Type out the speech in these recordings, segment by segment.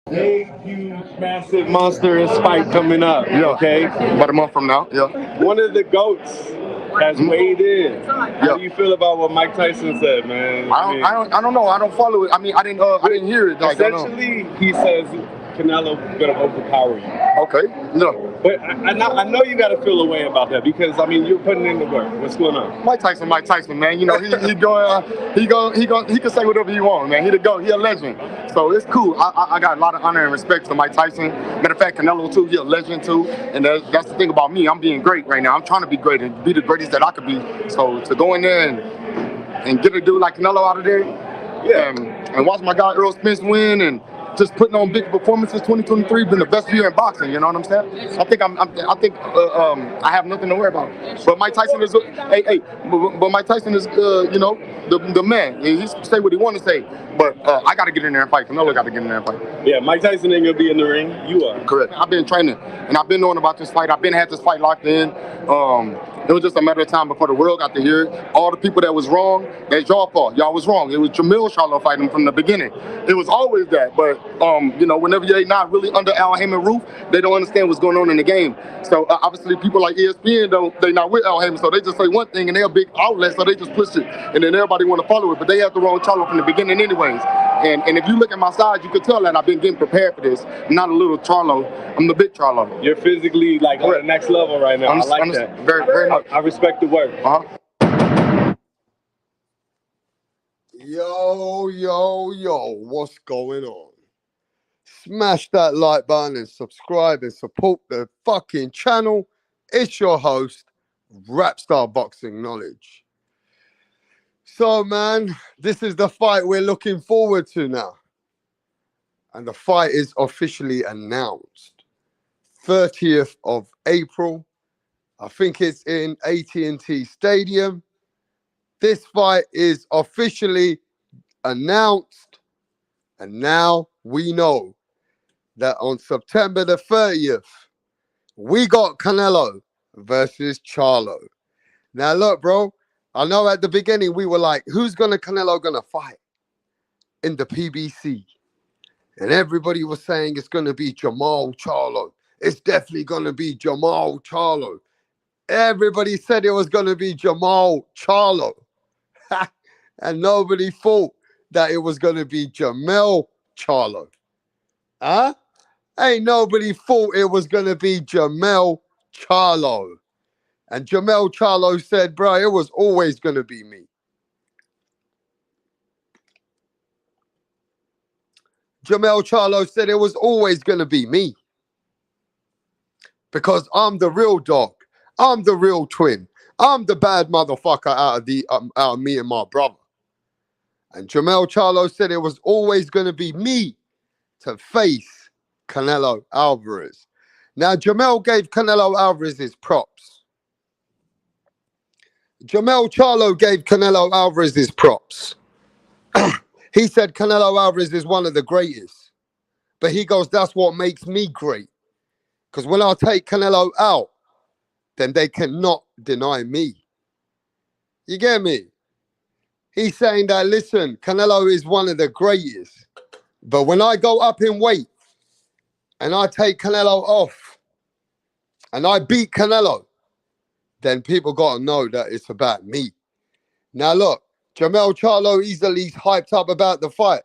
Big, huge, massive, monstrous fight coming up. Yeah. Okay. About a month from now. Yeah. One of the goats has weighed in. How do you feel about what Mike Tyson said, man? I don't know. I don't follow it. I mean, I didn't hear it. Like, essentially, he says Canelo gonna overpower you. Okay. No. But I know you got to feel a way about that because I mean you're putting in the work. What's going on? Mike Tyson, man. You know he can say whatever he wants, man. He the GOAT. He a legend. So it's cool. I got a lot of honor and respect for Mike Tyson. Matter of fact, Canelo too. He a legend too. And that's the thing about me. I'm being great right now. I'm trying to be great and be the greatest that I could be. So to go in there and get a dude like Canelo out of there, yeah, and watch my guy Earl Spence win and just putting on big performances. 2023 been the best year in boxing. You know what I'm saying? I think I have nothing to worry about. But Mike Tyson is but Mike Tyson is you know the man. He say what he want to say. But I got to get in there and fight. Canelo got to get in there and fight. Yeah, Mike Tyson ain't gonna be in the ring. You are. Correct. I've been training and I've been knowing about this fight. I've been had this fight locked in. It was just a matter of time before the world got to hear it. All the people that was wrong, that's y'all fault. Y'all was wrong. It was CHARLO fighting from the beginning. It was always that. But you know, whenever you're not really under Al Heyman roof, they don't understand what's going on in the game. So obviously, people like ESPN they not with Al Heyman, so they just say one thing and they're a big outlet, so they just push it, and then everybody want to follow it. But they have the wrong CHARLO from the beginning, anyways. And if you look at my side, you can tell that I've been getting prepared for this. I'm not a little CHARLO. I'm the big CHARLO. You're physically like on the next level right now. I like that. Very, very much. I respect the work. Yo, what's going on? Smash that like button and subscribe and support the fucking channel. It's your host, Rapstar Boxing Knowledge. So, man, this is the fight we're looking forward to now. And the fight is officially announced. 30th of April. I think it's in AT&T Stadium. This fight is officially announced. And now we know that on September the 30th, we got Canelo versus CHARLO. Now, look, bro, I know at the beginning we were like, who's Canelo gonna fight in the PBC? And everybody was saying it's gonna be Jamal CHARLO. It's definitely gonna be Jamal CHARLO. Everybody said it was gonna be Jamal CHARLO. And nobody thought that it was gonna be Jamel CHARLO. Huh? Ain't nobody thought it was gonna be Jamel CHARLO. And Jamel CHARLO said, bro, it was always gonna be me. Jamel CHARLO said it was always gonna be me. Because I'm the real dog. I'm the real twin. I'm the bad motherfucker out of me and my brother. And Jamel CHARLO said it was always gonna be me to face Canelo Alvarez. Now, Jamel gave Canelo Alvarez his props. Jamel CHARLO gave Canelo Alvarez his props. He said Canelo Alvarez is one of the greatest. But he goes, that's what makes me great. Because when I take Canelo out, then they cannot deny me. You get me? He's saying that, listen, Canelo is one of the greatest. But when I go up in weight and I take Canelo off and I beat Canelo, then people got to know that it's about me. Now, look, Jamel CHARLO easily hyped up about the fight.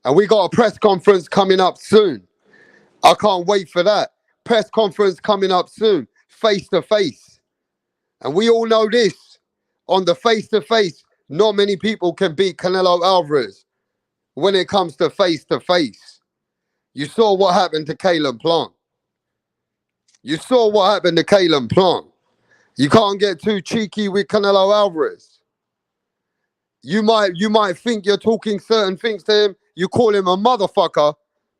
And we got a press conference coming up soon. I can't wait for that. Press conference coming up soon, face to face. And we all know this. On the face to face, not many people can beat Canelo Alvarez when it comes to face to face. You saw what happened to Caleb Plant. You saw what happened to Caleb Plant. You can't get too cheeky with Canelo Alvarez. You might think you're talking certain things to him. You call him a motherfucker.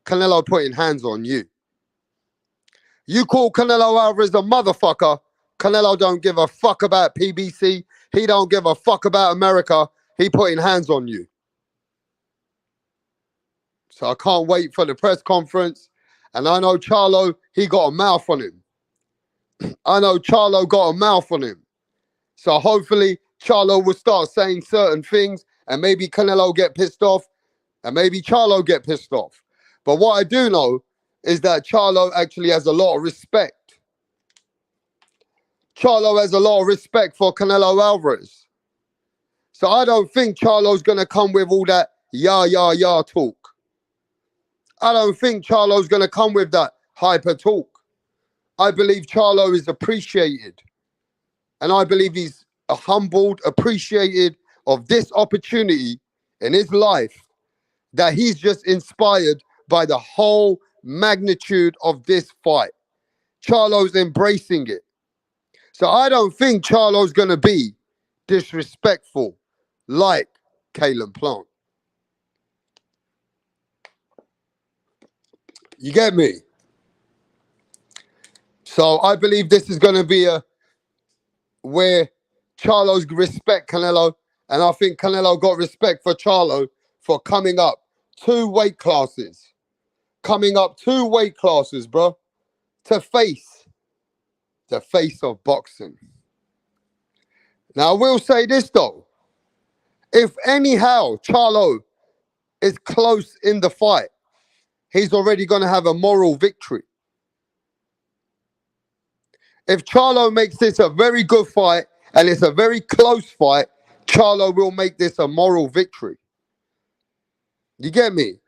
Canelo putting hands on you. You call Canelo Alvarez a motherfucker. Canelo don't give a fuck about PBC. He don't give a fuck about America. He putting hands on you. So I can't wait for the press conference. And I know CHARLO, he got a mouth on him. I know CHARLO got a mouth on him. So hopefully CHARLO will start saying certain things and maybe Canelo get pissed off and maybe CHARLO get pissed off. But what I do know is that Charlo actually has a lot of respect. Charlo has a lot of respect for Canelo Alvarez. So I don't think Charlo's going to come with all that yah talk. I don't think Charlo's going to come with that hyper talk. I believe Charlo is appreciated. And I believe he's humbled, appreciated of this opportunity in his life, that he's just inspired by the whole magnitude of this fight. Charlo's embracing it. So I don't think Charlo's going to be disrespectful like Caleb Plant. You get me? So I believe this is going to be where Charlo's respect Canelo, and I think Canelo got respect for Charlo for coming up 2 weight classes. Coming up 2 weight classes, bro, to face the face of boxing. Now, I will say this, though. If anyhow Charlo is close in the fight, he's already going to have a moral victory. If Charlo makes this a very good fight and it's a very close fight, Charlo will make this a moral victory. You get me?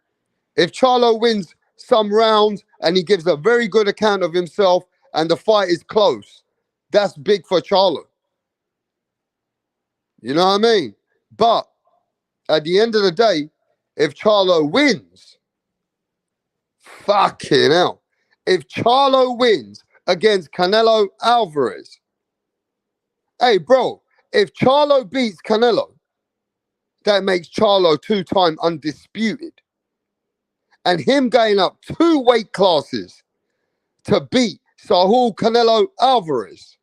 If Charlo wins some rounds and he gives a very good account of himself and the fight is close, that's big for Charlo. You know what I mean? But at the end of the day, if Charlo wins, fucking hell. If Charlo wins against Canelo Alvarez, hey, bro, if Charlo beats Canelo, that makes Charlo 2-time undisputed. And him going up 2 weight classes to beat Saul Canelo Alvarez.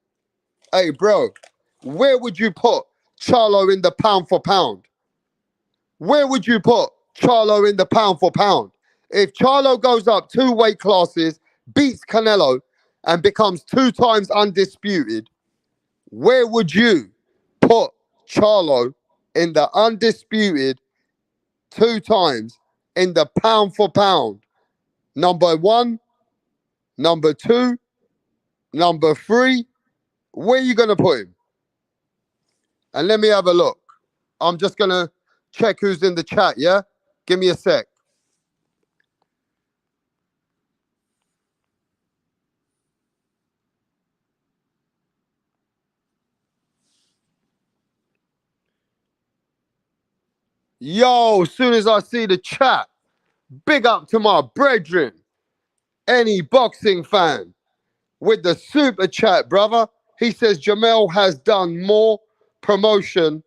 Hey, bro, where would you put Charlo in the pound for pound? Where would you put Charlo in the pound for pound? If Charlo goes up 2 weight classes, beats Canelo, and becomes 2 times undisputed, where would you put Charlo in the undisputed 2 times in the pound for pound? Number 1, number 2, number 3. Where are you going to put him? And let me have a look. I'm just going to check who's in the chat, yeah? Give me a sec. Yo, as soon as I see the chat, big up to my brethren, any boxing fan with the super chat, brother. He says Jamel has done more promotion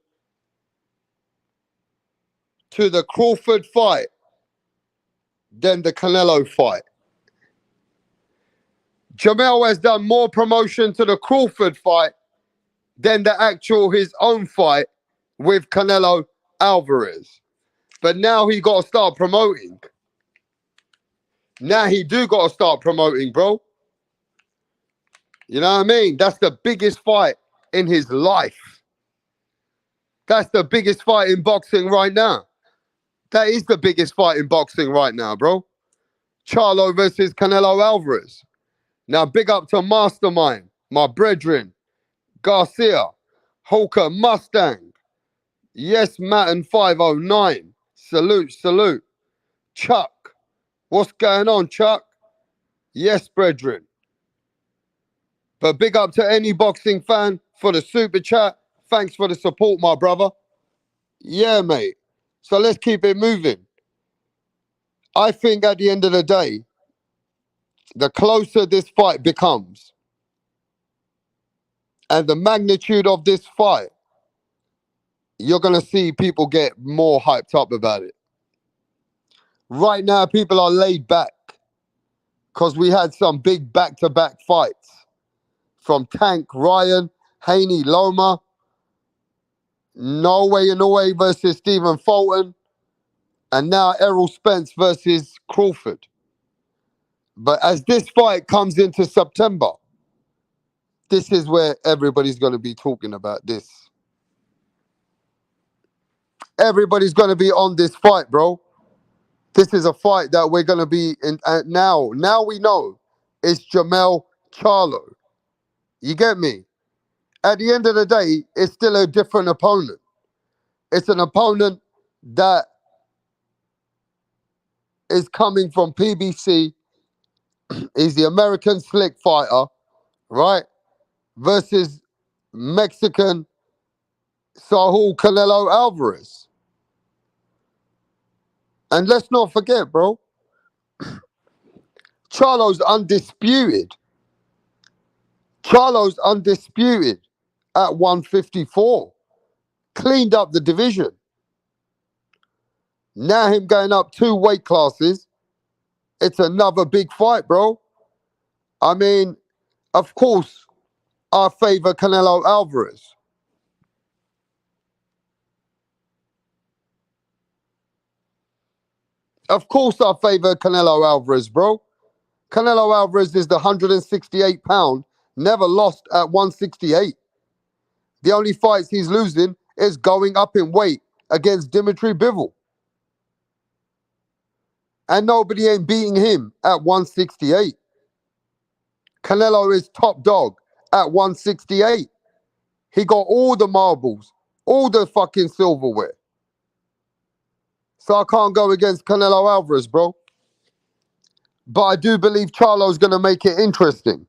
to the Crawford fight than the Canelo fight. Jamel has done more promotion to the Crawford fight than the actual his own fight with Canelo Alvarez. But now he got to start promoting. Now he do got to start promoting, bro. You know what I mean? That's the biggest fight in his life. That's the biggest fight in boxing right now. That is the biggest fight in boxing right now, bro. Charlo versus Canelo Alvarez. Now, big up to Mastermind, my brethren, Garcia, Holker Mustang, Yes Matten 509. Salute, salute. Chuck, what's going on, Chuck? Yes, brethren. But big up to any boxing fan for the super chat. Thanks for the support, my brother. Yeah, mate. So let's keep it moving. I think at the end of the day, the closer this fight becomes and the magnitude of this fight, you're going to see people get more hyped up about it. Right now, people are laid back because we had some big back-to-back fights from Tank, Ryan, Haney, Loma, Norway versus Stephen Fulton, and now Errol Spence versus Crawford. But as this fight comes into September, this is where everybody's going to be talking about this. Everybody's going to be on this fight, bro. This is a fight that we're going to be in now. Now we know it's Jamel Charlo. You get me? At the end of the day, it's still a different opponent. It's an opponent that is coming from PBC. He's the American slick fighter, right? Versus Mexican Saul Canelo Alvarez. And let's not forget, bro, Charlo's undisputed. Charlo's undisputed at 154. Cleaned up the division. Now him going up 2 weight classes. It's another big fight, bro. I mean, of course, I favor Canelo Alvarez. Of course, I favor Canelo Alvarez, bro. Canelo Alvarez is the 168 pound, never lost at 168. The only fights he's losing is going up in weight against Dimitri Bivol. And nobody ain't beating him at 168. Canelo is top dog at 168. He got all the marbles, all the fucking silverware. So I can't go against Canelo Alvarez, bro. But I do believe Charlo's going to make it interesting.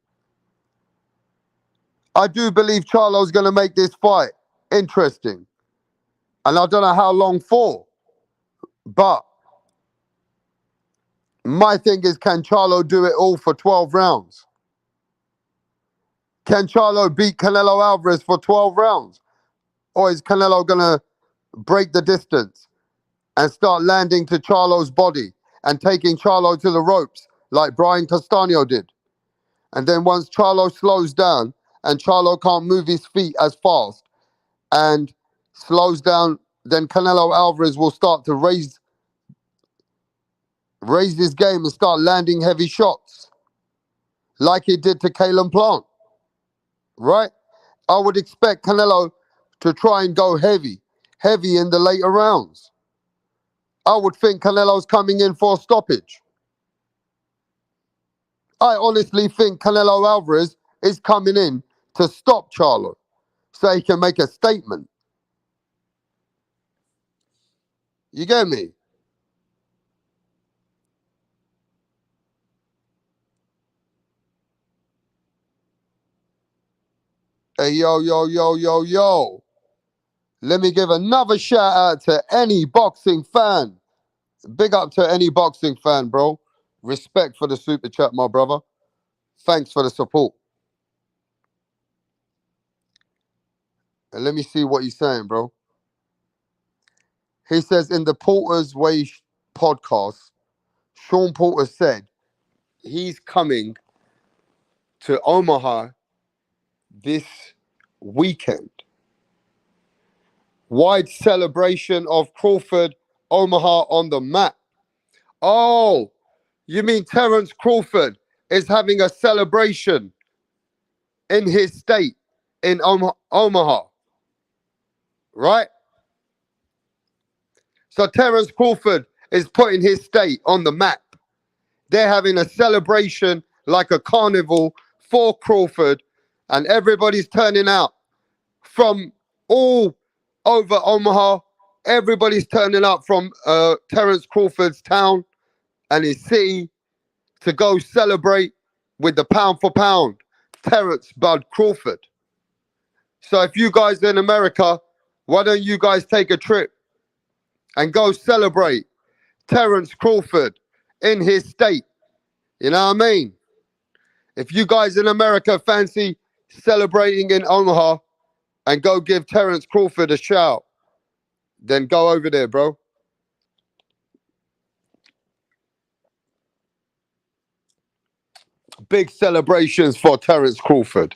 I do believe Charlo's going to make this fight interesting. And I don't know how long for. But my thing is, can Charlo do it all for 12 rounds? Can Charlo beat Canelo Alvarez for 12 rounds? Or is Canelo going to break the distance and start landing to Charlo's body and taking Charlo to the ropes like Brian Castano did? And then once Charlo slows down and Charlo can't move his feet as fast and slows down, then Canelo Alvarez will start to raise his game and start landing heavy shots like he did to Kalen Plant, right? I would expect Canelo to try and go heavy in the later rounds. I would think Canelo's coming in for a stoppage. I honestly think Canelo Alvarez is coming in to stop Charlo so he can make a statement. You get me? Hey, yo. Let me give another shout out to any boxing fan. Big up to any boxing fan, bro. Respect for the super chat, my brother. Thanks for the support. And let me see what he's saying, bro. He says in the Porter's Way podcast, Sean Porter said he's coming to Omaha this weekend. Wide celebration of Crawford, Omaha on the map. Oh, you mean Terence Crawford is having a celebration in his state in Omaha, right? So Terence Crawford is putting his state on the map. They're having a celebration like a carnival for Crawford, and everybody's turning out from all over Omaha. Everybody's turning up from Terence Crawford's town and his city to go celebrate with the pound for pound Terence Bud Crawford. So if you guys are in America, why don't you guys take a trip and go celebrate Terence Crawford in his state? You know what I mean? If you guys in America fancy celebrating in Omaha and go give Terence Crawford a shout, then go over there, bro. Big celebrations for Terence Crawford.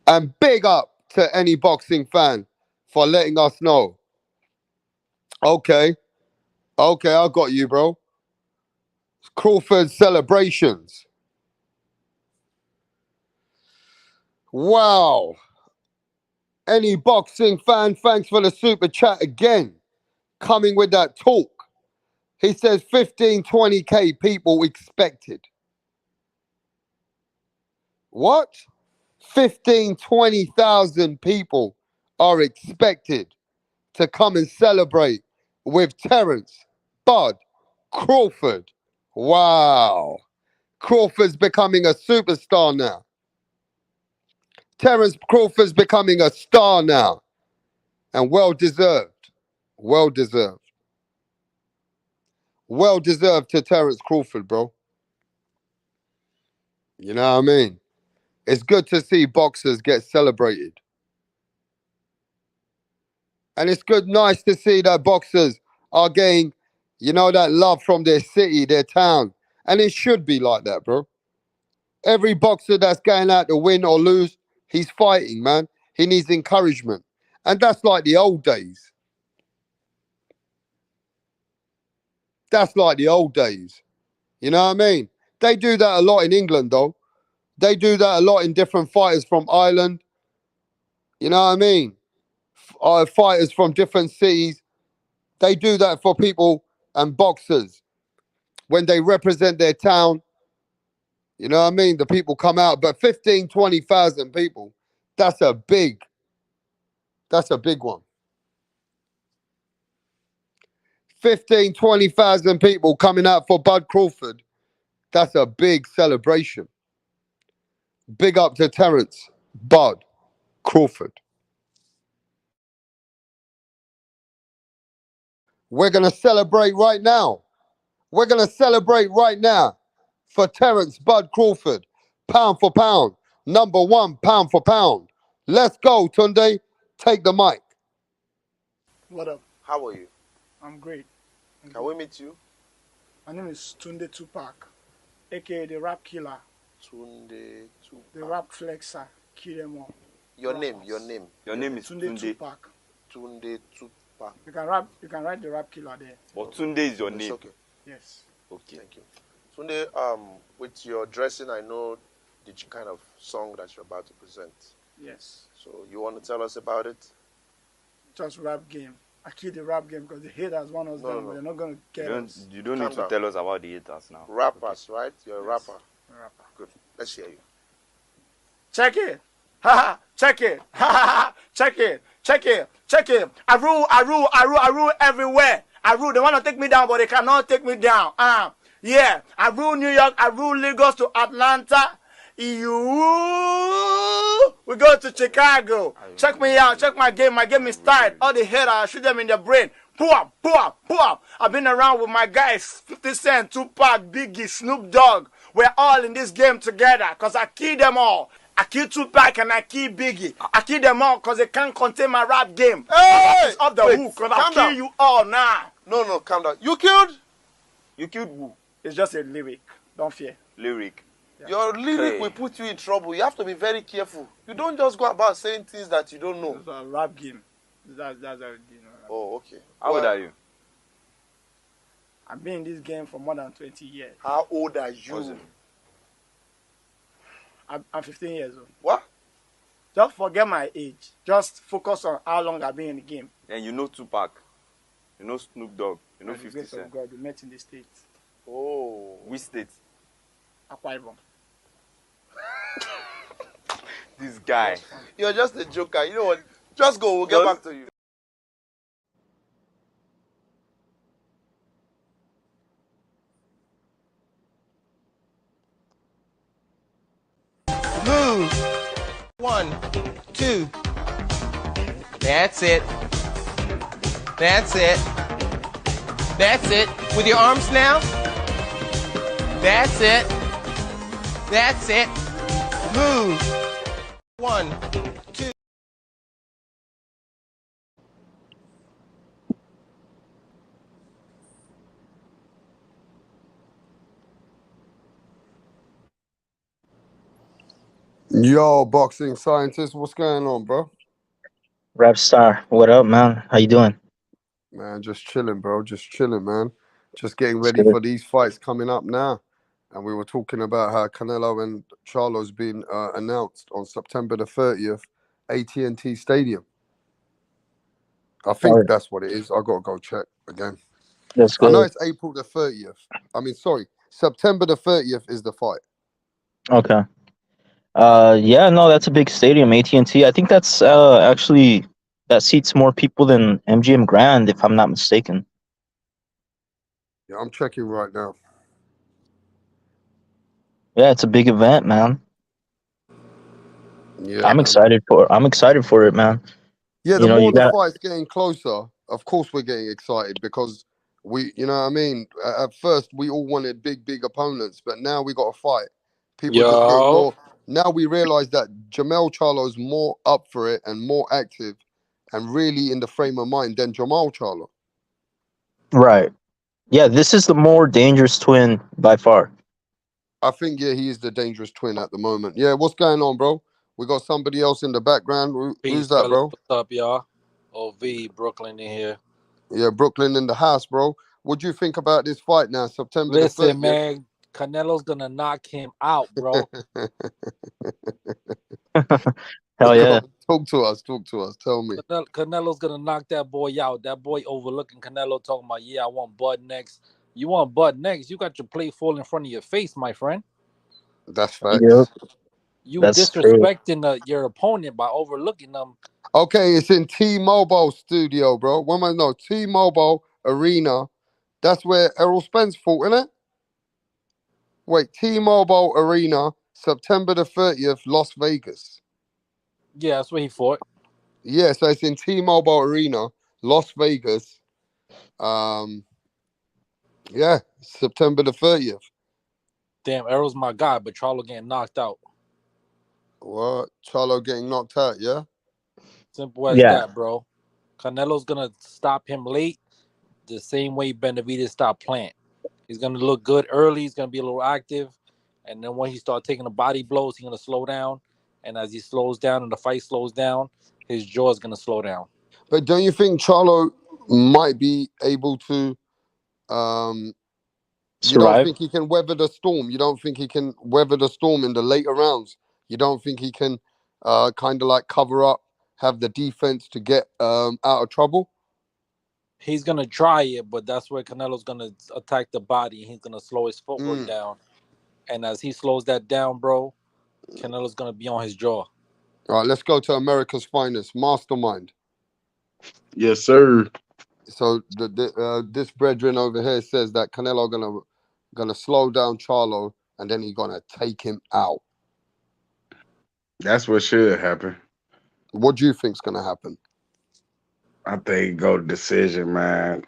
And big up to any boxing fan for letting us know. Okay, I got you, bro. Crawford celebrations. Wow. Any boxing fan, thanks for the super chat again. Coming with that talk. He says 15, 20K people expected. What? 15, 20,000 people are expected to come and celebrate with Terence Bud Crawford. Wow. Crawford's becoming a superstar now. Terence Crawford's becoming a star now. And well deserved. Well deserved. Well deserved to Terence Crawford, bro. You know what I mean? It's good to see boxers get celebrated. And it's nice to see that boxers are getting, that love from their city, their town. And it should be like that, bro. Every boxer that's going out to win or lose, he's fighting, man. He needs encouragement. And that's like the old days. That's like the old days. You know what I mean? They do that a lot in England, though. They do that a lot in different fighters from Ireland. You know what I mean? Fighters from different cities. They do that for people and boxers. When they represent their town, you know what I mean? The people come out. But 15, 20,000 people, that's a big one. 15, 20,000 people coming out for Bud Crawford. That's a big celebration. Big up to Terence Bud Crawford. We're going to celebrate right now. We're going to celebrate right now for Terence Bud Crawford. Pound for pound. Number one, pound for pound. Let's go, Tunde. Take the mic. What up? How are you? I'm great. Can we meet you? My name is Tunde Tupac, aka the Rap Killer. Tunde Tupac. The Rap Flexer. Kill them all. Your name. Your name is Tunde Tupac. Tunde Tupac. You can write the Rap Killer there. But Tunde is your name. Okay. Yes. Okay. Thank you. Tunde, with your dressing, I know the kind of song that you're about to present. Yes. So you want to tell us about it? Just rap game. I kill the rap game because the haters want us down. They're not going to get us. You don't need to tell us about the haters now. Rappers, right? You're a rapper. Rapper. Good. Let's hear you. Check it. Ha ha. Check it. Ha ha. Check it. Check it. Check it. I rule everywhere. I rule. They want to take me down, but they cannot take me down. Yeah. I rule New York. I rule Lagos to Atlanta. We go to Chicago. Check me out. Check my game. My game is tight. All the haters, I shoot them in the brain. Boom, boom, boom. I've been around with my guys, 50 Cent, Tupac, Biggie, Snoop Dogg. We're all in this game together because I kill them all. I kill Tupac and I kill Biggie. I kill them all because they can't contain my rap game. Hey! It's off the hook because I'll kill you all now. No, calm down. You killed who? It's just a lyric. Don't fear. Lyric. Yeah. Your lyric will put you in trouble. You have to be very careful. You don't just go about saying things that you don't know. It's a rap game. That's how it is. Oh, okay. How old are you? I've been in this game for more than 20 years. How old are you? I'm 15 years old. What? Just forget my age. Just focus on how long I've been in the game. And you know Tupac. You know Snoop Dogg. You know 50 Cent. Of God, we met in the States. Oh. Which state? Akwa Ibom. This guy. You're just a joker. You know what? Just go. We'll get back to you. Move. 1, 2. That's it. That's it. That's it. With your arms now. That's it. That's it. Move. 1, 2. Yo, boxing scientist, what's going on, bro? Rap star, what up, man? How you doing? Man, just chilling, bro. Just chilling, man. Just getting ready for these fights coming up now. And we were talking about how Canelo and CHARLO's been announced on September the 30th, AT&T Stadium. I think that's what it is. I got to go check again. That's I know good. it's April the 30th. I mean, sorry, September the 30th is the fight. Okay. Yeah, no, that's a big stadium, AT&T. I think that's actually that seats more people than MGM Grand, if I'm not mistaken. Yeah, I'm checking right now. Yeah, it's a big event, man. Yeah, I'm man. excited for. I'm excited for it, man. Yeah, the You know, more you the got fight's getting closer, of course we're getting excited because you know what I mean? At first, we all wanted big opponents, but now we got to fight. People just getting Yo, more. Now we realize that Jamel Charlo's more up for it and more active and really in the frame of mind than Jamal Charlo. right. Yeah, this is the more dangerous twin by far. I think, yeah, he is the dangerous twin at the moment. Yeah, what's going on, bro? We got somebody else in the background. Who's peace, that, fellas. bro? What's up, y'all? OV, Brooklyn in here. Yeah, Brooklyn in the house, bro. What do you think about this fight now, September the Listen, 30th? man, Canelo's gonna knock him out, bro. Hell Go yeah. on, talk to us. Tell me. Canelo's gonna knock that boy out. That boy overlooking Canelo, talking about, yeah, I want butt next. You want butt next? You got your plate full in front of your face, my friend. That's Yep, facts. You that's true. disrespecting your opponent by overlooking them. Okay, it's in T-Mobile studio, bro. When I know T-Mobile Arena, that's where Errol Spence fought, innit? Wait, T-Mobile Arena, September the 30th, Las Vegas. Yeah, that's what he fought. Yeah, so it's in T-Mobile Arena, Las Vegas. Um, yeah, September the 30th. Damn, Errol's my guy, but Charlo getting knocked out. What? Charlo getting knocked out, yeah? Simple as Yeah. that, bro. Canelo's gonna stop him late, the same way Benavidez stopped Plant. He's gonna look good early. He's gonna be a little active, and then when he starts taking the body blows, he's gonna slow down. And as he slows down and the fight slows down, his jaw is gonna slow down. But don't you think Charlo might be able to um you don't Survive. think he can weather the storm? You don't think he can weather the storm in the later rounds? You don't think he can kind of like cover up, have the defense to get out of trouble? He's gonna try it, but that's where Canelo's gonna attack the body. He's gonna slow his footwork Mm. down, and as he slows that down, bro, Canelo's gonna be on his jaw. All right, let's go to America's finest mastermind. Yes, sir. So this brethren over here says that Canelo gonna slow down Charlo and then he's gonna take him out. That's what should happen. What do you think's gonna happen? I think go to decision, man.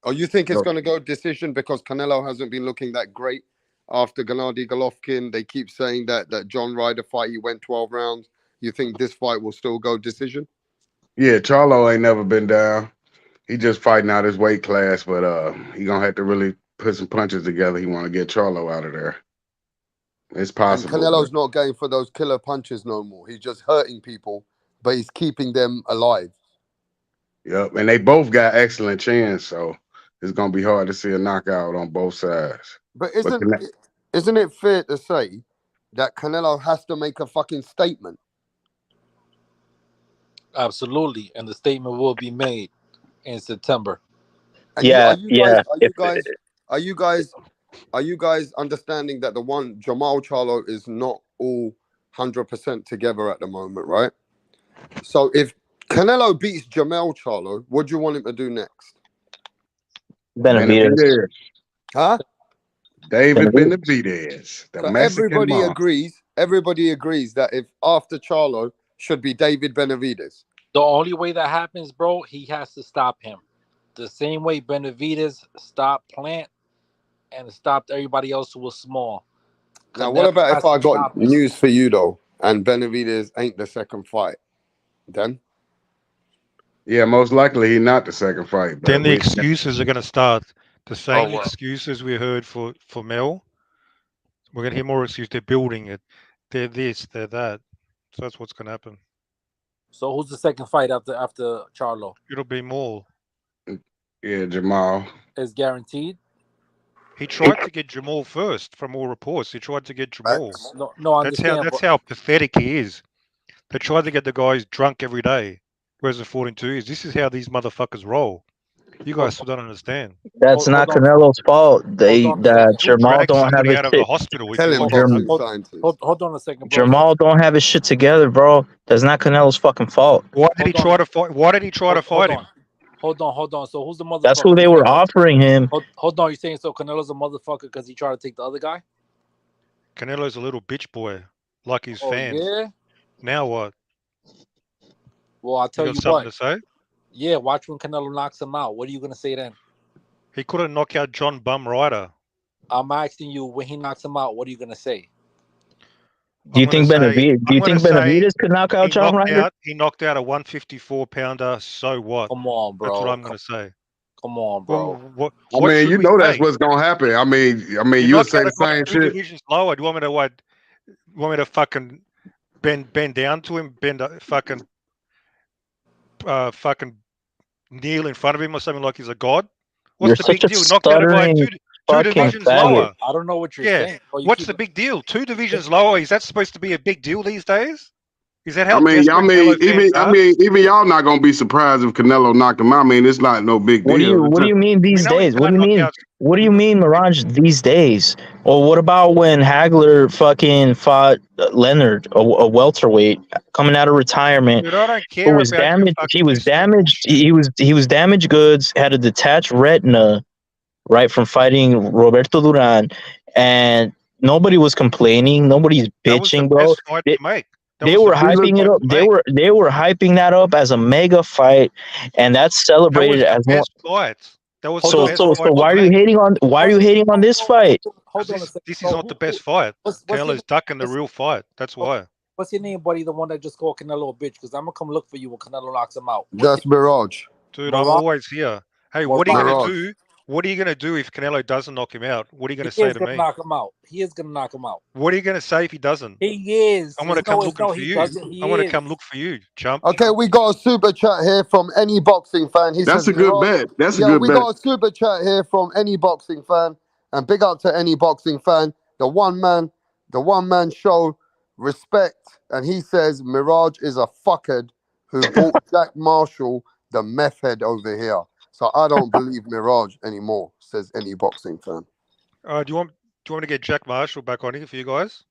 Oh, you think it's Go- gonna go decision because Canelo hasn't been looking that great after Gennady Golovkin? They keep saying that John Ryder fight he went 12 rounds. You think this fight will still go decision? yeah, Charlo ain't never been down. He just fighting out his weight class, but he gonna have to really put some punches together. He want to get Charlo out of there. It's And possible, but Canelo's not going for those killer punches no more. He's just hurting people, but he's keeping them alive. yep. And they both got excellent chins, so it's gonna be hard to see a knockout on both sides. But But isn't it fair to say that Canelo has to make a fucking statement? Absolutely, and the statement will be made in September. And you Yeah, yeah. If are you guys are you guys understanding that the one Jamal Charlo is not all 100% together at the moment, right? So if Canelo beats Jamal Charlo, what do you want him to do next? Benavidez, Benavidez, Huh? David Benavidez. Benavidez, the So Mexican mob. everybody agrees that if after Charlo should be David Benavidez. The only way that happens, bro, he has to stop him. The same way Benavidez stopped Plant and stopped everybody else who was small. Now, what Canelo about if has I to got stop him. news for you though, and Benavidez ain't the second fight? Then Yeah, most likely he not the second fight, Then but the we excuses are going to start. The same well, excuses we heard for Mel. We're going to hear more excuses. They're building it. They're this, they're that. So that's what's going to happen. So who's the second fight after Charlo? It'll be more. yeah, Jamal. Is guaranteed. He tried to get Jamal first, from all reports. He tried to get Jamal. facts. No, I That's understand. how pathetic he is. They tried to get the guys drunk every day, whereas the 42 is. This is how these motherfuckers roll. You guys still don't understand. That's not Canelo's fault. Still Jamal dragged don't have somebody his out of the shit. hospital. Tell him, boxing scientist. Hold on a second, bro. Jamal don't have his shit together, bro. That's not Canelo's fucking fault. Why did he try to fight? Why did he try to fight him? Hold on. So who's the motherfucker? That's who they were offering him. Hold on. You saying so Canelo's a motherfucker because he tried to take the other guy? Canelo's a little bitch boy, like his fans. Yeah. Now what? Well, I'll tell you something what. to say? Yeah, watch when Canelo knocks him out. What are you gonna say then? He couldn't knock out John Bum Ryder. I'm asking you, when he knocks him out, what are you gonna say? Do you think Benavidez could knock out John Ryder? He knocked out a 154 pounder. So what? Come on, bro. That's what I'm gonna say. Come on, bro. What I mean, you know that's what's gonna happen. I mean, you'll say the same shit. Divisions lower. Do you want me to what? You want me to fucking bend down to him? Fucking kneel in front of him or something like he's a god? What's the big deal? Knocked out by two divisions lower. I don't know what you're saying. What's the big deal? 2 divisions lower. Is that supposed to be a big deal these days? Is that how? even y'all not gonna be surprised if Canelo knocked him out. I mean, it's not no big deal. What do you mean these days? What do you mean? What do you mean, Mirage? These days? Or what about when Hagler fucking fought Leonard, a welterweight coming out of retirement? Dude, I don't care. Who was damaged? He was damaged. He was damaged goods. Had a detached retina, right, from fighting Roberto Duran, and nobody was complaining. Nobody's bitching, bro. They were hyping it up. They were hyping that up as a mega fight, and that's celebrated as one. So why are you hating on this fight? This is not the best fight. Canelo's ducking the real fight. That's why. What's your name, buddy? The one that just called Canelo a bitch? Because I'm gonna come look for you when Canelo knocks him out. That's Mirage. Dude, I'm always here. Hey, what are you gonna do? What are you going to do if Canelo doesn't knock him out? What are you going to say to me? Knock him out. He is going to knock him out. What are you going to say if he doesn't? He is. I'm going to come looking for you. I'm going to come look for you, chump. Okay, we got a super chat here from any boxing fan. That's a good bet. That's a good bet. We got a super chat here from any boxing fan. And big up to any boxing fan. The one man show respect. And he says Mirage is a fuckhead who bought Jack Marshall, the meth head over here. So I don't believe Mirage anymore, says any boxing fan. Do you want to get Jack Marshall back on here for you guys?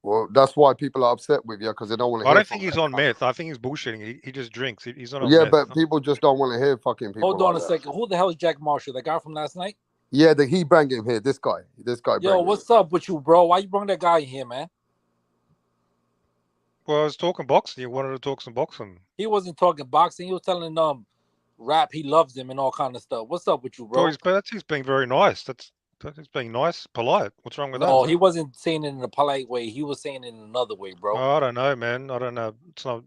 Well, that's why people are upset with you, because they don't want to. I don't think he's on meth. I think he's bullshitting. He just drinks. He's not on meth. But people just don't want to hear fucking people. Hold on a second. Who the hell is Jack Marshall? The guy from last night? Yeah, he brought him here. This guy. Yo, what's up with you, bro? Why you bring that guy in here, man? Well, I was talking boxing. You wanted to talk some boxing. He wasn't talking boxing. He was telling rap he loves him and all kind of stuff. What's up with you, bro? He's being very nice. He's being nice, polite. What's wrong with that? No, he wasn't saying it in a polite way. He was saying it in another way, bro. I don't know, man. I don't know. It's not.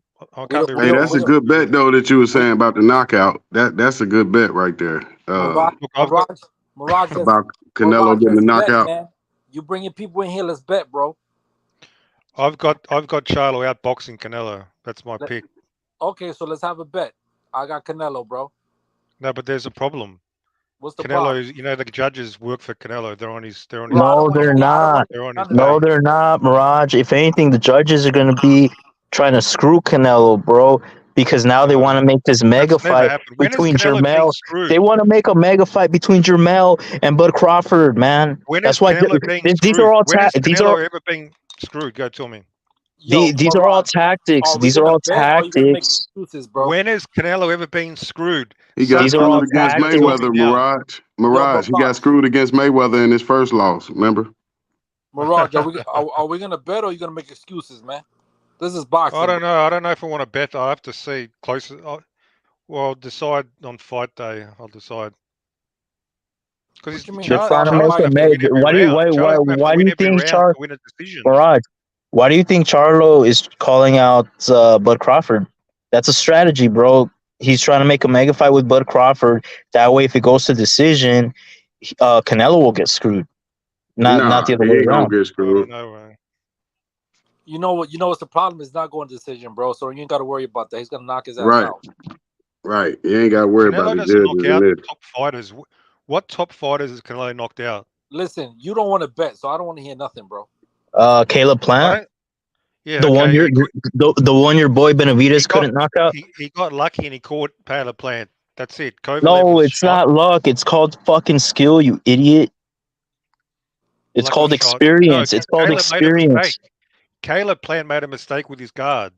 Hey, that's a good bet though that you were saying about the knockout. That's a good bet right there. Mirage about Canelo getting the knockout. Man. You bringing people in here? Let's bet, bro. I've got CHARLO outboxing Canelo. That's my pick. Okay, so let's have a bet. I got Canelo, bro. No, but there's a problem. What's the problem? You know, the judges work for Canelo. They're on his. No, they're not. They're not, Mirage. If anything, the judges are going to be trying to screw Canelo, bro, because now they want to make this mega fight between Jermell. They want to make a mega fight between Jermell and Bud Crawford, man. That's why these are all these are ever being screwed. Go tell me. These are all tactics. These are all tactics. When has Canelo ever been screwed? He got screwed against Mayweather, Mirage. He got screwed against Mayweather in his first loss, remember? Mirage, are we going to bet or are you going to make excuses, man? This is boxing. I don't know. I don't know if I want to bet. I have to see closer. Well, decide on fight day. I'll decide. Because why do you think Mirage? Why do you think CHARLO is calling out Bud Crawford? That's a strategy, bro. He's trying to make a mega fight with Bud Crawford. That way, if it goes to decision, Canelo will get screwed. Not the other way around. You know what's the problem? Is not going to decision, bro. So you ain't got to worry about that. He's gonna knock his ass out. Right. You ain't got to worry about the top fighters. What top fighters is Canelo knocked out? Listen, you don't want to bet, so I don't want to hear nothing, bro. Caleb Plant. Right? Yeah, the one your boy Benavidez couldn't knock out. He got lucky and he caught Caleb Plant. That's it. Kovalev No, was it's shot. not luck. It's called fucking skill, you idiot. It's Luck called of shot. experience. No, It's called Caleb made a experience. mistake. Caleb Plant made a mistake with his guard.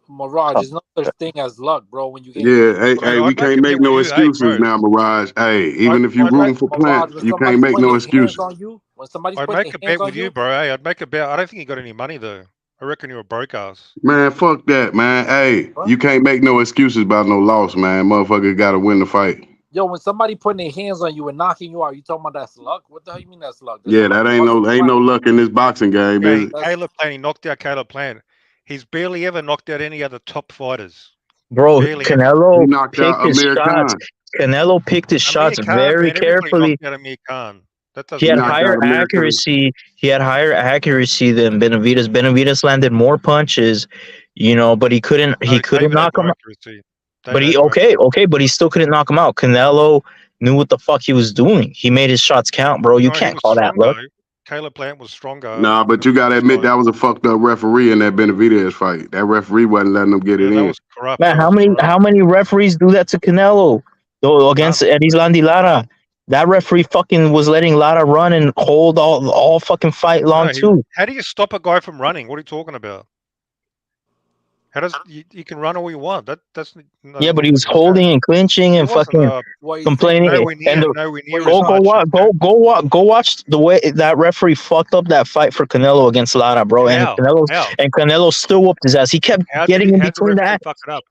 Mirage, there's no such thing as luck, bro. When you get Yeah, hey, Bro, hey, we I'd make can't a make bet with no you. Hey, excuses bro. now, Mirage. Hey, even if you I'd rooting make, for Mirage, Plant, when you can't somebody's make no putting their hands excuses. on you, when somebody's I'd putting make their a hands bet on with you, you, bro. Hey, I'd make a bet. I don't think you got any money though. I reckon you're a broke ass. Man, fuck that, man. Hey, huh? you can't make no excuses about no loss, man. Motherfucker got to win the fight. Yo, when somebody putting their hands on you and knocking you out, you talking about that's luck? What the hell you mean that's luck? There's Yeah, somebody that ain't busting you no out. luck in this boxing game, Yeah, is it? Caleb Plant, he knocked out Caleb Plant. He's barely ever knocked out any other top fighters. Bro, Barely ever. He Canelo knocked out picked his Amir shots. Khan. Canelo picked his Amir shots Khan, very man, everybody knocked carefully. out Amir Khan. That He doesn't had He knocked count. higher out Amir Khan. accuracy. He had higher accuracy than Benavidez. Benavidez landed more punches, but he couldn't. No, He couldn't David had knock him more out. accuracy. But David he had more accuracy. but he still couldn't knock him out. Canelo knew what the fuck he was doing. He made his shots count, bro. You No, he can't was call that luck. stronger. Caleb Plant was stronger Nah, but than you got to these admit guys. that was a fucked up referee in that Benavidez fight. That referee wasn't letting them get Yeah, it that in. was corrupt. Man, That was corrupt. how many referees do that to Canelo? Though against None. Eddie Lara. That referee fucking was letting Lara run and hold all fucking fight long No, too. how do you stop a guy from running? What are you talking about? How does you can run all you want? That's Yeah, but he nothing was to do with that. holding and clinching He and wasn't fucking What you saying? complaining. And nowhere What near you as go much. watch the way that referee fucked up that fight for Canelo against Lara, bro. And How? Canelo still whooped his ass. He kept getting in How'd the between the referee fuck it up?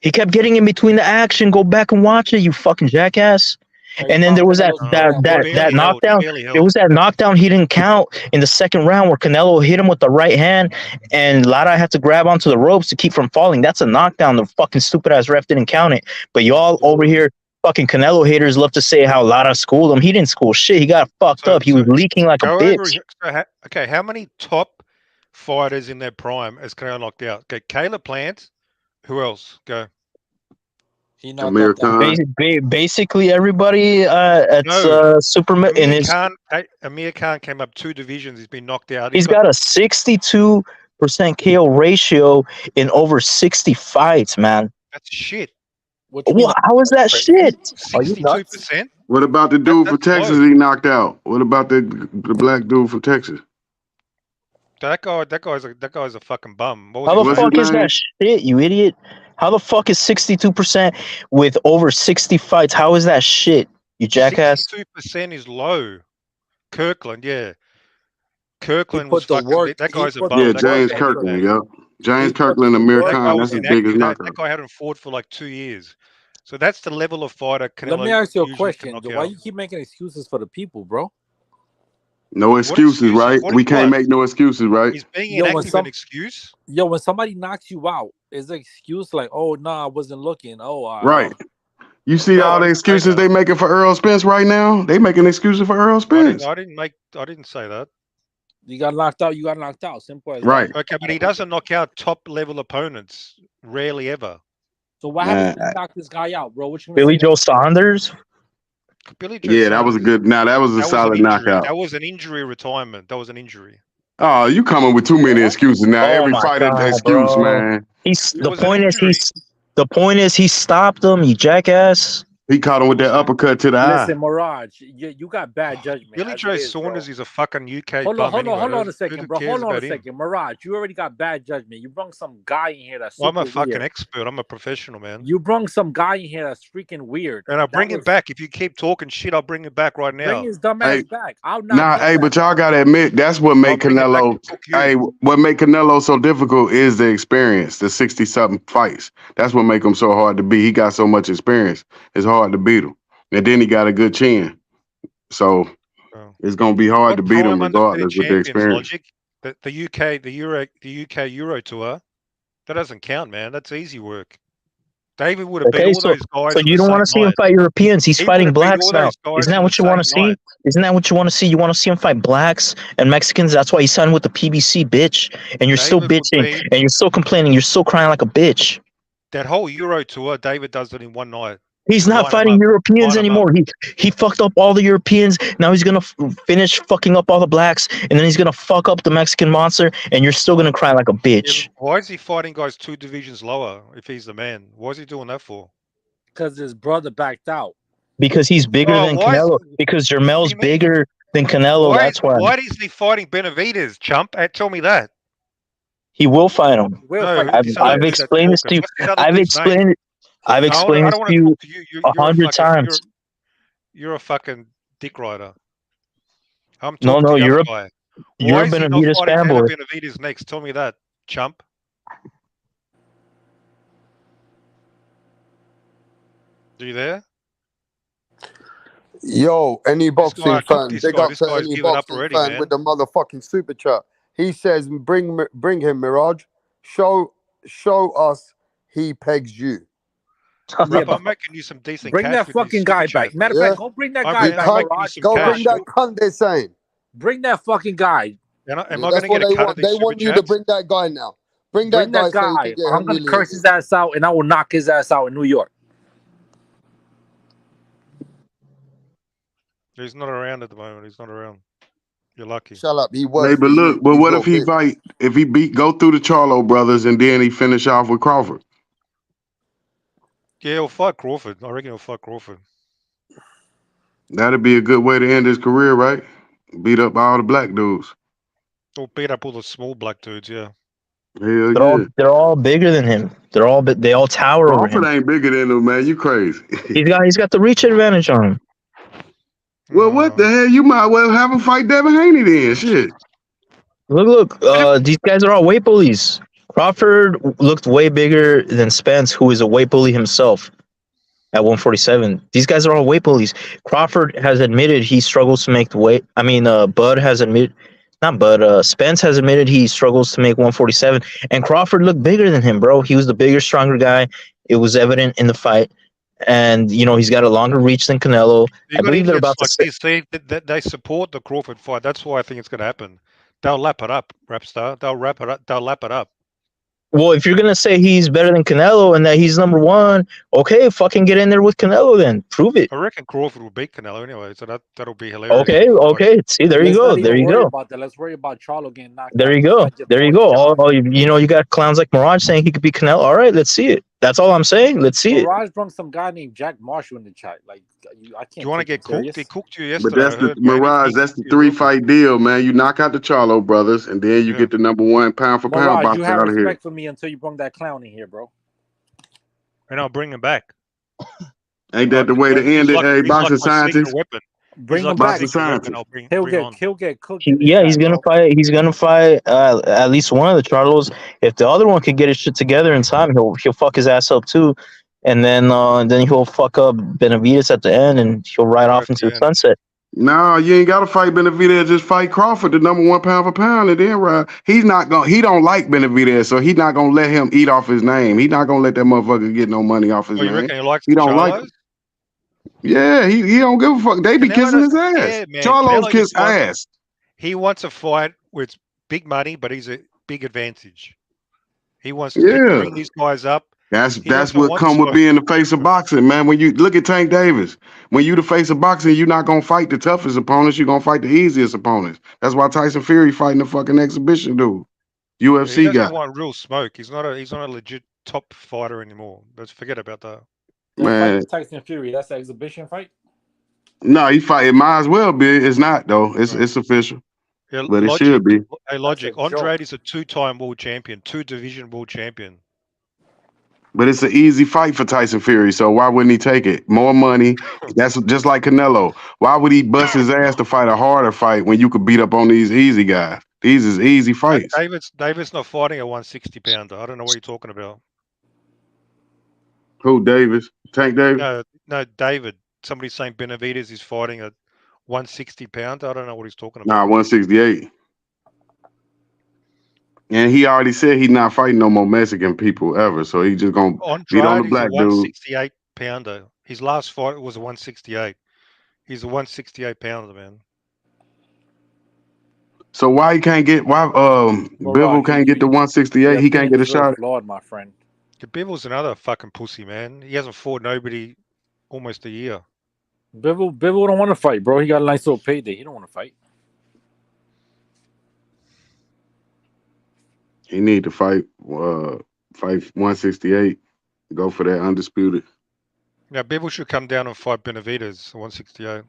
He kept getting in between the action. Go back and watch it, you fucking jackass. Are you And then there calling was that Canelo's that that that bullshit? that Barely held. knockdown. Barely There held. was that knockdown he didn't count in the second round where Canelo hit him with the right hand, and Lara had to grab onto the ropes to keep from falling. That's a knockdown. The fucking stupid ass ref didn't count it. But y'all over here, fucking Canelo haters, love to say how Lara schooled him. He didn't school shit. He got fucked up. He was leaking like a Go over. bitch. Okay, how many top fighters in their prime has Canelo knocked out? Okay, Caleb Plant. Who else? Go. He knocked Amir out that. Khan. Basically, everybody at No. Super in his. Amir Khan came up 2 divisions. He's been knocked out. He's got a 62% KO ratio in over 60 fights, man. That's shit. How is that shit? Are you nuts? 62%. What about the dude from That's Texas low. he knocked out? What about the black dude from Texas? That guy's a fucking bum. How the What's fuck his is name? that shit, you idiot? How the fuck is 62% with over 60 fights? How is that shit, you jackass? 62% is low. Kirkland, yeah. Kirkland put was the fucking. work- That he guy's a put bum. Yeah, That guy's James an Kirkland. active. Yep. James He put Kirkland, the Amir work That guy Khan. was That's his biggest inactive. That knockout. guy hadn't fought for like 2 years. So that's the level of fighter Canelo Let me ask you a usually can question. knock Why out. you keep making excuses for the people, bro? No excuses, excuses? right? What We is can't what? make no excuses, right? Is being Yo, when inactive an excuse? when somebody knocks you out, is the excuse like, oh nah, I wasn't looking. Oh, Right. You see No, all I the didn't say excuses they that. making for Earl Spence right now? They making excuses for Earl I Spence. didn't say that. you got knocked out. You got knocked out. Simple as Right. that. Okay, but he doesn't knock out top level opponents. Rarely ever. So what happens when you knock this guy out, bro? What you gonna Billy say? Joe Saunders? Billy Joe Yeah, that was a Saunders, good. Now that was a that was an solid injury. knockout. That was an injury retirement. That was an injury. Oh, you coming with too many excuses now. Oh Every my fighter god, excuse, bro. man. The point is he stopped him, you jackass. He caught him with that uppercut to the eye. Listen, Mirage, you got bad judgment. Billy as Joe it is, Saunders bro. is a fucking UK Hold bum on anyway. a second, Who bro. cares Hold on a about him? second, Mirage. You already got bad judgment. You brung some guy in here that's Well, I'm super a fucking weird. expert. I'm a professional, man. You brung some guy in here that's freaking weird. And I'll bring him back. If you keep talking shit, I'll bring him back right now. Bring his dumb Hey, ass back. I'll knock Nah, his hey, ass but y'all out. gotta admit that's what make bring it back Canelo. and cook you. Hey, what make Canelo so difficult is the experience, the 60-something fights. That's what make him so hard to beat. He got so much experience. It's hard to beat him, and then he got a good chin. So it's gonna be hard to beat him Prime undefeated regardless with the champions experience. logic. The UK Euro tour, that doesn't count, man. That's easy work. David would have beat Okay, all so those guys. so on you the don't same want to see him night. fight Europeans. He's He fighting would have beat blacks all now. those guys Isn't that on what the you want to same see? night. Isn't that what you want to see? You want to see him fight blacks and Mexicans. That's why he signed with the PBC, bitch. And you're still David would bitching beat and you're still complaining. You're still crying like a bitch. that whole Euro tour. David does it in one night. He's not Line 'em fighting up. Europeans Line 'em up. anymore. He fucked up all the Europeans. Now he's gonna finish fucking up all the blacks, and then he's gonna fuck up the Mexican monster, and you're still gonna cry like a Yeah, bitch why is he fighting guys 2 divisions lower if he's the man? Why is he doing that for? Because his brother backed out. because he's bigger Oh, than why is Canelo. Because what do Jermel's you mean? bigger than Canelo. That's why Why isn't he fighting Benavidez, chump? Tell me that. he will fight him. Will No, fight this other I've dude that's explained this talking. to you. What's this other I've dude's name? explained it. I've No, explained I this don't want to to you talk to you. You're a 100 fucking times. you're a fucking dick rider. I'm No, talking to no, the you're other a guy. you're Why a is he not Benavidez fighting Dana fanboy. Benavidez next? Tell me that, chump. Are you there? Yo, any This guy, boxing I cooked fan, this big guy. up This to guy's any given up boxing already, fan with man. the motherfucking super chat. He says, bring him, Mirage. Show us he pegs you. Rap, I'm making you some decent Bring cash that with these fucking super guy chats. back. Matter of fact, go bring that guy You back, cunt, making you Mirage. some go cash. bring that cunt, they're saying. Bring that fucking guy. Am I That's going to what get a they cut want. of these They super want you to chats? bring that guy now. Bring Bring that guy that so you guy. can get I'm gonna curse humiliated. his ass out, and I will knock his ass out in New York. He's not around at the moment. He's not around. You're lucky. Shut up. He Hey, works but for you. look, but He's what your if he bitch. fight? If he go through the Charlo brothers and then he finish off with Crawford? Yeah, he'll fight Crawford. I reckon he'll fight Crawford. That'd be a good way to end his career, right? Beat up all the black dudes. He'll beat up all the small black dudes. Yeah. Hell yeah. They're all bigger than him. They all tower over Crawford him. ain't bigger than him, man. You crazy. He's got the reach advantage on him. Well, what the hell? You might well have him fight Devin Haney then. Shit. Look, these guys are all weight bullies. Crawford looked way bigger than Spence, who is a weight bully himself at 147. These guys are all weight bullies. Crawford has admitted he struggles to make the weight. I mean, Bud has admitted, not Bud, Spence has admitted he struggles to make 147. And Crawford looked bigger than him, bro. He was the bigger, stronger guy. It was evident in the fight. And, he's got a longer reach than Canelo. You I got believe they're about idiots to like this. They support the Crawford fight. That's why I think it's going to happen. They'll lap it up, Rapstar. They'll wrap it up. They'll lap it up. Well, if you're gonna say he's better than Canelo and that he's number one, okay, fucking get in there with Canelo then. Prove it. I reckon Crawford will beat Canelo anyway, so that'll be hilarious. Okay. See, there you go. Let's not There even you worry go. about that. Let's worry about Charlo getting knocked There out. you go. There you go. You got clowns like Mirage saying he could beat Canelo. All right, let's see it. That's all I'm saying. Let's see it. Mirage brung some guy named Jack Marshall in the chat. Like, I can't. Do you want to get cooked? He cooked you But yesterday. that's the Mirage. That's the 3-fight deal, man. You knock out the Charlo brothers, and then you get the number one pound for pound Mirage, boxer you have out of here. respect for me until you bring that clown in here, bro. And I'll bring him back. Ain't that the way to end it? Hey, boxing scientist. Bring him back. He'll get cooked. He's gonna fight. He's gonna fight at least one of the Charlos. If the other one could get his shit together in time, he'll fuck his ass up too, and then he'll fuck up Benavidez at the end, and he'll ride off into the sunset. No, you ain't gotta fight Benavidez. Just fight Crawford, the number one pound for pound, and then ride. He don't like Benavidez, so he's not gonna let him eat off his name. He's not gonna let that motherfucker get no money off his You name. reckon he likes He don't like Charlos? him. Yeah, he don't give a fuck. They be kissing his ass. Yeah, man. Charlo's Canelo kiss just wants- ass. He wants a fight with big money, but he's a big advantage. He wants to bring these guys up. That's what come with being the face of boxing, man. When you look at Tank Davis, when you the face of boxing, you're not gonna fight the toughest opponents. You're gonna fight the easiest opponents. That's why Tyson Fury fighting the fucking exhibition dude, UFC He doesn't guy. want real smoke. He's not a legit top fighter anymore. Let's forget about that. Man, Tyson Fury. That's an exhibition fight. no, he fight. It might as well be. It's not though. It's official, Yeah, but it should be. Hey, Logic. Andrade is a 2-time world champion, 2-division world champion. But it's an easy fight for Tyson Fury, so why wouldn't he take it? More money. That's just like Canelo. Why would he bust his ass to fight a harder fight when you could beat up on these easy guys? These is easy fights. David's not fighting a 160 pounder. I don't know what you're talking about. Who, Davis? Tank Davis? No, David. Somebody's saying Benavidez is fighting a 160 pounder. I don't know what he's talking about. Nah, 168. And he already said he's not fighting no more Mexican people ever, so he just gonna beat on the black is a 168 pounder. His last fight was a 168. He's a 168 pounder, man. So why he can't get Bivol can't get the 168? He can't get a shot. Flawed, my friend. Bivol's another fucking pussy, man. He hasn't fought nobody almost a year. Bivol don't want to fight, bro. He got a nice little payday. He don't want to fight. He need to fight 168. Go for that undisputed. Now Bivol should come down and fight Benavidez 168.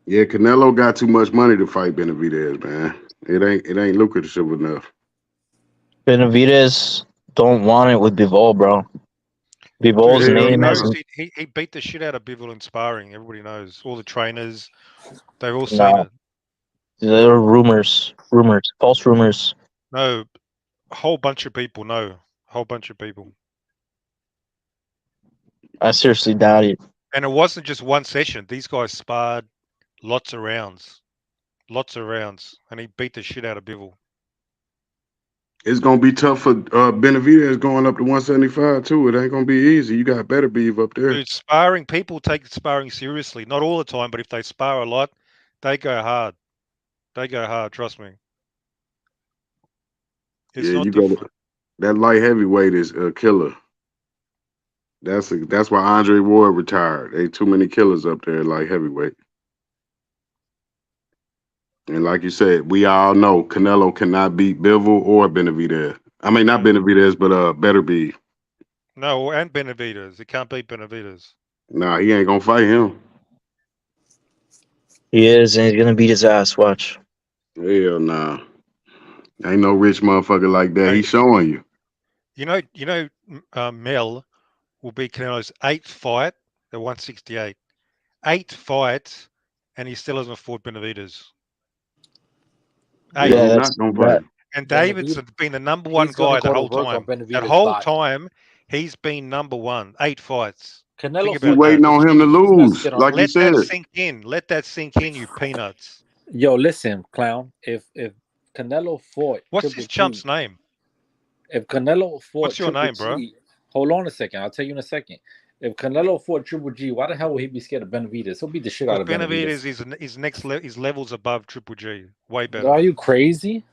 Yeah, Canelo got too much money to fight Benavidez, man. It ain't lucrative enough. Benavidez don't want it with Bivol, bro. Bivol's Dude, everybody name knows hasn't. he beat the shit out of Bivol in sparring. Everybody knows. All the trainers, they've all seen No, it. there are rumors, false rumors. No, a whole bunch of people know. A whole bunch of people. I seriously doubt it. And it wasn't just one session. These guys sparred lots of rounds. And he beat the shit out of Bivol. It's gonna be tough for Benavidez going up to 175 too. It ain't gonna be easy. You got better beef up there. Dude, sparring, people take sparring seriously. Not all the time, but if they spar a lot, they go hard. Trust me. It's not different. That light heavyweight is a killer. That's why Andre Ward retired. They too many killers up there, light heavyweight. And like you said, we all know Canelo cannot beat Bivol or Benavidez. I mean, not Benavidez, but Better Be. No, and Benavidez. He can't beat Benavidez. Nah, he ain't gonna fight him. He is, and he's gonna beat his ass. Watch. Hell nah. Ain't no rich motherfucker like that. He's showing you. You know, Mel will be Canelo's 8th fight at 168. 8 fights, and he still hasn't fought Benavidez. Yeah, and David's been the number one guy the whole time. That whole time, he's been number one. 8 fights. Canelo, you waiting on him to lose, like you said. Let that sink in. Let that sink in, you peanuts. Yo, listen, clown. If Canelo fought, what's his chump's name? If Canelo fought, what's your name, bro? Hold on a second. I'll tell you in a second. If Canelo fought Triple G, why the hell would he be scared of Benavidez? He'll beat the shit out of Benavidez. Benavidez is levels above Triple G. Way better. Are you crazy?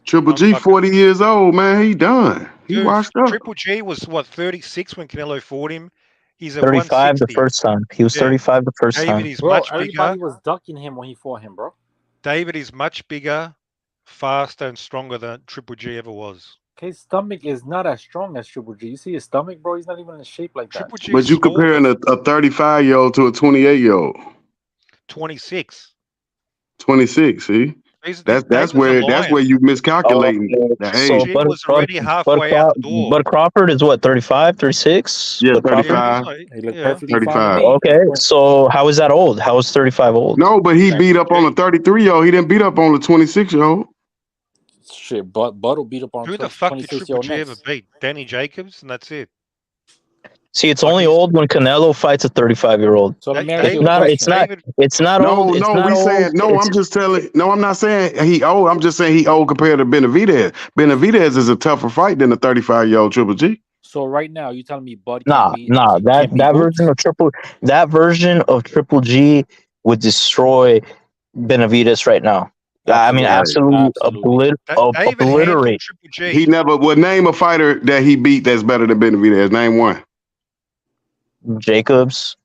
Triple G, 40 years old, man. He done. He washed up. Triple G was what, 36 when Canelo fought him. He's at 35 the first time. He was 35 the first time. David is much bigger. Everybody was ducking him when he fought him, bro. David is much bigger, faster, and stronger than Triple G ever was. His stomach is not as strong as Triple G. You see his stomach, bro? He's not even in shape like that. But you comparing a 35-year-old to a 28-year-old. 26. 26, see? That's where you miscalculating the age. He was already halfway out the door. But Crawford is what, 35, 36? Yeah, 35. He looked perfectly 35. Okay, so how is that old? How is 35 old? No, but he beat up on a 33-year-old. He didn't beat up on a 26-year-old. Shit, Bud will beat up on who the fuck did Triple G ever beat? Danny Jacobs, and that's it. See, it's only old when Canelo fights a 35-year-old. So it's not old. I'm not saying he old. I'm just saying he old compared to Benavidez. Benavidez is a tougher fight than a 35-year-old Triple G. So right now, you telling me Bud that version of Triple G would destroy Benavidez right now. I mean, absolutely. Obliterate. He never would name a fighter that he beat that's better than Benavidez. Name one. Jacobs.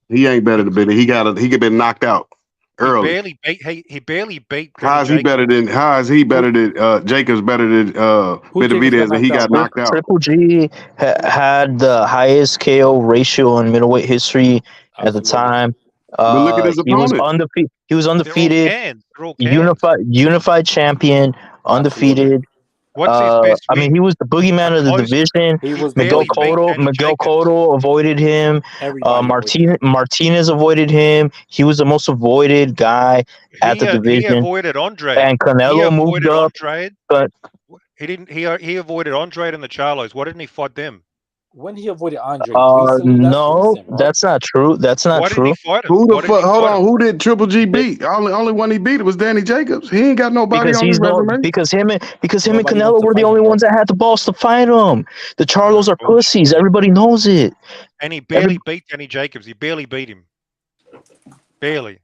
He ain't better than Benavidez. He could been knocked out early. He barely beat. How is he better than Jacobs better than Benavidez, and he got knocked out? Triple G had the highest KO ratio in middleweight history at the time. But look at his opponent. He was undefeated. Unified champion, undefeated. What's his best I mean, he was the boogeyman of the division. Miguel Cotto avoided him. Martinez avoided him. He was the most avoided guy at the division. He avoided Andre. And Canelo moved up. But he didn't. He avoided Andre and the Charlos. Why didn't he fight them? When he avoided Andre, no, that's not true. That's not true. Who the fuck? Hold on. Who did Triple G beat? Only one he beat was Danny Jacobs. He ain't got nobody on his resume. Because him and Canelo were the only ones that had the balls to fight him. The Charlos are pussies. Everybody knows it. And he barely beat Danny Jacobs. He barely beat him. Barely.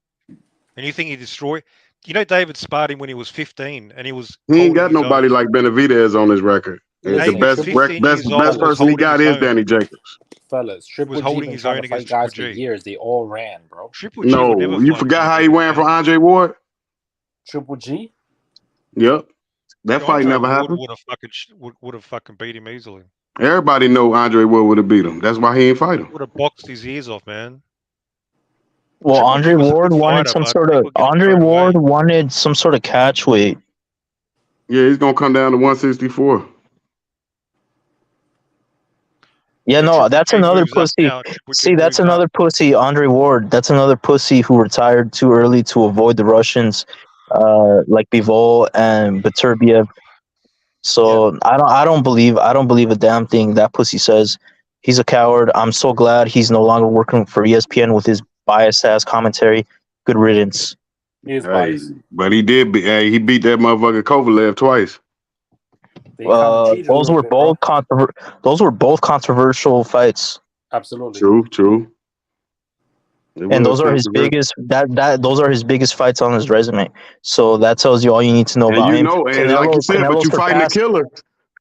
And you think he destroyed? You know, David sparred him when he was 15, and he was. He ain't got nobody like Benavidez on his record. The Listen, best 15 years old, best was person he holding got his is own. Danny Jacobs. fellas, He was Triple G holding been his trying own to fight against Triple guys for G. years. They all ran, bro. Triple G would never No, you fight forgot Danny how he Jacobs, ran man. from Andre Ward? Triple G? Yep. That fight Andre never Ward happened. would have fucking beat him easily. Everybody know Andre Ward would have beat him. That's why he ain't fight him. Would have boxed his ears off, man. Well, Triple G Andre was a Ward good wanted fighter, some but sort of people getting Andre carried away. Ward wanted some sort of catch weight. Yeah, he's gonna come down to 164. Yeah, If no, Triple that's G another moves up pussy. now, Triple G See, that's moves up. another pussy, Andre Ward. That's another pussy who retired too early to avoid the Russians, like Bivol and Baturbiev. So I don't believe a damn thing that pussy says. He's a coward. I'm so glad he's no longer working for ESPN with his biased ass commentary. Good riddance. He is Hey, biased. but he did. He beat that motherfucker Kovalev twice. They kind of cheated a Those little were bit, bro. both controversial fights. Absolutely. True. It And was those are his controversial. those are his biggest fights on his resume. So that tells you all you need to know And about you him. know, and like you said, but you fighting a killer.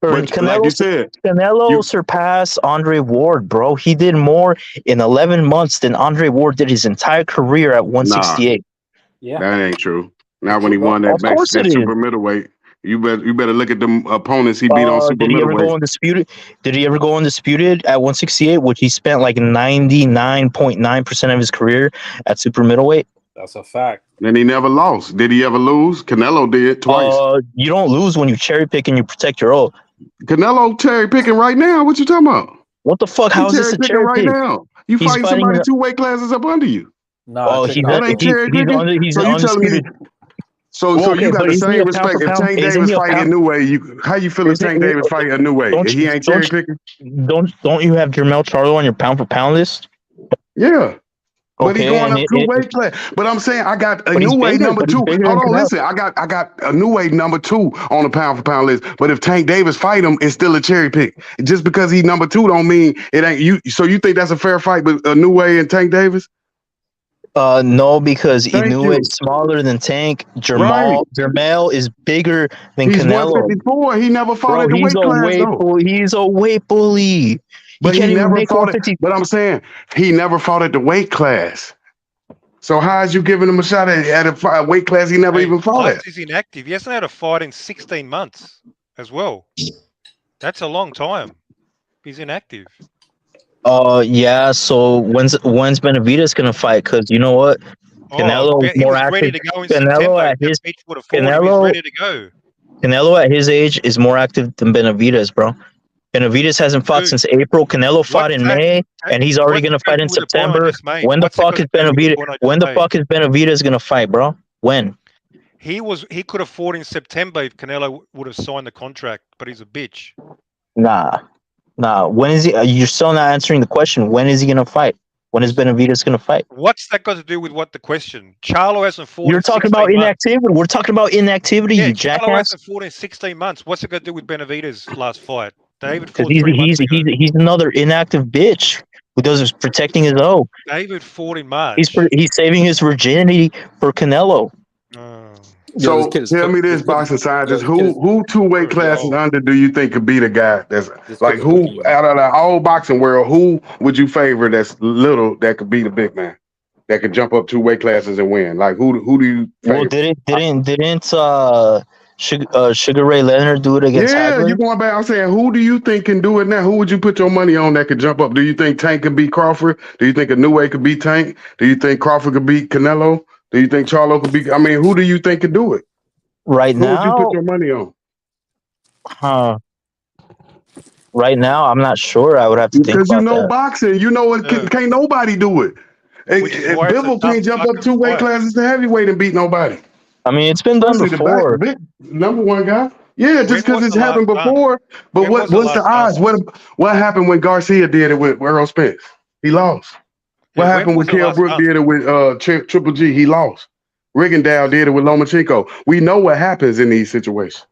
But like you said, Canelo surpassed Andre Ward, bro. He did more in 11 months than Andre Ward did his entire career at 168. Yeah, that ain't true. Not It's when true, he bro. won that Of course it that is. super middleweight. You better look at the opponents he beat on super Did he ever middleweight. go undisputed? Did he ever go undisputed at 168, which he spent like 99.9% of his career at super middleweight? That's a fact. And he never lost. Did he ever lose? Canelo did twice. You don't lose when you cherry pick and you protect your oath. Canelo cherry picking right now. What you talking about? What the fuck? He How is this cherry a picking cherry right pick? now. You He's fighting fighting. somebody 2 weight classes up under you. Nah, check it That out. ain't Though. cherry picking. He's So you telling me? undisputed. So Well, okay, you got but the isn't he same a pound respect for if pound? Tank Isn't Davis he a fight a pound? new way. How you feel if Tank Davis fight a new way? He ain't cherry picking. Don't you have Jermell Charlo on your pound for pound list? Yeah. But Okay, he going and up 2 weight class. But I'm saying I got a but new he's weight bigger. number But he's 2. bigger Hold than on, Canelo. listen. I got a new weight number 2 on the pound for pound list. But if Tank Davis fight him, it's still a cherry pick. Just because he's number 2 don't mean it ain't you. So you think that's a fair fight with a new way and Tank Davis? No, because Thank Inoue you. is smaller than Tank. Right. Jermell is bigger than He's Canelo. 154. He never fought Bro, at the weight class though. he's a weight bully. He But he can't even never make fought it. 150. But I'm saying he never fought at the weight class. So how is you giving him a shot at a weight class he never even fought at? Plus, he's inactive. He hasn't had a fight in 16 months as well. That's a long time. He's inactive. Yeah. So when's Benavidez gonna fight? Because you know what, Canelo is He more was ready active. to go in September. If Beach would have fought him, he's ready to go. Canelo at his age is more active than Benavidez, bro. Benavidez hasn't fought since April. Canelo fought in May, and he's already gonna fight in September. When the fuck is Benavidez? When the fuck is Benavidez gonna fight, bro? When? He could have fought in September if Canelo would have signed the contract, but he's a bitch. Nah. When is he? You're still not answering the question. When is he gonna fight? When is Benavidez gonna fight? What's that got to do with what the question? Charlo hasn't fought. You're talking about inactivity. We're talking about inactivity, you jackass. Charlo hasn't fought in 16 months. What's it got to do with Benavidez' last fight? David fought Because 3 months ago. he's another inactive bitch who does protecting his own. David fought in March. He's saving his virginity for Canelo. So tell me this, boxing scientist, who 2 weight classes under do you think could be the guy that's like who out of the whole boxing world, who would you favor that's little that could be the big man that could jump up 2 weight classes and win? Like who do you favor? Well, didn't Sugar Ray Leonard do it against Hagler? You going back? I'm saying, who do you think can do it now? Who would you put your money on that could jump up? Do you think Tank can beat Crawford? Do you think a new way could beat Tank? Do you think Crawford could beat Canelo? Do you think Charlo could beat? I mean, who do you think could do it? Right who now, would you put your money on? Right now, I'm not sure. I would have to think because about you know that. boxing. You know it can't nobody do it. Bivol can't jump up 2 weight classes to heavyweight and beat nobody. I mean, it's been done before. The big number 1 guy. Yeah, just because it's happened before. But what's the odds? What happened when Garcia did it with Errol Spence? He lost. What happened when Kell Brook did it with Triple G? He lost. Rigondeaux did it with Lomachenko. We know what happens in these situations.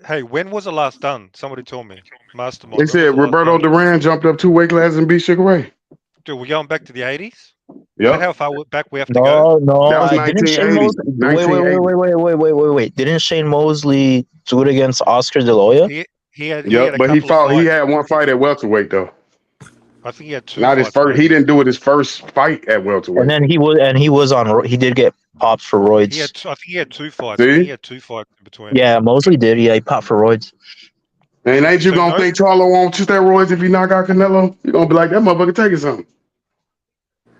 Hey, when was the last done? Somebody told me. Mastermind. They said Roberto Duran jumped up 2 weight classes and beat Sugar Ray. Dude, we're going back to the 80s? Yeah. How far back we have to go? No. That was Didn't Shane Mosley? Wait. Didn't Shane Mosley do it against Oscar De La Hoya? He had Yep, a but he couple of fought. He fights. had one fight at welterweight though. I think he had 2 Not his fights. first. He Maybe. didn't do it his first fight at And welterweight. then he was on. He did get popped for roids. I think he had 2 fights. I think he See, had 2 fights in between. Yeah, Mosley did. Yeah, he popped for roids. and ain't you So gonna think Charlo on steroids if he knock out Canelo? You gonna be like that motherfucker taking something.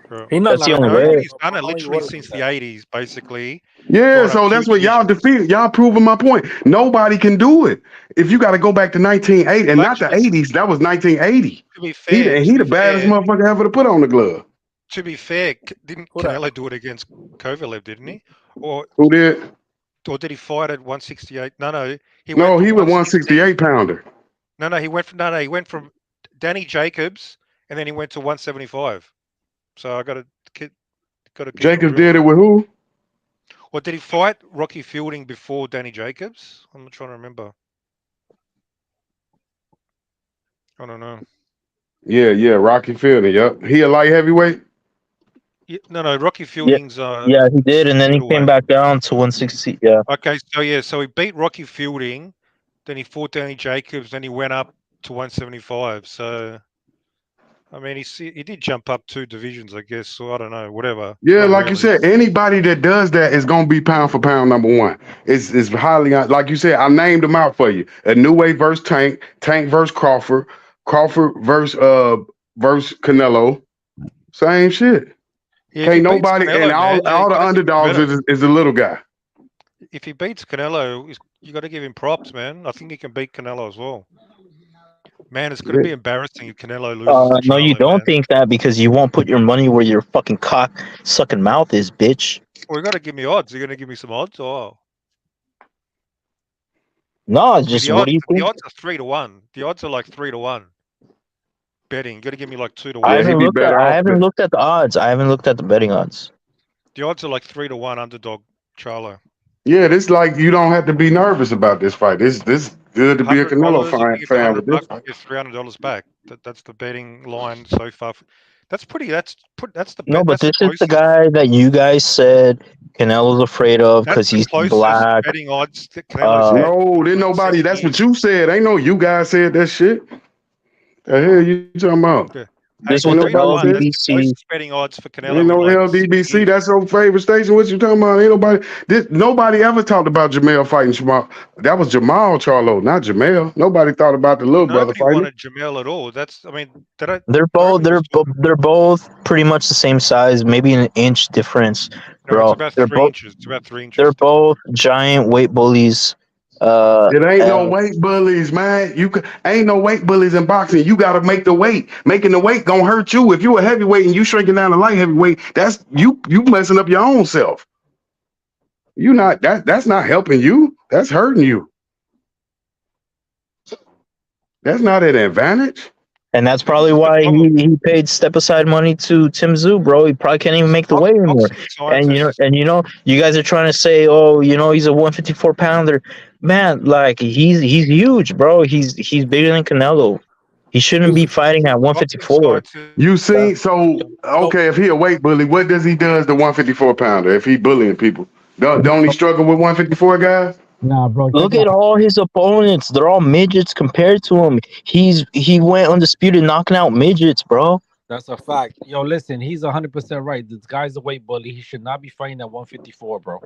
Bro. He not That's the knocking only out way. He's Canelo, done bro. it How you literally worried since about the 80s, basically. Yeah, Brought up so 2 that's what y'all divisions. defeat. Y'all proving my point. Nobody can do it. If you got to go back to 1980 and Well, not the actually, 80s, that was 1980. to be He fair, the, to he be the baddest fair, motherfucker ever to put on the glove. to be fair, didn't Who that? Canelo do it against Kovalev, didn't he? Or Who did? did he fight at 168? No, he went No, from he was 168. 168 pounder. No, he went from Danny Jacobs and then he went to 175. So I got to keep it Jacobs real. did it with who? Or did he fight Rocky Fielding before Danny Jacobs? I'm trying to remember. I don't know. Yeah, Rocky Fielding. Yep, he a light heavyweight. Yeah, no, Rocky Yeah, Fielding's yeah, he did, and then he came middleweight. back down to 160. Yeah, Okay, so he beat Rocky Fielding, then he fought Danny Jacobs, then he went up to 175. So I mean, he did jump up 2 divisions, I guess. So I don't know, whatever. Yeah, Not like you really. said, anybody that does that is gonna be pound for pound number one. It's highly like you said. I named them out for you: a New Way versus Tank, Tank versus Crawford, Crawford versus Canelo. Same shit. Yeah, if Can't he beats nobody and Canelo, man, all you the got to give him underdogs credit. is the little guy. If he beats Canelo, you got to give him props, man. I think he can beat Canelo as well. Man, it's going to be embarrassing if Canelo loses to no, you Charlo, don't man. think that because you won't put your money where your fucking cock sucking mouth is, bitch. Well, you got to give me odds. You're going to give me some odds, or No, it's just the what odds? do you The think? odds are 3-1. The odds are like 3-1. Betting, you got to give me like 2 to I 1. Yeah, he'd haven't be looked at. better I off. haven't looked at the odds. I haven't looked at the betting odds. The odds are like 3-1 underdog Charlo. Yeah, this like you don't have to be nervous about this fight. This good to be a Canelo $100. I think it's fan with this $100. fight. You get $300 back. That's the betting line so far. That's pretty. That's the No, bet. but That's the this is the closest. guy that you guys said Canelo's afraid of That's because the he's closest black. betting odds that Canelo's had No, didn't like nobody. 7 That's what years. you said. Ain't no you guys said that shit. The hell you talking about? Yeah. This Ain't was the nobody 3-1. said. That's the LDBC. closest betting odds for Canelo Ain't in no like 7 LDBC. years. That's your favorite station. What you talking about? Ain't nobody. Nobody ever talked about Jamel fighting Jamal. That was Jamal Charlo, not Jamel. Nobody thought about the little brother Nobody fighting. wanted Jamel at all. That's. I mean, They're both nobody was talking. they're both pretty much the same size, maybe an inch difference, No, it's bro. about 3 inches. It's about 3 They're inches different. both giant weight bullies. It ain't no And weight bullies, man. Ain't no weight bullies in boxing. You got to make the weight. Making the weight gonna hurt you. If you a heavyweight and you shrinking down to light heavyweight, that's you messing up your own self. You not that's not helping you. That's hurting you. That's not an advantage. that's This probably is the why problem. he paid step aside money to Tim Zoo, bro. He probably can't even make the weight anymore. Boxing And you guys are trying to say, oh, he's a 154 pounder. Man, like he's huge, bro. He's bigger than Canelo. He shouldn't be fighting at 154. You see, so okay, if he a weight bully, what does he does to 154 pounder if he bullying people? Don't he struggle with 154 guys? Nah, bro. Look at all his opponents. They're all midgets compared to him. He went undisputed knocking out midgets, bro. That's a fact. Yo, listen, he's 100% right. This guy's a weight bully. He should not be fighting at 154, bro.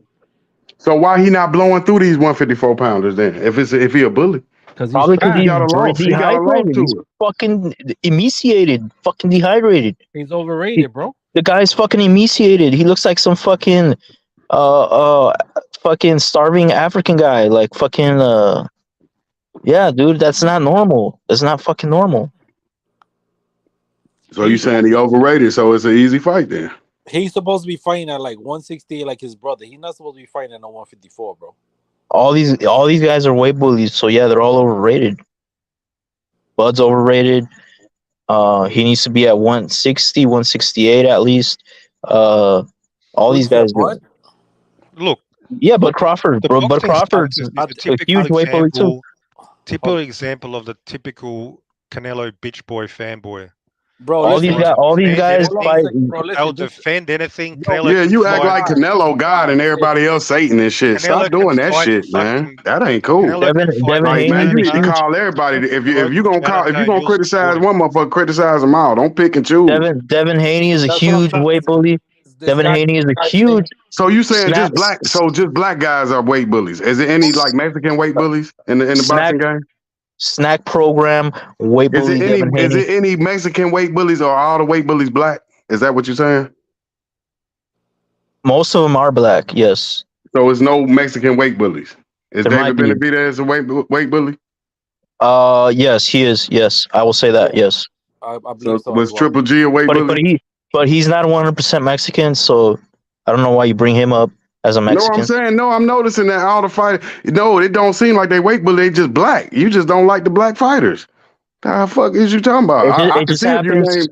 So why he not blowing through these 154 pounders then? If he a bully, Probably because he he's got a loss. He got a loss dehydrated. to He's it. fucking emaciated, fucking dehydrated. He's overrated, bro. The guy's fucking emaciated. He looks like some fucking fucking starving African guy. Like fucking yeah, dude, that's not normal. That's not fucking normal. So you saying he overrated? So it's an easy fight then? He's supposed to be fighting at like 168 like his brother. He's not supposed to be fighting at no 154, bro. All these guys are weight bullies, so yeah, they're all overrated. Bud's overrated. He needs to be at 160, 168 at least. All these guys. Look. Yeah, but Crawford, bro. But Crawford's is a huge weight bully too. Typical example of the typical Canelo bitch boy fanboy. Bro, Those listen, guys all these defend guys hold on a fight. anything. second, bro. They'll Listen, this, defend anything. yo, Canelo Yeah, can you act fight. like Canelo God and everybody else Satan and shit. Stop Canelo can doing that fight shit, man. fucking. That ain't cool. Canelo can fight Devin Like, Haney man, is you a need to huge. call everybody. If you gonna call, if you Shannon, gonna you'll support criticize him. one motherfucker, criticize them all. Don't pick and choose. Devin Haney is a that's what I'm huge trying to weight say. bully. This Devin guy, Haney is a guy huge saying, So you saying snack just black guys are weight bullies? Is there any like Mexican weight bullies in the snack boxing game? snack program weight bully Devin Is Haney. it any Mexican weight bullies or all the weight bullies black? Is that what you're saying? Most of them are black. Yes, So it's no Mexican weight bullies. Is there might David be. Benavidez a weight bully? Yes, he is. Yes, I will say yeah, that. Yes, I So believe so as was well. Triple G a weight bully? but he's not 100% Mexican. So I don't know why you bring him up as a No, I'm Mexican. saying no. I'm noticing that all the fight. No, it don't seem like they weight bully. They just black. You just don't like the black fighters. The fuck is you talking about? I It can just see if happens.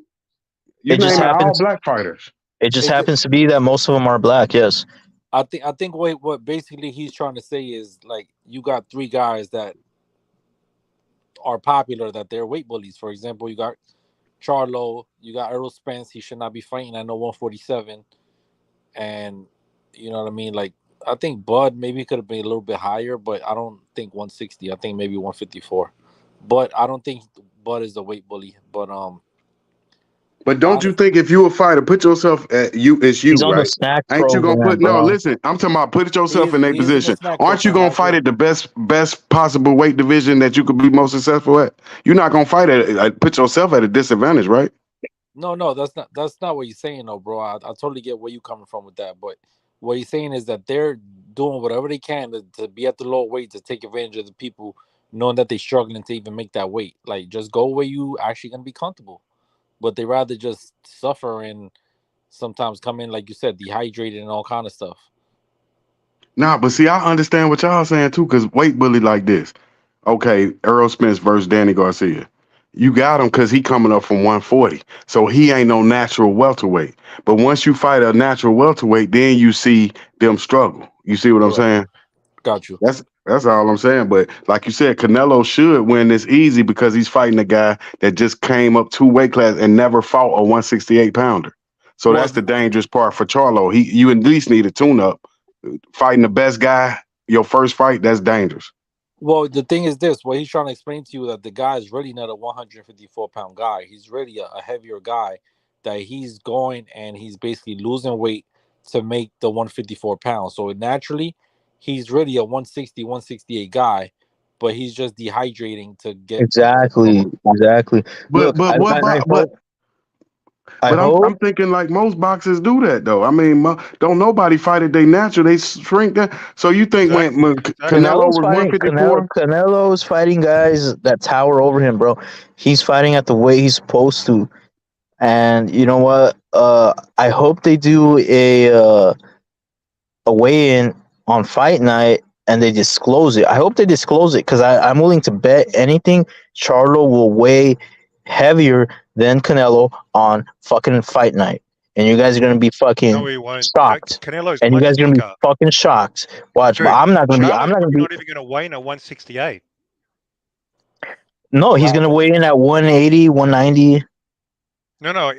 you It just naming all happens. black fighters. It just It, happens to be that most of them are black. Yes. I think what basically he's trying to say is like you got three guys that are popular that they're weight bullies. For example, you got Charlo, you got Errol Spence. He should not be fighting. I know 147, and you know what I mean. Like I think Bud maybe could have been a little bit higher, but I don't think 160. I think maybe 154. But I don't think Bud is the weight bully. But don't you Honest, think if you a fighter, put yourself at you, it's He's you, on the right? snack Ain't you gonna program, put no? bro. Listen, I'm talking about put yourself in their he is in the position. snack Aren't you program. gonna I fight agree. at the best possible weight division that you could be most successful at? You're not gonna fight at put yourself at a disadvantage, right? No, that's not what you're saying, though, bro. I totally get where you coming from with that, but what he's saying is that they're doing whatever they can to be at the low weight to take advantage of the people, knowing that they're struggling to even make that weight. Like, just go where you actually gonna be comfortable, but they rather just suffer and sometimes come in, like you said, dehydrated and all kind of stuff. Nah, but see, I understand what y'all saying too, because weight bully like this. Okay, Earl Spence versus Danny Garcia. You got him because he coming up from 140. So he ain't no natural welterweight. But once you fight a natural welterweight, then you see them struggle. You see what I'm Correct. saying? Got you. That's all I'm saying. But like you said, Canelo should win this easy because he's fighting a guy that just came up 2 weight class and never fought a 168 pounder. So Well, that's the dangerous part for Charlo. You at least need a tune up. Fighting the best guy, your first fight, that's dangerous. Well, the thing is this: what he's trying to explain to you that the guy is really not a 154-pound guy. He's really a heavier guy. That he's going and he's basically losing weight to make the 154 pounds. So naturally, he's really a 160, 168 guy, but he's just dehydrating to get to get Exactly. Exactly. But Look, but what about I but hope I'm thinking like most boxers do that though. I mean, don't nobody fight it they natural. They shrink that. So you think when Canelo was 154? Canelo's fighting guys that tower over him, bro. He's fighting at the way he's supposed to. And you know what? I hope they do a weigh-in on fight night and they disclose it. I hope they disclose it because I'm willing to bet anything Charlo will weigh heavier than Canelo on fucking fight night. And you guys are gonna be fucking No, he won't. shocked. Canelo's And you much guys are gonna be thicker. fucking shocked. Watch, but Dude, I'm not Charlo's gonna be not even going to weigh in at 168. no, he's gonna weigh in at 180, 190. No, on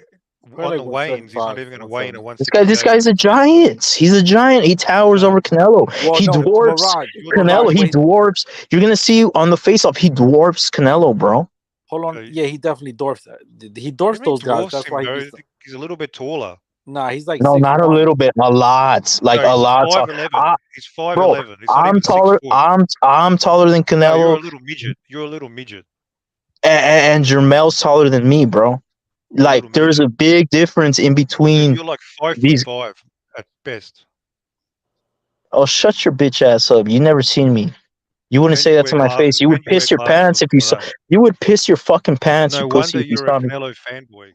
like the weigh-ins, he's not 175, even going to weigh in at 170. This 168. guy's a giant. He's a giant. He towers over Canelo. Well, He no, dwarfs Canelo. He wait, dwarfs. You're gonna see on the face-off. He dwarfs Canelo, bro. hold on. Yeah, he definitely dwarfs. He What dwarfs do you mean those guys. dwarfs That's him, why bro? he's. He's a little bit taller. Nah, he's like No, not a 6'1". little bit. A lot. Like No, a he's lot. 5'11". He's Bro, 5'11". He's not even 6 taller. foot. I'm taller than No, you're Canelo, a little midget. You're a little midget. and Jermel's taller than me, bro. Like there's a big difference in between You're like 5'5" these. at best. Oh, shut your bitch ass up. You never seen me. You wouldn't say that to my face. You would piss your pants if you saw. You would piss your fucking pants, No you wonder pussy, if you you're a saw me. Canelo fanboy.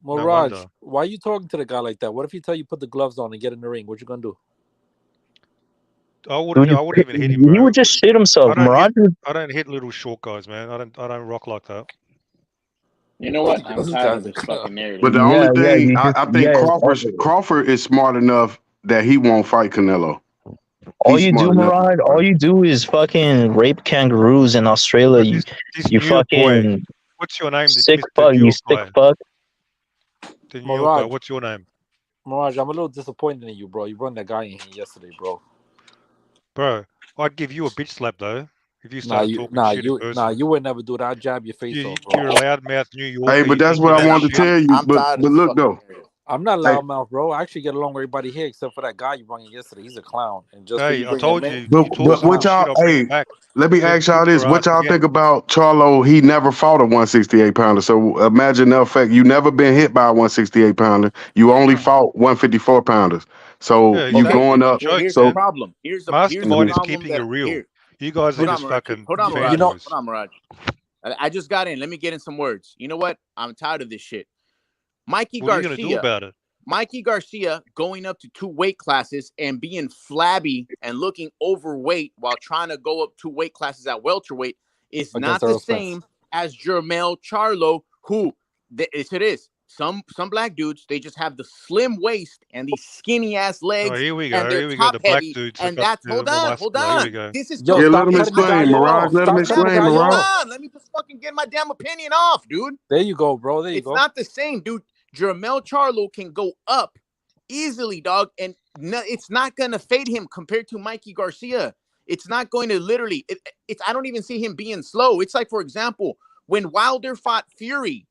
Well, No Raj, wonder. why are you talking to the guy like that? What if he tell you put the gloves on and get in the ring? What you gonna do? I wouldn't even hit him, He bro. would just shit himself. Mirage. I don't hit little short guys, man. I don't rock like that. You know what? I'm tired of this fucking narrative. But the only thing I think Crawford is smart enough that he won't fight Canelo. All you do, Mirage, all you do is fucking rape kangaroos in Australia. You new fucking boy. What's your name? sick fuck. You sick fuck. Then Mirage. what's your name? Mirage, I'm a little disappointed in you, bro. You run that guy in here yesterday, bro. Bro, I'd give you a bitch slap though if you started talking shit in person. You would never do that. I'd jab your face off, bro. You're a loudmouth New Yorker. Hey, but that's what I wanted to tell you. But look though, I'm not loudmouth, bro. I actually get along with everybody here except for that guy you brought in yesterday. He's a clown. And just hey, I told you. But what y'all? Hey, let me ask y'all this: what y'all think about Charlo? He never fought a 168 pounder. So imagine the effect. You never been hit by a 168 pounder. You only fought 154 pounders. So you going up. Well, here's so the problem. Here's the Mastermind is problem keeping that it real. here. You guys are Hold on, just Mirage. fucking Hold on, Mirage. fanboys. Hold on, Mirage. I just got in. Let me get in some words. You know what? I'm tired of this shit. Mikey What are you Garcia. gonna do about it? Mikey Garcia going up to 2 weight classes and being flabby and looking overweight while trying to go up 2 weight classes at welterweight is not the same as Jermell Charlo, who it is. Some black dudes, they just have the slim waist and these skinny ass legs. Oh, here we go. And they're Here we go. top The black heavy, dudes. and got that's the hold more on. muscular. Here we go. This is yeah, let him explain, Mirage. Let him explain, Mirage. Hold on. Let me just fucking get my damn opinion off, dude. There you go, bro. There you go. It's not the same, dude. Jermell Charlo can go up easily, dog, and it's not gonna fade him compared to Mikey Garcia. It's not going to literally. It's I don't even see him being slow. It's like, for example, when Wilder fought Fury,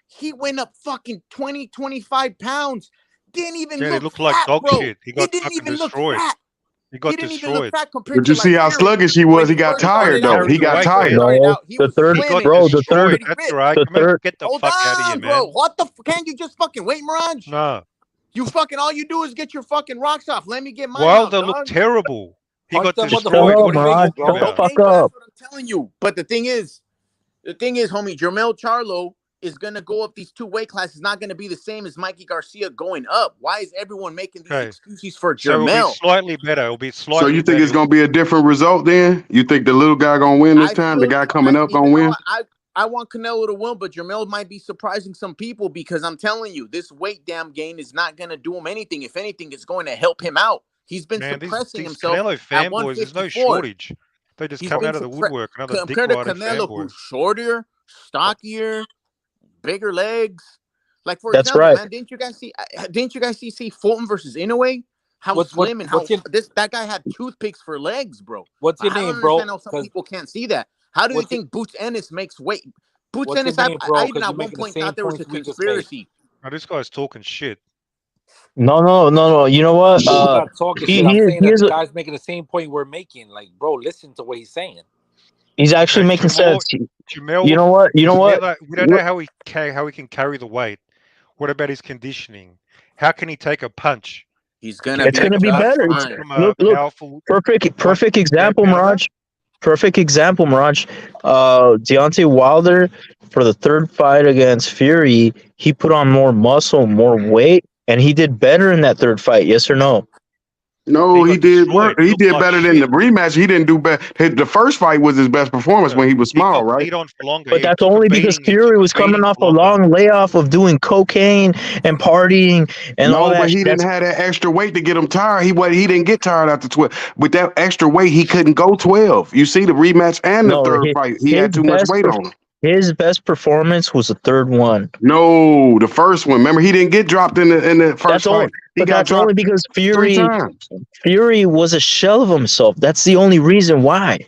he went up fucking 20, 25 pounds. Didn't even look he looked like fat, dog bro. shit. He got didn't fucking even destroyed. look fat. He got didn't destroyed. even look fat compared But you to see how Fury. sluggish he was. He got tired though. He got tired. No, the third, bro. The third. That's right. The third. Get the Hold fuck out of here, on, man. bro. What the? Can't you just fucking wait, Mirage? No. You fucking all you do is get your fucking rocks off. Let me get mine Wilder out, looked terrible. He got Shut destroyed. up, What are you Mirage. talking Shut the about? fuck but up. that's what I'm telling you. But the thing is, homie, Jermell Charlo is gonna go up these 2 weight classes. Not gonna be the same as Mikey Garcia going up. Why is everyone making these excuses for So it'll Jermell? be slightly better. It'll be slightly So you think better. it's gonna be a different result then? You think the little guy gonna win this time? The guy coming up gonna win? I want Canelo to win, but Jermell might be surprising some people because I'm telling you, this weight damn gain is not going to do him anything. If anything, it's going to help him out. He's been suppressing these himself Canelo at fanboys, there's no 154. shortage. They just come out of the woodwork. Another dick compared to riding Canelo, fanboy. who's shorter, stockier, bigger legs. Like for That's example, right. man, didn't you guys see Fulton versus Inoue? How slim and how that guy had toothpicks for legs, bro. What's your I don't name, bro? understand how some people can't see that. How do you think Boots Ennis makes weight? Boots Ennis, I even at one point thought there was a conspiracy. Now this guy's talking shit. No. You know what? I'm not talking shit. I'm saying that the guy's making the same point we're making. Like, bro, listen to what he's saying. He's actually making sense. Jamel, you know what? We don't know how he can carry the weight. What about his conditioning? How can he take a punch? He's gonna. It's gonna be better. Look. Perfect example, Mirage. Perfect example, Mirage. Deontay Wilder for the 3rd fight against Fury, he put on more muscle, more weight, and he did better in that 3rd fight. Yes or no? No, he did work. He did better than the rematch. He didn't do bad. The first fight was his best performance when he was small, right? But that's only because Fury was coming off a long layoff of doing cocaine and partying and all that. No, but he didn't have that extra weight to get him tired. He didn't get tired after 12. With that extra weight, he couldn't go 12. You see the rematch and the 3rd fight. He had too much weight on him. His best performance was the 3rd one. No, the first one. Remember, he didn't get dropped in the first fight. But that's only because Fury was a shell of himself. That's the only reason why.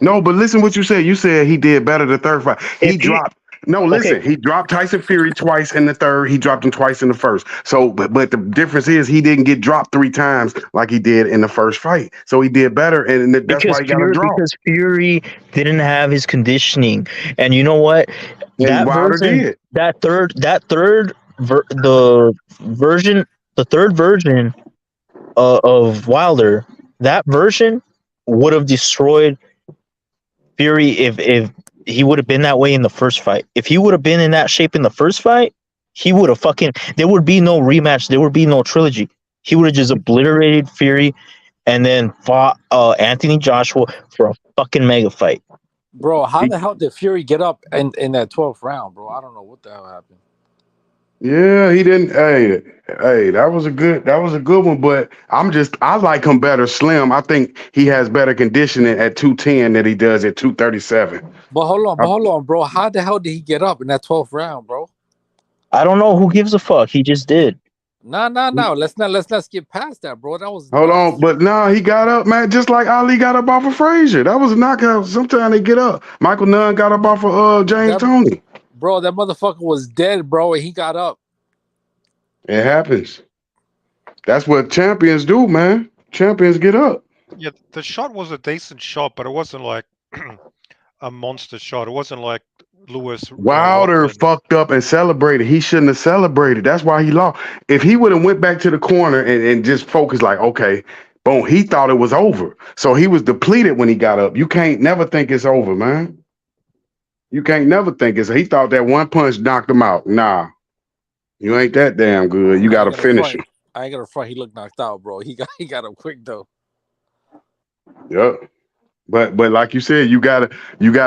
No, but listen what you said. You said he did better the 3rd fight. He dropped. No, listen. He dropped Tyson Fury twice in the 3rd. He dropped him twice in the 1st. So, but the difference is he didn't get dropped 3 times like he did in the 1st fight. So he did better, and that's why he got a draw. Because Fury didn't have his conditioning, and you know what? The third version of Wilder, that version would have destroyed Fury if he would have been that way in the 1st fight. If he would have been in that shape in the 1st fight, he would have there would be no rematch. There would be no trilogy. He would have just obliterated Fury and then fought Anthony Joshua for a fucking mega fight. Bro, how the hell did Fury get up in that 12th round, bro? I don't know what the hell happened. Yeah, he didn't. Hey, that was a good one. But I like him better slim. I think he has better conditioning at 210 than he does at 237. But hold on, bro. How the hell did he get up in that 12th round, bro? I don't know who gives a fuck. He just did. No. Let's not skip past that, bro. That was Hold nuts. on, but nah, he got up, man, just like Ali got up off of Frazier. That was a knockout. Sometimes they get up. Michael Nunn got up off of James Toney. Bro, that motherfucker was dead, bro, and he got up. It happens. That's what champions do, man. Champions get up. Yeah, the shot was a decent shot, but it wasn't like a monster shot. It wasn't like Lewis. Wilder Rockland. fucked up and celebrated. He shouldn't have celebrated. That's why he lost. If he would have went back to the corner and just focused like, okay, boom, he thought it was over. So he was depleted when he got up. You can't never think it's over, man. You can't never think it's. He thought that one punch knocked him out. Nah, you ain't that damn good. You got to finish him. I ain't gonna front. He looked knocked out, bro. He got up quick though. Yep. But like you said, you gotta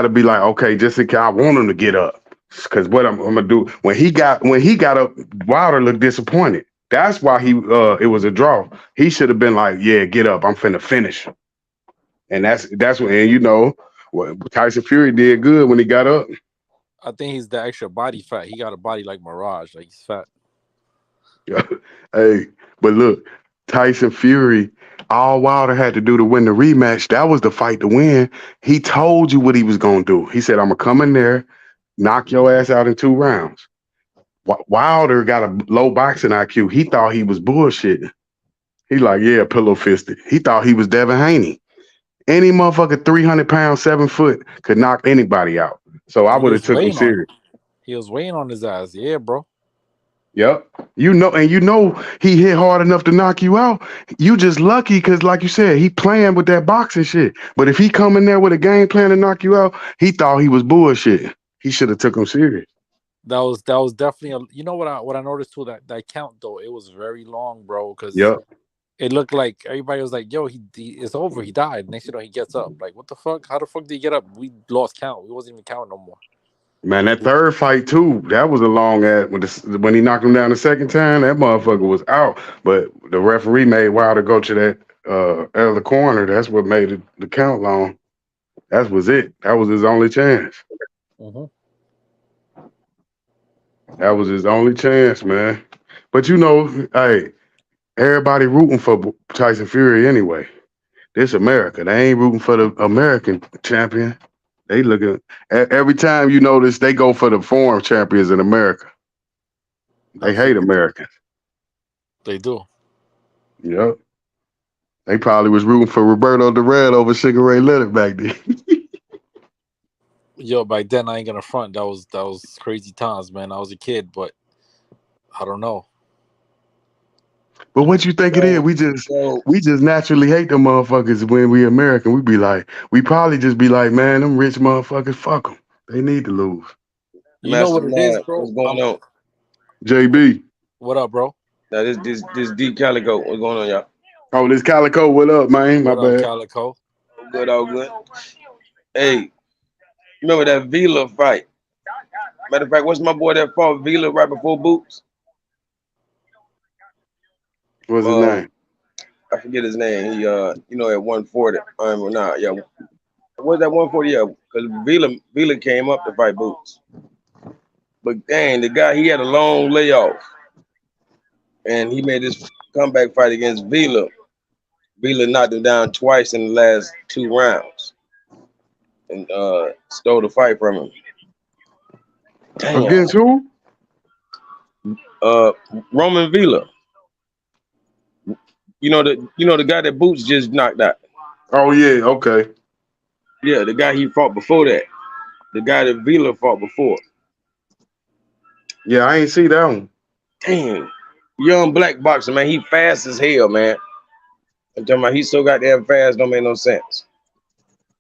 be like, okay, just in case I want him to get up. Cause what I'm gonna do when he got up, Wilder looked disappointed. That's why it was a draw. He should have been like, yeah, get up. I'm finna finish. And that's when, and you know what Tyson Fury did good when he got up. I think he's the extra body fat. He got a body like Mirage, like he's fat. Yeah. Hey, but look, Tyson Fury, all Wilder had to do to win the rematch, that was the fight to win. He told you what he was going to do. He said, I'm going to come in there, knock your ass out in 2 rounds. Wilder got a low boxing IQ. He thought he was bullshitting. He like, yeah, pillow fisted. He thought he was Devin Haney. Any motherfucker 300 pounds, 7 foot could knock anybody out. So I would have took him serious. He was weighing on his ass. Yeah, bro. Yep. You know he hit hard enough to knock you out. You just lucky because, like you said, he playing with that boxing shit. But if he come in there with a game plan to knock you out, he thought he was bullshit. He should have took him serious. That was definitely you know what I noticed too, that count though, it was very long, bro. Because it looked like everybody was like, yo, it's over. He died. Next you know, he gets up. Like, what the fuck? How the fuck did he get up? We lost count. We wasn't even counting no more. Man, that third fight too, that was a long ass. When he knocked him down the second time, that motherfucker was out. But the referee made Wilder go to that other corner. That's what made the count long. That was it. That was his only chance. Mm-hmm. That was his only chance, man. But you know, hey, everybody rooting for Tyson Fury anyway. This America. They ain't rooting for the American champion. They looking every time you notice they go for the foreign champions in America. They hate Americans. They do. Yep. They probably was rooting for Roberto Duran over Sugar Ray Leonard back then. Yo, back then I ain't gonna front. That was crazy times, man. I was a kid, but I don't know. But what you think it is? We just naturally hate them motherfuckers when we American. We probably just be like, man, them rich motherfuckers, fuck them. They need to lose. You know what it is, bro? What's going on? JB. What up, bro? Now this D Calico. What's going on, y'all? Oh, this Calico, what up, man? My bad. Calico? All good. Hey, remember that Vila fight? Matter of fact, what's my boy that fought Vila right before Boots? What's his name? I forget his name. He at 140. Yeah. What's that 140? Yeah, because Vila came up to fight Boots. But dang, the guy, he had a long layoff. And he made this comeback fight against Vila. Vila knocked him down twice in the last 2 rounds. And stole the fight from him. Damn. Against who? Roman Vila. You know the guy that Boots just knocked out. Oh yeah, okay. Yeah, the guy he fought before that. The guy that Vila fought before. Yeah, I ain't see that one. Damn. Young black boxer, man. He fast as hell, man. I'm talking about he's so goddamn fast, don't make no sense.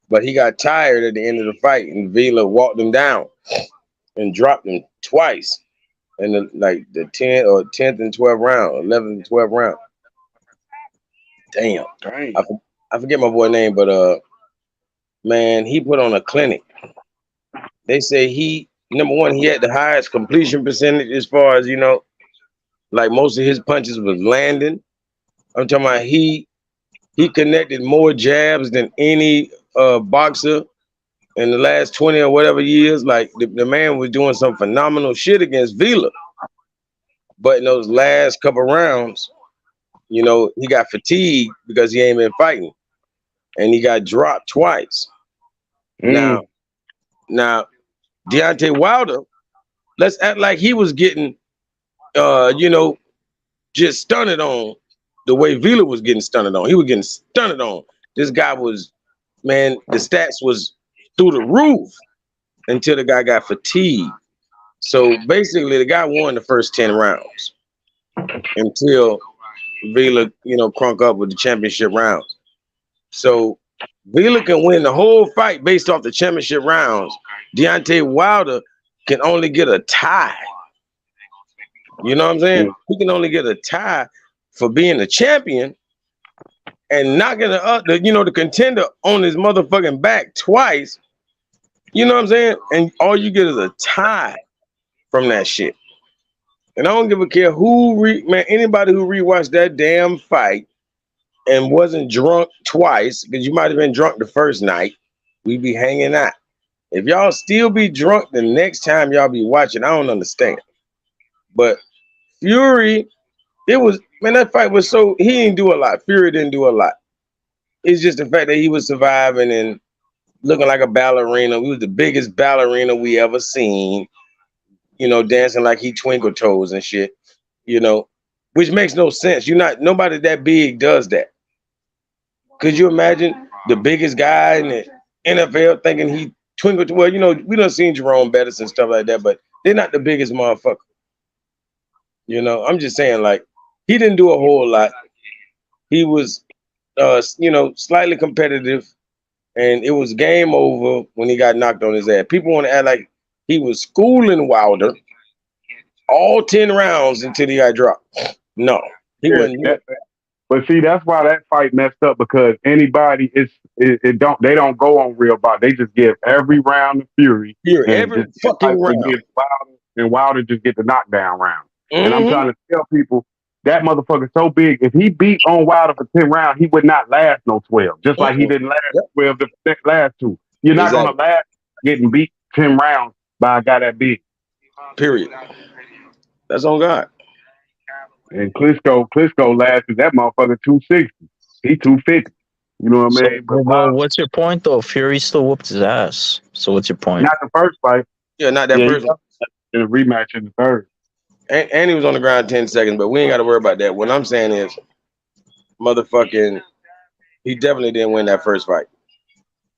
But he got tired at the end of the fight, and Vila walked him down and dropped him twice in the 10th and 12th round, 11th and 12th round. Damn. I forget my boy's name, but man, he put on a clinic. They say he, number one, he had the highest completion percentage as far as, like most of his punches was landing. I'm talking about he connected more jabs than any boxer in the last 20 or whatever years. Like the man was doing some phenomenal shit against Vila. But in those last couple rounds, you know, he got fatigued because he ain't been fighting, and he got dropped twice. Now Deontay Wilder, let's act like he was getting, you know, just stunted on the way Vila was getting stunted on. He was getting stunted on. This guy was, man, the stats was through the roof until the guy got fatigued. So basically, the guy won the first 10 rounds until Vila, you know, crunk up with the championship rounds. So Vila can win the whole fight based off the championship rounds. Deontay Wilder can only get a tie. You know what I'm saying? He can only get a tie for being the champion and knocking the contender on his motherfucking back twice. You know what I'm saying? And all you get is a tie from that shit. And I don't give a care anybody who rewatched that damn fight and wasn't drunk twice, because you might have been drunk the first night, we be hanging out. If y'all still be drunk the next time y'all be watching, I don't understand. But Fury, that fight was he didn't do a lot. Fury didn't do a lot. It's just the fact that he was surviving and looking like a ballerina. We was the biggest ballerina we ever seen, you know, dancing like he twinkle toes and shit, you know, which makes no sense. Nobody that big does that. Could you imagine the biggest guy in the NFL thinking he twinkle? Well, you know, we done seen Jerome Bettis and stuff like that, but they're not the biggest motherfucker. You know, I'm just saying, like, he didn't do a whole lot. He was, you know, slightly competitive, and it was game over when he got knocked on his ass. People want to act like he was schooling Wilder all 10 rounds until he got dropped. No, he wasn't. But see, that's why that fight messed up, because anybody they don't go on real bout. They just give every round to Fury. Every fucking round. And Wilder just get the knockdown round. And I'm trying to tell people that motherfucker's so big. If he beat on Wilder for 10 rounds, he would not last no 12. Just like he didn't last 12 the last two. You're not gonna last getting beat 10 rounds by a guy that big. Period. That's on God. And Klitschko lasted that motherfucker 260. He 250. You know what I mean? But what's your point though? Fury still whooped his ass. So what's your point? Not the first fight. Yeah, not that first one. In a rematch in the third. And he was on the ground 10 seconds, but we ain't got to worry about that. What I'm saying is, motherfucking, he definitely didn't win that first fight.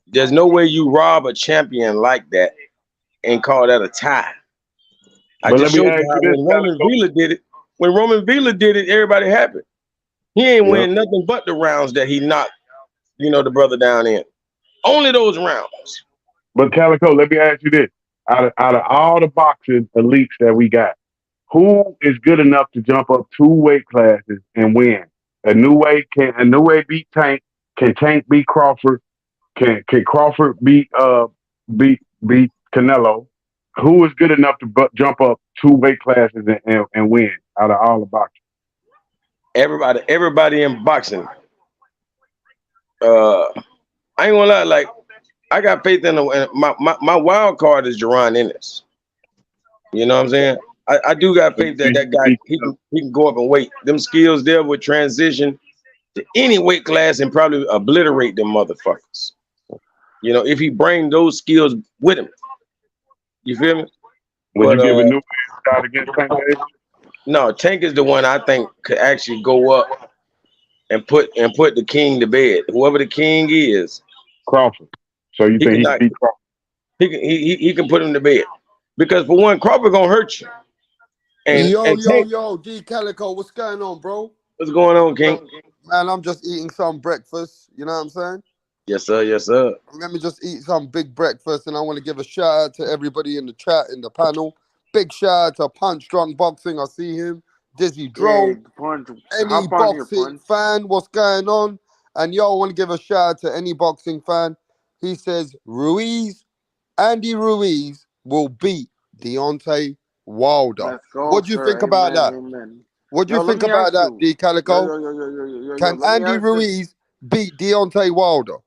There's no way you rob a champion like that and call that a tie. I just showed you how when Roman Vila did it. When Roman Vila did it, everybody happy. He ain't win nothing but the rounds that he knocked, you know, the brother down in. Only those rounds. But Calico, let me ask you this: out of all the boxing elites that we got, who is good enough to jump up 2 weight classes and win? A new way beat Tank? Can Tank beat Crawford? Can Crawford beat Canelo? Who is good enough to jump up 2 weight classes and win out of all the boxing? Everybody in boxing. I ain't gonna lie, like, I got faith in my wild card is Jaron Ennis. You know what I'm saying? I do got faith that guy he can go up and weight. Them skills there would transition to any weight class and probably obliterate them motherfuckers. You know, if he bring those skills with him. You feel me? Would you give a new shot against Tank? No, Tank is the one I think could actually go up and put the king to bed. Whoever the king is. Crawford. So you think he can beat Crawford? He can put him to bed. Because for one, Crawford gonna hurt you. Yo, D Calico, what's going on, bro? What's going on, King? Man, I'm just eating some breakfast. You know what I'm saying? Yes, sir. Yes, sir. Let me just eat some big breakfast, and I want to give a shout out to everybody in the chat, in the panel. Big shout out to Punch Drunk Boxing. I see him. Dizzy Dro. Any boxing fan, what's going on? And yo, I want to give a shout out to any boxing fan. He says Andy Ruiz will beat Deontay Wilder. What do you think about that? What do you think about that, D Calico? Can Andy Ruiz beat Deontay Wilder?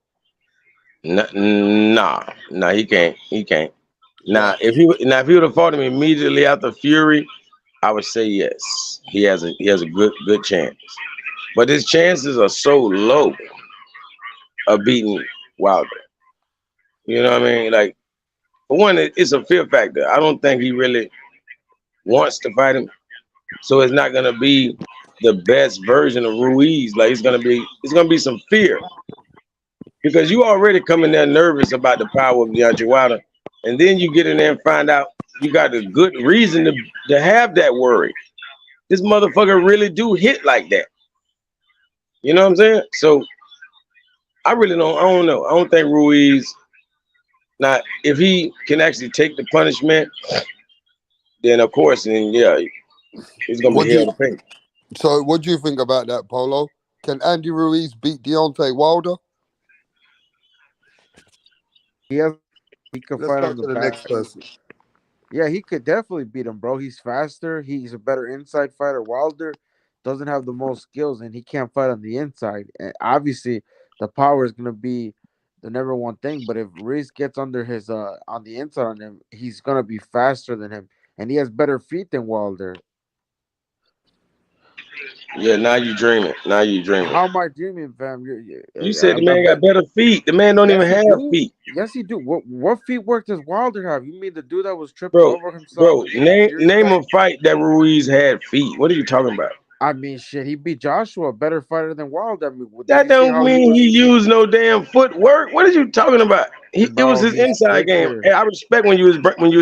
Nah, he can't. Nah, if he would have fought him immediately after Fury, I would say yes. He has a good chance. But his chances are so low of beating Wilder. You know what I mean? Like, for one, it's a fear factor. I don't think he really wants to fight him. So it's not gonna be the best version of Ruiz. Like it's gonna be some fear. Because you already come in there nervous about the power of Deontay Wilder. And then you get in there and find out you got a good reason to have that worry. This motherfucker really do hit like that. You know what I'm saying? So I don't know. I don't think Ruiz, now if he can actually take the punishment, then of course, then yeah, it's gonna be hell to pay. So what do you think about that, Polo? Can Andy Ruiz beat Deontay Wilder? He could Let's fight go on the to the back. next person. Yeah, he could definitely beat him, bro. He's faster. He's a better inside fighter. Wilder doesn't have the most skills, and he can't fight on the inside. And obviously, the power is gonna be the number one thing. But if Ruiz gets under his on the inside on him, he's gonna be faster than him, and he has better feet than Wilder. Yeah, now you dreaming. Now you dreaming. How am I dreaming, fam? You said the man got better feet. The man don't even have feet. Yes, he do. What feetwork does Wilder have? You mean the dude that was tripping Bro, over himself? name a fight that Ruiz had feet. What are you talking about? I mean, shit, he beat Joshua, a better fighter than Wilder. I mean, That don't mean he used no damn footwork. What are you talking about? It was his inside game. Hey, I respect when you was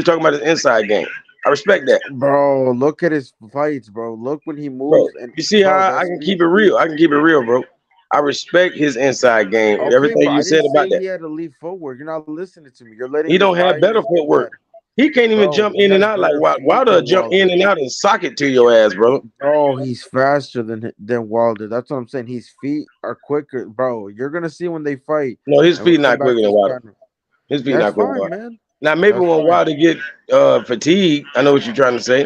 talking about his inside game. I respect that. Bro, look at his fights, bro. Look when he moves. Bro, you see how I can keep it real? I can keep it real, bro. I respect his inside game. Okay, Everything but you I said didn't about say that. he had elite footwork. You're not listening to me. You're letting He don't this have guy better here say footwork. that. He can't even Bro, jump he in and has out like better feet Wilder. than Jump in Wilder. and out and sock it to your ass, brother. Bro, he's faster than Wilder. That's what I'm saying. His feet are quicker, bro. You're gonna see when they fight. No, his And we'll feet come not back quicker to than this Wilder. panel. His feet That's not quicker than fine, Wilder. man. Now maybe That's when fine. Wilder get fatigued, I know what you're trying to say.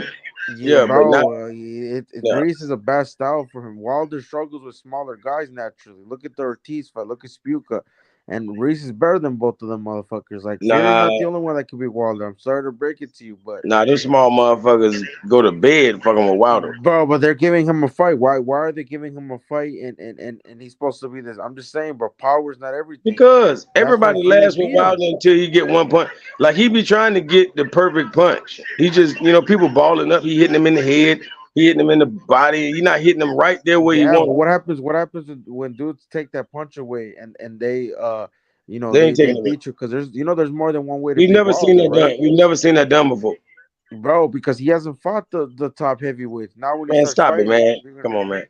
Yeah, Yeah, but not. bro. Yeah. Reese is a bad style for him. Wilder struggles with smaller guys naturally. Look at the Ortiz fight. Look at Spuka. And Reese is better than both of them motherfuckers. Like, Fury's not the only one that could be Wilder. I'm sorry to break it to you, but Nah, them small motherfuckers go to bed fucking with Wilder. bro, but they're giving him a fight. Why are they giving him a fight? And he's supposed to be this. I'm just saying, bro, power's not everything. Because That's why everybody Fury laughs with beat him. Wilder until you get one punch. Like he be trying to get the perfect punch. He just, people balling up. He hitting them in the head. He hitting them in the body. You're not hitting them right there where you Yeah, want. but what happens when dudes take that punch away and they They ain't they taking it away. beat you because there's more than one way to We've beat never seen Wilder, that right? done. We've never seen that done before. Bro, because he hasn't fought the top heavyweights. Now when he Man, starts stop it, fighting, man. Come on, man.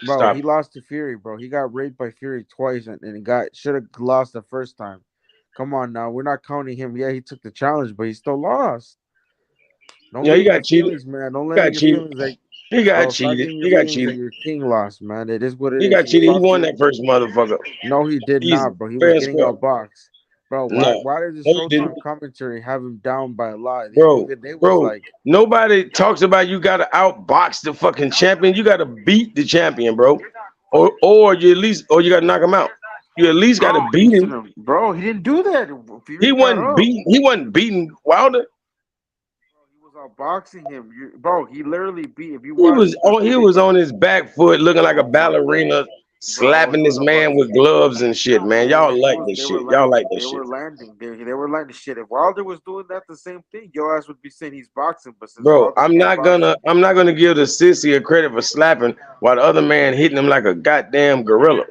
bro, Stop he it. lost to Fury, bro. He got raped by Fury twice and should have lost the first time. Come on now, we're not counting him. Yeah, he took the challenge, but he still lost. Don't Yeah, let he in your got cheated. feelings, man. Don't He let got in your cheated. feelings like He got bro, stop cheated. getting He your got feelings that cheated. your king lost, man. It is what it He is. got cheated. He fought won Fury. that first motherfucker. No, he did Easy. not, bro. He was Fair getting square. outboxed. Bro, No. why does the No, he didn't. Showtime commentary have him down by a lot? Bro, Even they was like, nobody talks about you gotta outbox the fucking champion. You gotta beat the champion, bro. Or you gotta knock him out. You at least gotta beat him. Bro, he didn't do that. He wasn't beating Wilder. He was outboxing him. Bro, he literally beat. If you He watch was on his back foot looking like a ballerina, slapping this man with gloves and shit, man. Y'all like this shit. Y'all like this They shit. were landing. They were landing shit. If Wilder was doing that, the same thing, your ass would be saying he's boxing. But since Bro, Wilder I'm can't not gonna give the sissy a credit for slapping while the other man hitting him like a goddamn gorilla.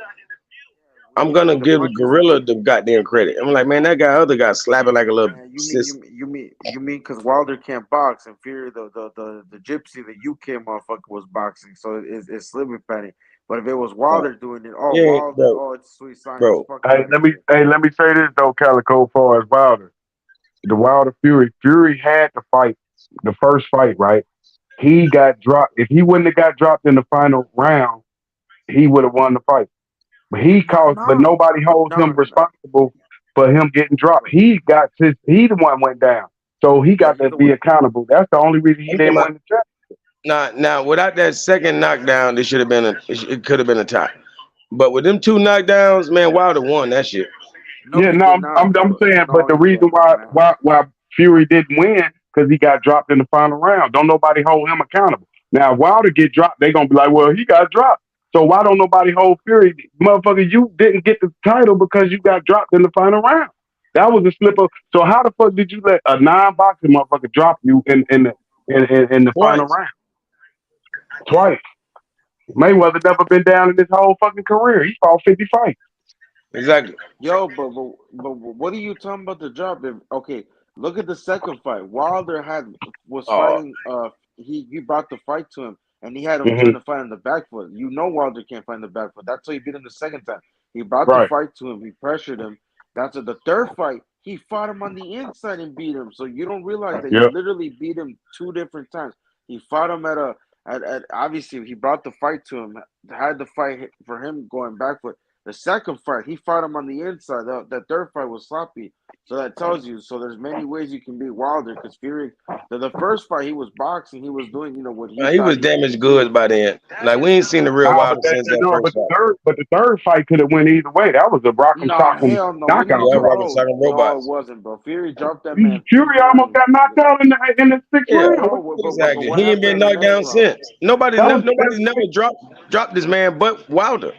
I'm gonna give the gorilla the goddamn credit. I'm like, man, other guy slapping like a little sis. You mean because Wilder can't box and Fury the gypsy, the UK motherfucker was boxing, so it's slipping penny. But if it was Wilder doing it, Wilder, it's sweet science. Bro. Hey, let me say this though, Calico, far as Wilder. The Wilder Fury had to fight the first fight, right? He got dropped. If he wouldn't have got dropped in the final round, he would have won the fight. But but nobody holds him responsible for him getting dropped. He the one went down. So he got to be accountable. That's the only reason he didn't win the championship. Now, without that second knockdown, it could have been a tie. But with them two knockdowns, man, Wilder won that shit. I'm saying, but the reason why Fury didn't win, because he got dropped in the final round. Don't nobody hold him accountable. Now, if Wilder get dropped, they gonna be like, well, he got dropped. So why don't nobody hold Fury? Motherfucker, you didn't get the title because you got dropped in the final round. That was a slip up. So how the fuck did you let a non-boxing motherfucker drop you in the final Twice. round? Twice. Mayweather never been down in his whole fucking career. He fought 50 fights. Exactly. Yo, but what are you talking about the drop? Okay, look at the second fight. Wilder was Oh, fighting. He brought the fight to him, and he had him Hmm. trying to fight on the back foot. You know Wilder can't fight on the back foot. That's why he beat him the second time. He brought the Right. fight to him. He pressured him. That's the third fight. He fought him on the inside and beat him. So you don't realize that he Yep. literally beat him 2 different times. He fought him at obviously he brought the fight to him. Had the fight for him going back foot. The second fight, he fought him on the inside. The third fight was sloppy. So that tells you. So there's many ways you can beat Wilder because Fury. The first fight, he was boxing. He was doing, what he he thought was he could damaged do. goods by then. Like we ain't seen the real Nah, Wilder since that no, first fight. but the third fight could have went either way. That was a Rock'em Nah, Sock'em hell no. We knockout need Yeah, to, draw. Rocket bro. Socket No, it Robots. wasn't, bro. Fury dropped that man 3 Fury almost times. got knocked out in the sixth Yeah, round. Bro, but exactly. what He ain't happened been in the knocked next down round? since. Nobody's That was never dropped this man but Wilder.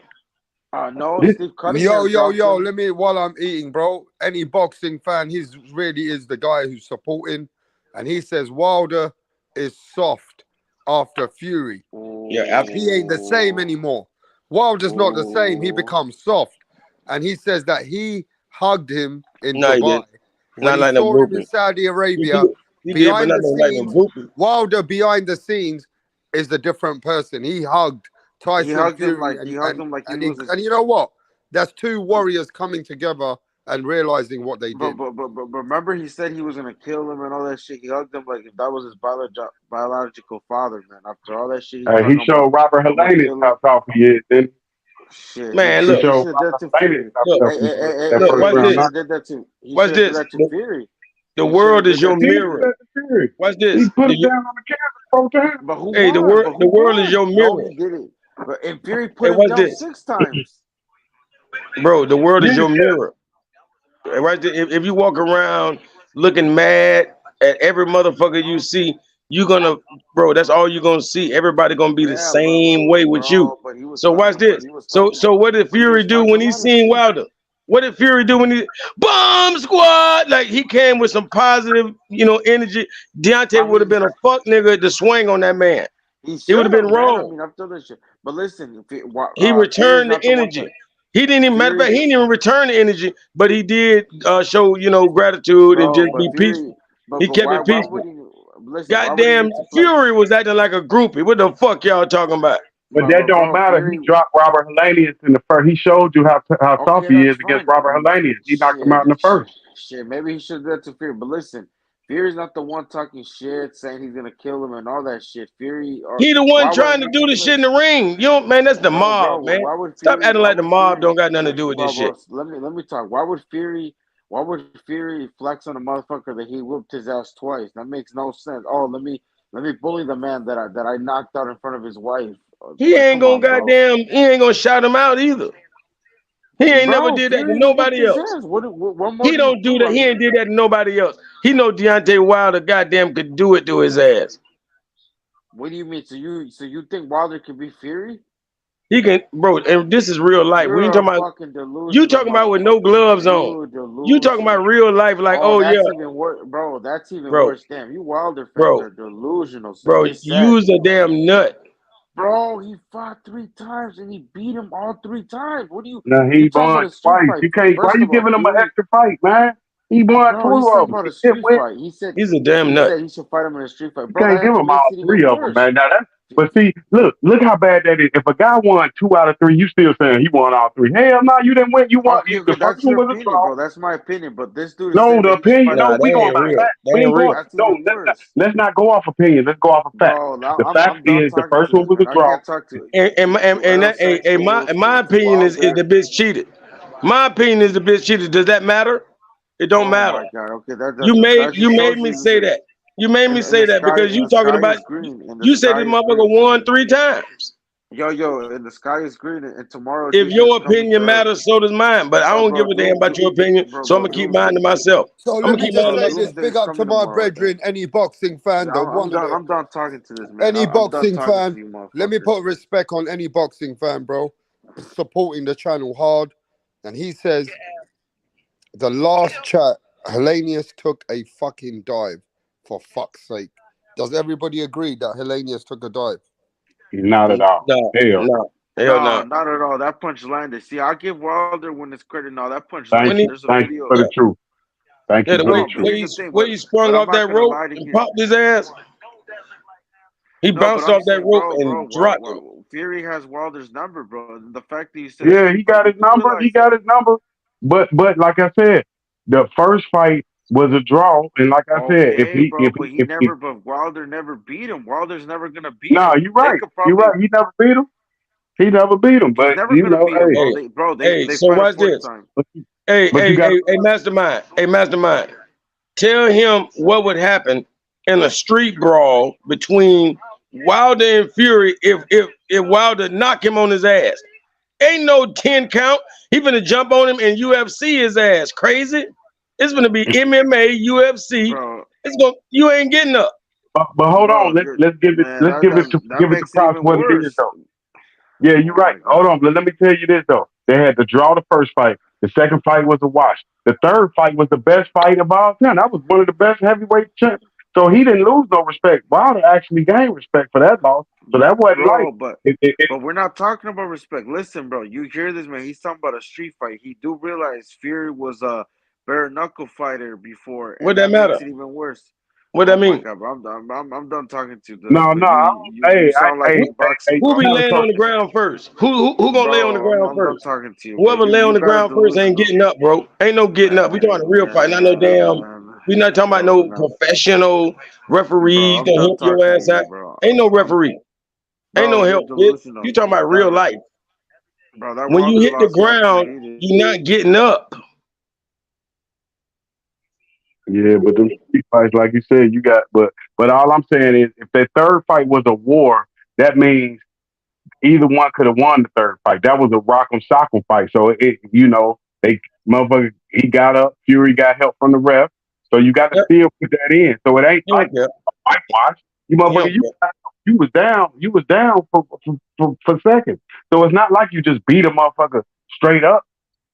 No, this, Steve Yo, Cunningham yo, dropped yo, him. let me, while I'm eating, bro, any boxing fan, he's really is the guy who's supporting. And he says Wilder is soft after Fury. Yeah, Like he ain't the same anymore. Wilder's not the same. He Ooh. becomes soft. And he says that he hugged him in no, he Dubai. didn't. When Not he like no saw him in groupie. Saudi Arabia, He did, but behind not the like no scenes, groupie. Wilder behind the scenes is a different person. He hugged He Tyson hugged him Fury like he was his. and you know what? That's two warriors coming together and realizing what they But, did. but remember, he said he was gonna kill him and all that shit. He hugged him like if that was his biological father, man. After all that shit, he he talking about, showed Robert I'm gonna Helenius kill how him. tough he is. Then Shit, Man, he he look, showed should have done Robert that to Helenius Fury. how look, tough he was that Hey, first watch he round should this. have knockout. did that to. He Watch should have did this. that to Fury. The He should have world is did your that to He did Fury. mirror. that to Fury. Watch He this. put him down on the canvas 4 times. But who Hey, won? But the who world is won? your No, mirror. he did it. But and Fury Hey, put him watch down this, 6 times. bro. The world Yeah, is your mirror. Right there, if you walk around looking mad at every motherfucker you see, you gonna, bro. That's all you gonna see. Everybody gonna be the Yeah, same way with you. but he was So watch talking. But this. he was So talking. so what did But he Fury was do talking a when he lot of seen shit. Wilder? What did Fury do when he bomb squad? Like he came with some positive, energy. Deontay I would have mean, been a fuck nigga to swing on that man. he He would should have have, been man. I wrong. mean, after this shit. But listen, He Fury's returned the not the one energy. to. He didn't even matter of fact, he Fury, didn't even return the energy, but he did show, gratitude and bro. just be But Fury, peaceful. He but kept why? it Why would peaceful. he? Listen, why would he Goddamn need to flex? Fury was acting like a groupie. What the fuck y'all talking about? but that don't Bro, matter. He Fury. dropped Robert Helenius in the first. He showed you how tough Okay, he is that's against fine. Robert Helenius. He knocked him Shit, out in the first. shit. Maybe he should do that to Fury. But listen, Fury's not the one talking shit, saying he's gonna kill him and all that shit. Fury, or He the one why would trying to Alexa do the shit in Bliss? the ring. You don't, man, that's the Bro, mob, man. why would Stop Fury? acting Why like the would mob Fury? don't got nothing to do with this Bro, shit. let me talk. Why would Fury? Why would Fury flex on a motherfucker that he whooped his ass twice? That makes no sense. Oh, let me bully the man that I knocked out in front of his wife. He Like, ain't come gonna on, bro. he ain't gonna shout him out either. He ain't never Bro, did that to Fury just whooped nobody his else. ass. What more He do you don't do do? that. I He mean, ain't did that to nobody else. He know Deontay Wilder goddamn could do it to his ass. what do you mean? So you think Wilder can be Fury? He can, bro, and this is real life. We ain't You're a talking about, fucking you delusional talking about with no motherfucker. gloves on. You You talking about delusional. real life, like, Oh, oh yeah, that's even worse, bro. That's even bro, worse. Damn, you Wilder fans bro, are delusional, son. bro, It's sad. use a damn nut. Bro, he fought 3 times and he beat him all 3 times. What do you? Now You he talking about won a street twice. fight? You can't. Why First you of all, giving him an Fury. extra fight, man? He won Bro, two he's of talking them. about a He did street win. fight. He's a damn He nut. said he should fight him in a street fight, You bro. can't give That him makes all it even three of them, worse. man. Now that's. But see, look how bad that is. If a guy won 2 out of 3, you still saying he won all 3. Hell no, you didn't win. You won. Okay, The okay, first that's one your was a opinion, draw. bro. That's my opinion. But this dude is No, saying the that he should opinion. fight him No, in Nah, a that we going street ain't by fight. real. facts. That We ain't ain't going. real. That's No, even worse, let's not go off opinions. Let's go off of facts. bro. The fact I'm done is, the talking to first this one was man. a I draw. can't talk to And L that, Sexy my Wolfman, opinion is Wilder. the bitch cheated. My opinion is the bitch cheated. Does that matter? It don't Oh matter. my God. Okay, that You just made shows me you say that. You made me and say that because the you talking sky about, is green and the you said this sky is motherfucker green. won 3 times. Yo, and the sky is green, and tomorrow If Deuce is your coming opinion for. matters, so does mine. But I don't give Bro, a damn about your opinion, so I'm gonna keep mine to myself. So I'm let gonna me keep mine just to say this: myself. big up to my brethren, any boxing fan, Yeah, though, I'm one of done. them. I'm done talking to this man. Any I'm done boxing talking to fan, you, let me motherfuckers. put respect on any boxing fan, bro, supporting the channel hard. And he says the last chat, Hellenius took a fucking dive. For fuck's sake, does everybody agree that Hellenius took a dive? Not at all. No, Hell. hell No, no. not at all. That punch landed. See, I'll give Wilder when it's credit. No, that punch Thank landed. you. There's a Thank you video. for the truth. Thank Yeah, you the for way, the No, but truth. here's the thing. where he sprung But I'm off not that gonna rope lie to and you. popped his ass. He No, but bounced I'm off that saying, rope bro, and dropped him. Fury has Wilder's number, bro. The fact that you said a Yeah, street he fight, got you his do number. He realize got that. his number. But like I said, the first fight was a draw. And like I said, Okay, bro, but but Wilder never beat him. Wilder's never gonna beat no, him. you're They right. could You're probably. right. He never beat him. He never beat him. He's But never you gonna know, beat him, bro. hey, They So fight a watch fourth this. time. but you got Hey, mastermind. Hey, mastermind. Tell him what would happen in a street brawl between Wilder and Fury if Wilder knock him on his ass. Ain't no 10 count. He finna jump on him and UFC his ass. Crazy. It's gonna be MMA, UFC. Bro. You ain't getting up. but hold Bro, on. Let's give it man, that give it to makes it props even what it is worse. though. Yeah, you're Oh right. my Hold god. on, but let me tell you this though. They had to draw the first fight. The second fight was a wash. The third fight was the best fight of all time. That was one of the best heavyweight champs. So he didn't lose no respect. Wilder actually gained respect for that loss. So that wasn't like Bro, it. but we're not talking about respect. Listen, bro, you hear this man? He's talking about a street fight. He do realize Fury was a bare knuckle fighter before, What and that that matter? makes it even worse. What Oh that my mean? god, bro, I'm done talking to you, No, but no. you sound like a boxing Who be laying prospect, on the ground first? Who gonna lay on the bro. ground I'm done first? talking to you, man. Whoever lay on You the got a ground first ain't delusional, getting up, bro. Ain't no getting up. We talking a real fight, not no damn. We not talking about no professional bro. referees I'm gonna done help your talking to ass out. you, bro. Ain't no referee. Ain't Bro, no you're help, kid. delusional. You talking about real That, life. bro, that When you Wilder hit the loss got ground, created. you're not getting up. Yeah, but them street fights, like you said, you got. But all I'm saying is, if that third fight was a war, that means either one could have won the third fight. That was a rock'em sock'em fight. So they motherfucker he got up, Fury got help from the ref. So you got to still put that in. So it ain't You like don't care. a fight watch. You You don't motherfucker, care. you was down for seconds. So it's not like you just beat a motherfucker straight up.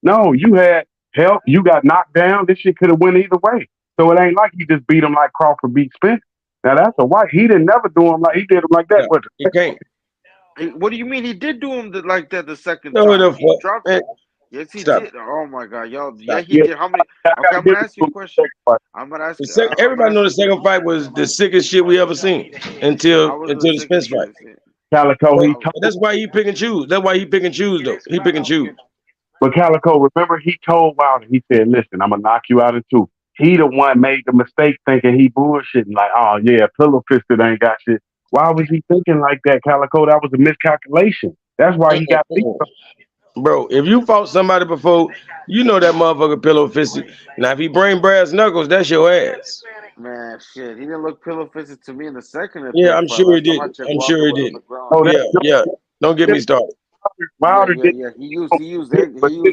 No, you had help. You got knocked down. This shit could have went either way. So it ain't like he just beat him like Crawford beat Spence. Now that's a white. He didn't never do him like he did him like that. Yeah, But you can't. What do you mean? He did do him like that the second No, time. the He fuck, dropped. man. Yes, he Stop. did. Oh my god, y'all. Yeah, Stop. he yeah, did. How many? I Okay, gotta I'm give gonna it ask you to a him. question. I'm gonna ask. I'm gonna Everybody know ask the you a second question. fight was the sickest shit we ever seen until How was the the second Spence shit? fight. Calico, But he that's why he pick and choose. That's why he pick and choose though. He pick and choose. but Calico, remember he told Wilder, he said, "Listen, I'm gonna knock you out in two." He the one made the mistake thinking he bullshitting, like, "Oh yeah, pillow fisted ain't got shit." Why was he thinking like that, Calico? That was a miscalculation. That's why he got beat. Bro, if you fought somebody before, you know that motherfucker pillow fisted. Now if he bring brass knuckles, that's your ass. Man, shit. He didn't look pillow fisted to me in the second and Yeah, third I'm fight. sure he Last time I didn't. checked, I'm Walter sure he was on the didn't. ground. Oh, Yeah, yeah. Don't get me started. Wilder did. Yeah. He used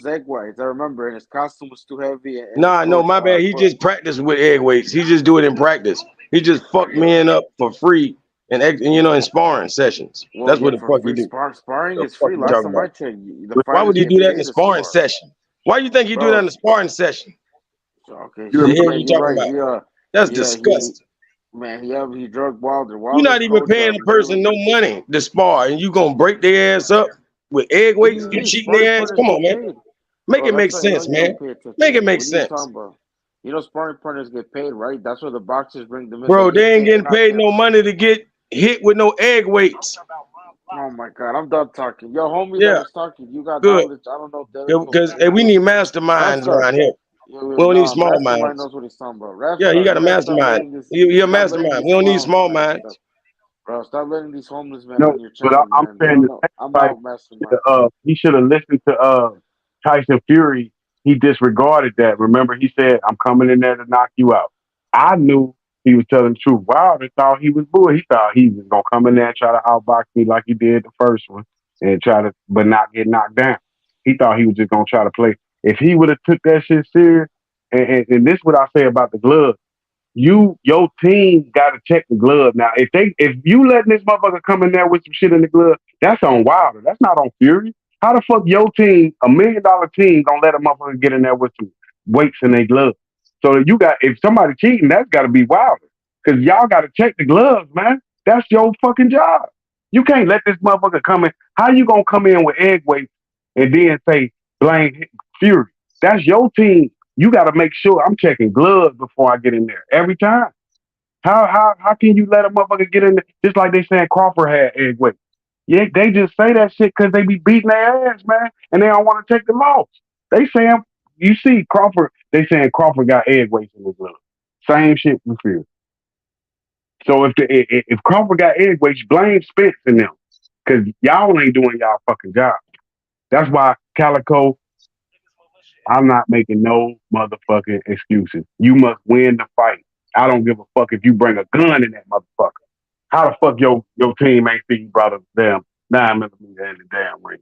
egg whites. I remember, and his costume was too heavy, and his No, foot my bad. He foot. just practiced with egg weights. He just do it in practice. He just fuck men up for free in sparring sessions. Well, That's what yeah, the for fuck he free do. sparring The is fuck free. you Last talking time I about? checked, the Why would fighters he get do that in paid the to sparring spar. session? Why you think he do that Bro, in the sparring session? okay, You The remember? hell yeah, you you're talking right. about? That's He, disgusting. man, he drugged Wilder. You're Wilder's not even coach, paying a person David. no money to spar, and you gonna break their ass up with egg What do weights? you You mean? cheating Sparring their ass? partners Come on, get man. paid, Make bro. it make That's why you know sense, you man. don't pay Make it attention. make What are you sense. talking about? You know, sparring partners get paid, right? That's where the boxers bring them in. They Bro, get they ain't paid. They're getting not paid there. no money to get hit with no egg weights. Oh my god, I'm done talking. Yo, homie that Yeah, was talking, you got good. knowledge. I don't know. There's no Because we bullshit. need masterminds Rest up. around here. We don't need Nah, small Mastermind minds. knows what he's talking about. Rest Yeah, you up. got You a gotta stop mastermind. letting this. You're a Stop letting mastermind. We these don't need clowns, small man. minds. Bro, stop letting these homeless men No, on your but channel, I'm man. They saying don't the know. second I'm fight, out, Mastermind. he should have listened to Tyson Fury. He disregarded that. Remember, he said, "I'm coming in there to knock you out." I knew he was telling the truth. Wilder thought he was bull. He thought he was gonna come in there and try to outbox me like he did the first one. and try to, but not get knocked down. He thought he was just gonna try to play. If he would have took that shit serious, and this is what I say about the glove. Your team got to check the glove now. If you letting this motherfucker come in there with some shit in the glove, that's on Wilder. That's not on Fury. How the fuck your team, $1 million team, gonna let a motherfucker get in there with some weights in their glove? So you got, if somebody cheating, that's got to be Wilder, because y'all got to check the gloves, man. That's your fucking job. You can't let this motherfucker come in. How you gonna come in with egg weights and then say blame Fury? That's your team. You got to make sure I'm checking gloves before I get in there every time. How can you let a motherfucker get in there? Just like they saying Crawford had egg weight. Yeah, they just say that shit because they be beating their ass, man, and they don't want to take the loss. They saying, you see Crawford, they saying Crawford got egg weights in his glove. Same shit with Fury. So if Crawford got egg weights, blame Spence and them, because y'all ain't doing y'all fucking job. That's why Calico, I'm not making no motherfucking excuses. You must win the fight. I don't give a fuck if you bring a gun in that motherfucker. How the fuck your team ain't see you brought a damn 9mm in the damn ring?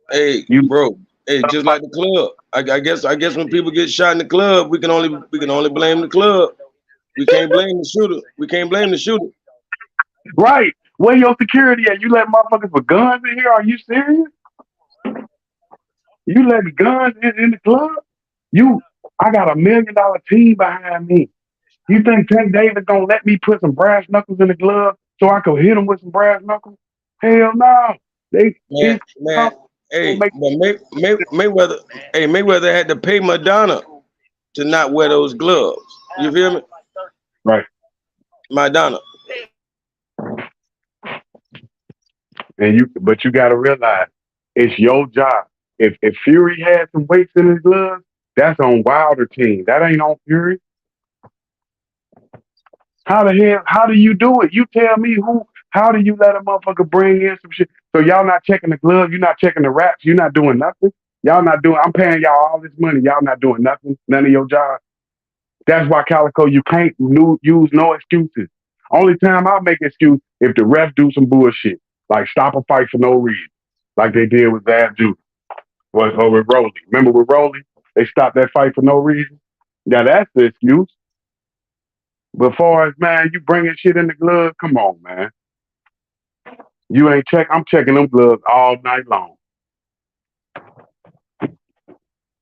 Hey, bro. Hey, just like the club. I guess when people get shot in the club, we can only blame the club. We can't blame the shooter. We can't blame the shooter. Right. Where your security at? You let motherfuckers with guns in here? Are you serious? You let guns in the club? I got $1 million team behind me. You think Tank Davis gonna let me put some brass knuckles in the glove so I could hit him with some brass knuckles? Hell no. Man. Hey, but Mayweather had to pay Madonna to not wear those gloves. You feel me? Right. Madonna. But you gotta realize it's your job. If Fury had some weights in his gloves, that's on Wilder team. That ain't on Fury. How do you do it? You tell me how do you let a motherfucker bring in some shit? So y'all not checking the gloves, you're not checking the wraps, you're not doing nothing. I'm paying y'all all this money, y'all not doing nothing, none of your job. That's why, Calico, you can't use no excuses. Only time I'll make excuse if the ref do some bullshit, like stop a fight for no reason, like they did with Zab Judah or with Rolly. Remember with Rolly? They stopped that fight for no reason. Now that's the excuse. But far as, man, you bringing shit in the glove, come on, man. You ain't I'm checking them gloves all night long.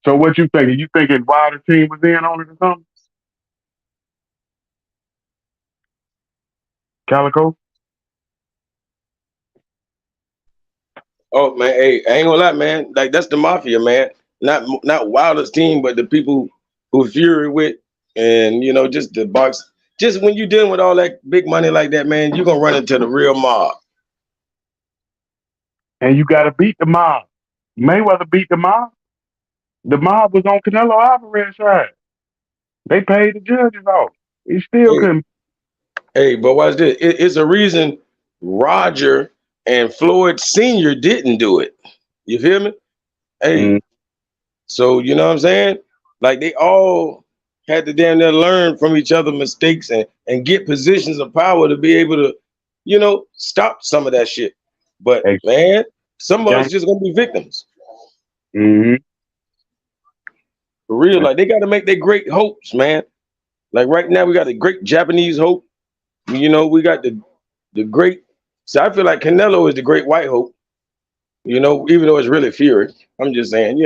So what you thinking? You thinking Wilder team was in on it or something? Calico? Oh man, hey, I ain't gonna lie, man. Like that's the mafia, man. Not Wilder's team, but the people who Fury with, and just the box. Just when you dealing with all that big money like that, man, you gonna run into the real mob. And you gotta beat the mob. Mayweather beat the mob. The mob was on Canelo Alvarez's side. They paid the judges off. He still couldn't. Hey, but watch this. It's a reason Roger and Floyd Sr. didn't do it. You feel me? Hey, so you know what I'm saying? Like they all had to damn near learn from each other's mistakes and get positions of power to be able to, stop some of that shit. But man, some of us just gonna be victims. Mm-hmm. For real, like they gotta make their great hopes, man. Like right now, we got the great Japanese hope. We got the great. So I feel like Canelo is the great white hope. Even though it's really Fury. I'm just saying,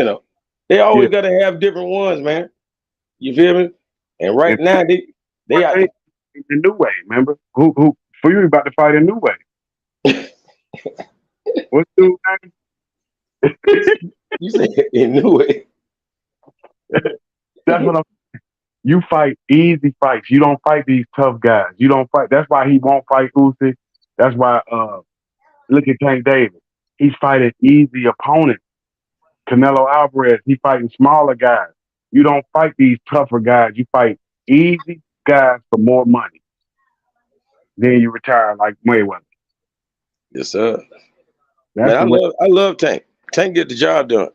they always got to have different ones, man. You feel me? And right now, they out the new way. Remember who Fury about to fight a new way. What's the new name? You said a new way. That's what I'm. You fight easy fights. You don't fight these tough guys. You don't fight. That's why he won't fight Usyk. That's why look at Tank Davis. He's fighting easy opponents. Canelo Alvarez, he fighting smaller guys. You don't fight these tougher guys. You fight easy guys for more money. Then you retire like Mayweather. Yes, sir. Man, I love Tank. Tank get the job done.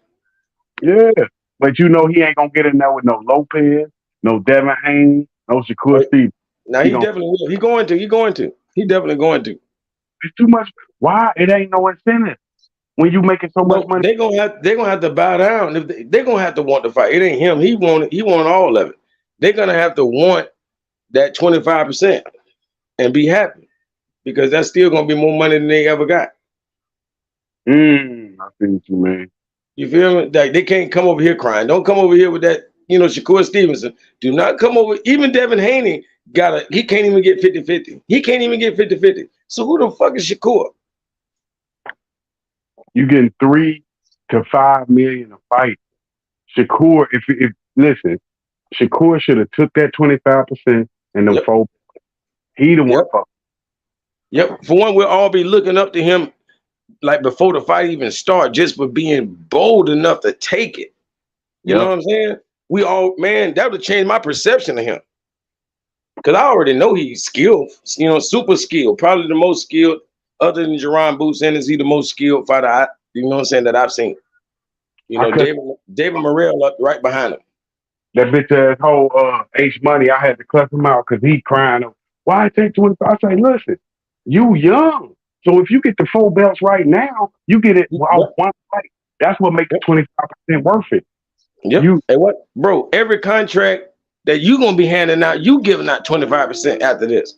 Yeah, but he ain't gonna get in there with no Lopez, no Devin Haney, no Shakur Stevens. Now he definitely will. He definitely going to. It's too much. Why? It ain't no incentive when you making so much But money. they're gonna have to bow down. If they're gonna have to want to fight. It ain't him. He want all of it. They're gonna have to want that 25% and be happy because that's still gonna be more money than they ever got. I see what you mean. You feel me? Like they can't come over here crying. Don't come over here with that, Shakur Stevenson. Do not come over. Even Devin Haney he can't even get 50-50. He can't even get 50-50. So who the fuck is Shakur? You getting 3 to 5 million a fight. Shakur, if listen, Shakur should have took that 25% and them 4. He the one fuck. Yep. For one, we'll all be looking up to him like before the fight even start, just for being bold enough to take it. You know what I'm saying? We all, man, that would change my perception of him. Because I already know he's skilled, super skilled, probably the most skilled, other than Jerron Boots, and is he the most skilled fighter that I've seen. David Morrell up right behind him. That bitch ass whole H Money, I had to cuss him out because he crying. Why it take 25? I say, listen, you young. So if you get the 4 belts right now, you get it off one fight. That's what makes the 25% worth it. Yep. And what, bro? Every contract that you gonna be handing out, you giving out 25% after this.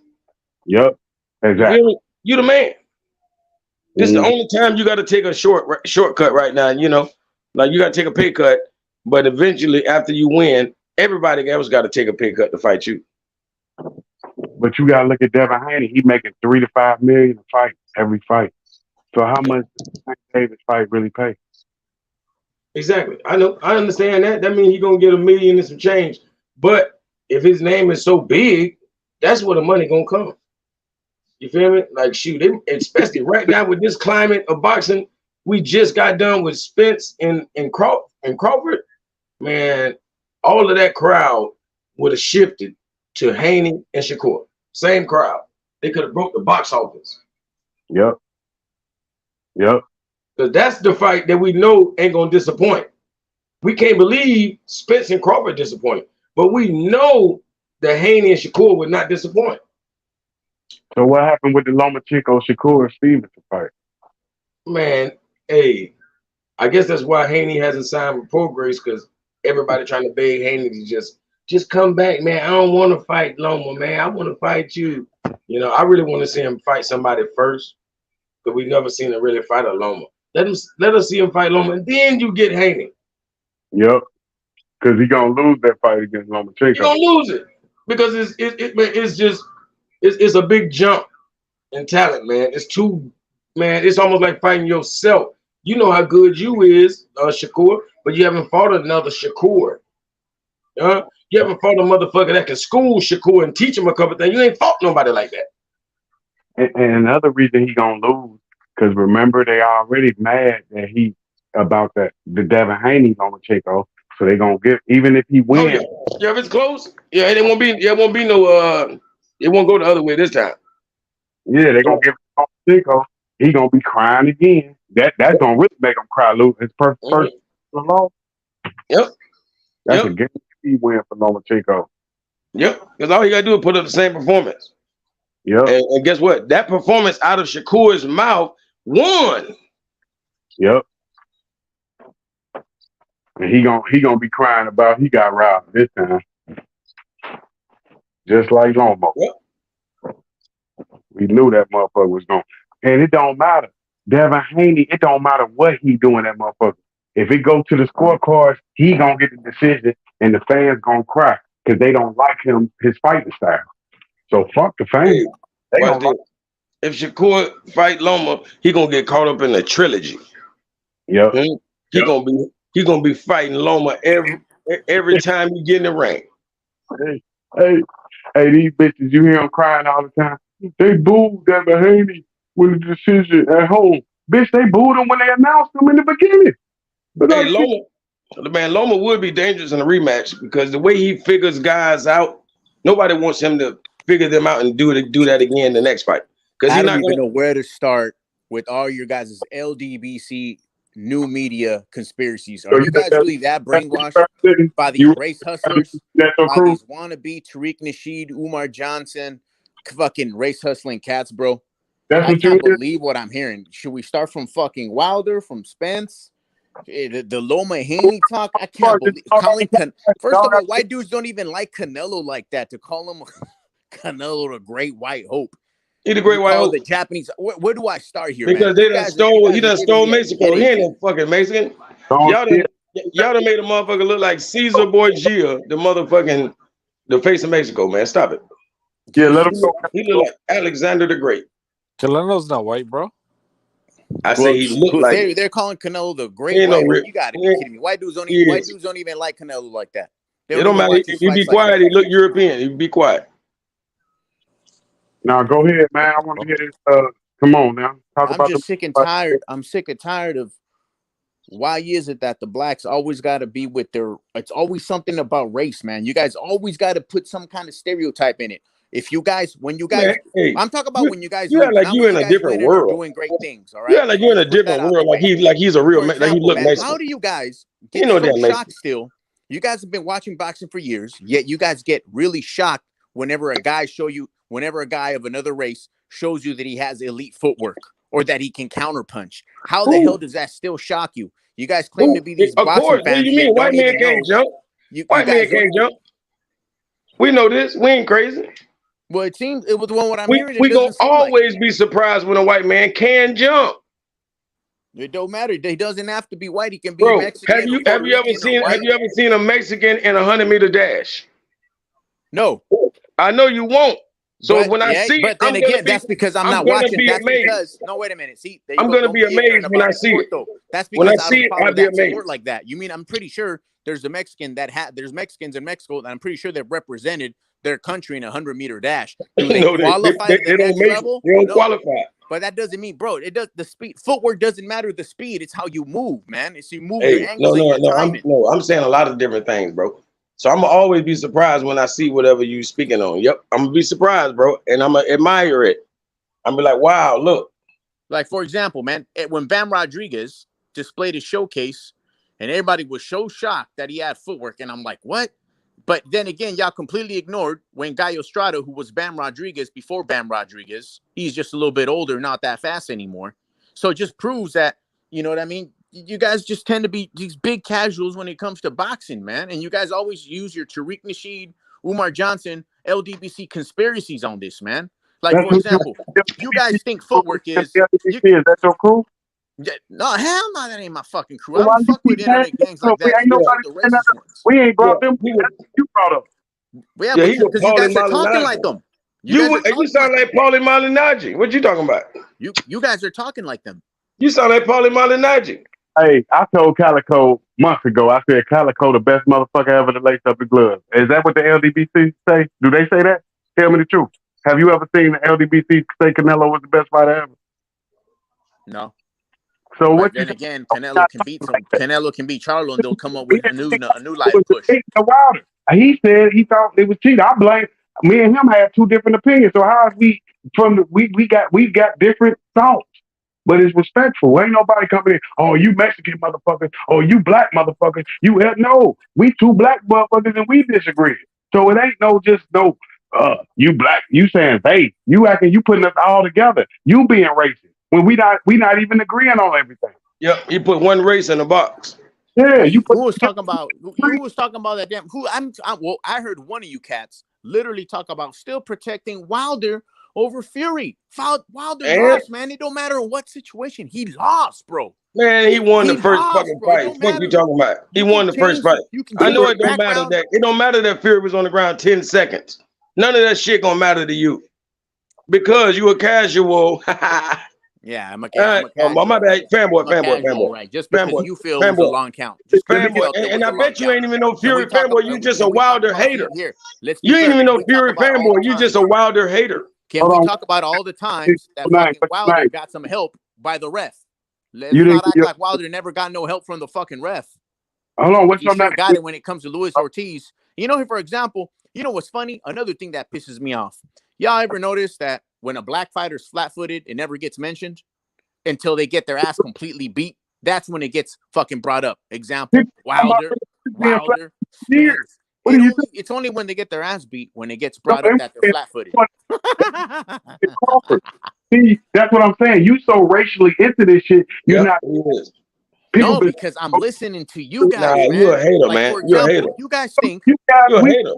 Yep. Exactly. You the man. This is the only time you got to take a shortcut right now. Like you got to take a pay cut, but eventually after you win, everybody else got to take a pay cut to fight you. But you gotta look at Devin Haney. He making 3 to 5 million a fight every fight. So how much does Davis fight really pay? Exactly. I know. I understand that. That means he's gonna get $1 million and some change. But if his name is so big, that's where the money gonna come. You feel me? Like shoot, especially right now with this climate of boxing, we just got done with Spence and Crawford. Man, all of that crowd would have shifted to Haney and Shakur. Same crowd. They could have broke the box office. Yep. Because that's the fight that we know ain't gonna disappoint. We can't believe Spence and Crawford disappointed, but we know that Haney and Shakur would not disappoint. So what happened with the Lomachenko Shakur Stevenson fight? Man, hey, I guess that's why Haney hasn't signed with PROGRAIS, because everybody trying to beg Haney to just come back, man. I don't want to fight Loma, man. I want to fight you. I really want to see him fight somebody first, because we've never seen him really fight a Loma. Let us see him fight Loma, and then you get Haney. Yep, because he's gonna lose that fight against Lomachenko. He's gonna lose it because it's a big jump in talent, man. It's almost like fighting yourself. You know how good you is, Shakur, but you haven't fought another Shakur. You haven't fought a motherfucker that can school Shakur and teach him a couple things. You ain't fought nobody like that. And another reason he gonna lose, because remember they already mad that he about the Devin Haney Lomachenko, so they gonna give even if he wins. Yeah, if it's close, it won't be no. It won't go the other way this time. Yeah, they gonna give Lomachenko. He gonna be crying again. That's gonna really make him cry. Lose his first loss. Yep. That's a guaranteed win for Lomachenko. Yep. Because all you gotta do is put up the same performance. Yep. And guess what? That performance out of Shakur's mouth won. Yep. And he gonna be crying about he got robbed this time. Just like Loma. Yep. We knew that motherfucker was going. And it don't matter. Devin Haney, it don't matter what he doing that motherfucker. If it go to the scorecards, he gonna get the decision and the fans gonna cry because they don't like his fighting style. So fuck the fans. If Shakur fight Loma, he gonna get caught up in the trilogy. Yep. He gonna be fighting Loma every time he get in the ring. Hey, these bitches, you hear them crying all the time. They booed Devin Haney with the decision at home. Bitch, they booed him when they announced him in the beginning. Hey, Loma would be dangerous in a rematch because the way he figures guys out, nobody wants him to figure them out and do that again in the next fight. Because I don't even know where to start with all your guys' LDBC new media conspiracies. Are you guys really that brainwashed by these race hustlers? By these wannabe Tariq Nasheed, Umar Johnson, fucking race hustling cats, bro? That's I what you can't did? believe what I'm hearing. Should we start from fucking Wilder, from Spence? The Loma Haney talk? I can't believe First of all, white dudes don't even like Canelo like that. To call him Canelo the Great White Hope. He the Great White Hope. The Japanese. Where do I start here, because man? they done stole. He done stole Mexico. He ain't no fucking Mexican. Y'all done made a motherfucker look like Caesar Borgia, the face of Mexico, man. Stop it. Yeah, let him go. He look like Alexander the Great. Canelo not white, bro. I say he look like. They're calling Canelo the Great White Hope. You got to be kidding me. White dudes don't even like Canelo like that. It don't matter. If you be quiet, he look European. You be quiet. Now go ahead, man. I want to hear this. Come on now. I'm just sick and tired. I'm sick and tired of why is it that the blacks always got to be with their. It's always something about race, man. You guys always got to put some kind of stereotype in it. If you guys, when you guys, I'm talking about when you guys, you act like you in a different world, doing great things. All right, you act like you're in a different world, like he's a real man, like he look Mexican. How do you guys get so shocked still? You guys have been watching boxing for years, yet you guys get really shocked whenever a guy of another race shows you that he has elite footwork or that he can counterpunch. How the hell does that still shock you? You guys claim to be these boxing fans. What do you mean? White man can't jump. White man can't jump. We know this. We ain't crazy. Well, it seems it was the one what I'm hearing. We gonna always be surprised when a white man can jump. It don't matter. He doesn't have to be white. He can be Mexican. Have you ever seen a Mexican in a 100-meter dash? No. I know you won't. So when I see it, then again, that's because I'm not watching. That's because wait a minute. See, I'm gonna be amazed when I see it. That's because I don't follow that sport like that. You mean I'm pretty sure there's a Mexican there's Mexicans in Mexico, and I'm pretty sure they've represented their country in a 100-meter dash. Do they qualify at the next level? They don't qualify. But that doesn't mean, bro. It does the speed. Footwork doesn't matter. The speed. It's how you move, man. It's you move your angles and your timing. I'm saying a lot of different things, bro. So I'm gonna always be surprised when I see whatever you speaking on. Yep, I'm gonna be surprised, bro, and I'm gonna admire it. I'm gonna be like, wow, look. Like for example, man, when Bam Rodriguez displayed his showcase, and everybody was so shocked that he had footwork, and I'm like, what? But then again, y'all completely ignored when Gallo Estrada, who was Bam Rodriguez before Bam Rodriguez, he's just a little bit older, not that fast anymore. So it just proves that, you know what I mean? You guys just tend to be these big casuals when it comes to boxing, man. And you guys always use your Tariq Nasheed, Umar Johnson, LDBC conspiracies on this, man. Like, for example, you guys think footwork is... Is that your crew? No, hell no, that ain't my fucking crew. I don't fuck with internet gangs like that. We ain't brought them. You brought up. Yeah, because you guys are talking like them. You sound like Paulie Malignaggi. What you talking about? You guys are talking like them. You sound like Paulie Malignaggi. Hey, I told Calico months ago, I said Calico the best motherfucker ever to lace up the gloves. Is that what the LDBC say? Do they say that? Tell me the truth. Have you ever seen the LDBC say Canelo was the best fighter ever? No. So what? Then again, Canelo can beat Charlo, and they'll come up with a new life push. He said he thought it was cheating. I blame me and him had two different opinions. So how is we got different thoughts, but it's respectful. Ain't nobody coming in. Oh, you Mexican motherfuckers. Oh, you black motherfuckers. No, we two black motherfuckers and we disagree. So it ain't you black. You saying they? You acting? You putting us all together? You being racist. When we not even agreeing on everything. Yep, you put one race in a box. Yeah, who was talking about that damn I heard one of you cats literally talk about still protecting Wilder over Fury. Wilder lost, man. It don't matter in what situation. He lost, bro. Man, he won the first fucking fight. What you talking about? He won the first fight. I know it don't matter that it don't matter that Fury was on the ground 10 seconds. None of that shit gonna matter to you. Because you a casual. Yeah, I'm a casual. My bad. Fanboy. Right. Just because you feel it was a long count. Just fanboy. And I bet you ain't even no Fury fanboy. You just a Wilder hater. You ain't even no Fury fanboy. You just a Wilder hater. Can we talk about all the times that fucking Wilder got some help by the ref? Let's not act like Wilder never got no help from the fucking ref. Hold on, what's he sure got it when it comes to Luis Ortiz. You know, for example, you know what's funny? Another thing that pisses me off. Y'all ever notice that when a black fighter's flat-footed, it never gets mentioned until they get their ass completely beat? That's when it gets fucking brought up. Example, Wilder. It's only when they get their ass beat when it gets brought up that they're flat-footed. See, that's what I'm saying. You so racially into this shit, you're Yep, not. he is. People No, been. because I'm listening to you Nah, guys, you man. a hater, Like, man. for You a example, hater. you guys think You guys, You a we. hater.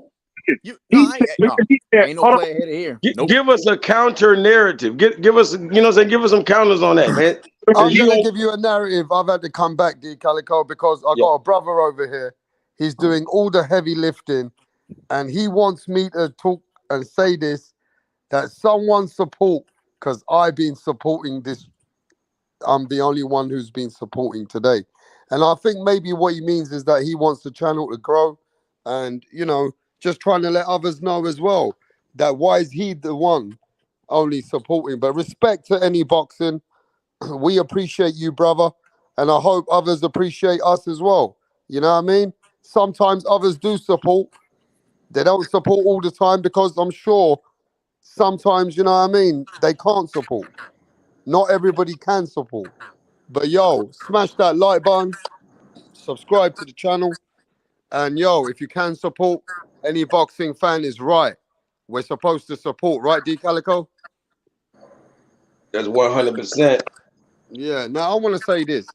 you no, He said, no, he said, ain't no hold on. play hater here. Nope. Give us a counter narrative. Give us, you know what I'm saying? Give us some counters on that, man. I'm You gonna don't, give you a narrative. I've had to come back, D Calico, because I yeah. got a brother over here. He's doing all the heavy lifting, and he wants me to talk and say this, that someone support, because I've been supporting this. I'm the only one who's been supporting today. And I think maybe what he means is that he wants the channel to grow and, just trying to let others know as well that why is he the one only supporting. But respect to any boxing. We appreciate you, brother. And I hope others appreciate us as well. You know what I mean? Sometimes others do support. They don't support all the time because I'm sure sometimes, you know what I mean, they can't support. Not everybody can support. But yo, smash that like button, subscribe to the channel, and yo, if you can support, any boxing fan is right. We're supposed to support, right, D Calico? That's 100%. Yeah. Now I want to say this: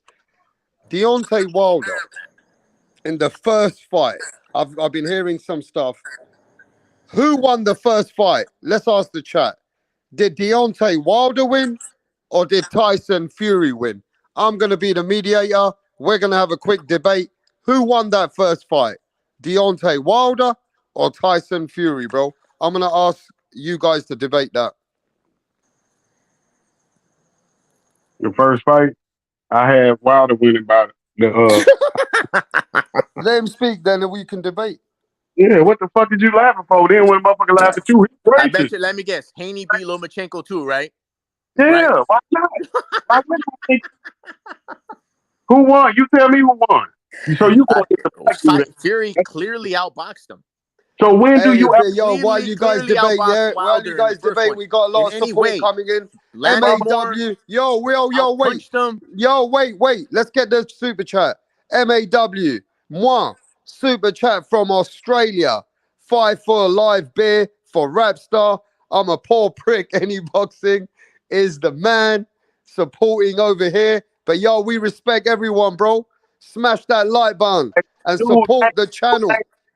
Deontay Wilder in the first fight. I've been hearing some stuff. Who won the first fight? Let's ask the chat. Did Deontay Wilder win or did Tyson Fury win? I'm going to be the mediator. We're going to have a quick debate. Who won that first fight? Deontay Wilder or Tyson Fury, bro? I'm going to ask you guys to debate that. The first fight, I had Wilder winning by the. Let him speak, then we can debate. Yeah, what the fuck did you laughing for? Then when a motherfucker laugh at you, he's I bet racist. you. Let me guess. Haney beat Lomachenko too, right? Yeah, Right? why not? Why not? Who won? You tell me who won. So you going to get the black dude. Fury clearly outboxed him. So when do Hey, you ever? yo, while you guys Clearly debate, outboxed yeah, while you Wilder in the guys first debate, one. we got a lot In of any support way, coming in. landed more, MAW, yo, wait. punched him. Yo, wait. Let's get the super chat. MAW, moi, super chat from Australia. 5 for a live beer for Rapstar. I'm a poor prick. Any boxing is the man supporting over here. But yo, we respect everyone, bro. Smash that like button and Dude, support the channel.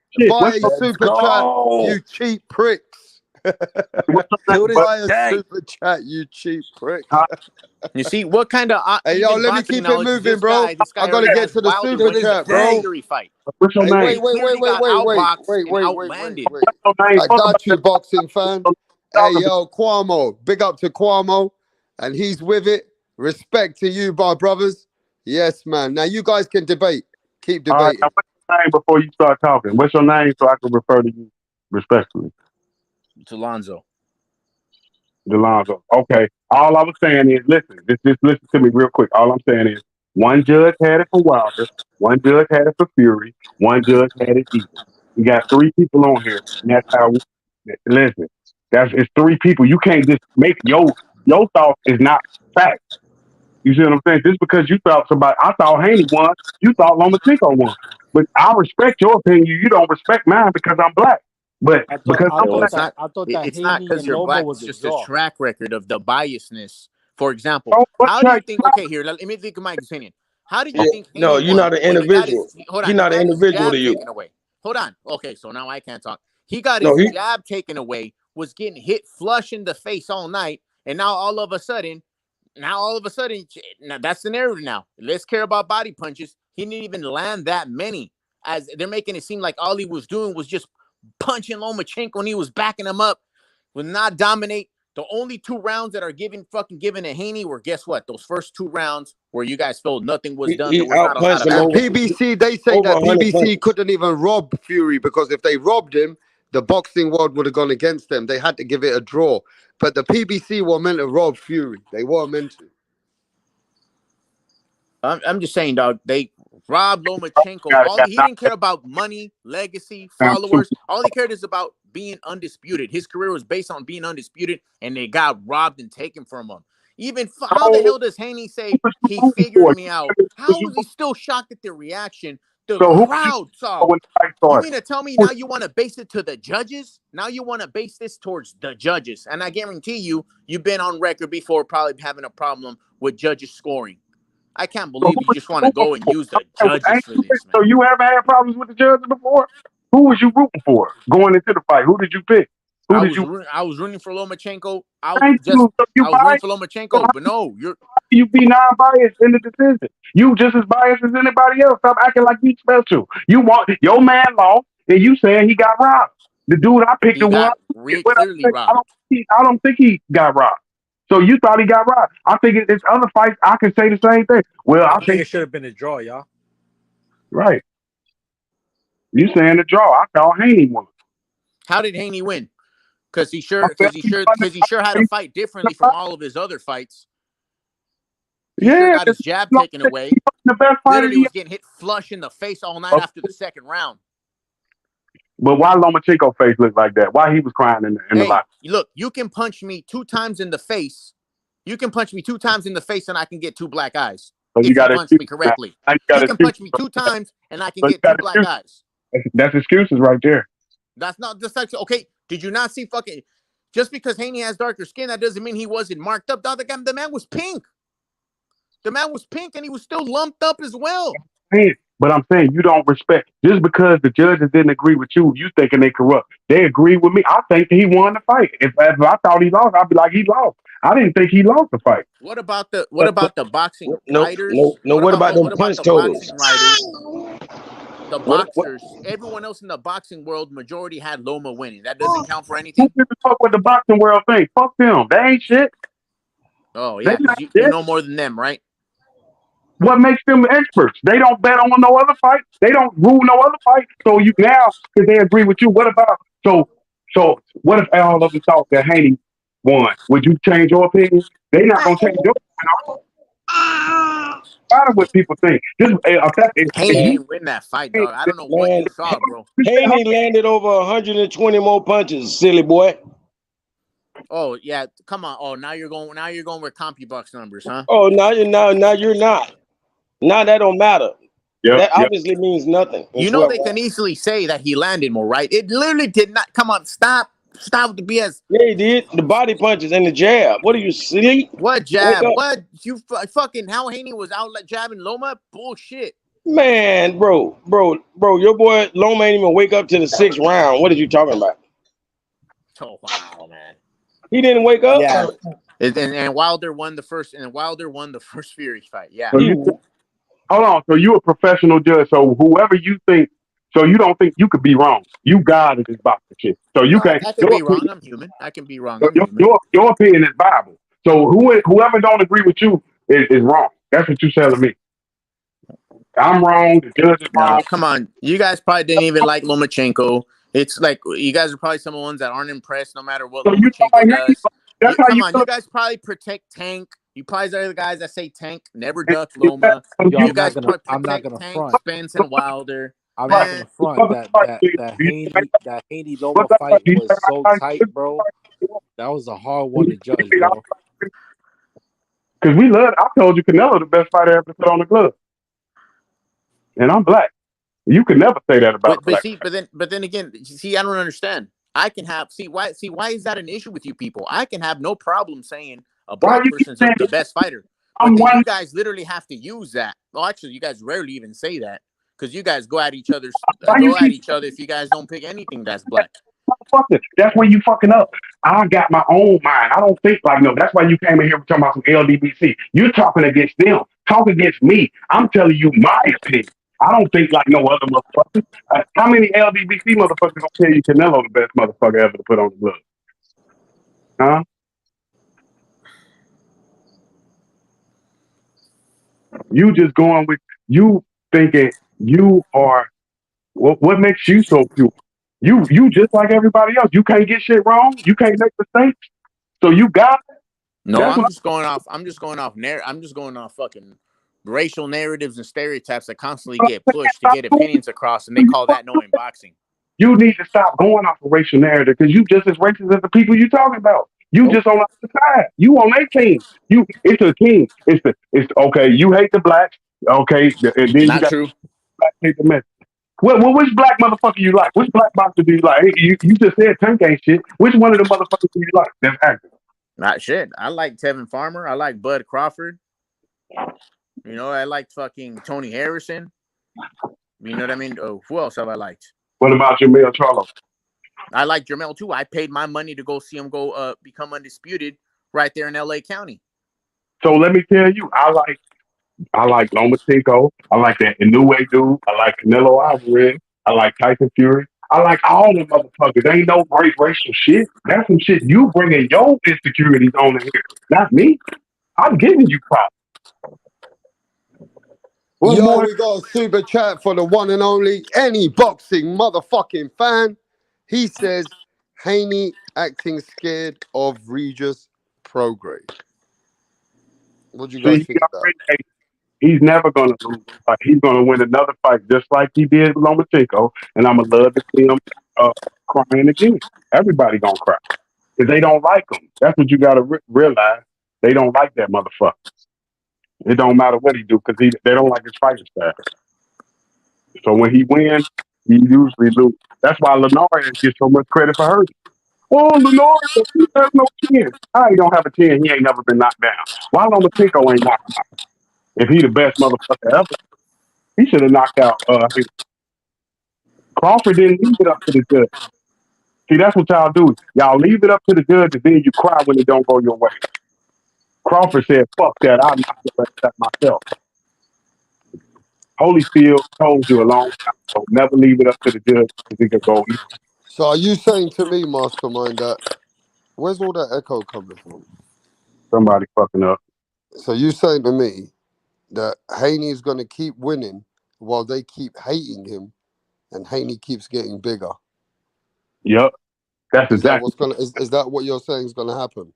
shit. Buy a super chat, you cheap pricks. Buy a super chat, you cheap pricks. You see what kind of Hey, yo, even let me boxing keep it knowledge moving, this bro. guy? This guy I gotta already get has to the Wilder super winning chat, the bro. Fury fight. What's your Hey, name? He clearly got outboxed and outlanded. wait. I got you, boxing fan. Hey, yo, Cuomo. Big up to Cuomo. And he's with it. Respect to you, my brothers. Yes, man. Now you guys can debate. Keep All right, now debating. what's your name before you start talking? What's your name so I can refer to you respectfully? Alonzo. Delonzo. Okay. All I was saying is, just listen to me real quick. All I'm saying is, one judge had it for Wilder, one judge had it for Fury, one judge had it even. We got 3 people on here, and that's how. Listen, it's 3 people. You can't just make your thought is not fact. You see what I'm saying? Just because you thought I thought Haney won, you thought Lomachenko won. But I respect your opinion. You don't respect mine because I'm black. But because I'm So black, I thought that it's not Haney because and you're Loma black. was It's a just a draw. track record of the biasness. For example, what how do you track? think? Okay, here, let me think of my opinion. How did you Yeah, think no, Haney you're won not an when he got his? individual. Hold He's on, he not an got his individual jab to you. taken away. Hold on. Okay, so now I can't talk. He got No, his he jab taken away. Was getting hit flush in the face all night, and now all of a sudden, now that's the narrative. Now let's care about body punches. He didn't even land that many. As they're making it seem like all he was doing was just punching Lomachenko, and he was backing him up. Would not dominate. The only 2 rounds that are given to Haney were, guess what? Those first 2 rounds where you guys felt nothing was done. There he was not a lot outpunched of him And back over and forth. PBC, they say over that 100 PBC punches. couldn't even rob Fury because if they robbed him, the boxing world would have gone against them. They had to give it a draw. But the PBC were meant to rob Fury. They weren't meant to. I'm just saying, dog. They robbed Lomachenko. He didn't care about money, legacy, followers. All he cared is about being undisputed. His career was based on being undisputed, and they got robbed and taken from him. Even how the hell does Haney say he figured me out? How is he still shocked at the reaction The So who crowd you saw. when the fight You started? mean to tell me now you want to base it to the judges? Now you want to base this towards the judges. And I guarantee you, you've been on record before probably having a problem with judges scoring. I can't So believe you just want to go and use the judges for this, man. So you haven't had problems with the judges before? Who was you rooting for going into the fight? Who did you pick? Who did you? I was rooting for Lomachenko. I was Thank you. So you rooting biased? for So Lomachenko, how but no, you're you be non-biased in the decision? You just as biased as anybody else. Stop acting like you special. You want your man lost, and you saying he got robbed. The dude I picked he the one. got clearly robbed. I don't think he got robbed. So you thought he got robbed. I think it's other fights. I can say the same thing. Well, I I think it should have been a draw, y'all. right. You saying the draw? I thought Haney won. How did Haney win? Because he sure had to fight differently from all of his other fights. He sure got his jab taken away. The best fighter Literally was getting hit flush in the face all night after the second round. But why Lomachenko face looked like that? Why he was crying in the locker? Look, you can punch me 2 times in the face. You can punch me 2 times in the face and I can get 2 black eyes. So if you punch me correctly. You can punch me 2 times and I can get 2 black eyes. That's excuses right there. That's not just like, okay, did you not see fucking, just because Haney has darker skin, that doesn't mean he wasn't marked up. The man was pink. The man was pink and he was still lumped up as well. But I'm saying you don't respect, just because the judges didn't agree with you, you thinking they corrupt. They agree with me. I think he won the fight. If I thought he lost, I'd be like, he lost. I didn't think he lost the fight. What about the boxing writers? What about the punch totals? The boxers, everyone else in the boxing world, majority had Loma winning. That doesn't count for anything. Who gives a fuck what the boxing world think? Fuck them. They ain't shit. Oh yeah, because you know more than them, right? What makes them experts? They don't bet on no other fight. They don't rule no other fight. So you now, because they agree with you, what about so what if all of them thought that Haney won? Would you change your opinion? They're not gonna change your opinion. Matter what people think. Haney didn't win that fight, dog. I don't know what you saw, bro. Haney landed over 120 more punches, silly boy. Oh yeah, come on. Oh, now you're going with CompuBucks numbers, huh? Oh, now you're not. Now that don't matter. Yep, that obviously means nothing. You know they can easily say that he landed more, right? It literally did not. Come on, stop with the BS. Yeah, he did. The body punches and the jab. What are you, sleep? What jab? What you fucking? How Haney was out like jabbing Loma? Bullshit. Man, bro, your boy Loma ain't even wake up to the 6th round. What are you talking about? Oh wow, man. He didn't wake up. Yeah. And Wilder won the first. And Wilder won the first Fury fight. Yeah. Hold on. So you a professional judge. So whoever you think, so you don't think you could be wrong. You God in this boxing shit. So you can't. I can be wrong. I'm human. I can be wrong. Your opinion is Bible. So whoever don't agree with you is wrong. That's what you're telling me. I'm wrong. The judge is wrong. No, come on. You guys probably didn't even like Lomachenko. It's like you guys are probably some of the ones that aren't impressed no matter what Lomachenko does. You guys probably protect Tank. You probably are the guys that say Tank, never duck Loma. You guys probably protect Tank, Spence, and Wilder. I'm not gonna front that Haney Loma fight was so tight, bro. That was a hard one to judge, bro. Because I told you Canelo the best fighter ever to put on the glove. And I'm black. You could never say that about black. But then again, see, I don't understand. I can have why is that an issue with you people? I can have no problem saying a black person's the best fighter. But then you guys literally have to use that. Well, actually, you guys rarely even say that because you guys go at each other if you guys don't pick anything that's black. That's where you fucking up. I got my own mind. I don't think like no. That's why you came in here talking about some LDBC. You're talking against them. Talk against me. I'm telling you my opinion. I don't think like no other motherfucker. How many LDBC motherfuckers gonna tell you Canelo the best motherfucker ever to put on the glove? Huh? You just going with you thinking you are. What makes you so pure? You just like everybody else. You can't get shit wrong. You can't make mistakes. So you got it. No, I'm just going off fucking racial narratives and stereotypes that constantly get pushed to get opinions across, and they call that knowing boxing. You need to stop going off a racial narrative because you just as racist as the people you talking about. You just on the side. You on their team. It's a team. It's okay. You hate the blacks. Okay, and then not true. take the message. Which black motherfucker you like? Which black boxer do you like? Hey, you just said Tank ain't shit. Which one of the motherfuckers do you like? That's active. Not shit. I like Tevin Farmer. I like Bud Crawford. You know, I liked fucking Tony Harrison. You know what I mean? Oh, who else have I liked? What about your male CHARLO? I like Jermell too. I paid my money to go see him go become undisputed right there in LA County. So let me tell you, I like Lomachenko. I like that Inoue dude. I like Canelo Alvarez. I like Tyson Fury. I like all them motherfuckers. Ain't no great racial shit. That's some shit you bringing your insecurities on in here. Not me. I'm giving you props. What's Yo, more? we got a super chat for the one and only any boxing motherfucking fan. He says, Haney acting scared of Regis Prograis. What do you See, guys think of that? he's never gonna lose. Like, he's gonna win another fight just like he did with Lomachenko, and I'm gonna love to see him crying again. Everybody gonna cry because they don't like him. That's what you gotta realize. They don't like that motherfucker. It don't matter what he do because they don't like his fighting style. So when he wins, he usually lose. That's why Lenore gets so much credit for hurting. Oh, Lenore, he has no chin. How he don't have a chin? He ain't never been knocked down. Why Lomachenko ain't knocked him out? If he the best motherfucker ever, he should have knocked out. Crawford didn't leave it up to the judge. See, that's what y'all do. Y'all leave it up to the judge, and then you cry when it don't go your way. Crawford said, "Fuck that! I'll knock your ass out myself." Holyfield told you a long time ago, never leave it up to the judge because it could go. So are you saying to me, Mastermind, that where's all that echo coming from? Somebody fucking up. So you saying to me that Haney is going to keep winning while they keep hating him, and Haney keeps getting bigger? Yep, that's Is that exactly. what's gonna? Is that what you're saying is going to happen?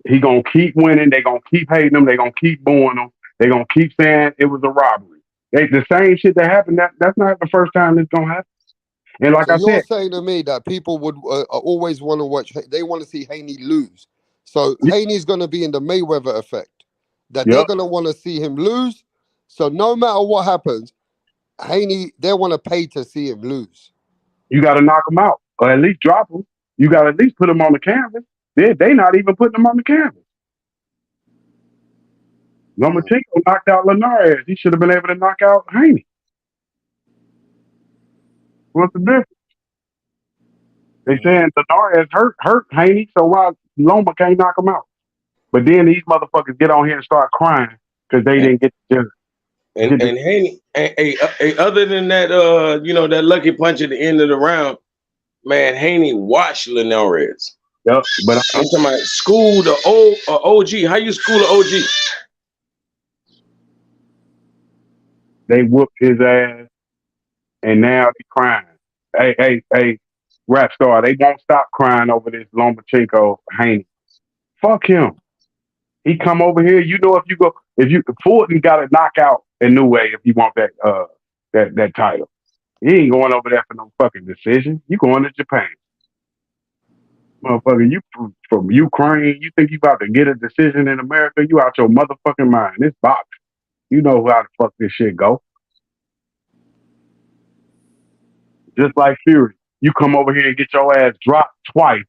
He gonna keep winning. They gonna keep hating him. They gonna keep booing him. They gonna keep saying it was a robbery. The same shit that happened. That's not the first time it's gonna happen. And like So I you're said, saying to me that people would always want to watch. They want to see Haney lose. So Haney's going to be in the Mayweather effect. That they're yep, going to want to see him lose. So no matter what happens, Haney, they want to pay to see him lose. you got to knock him out or at least drop him. You got to at least put him on the canvas. They not even putting him on the canvas. Lomachenko knocked out Linares. He should have been able to knock out Haney. What's the difference? They saying Linares hurt Haney, so why Loma can't knock him out? But then these motherfuckers get on here and start crying because they didn't get the. And Haney, other than that, that lucky punch at the end of the round, man, Haney watched Linares. Yep, but I'm talking about school the OG. How you school the OG? They whooped his ass, and now they crying. Hey, rap star, they won't stop crying over this Lomachenko Haney. Fuck him. He come over here. You know, if Fulton got to knock out Inoue if you want that title. He ain't going over there for no fucking decision. You going to Japan. Motherfucker, you from Ukraine, you think you about to get a decision in America? You out your motherfucking mind. This box. You know how the fuck this shit go. Just like Fury. You come over here and get your ass dropped twice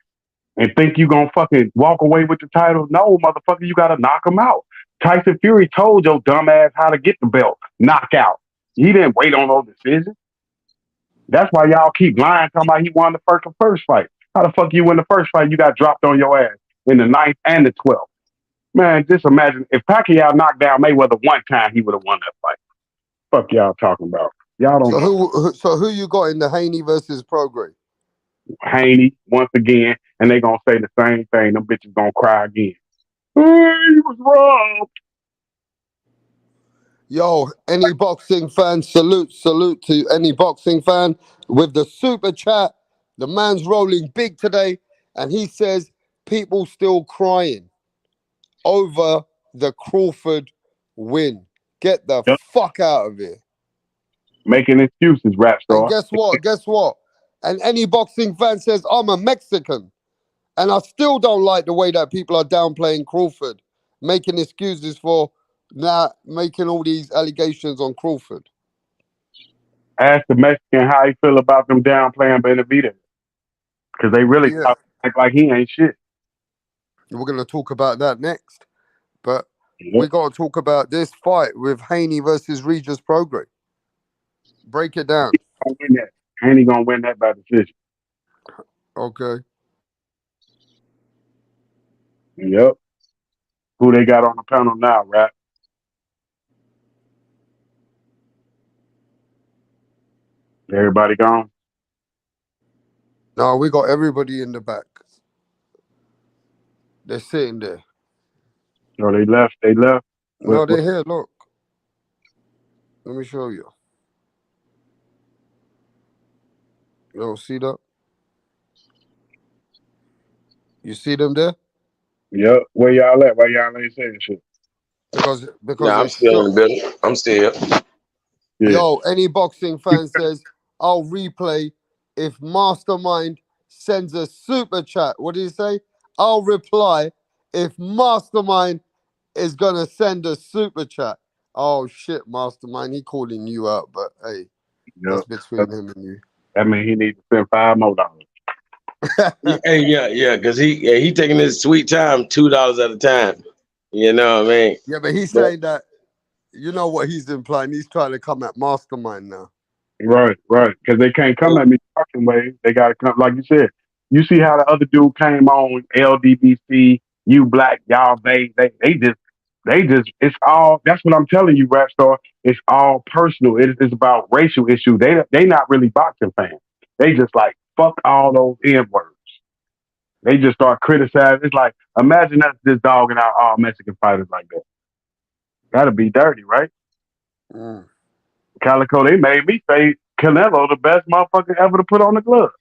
and think you gonna fucking walk away with the title. No, motherfucker, you gotta knock him out. Tyson Fury told your dumb ass how to get the belt. Knockout. He didn't wait on no decision. That's why y'all keep lying, talking about he won the first fight. How the fuck you win the first fight? You got dropped on your ass in the 9th and the 12th. Man, just imagine if Pacquiao knocked down Mayweather one time, he would have won that fight. Fuck y'all talking about. Y'all don't. So who you got in the Haney versus Prograis? Haney once again, and they gonna say the same thing. Them bitches gonna cry again. He was robbed. Yo, any boxing fan, salute to any boxing fan with the super chat. The man's rolling big today, and he says people still crying over the Crawford win. Get the fuck out of here. Making excuses, rap star. And guess what? And any boxing fan says, I'm a Mexican. And I still don't like the way that people are downplaying Crawford, making excuses for now making all these allegations on Crawford. ask the Mexican how he feel about them downplaying Benavidez. Because they really Yeah, act like he ain't shit. we're gonna talk about that next. But we Yep. got to talk about this fight with Haney versus Regis Prograis. Break it down. Gonna win that. Ain't he gonna win that by decision? Okay. Yep. Who they got on the panel now, Rap? Everybody gone? No, we got everybody in the back. They're sitting there. No, they left. They left. No, they're here. Look. Let me show you. You don't see that? You see them there? Yep. Where y'all at? Why y'all ain't saying shit? Because Nah, I'm it's still shot. in the building. I'm still here. Yeah. Yo, any boxing fan says, I'll replay if Mastermind sends a super chat. What did he say? I'll reply if Mastermind is gonna send a super chat. Oh shit, Mastermind, he calling you out, but hey, Yep. that's between him and you. That means he needs to spend $5 more. Yeah, because he taking his sweet time, $2 at a time. You know what I mean? Yeah, but he's But saying that, you know what he's implying. He's trying to come at Mastermind now. Right. Because they can't come at me fucking way. They gotta come, like you said. You see how the other dude came on LDBC, you black, y'all they just it's all that's what I'm telling you, Rap Star. It's all personal. It's about racial issues. They not really boxing fans. They just like fuck all those N words. They just start criticizing. It's like imagine us this dog and our all Mexican fighters like that. That'd be dirty, right? Mm. Calico, they made me say Canelo the best motherfucker ever to put on the glove.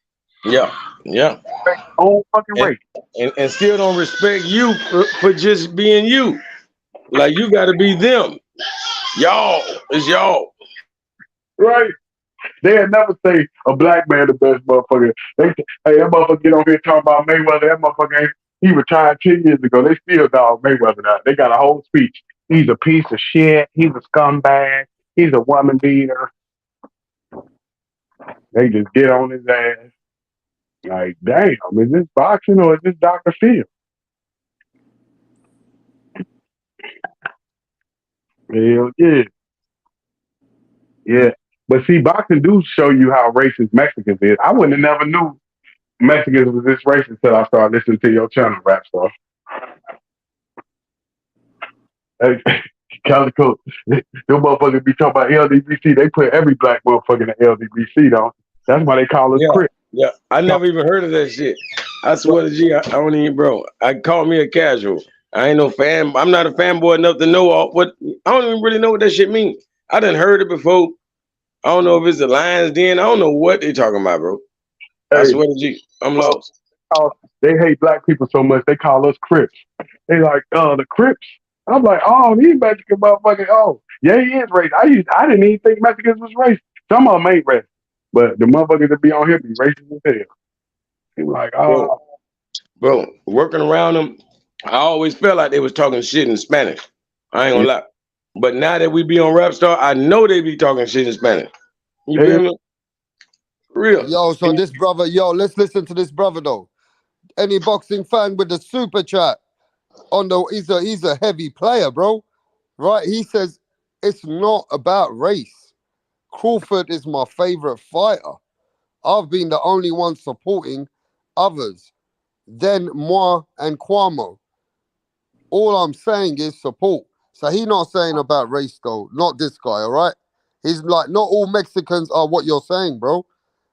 yeah. Own fucking race. And still don't respect you for just being you. Like you got to be them. Y'all is y'all. Right. They had never say a black man the best motherfucker. Hey, that motherfucker get on here talking about Mayweather. That motherfucker he retired 10 years ago. They still dog Mayweather now. They got a whole speech. He's a piece of shit. He's a scumbag. He's a woman beater. They just get on his ass. Like, damn, is this boxing or is this Dr. Phil? Hell yeah. Yeah. But see, boxing do show you how racist Mexicans is. I wouldn't have never knew Mexicans was this racist until I started listening to your channel, Rap Star. Hey, Calico, them motherfuckers be talking about LDBC. They put every black motherfucker in the LDBC, though. That's why they call us Crips. Yeah. I never even heard of that shit. I swear to G, I don't even, bro. I call me a casual. I ain't no fan. I'm not a fanboy enough to know all what. I don't even really know what that shit means. I done heard it before. I don't know if it's the Lions Den. I don't know what they talking about, bro. I Hey, swear to G, I'm lost. they hate black people so much, they call us Crips. They like, the Crips. I'm like, oh, these Mexican motherfuckers, oh, yeah, he is racist. I didn't even think Mexicans was racist. Some of them ain't racist. But the motherfuckers that be on here be racist as hell. He was like, oh. Bro, working around them, I always felt like they was talking shit in Spanish. I ain't gonna lie. But now that we be on Rap Star, I know they be talking shit in Spanish. You feel me? Real. Yo, so this brother, let's listen to this brother though. Any boxing fan with the super chat on the he's a heavy player, bro. Right? He says it's not about race. Crawford is my favorite fighter. I've been the only one supporting others. Then moi and Cuomo. All I'm saying is support. So he not saying about race though. Not this guy, all right? He's like, not all Mexicans are what you're saying, bro.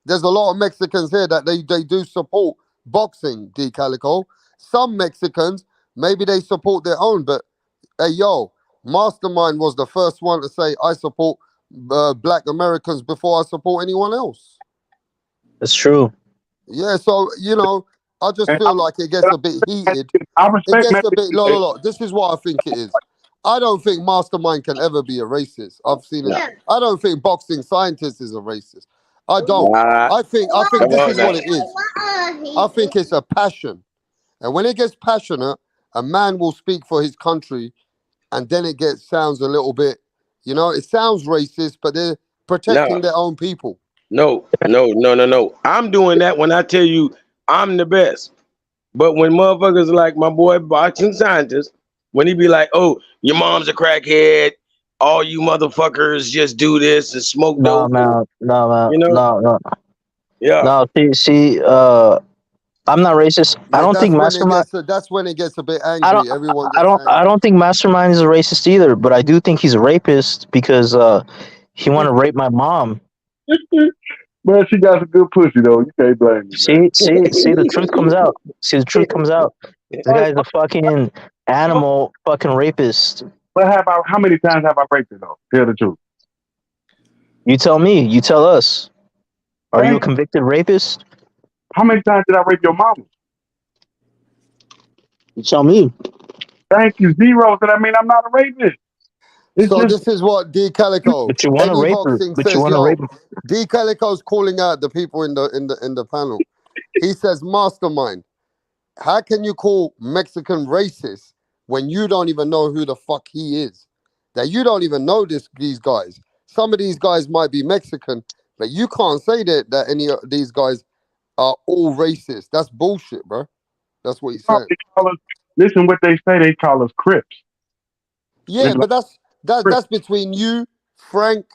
There's a lot of Mexicans here that they do support boxing, D Calico. Some Mexicans, maybe they support their own, but hey, yo, Mastermind was the first one to say, I support black Americans before I support anyone else. That's true. Yeah, so, I just feel like it gets a bit heated. I It respect gets a bit, Mexicans. look, this is what I think it is. I don't think Mastermind can ever be a racist. I've seen it. I don't think boxing scientist is a racist. I don't. I think this is what it is. I think it's a passion. And when it gets passionate, a man will speak for his country, and then it sounds a little bit, it sounds racist, but protecting their own people. No. I'm doing that when I tell you I'm the best. But when motherfuckers like my boy boxing scientist, when he be like, "Oh, your mom's a crackhead, all you motherfuckers just do this and smoke No, dope," no, no, no, you know? no, no. Yeah. No, see, I'm not racist. I Like don't think Mastermind. that's when it gets a bit angry. Everyone gets I angry. don't think Mastermind is a racist either. But I do think he's a rapist because he wanted to rape my mom. But she got some good pussy though. You can't blame me, man. See, the truth comes out. See, the truth comes out. This guy's a fucking animal, fucking rapist. But how many times have I raped her though? Tell the truth. You tell me. You tell us. Are you a Thank you. convicted rapist? How many times did I rape your mama? You tell me. Thank you. Zero. So that mean I'm not a rapist. It's So just this is what D Calico. But you want to Any rape her. boxing But you says, want to yo, rape her. D Calico's calling out the people in the panel. He says, Mastermind, how can you call Mexican racist when you don't even know who the fuck he is? That you don't even know these guys. Some of these guys might be Mexican, but you can't say that any of these guys are all racist. That's bullshit, bro. That's what he's saying. they call us, listen what they say. They call us Crips. Yeah, but that's between you, Frank,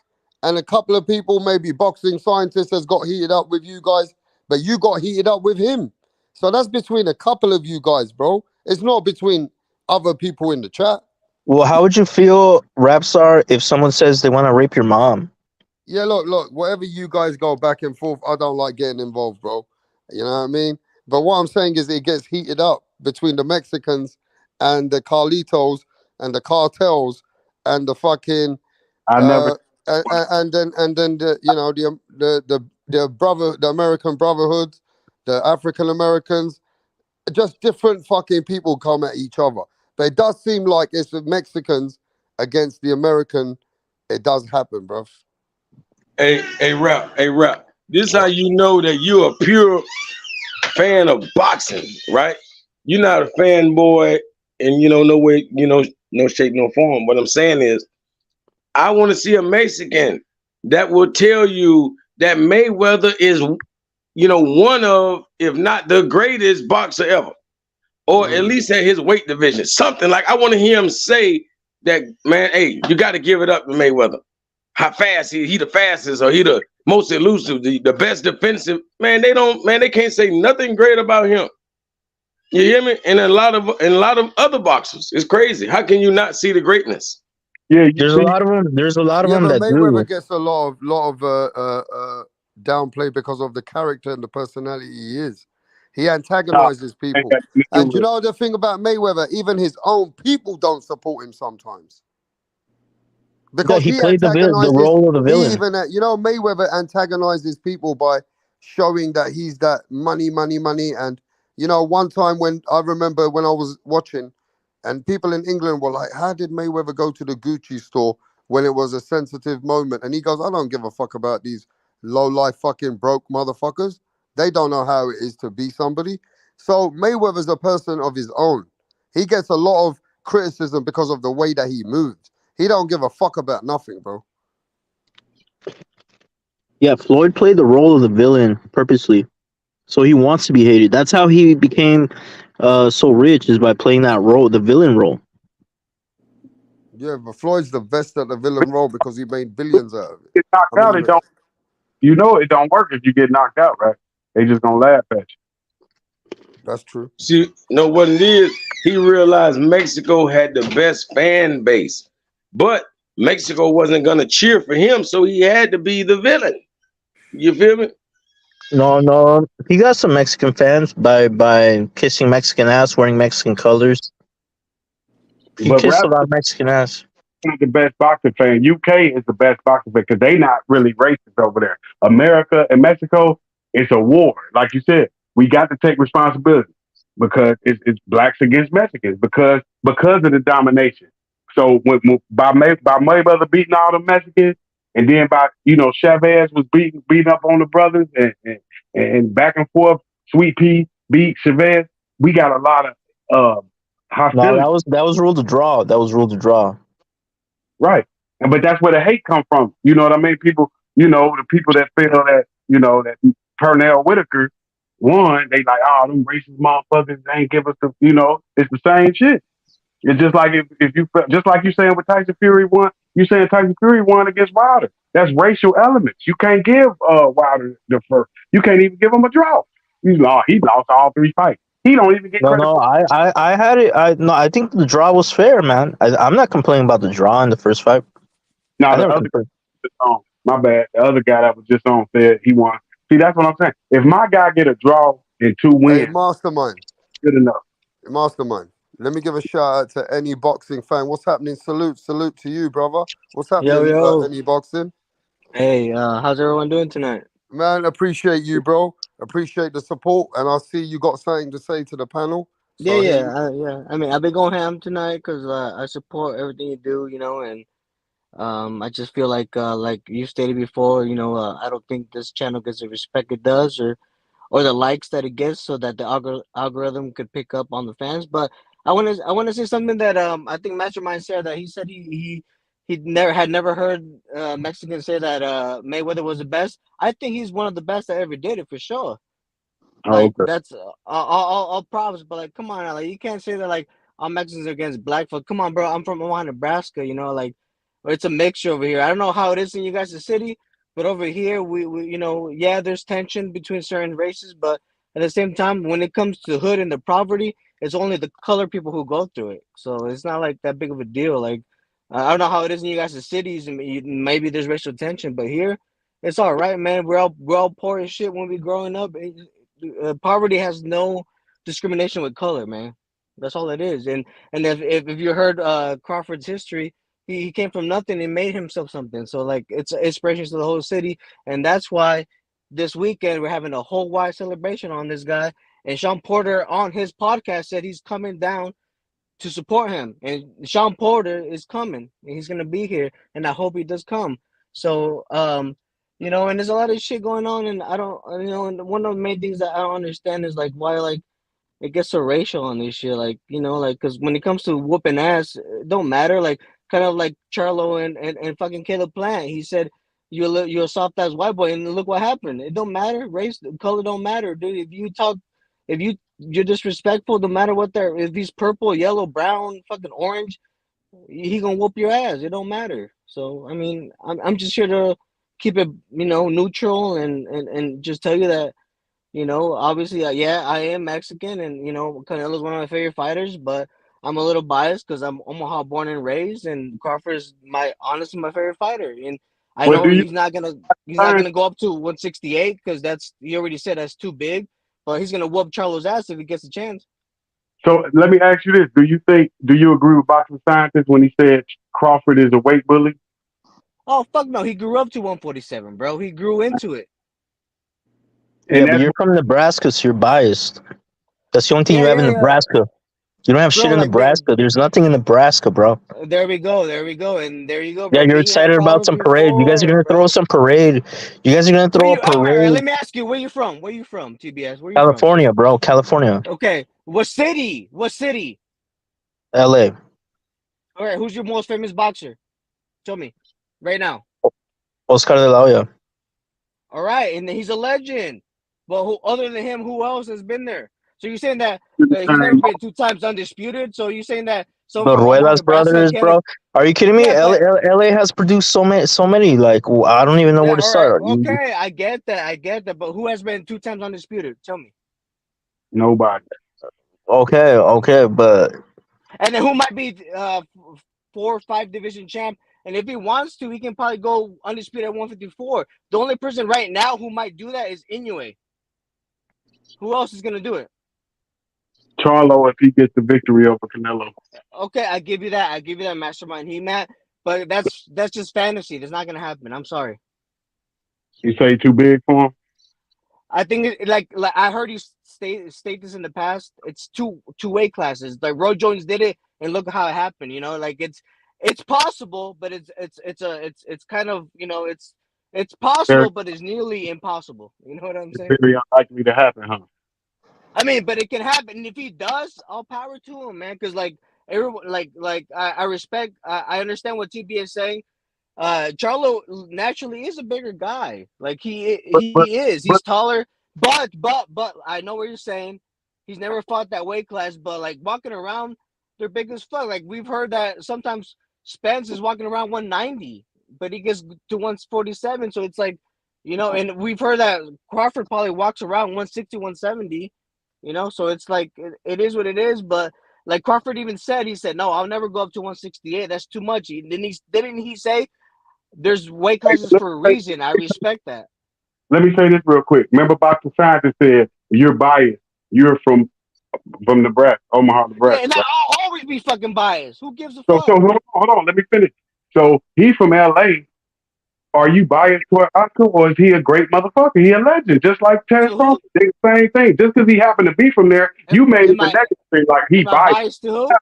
and a couple of people. Maybe boxing scientists has got heated up with you guys, but you got heated up with him. So that's between a couple of you guys, bro. It's not between other people in the chat. Well, how would you feel, Rapstar, if someone says they want to rape your mom? Yeah, look, whatever you guys go back and forth, I don't like getting involved, bro. You know what I mean? But what I'm saying is it gets heated up between the Mexicans and the Carlitos and the cartels and the fucking I never. and then the the American Brotherhood, the African Americans, just different fucking people come at each other. But it does seem like it's the Mexicans against the American. It does happen, bro. Hey, rap. This how you know that you're a pure fan of boxing, right? You're not a fanboy, and no way, no shape, no form. What I'm saying is, I want to see a Mexican that will tell you that Mayweather is, one of, if not the greatest boxer ever, or at least at his weight division. Something like I want to hear him say that, man. Hey, you got to give it up to Mayweather. How fast he the fastest, or he the most elusive, the best defensive. Man, they can't say nothing great about him. You hear me? And a lot of other boxers. It's crazy. How can you not see the greatness? Yeah, There's a lot of them. There's a lot of them but that Mayweather do. gets a lot of downplay because of the character and the personality he is. He antagonizes people. And you know the thing about Mayweather, even his own people don't support him sometimes. Because he he played the antagonizes, role of the villain. Mayweather antagonizes people by showing that he's that money. And, one time when I remember when I was watching and people in England were like, how did Mayweather go to the Gucci store when it was a sensitive moment? And he goes, I don't give a fuck about these low-life fucking broke motherfuckers. They don't know how it is to be somebody. So Mayweather's a person of his own. He gets a lot of criticism because of the way that he moves. He don't give a fuck about nothing, bro. Yeah, Floyd played the role of the villain purposely, so he wants to be hated. That's how he became so rich, is by playing that role, the villain role. Yeah, but Floyd's the best at the villain role because he made billions out of it. Get knocked out, it don't. It don't work if you get knocked out, right? They just gonna laugh at you. That's true. See, what it is? He realized Mexico had the best fan base, but Mexico wasn't gonna cheer for him, so he had to be the villain. You feel me? No, he got some Mexican fans by kissing Mexican ass, wearing Mexican colors. He kissed a lot of Mexican ass. Not the best boxing fan. UK is the best boxing fan because they not really racist over there. America and Mexico, it's a war. Like you said, we got to take responsibility because it's blacks against Mexicans because of the domination. So by Mayweather beating all the Mexicans, and then by Chavez was beating up on the brothers and back and forth. Sweet Pea beat Chavez. We got a lot of hostility. No, that was ruled a draw. That was ruled a draw. Right. But that's where the hate come from. You know what I mean? People the people that feel that, that Pernell Whitaker won, they like, oh, them racist motherfuckers, they ain't give us it's the same shit. It's just like if you just like you saying with Tyson Fury won, you saying Tyson Fury won against Wilder. That's racial elements. You can't give Wilder the first. You can't even give him a draw. He lost all 3 fights. He don't even get No, credit no, for. I had it. I think the draw was fair, man. I'm not complaining about the draw in the first fight. Now I the never other complained. my bad. The other guy that was just on said he won. See, that's what I'm saying. If my guy get a draw and 2 Hey, wins, Mastermind. good enough. Mastermind. Let me give a shout out to any boxing fan. What's happening? Salute to you, brother. What's Yo, happening? yo. Any boxing? Hey, how's everyone doing tonight? Man, appreciate you, bro. Appreciate the support, and I see you got something to say to the panel. Yeah, So here yeah, you. yeah. I mean, I've been going ham tonight because I support everything you do, and I just feel like you stated before, I don't think this channel gets the respect it does, or the likes that it gets, so that the algorithm could pick up on the fans. But I want to say something that I think Mastermind said, that he said he never heard Mexicans say that Mayweather was the best. I think he's one of the best that ever did it for sure. Oh, Like okay. that's all props, but like, come on, now, like you can't say that like all Mexicans are against black folk. Come on, bro. I'm from Omaha, Nebraska. Like it's a mixture over here. I don't know how it is in you guys' city, but over here we yeah, there's tension between certain races, but at the same time, when it comes to hood and the poverty, it's only the color people who go through it. So it's not like that big of a deal. Like I don't know how it is in you guys' cities, and maybe there's racial tension, but here it's all right, man. We're all poor as shit when we growing up. Poverty has no discrimination with color, man. That's all it is. And if you heard Crawford's history, he came from nothing and made himself something. So like it's an inspiration to the whole city, and that's why this weekend we're having a whole wide celebration on this guy. And Sean Porter on his podcast said he's coming down to support him, and Sean Porter is coming, and he's gonna be here, and I hope he does come. So, and there's a lot of shit going on, and I don't, and one of the main things that I don't understand is like why like it gets so racial on this shit, like like because when it comes to whooping ass, it don't matter. Like kind of like Charlo and fucking Caleb Plant, he said you're a soft ass white boy, and look what happened. It don't matter, race, color don't matter, dude. If you're disrespectful, no matter what they're, if he's purple, yellow, brown, fucking orange, he gonna whoop your ass. It don't matter. So I mean, I'm just here to keep it neutral and just tell you that obviously, yeah, I am Mexican, and Canelo's one of my favorite fighters, but I'm a little biased because I'm Omaha born and raised, and Crawford is honestly my favorite fighter, and I Well, know do you he's not gonna go up to 168 because that's, he already said that's too big, but he's gonna whoop Charlo's ass if he gets a chance. So let me ask you this: Do you agree with boxing scientists when he said Crawford is a weight bully? Oh fuck no, he grew up to 147, bro. He grew into it. Yeah, And but that's you're from Nebraska, so you're biased. That's the only thing you Yeah, have in yeah, yeah, Nebraska. You don't have bro. shit in Like that. Nebraska. There's nothing in Nebraska, bro. There we go, and there you go, Yeah, bro. you're Me, you had excited about problems some parade. You guys are before, gonna throw bro. some parade. You guys are gonna Where throw a you? All right, parade. let me ask you. Where you from? Where you from? TBS. Where you from? California, bro. California. Okay. What city? What city? LA. All right. Who's your most famous boxer? Tell me, right now. Oscar de la Hoya. All right, and he's a legend. But who other than him? Who else has been there? So you're saying that he's never been 2 times undisputed? So you're saying that someone The from Omaha, Ruelas Nebraska, brothers, can't? bro. Are you kidding me? Yeah, but LA has produced so many. Like I don't even know where that. to All right. start. Okay, I get that. I get that. But who has been 2 times undisputed? Tell me. nobody. Okay, but And then who might be 4 or 5 division champ? And if he wants to, he can probably go undisputed at 154. The only person right now who might do that is Inoue. Who else is gonna do it? Charlo if he gets the victory over Canelo. Okay, I give you that. I give you that, Mastermind. He Matt, but that's just fantasy. That's not gonna happen. I'm sorry. You say too big for him? I think like I heard you state this in the past. It's two weight classes. Like Roy Jones did it, and look how it happened. Like it's possible, but it's kind of it's Very, possible, but it's nearly impossible. You know what I'm saying? very unlikely to happen, huh? I mean, but it can happen. And if he does, all power to him, man. Because like everyone, like I respect, I understand what TB is saying. Charlo naturally is a bigger guy. Like he But is. He's taller, but I know what you're saying. He's never fought that weight class, but like walking around, they're big as fuck. Like we've heard that sometimes Spence is walking around 190, but he gets to 147. So it's like, and we've heard that Crawford probably walks around 160, 170. So it's like it is what it is. But like Crawford even said, he said, "No, I'll never go up to 168. That's too much." Didn't he say there's weight classes for a reason? I respect that. let me say this real quick. Remember, Boxer Scientist said you're biased. You're from Nebraska, Omaha, Yeah, Nebraska. and Right? I'll always be fucking biased. Who gives a So fuck? hold on. Let me finish. So he's from L.A. Are you biased toward Oscar, or is he a great motherfucker? He a legend, just like Terrence To who? Crawford. They the same thing. Just because he happened to be from there, you made it Am the I negative thing, like he am I biased. biased to who?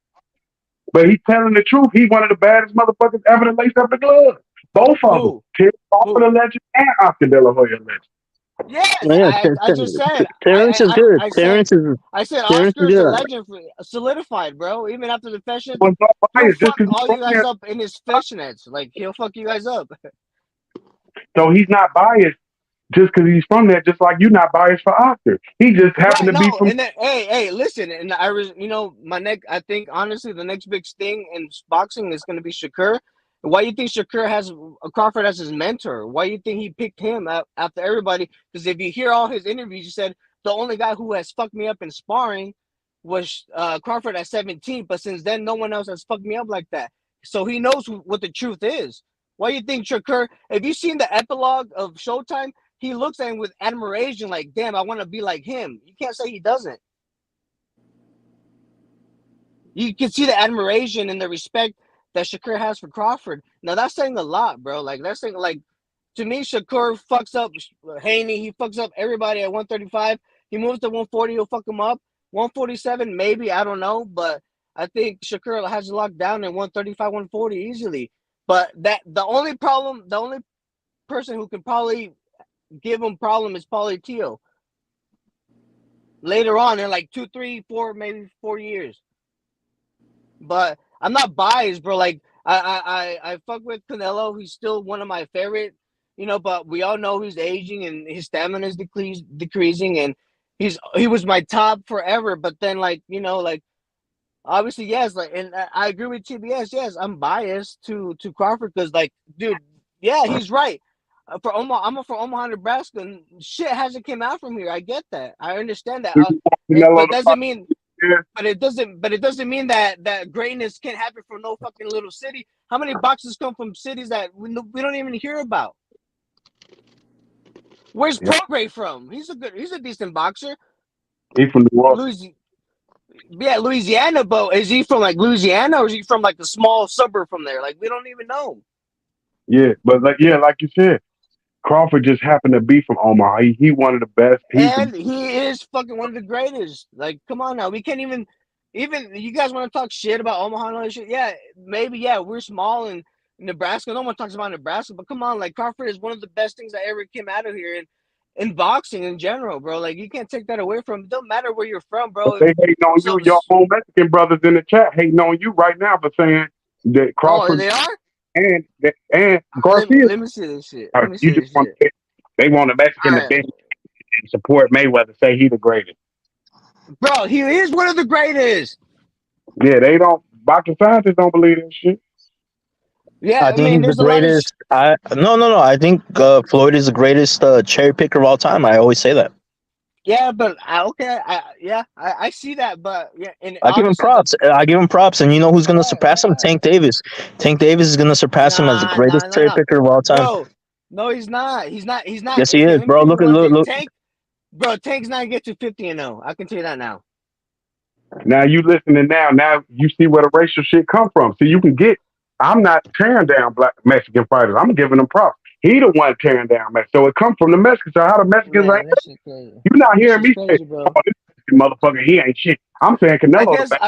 But he's telling the truth. He one of the baddest motherfuckers ever to lace up the glove. Both of them. Who? Terrence Crawford Who? a legend and Oscar De La Hoya a legend. Yes, Oh, yeah, I just said Terrence is good. I said Terrence is Oscar's a good. legend for solidified, bro. Even after the fashion, Was not he'll biased just fuck because he's all from you guys there. up in his fishnets. Like he'll fuck you guys up. So he's not biased just because he's from there, just like you're not biased for Oscar. He just happened Right, to be no, from. and then hey, listen, and I was, my I think honestly, the next big thing in boxing is going to be Shakur. Why you think Shakur has Crawford as his mentor? Why you think he picked him after everybody? Because if you hear all his interviews, he said the only guy who has fucked me up in sparring was Crawford at 17. But since then, no one else has fucked me up like that. So he knows what the truth is. Why you think Shakur? Have you seen the epilogue of Showtime? He looks at him with admiration, like, damn, I want to be like him. You can't say he doesn't. You can see the admiration and the respect that Shakur has for Crawford. Now that's saying a lot, bro. Like that's saying, like, to me, Shakur fucks up Haney. He fucks up everybody at 135. He moves to 140, he'll fuck him up. 147, maybe, I don't know, but I think Shakur has it locked down in 135, 140 easily. But the only person who can probably give him problem is Paulie Teal later on in like 2, 3, 4, maybe 4 years. But I'm not biased, bro. Like I fuck with Canelo. He's still one of my favorite, but we all know he's aging and his stamina is decreasing, and he was my top forever. But then, like, like, obviously, yes, like, and I agree with TBS. Yes, I'm biased to Crawford because, like, dude, yeah, he's right. For Omaha, I'm from Omaha, Nebraska, and shit hasn't came out from here. I get that. I understand that. Canelo But the doesn't fight. mean Yeah. But it doesn't mean that greatness can't happen from no fucking little city. How many boxers come from cities that we don't even hear about? Where's Yeah. Prograis from? He's a decent boxer. He from New Orleans. Louisiana, but is he from like Louisiana or is he from like the small suburb from there? Like we don't even know. Yeah, but like you said, Crawford just happened to be from Omaha. He one of the best. He's the And he is fucking one of the greatest. Like, come on now. We can't even you guys want to talk shit about Omaha and all that shit. Yeah, maybe, yeah, we're small in Nebraska. No one talks about Nebraska, but come on, like Crawford is one of the best things that ever came out of here in boxing in general, bro. Like you can't take that away from it. Don't matter where you're from, bro. they hating on you. So Your own Mexican brothers in the chat hating on you right now for saying that oh, Crawford they are? and Let, Garcia. let me see this shit. Let me You see just this want shit. they want a All Mexican to right. bench and support Mayweather, say he the greatest. Bro, he is one of the greatest. Yeah, they don't. Boxing scientists don't believe that shit. Yeah, I I think mean, he's the there's a lot of greatest. No. I think Floyd is the greatest cherry picker of all time. I always say that. yeah, but okay, I see that, but yeah, and I give him obviously the props. I give him props, and you know who's going to right, surpass him? right. Tank Davis. Tank Davis is going to surpass him as the greatest cherry Nah, picker of all time. bro. No, he's not. He's not. Yes, he Okay, is, let me bro. tell you Look at one thing. look. Tank's not get to 50-0. I can tell you that now. Now you listening now. Now you see where the racial shit come from. So you can get. I'm not tearing down black Mexican fighters. I'm giving them props. He the one tearing down Mexico. So it comes from the Mexicans. So how the Mexicans Man, ain't? that shit crazy. You're not That hearing shit's me say, crazy, "Oh, bro. this motherfucker, he ain't shit." I'm saying I Canelo the guess best.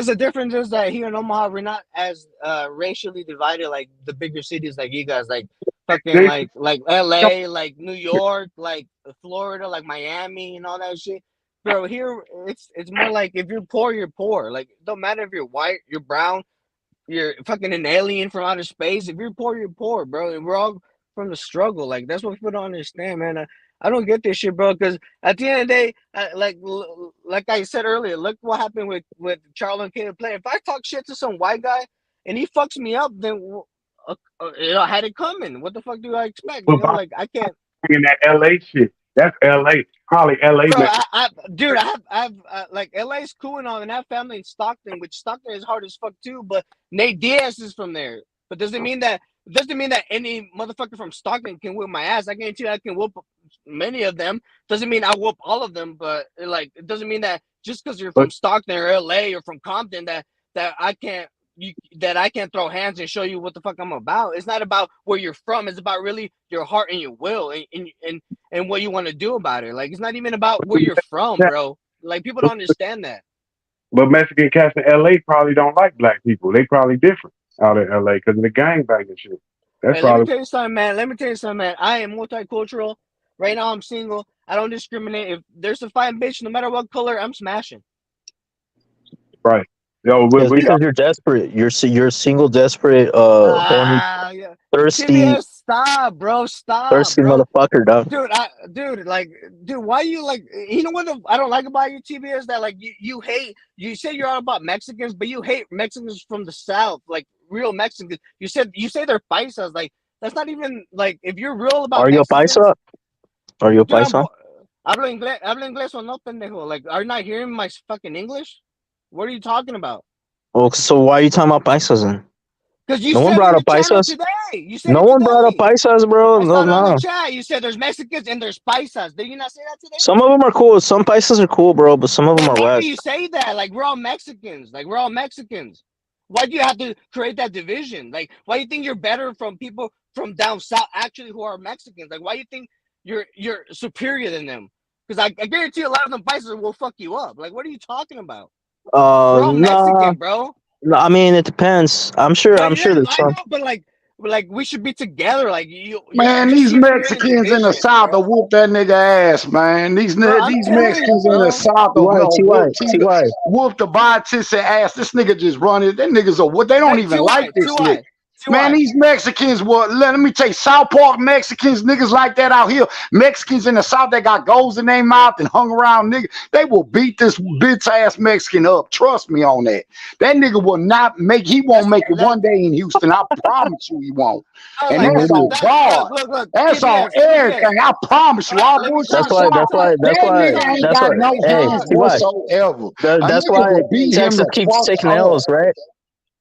the difference is that here in Omaha we're not as racially divided like the bigger cities like you guys, like fucking like LA, like New York, like Florida, like Miami and all that shit. Bro, here it's more like if you're poor, you're poor. Like it don't matter if you're white, you're brown, you're fucking an alien from outer space. If you're poor, bro. And we're all from the struggle. Like that's what people don't understand, man. I don't get this shit, bro. Because at the end of the day, like I said earlier, look what happened with CHARLO and Caleb Play. If I talk shit to some white guy and he fucks me up, then I had it coming. What the fuck do I expect? You know, like I can't. In that LA shit, that's LA. Probably LA. Bro, dude, I have like LA's cool and all, and I have family in Stockton, which Stockton is hard as fuck too. But Nate Diaz is from there. But doesn't mean that any motherfucker from Stockton can whip my ass. I guarantee you I can whoop many of them. Doesn't mean I whoop all of them, but like it doesn't mean that just because you're from Stockton or LA or from Compton that I can't throw hands and show you what the fuck I'm about. It's not about where you're from. It's about really your heart and your will and what you want to do about it. Like it's not even about where you're from, bro. Like people don't understand that. But Mexican cats in LA probably don't like black people. They probably different out in LA because of the gangbanging shit. That's Hey, probably. let me tell you something, man. I am multicultural. Right now, I'm single. I don't discriminate. If there's a fine bitch, no matter what color, I'm smashing. Right. Yo, because you're desperate. You're a single, desperate, horny, Yeah. thirsty, TBS, stop, bro. Stop, thirsty bro. motherfucker, dog. Dude, why you like? You know what I don't like about you, TBS? That like you hate. You say you're all about Mexicans, but you hate Mexicans from the South, like real Mexicans. You say they're paisas. Like that's not even like if you're real about. Are you a Mexicans, paisa? Are you a paisa? Hablo inglés o no, pendejo? Like, are you not hearing my fucking English? What are you talking about? Well, so why are you talking about paisas then? Because you no said one brought up channel paisas today. You said no one brought up paisas, bro. I No, saw it on no. the chat. You said there's Mexicans and there's paisas. Did you not say that today? Some of them are cool. Some paisas are cool, bro, but some of them are Why whack. do you say that? Like we're all Mexicans. Like we're all Mexicans. Why do you have to create that division? Like why do you think you're better from people from down south actually who are Mexicans? Like why do you think you're superior than them? Because I guarantee a lot of them paisas will fuck you up. Like what are you talking about? We're all Mexican, bro. No, I mean it depends. I'm sure there's I know, some. but like we should be together. Like you, Man, these Mexicans in the South will whoop that nigga ass, man. These Mexicans in the South will whoop the Batista ass. This nigga just running. That niggas are what they don't even like this nigga. Man, these Mexicans let me tell you, South Park Mexicans, niggas like that out here. Mexicans in the South that got goals in their mouth and hung around niggas, they will beat this bitch ass Mexican up. Trust me on that. That nigga will not make, he won't make it one day in Houston. I promise you he won't. And that's on God. That's on everything. I promise you. All bullshit. That's why. That nigga ain't got no hands whatsoever. That's why Texas keeps taking L's, right?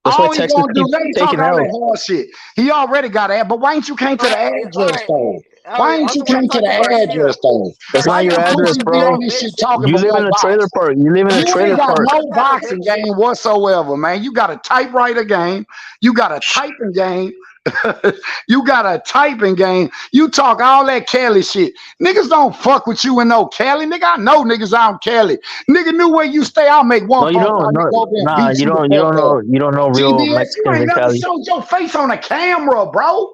That's why Texas keeps taking all L's. that hard shit. He already got that, but why ain't you came to the address though? Why ain't you came to the address though? That's not your address, bro. You live in a trailer park. You live in a trailer park. You ain't got no boxing game whatsoever, man. You got a typewriter game. You got a typing game. You got a typing game. You talk all that Cali shit. Niggas don't fuck with you in no Cali. Nigga, I know niggas out in Cali. Nigga knew where you stay. I'll make one phone call. Nah, you don't know real TBS, Mexicans you ain't in never Cali. showed your face on a camera, bro.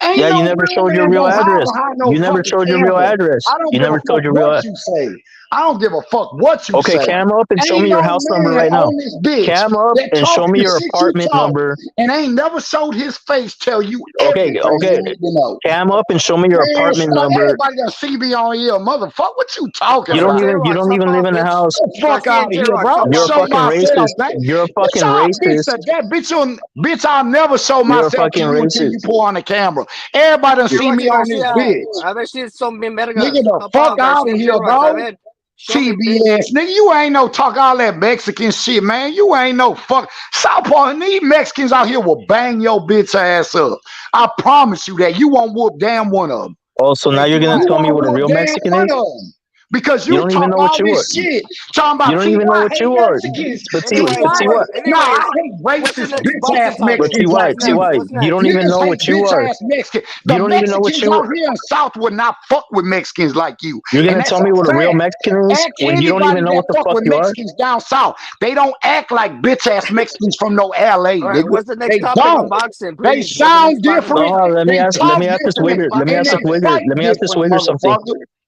Ain't Yeah, no you never showed your man real gonna hide address. behind no You never fucking showed your real camera. address. I don't You give never a showed fuck your real what address. you say. I don't give a fuck what you say. Okay, cam up and show Ain't me your no house number man right now. on this bitch Cam up that and show talk me the your shit you apartment talk number. and ain't never showed his face tell you Okay, everything you need to know. Cam up and show me your Man, apartment shut up. number. Everybody that see me on here, motherfucker. What you talking You about? don't even live in the house. Get the fuck out of here, bro. You're a Show fucking myself, racist. man. You're a fucking racist. Bitch, I'll never show You're a myself to fucking you until you racist. pull on the camera. Everybody done see me on this bitch. A ver si son bien vergas. Nigga, the fuck out of here, bro. TBS, nigga, you ain't no talk all that Mexican shit, man. You ain't no fuck. South Park, these Mexicans out here will bang your bitch ass up. I promise you that. You won't whoop damn one of them. Oh, so now you're gonna tell me what a real Mexican is? Because You you don't even talk know what all you this are. shit. Talking about You don't even know what you are. But T, No, I hate racist bitch ass Mexicans like you. You don't even know what you are. Mexicans. You The don't even know what Mexicans you out are. here in South would not fuck with Mexicans like you. You're And gonna that's tell me what a real fact. Mexican is Ask when you don't anybody even know that what the fuck fuck with you are? Mexicans down South. They don't act like bitch ass Mexicans from no LA, All right, nigga. what's the next They topic? don't. Unboxing, They please. sound different. Oh, let me They ask talk this different. Wigger. Let me And ask they this Wigger. fight Let me ask this different, Wigger something. motherfucker.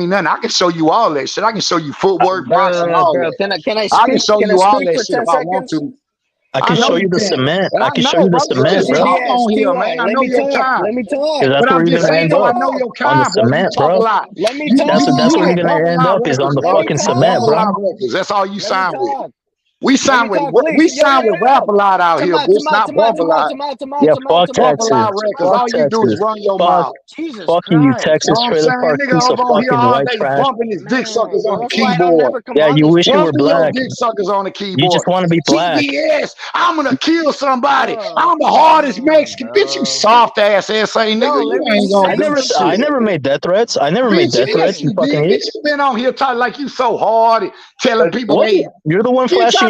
me nothing. I can show you all that shit. I can show you footwork, blocks, and Bro, all bro, that. can I I can speak? show Can I you all speak that for shit 10 if I want seconds? to. I I can know show you you the can. cement. And I I can show know, you the brother. You cement, just bro. talk on here, Ty, man. I let know me your talk. kind. Let me talk. Because that's But where I'm you're just gonna Let me saying, end though, I up know talk. your on the kind, bro. You cement, talk a bro. lot. Let me That's where You you're talk. with gonna Bubba end Lot up is on Records, the Let bro. me fucking You with cement, Bubba bro. Lot talk. Records. That's all you Let me sign with. talk. We Let sign me with talk, please. we Yo, sign with Rap a Lot out here, bitch, not Bubba Lot. Yeah, fuck Bubba Texas. Lot Records. Fuck All you do is Texas. run your Fuck, mouth. Jesus fuck you, you Christ. Texas Know what I'm trailer saying? park Nigga piece up of on here fucking all white day trash. bumping his dick suckers on the That's why I don't keyboard. never come Yeah, on you this wish you shit. were Bumping your black. dick suckers on the You just keyboard. want to be black. TBS, I'm gonna kill somebody. Oh, I'm the come hardest on, Mexican. Bitch, you bro. soft ass SA nigga. No, You let me ain't gonna I do never, say I shit. never made death threats. I never made Bitch, death yes threats. You you fucking did. idiot. Bitch, you been on here talking like you so hard, telling people What? they You're the one bitch, flashing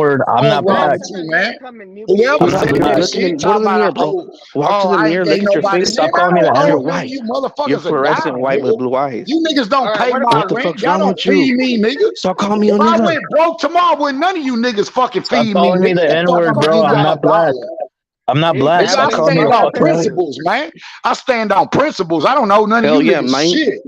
N-word. I'm What's not wrong black. with you, man? I'm Whoever not said black. that shit, talk about a whole, ain't nobody. Stop Man, I calling me the don't owe N-word. none of you motherfuckers a dime, nigga. You niggas All don't right, pay what my about rent. Y'all don't feed me, nigga. If I went broke tomorrow, wouldn't none of you niggas fucking Stop feed me, calling me nigga. the The fuck I'm N-word, gonna bro. give I'm y'all a not black. dollar. I'm not black. Nigga, I Stop calling me stand a on fucking N-word. principles, man. I stand on principles. I don't know none of you niggas shit.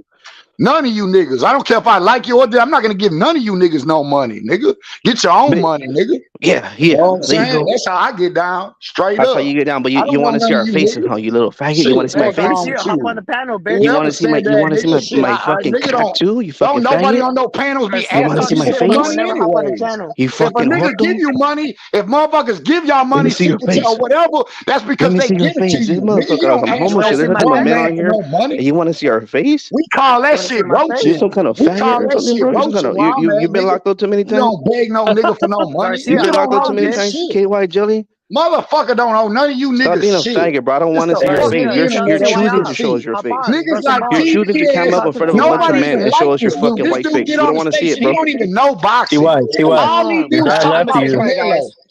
None of you niggas. I don't care if I like you or I'm not gonna give none of you niggas no money, nigga. Get your own money, nigga. Yeah, You know what I'm there you saying? go. That's how I get down, straight That's how up. you get down. But I you don't know want to see none of our you faces, huh? niggas. You little faggot. You Shit, want to see my fuck face? wrong with you. You Whoever want to see my? said You that, want to see nigga, shit, my fucking nigga cock too? You don't fucking nobody faggot. on no panels be You want to asking see my shit for face? money anyways. You If a fucking nigga give joto. you money, if motherfuckers give y'all Let me money, see your secretary or face. whatever, that's Let because me they see your give it to face. This you. Nigga, you motherfucker on don't some ask homo no shit. There's nothing but grown men man on for here, no money. and you want to see our face? We call that shit You roaching. some kind of We faggot call or that something, shit bro? You some kind roaching of where I'm you at, been nigga. locked up too many You times? don't beg no nigga for no money. You Nigga been locked don't up too owe many this times, shit. KY Jelly? Motherfucker don't owe none of you Stop niggas being a shit. faggot, bro. I don't It's want to the see your fucking face. You're internet and choosing to show us agency. your face. Niggas like You're choosing to come TV up ass. in front of a bunch of Nobody men even and like show us your this dude. fucking This white dude face. get We on don't the want to see it, station. He bro. don't even know boxing. TY. All he Your do is dad talk left about you. Canelo.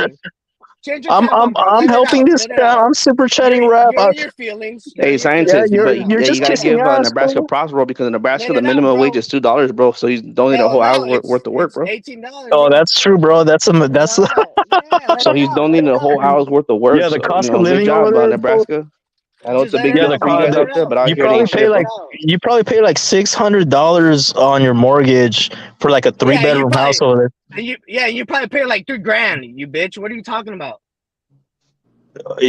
feelings. Change your tampon, bro. I'm Let it helping out. this Let it guy. out. I'm super chatting rap. You're in your feelings. You're Hey, in your Yeah, scientist, feelings. Let but it out. you're you just gotta kissing give ass, Nebraska bro. props, bro, because in Nebraska Let the it out, minimum wage bro. is $2, bro. So he's donated a Hell whole no, hour's worth of work, it's bro. $18, Oh, bro. that's true, bro. That's Yeah, let So it he's out. Let donating it a out. whole hour's worth of work. yeah. The So cost of good living over job, there, bro. Nebraska. I know it's Just a let big it Yeah, deal the out, for you bro. cost. guys Let out it there, out. but out You here it probably ain't pay shit, Let like it bro. out. $600 on your mortgage for like a three Yeah, you bedroom house probably over there. you probably pay like $3,000, you bitch. What are you talking about?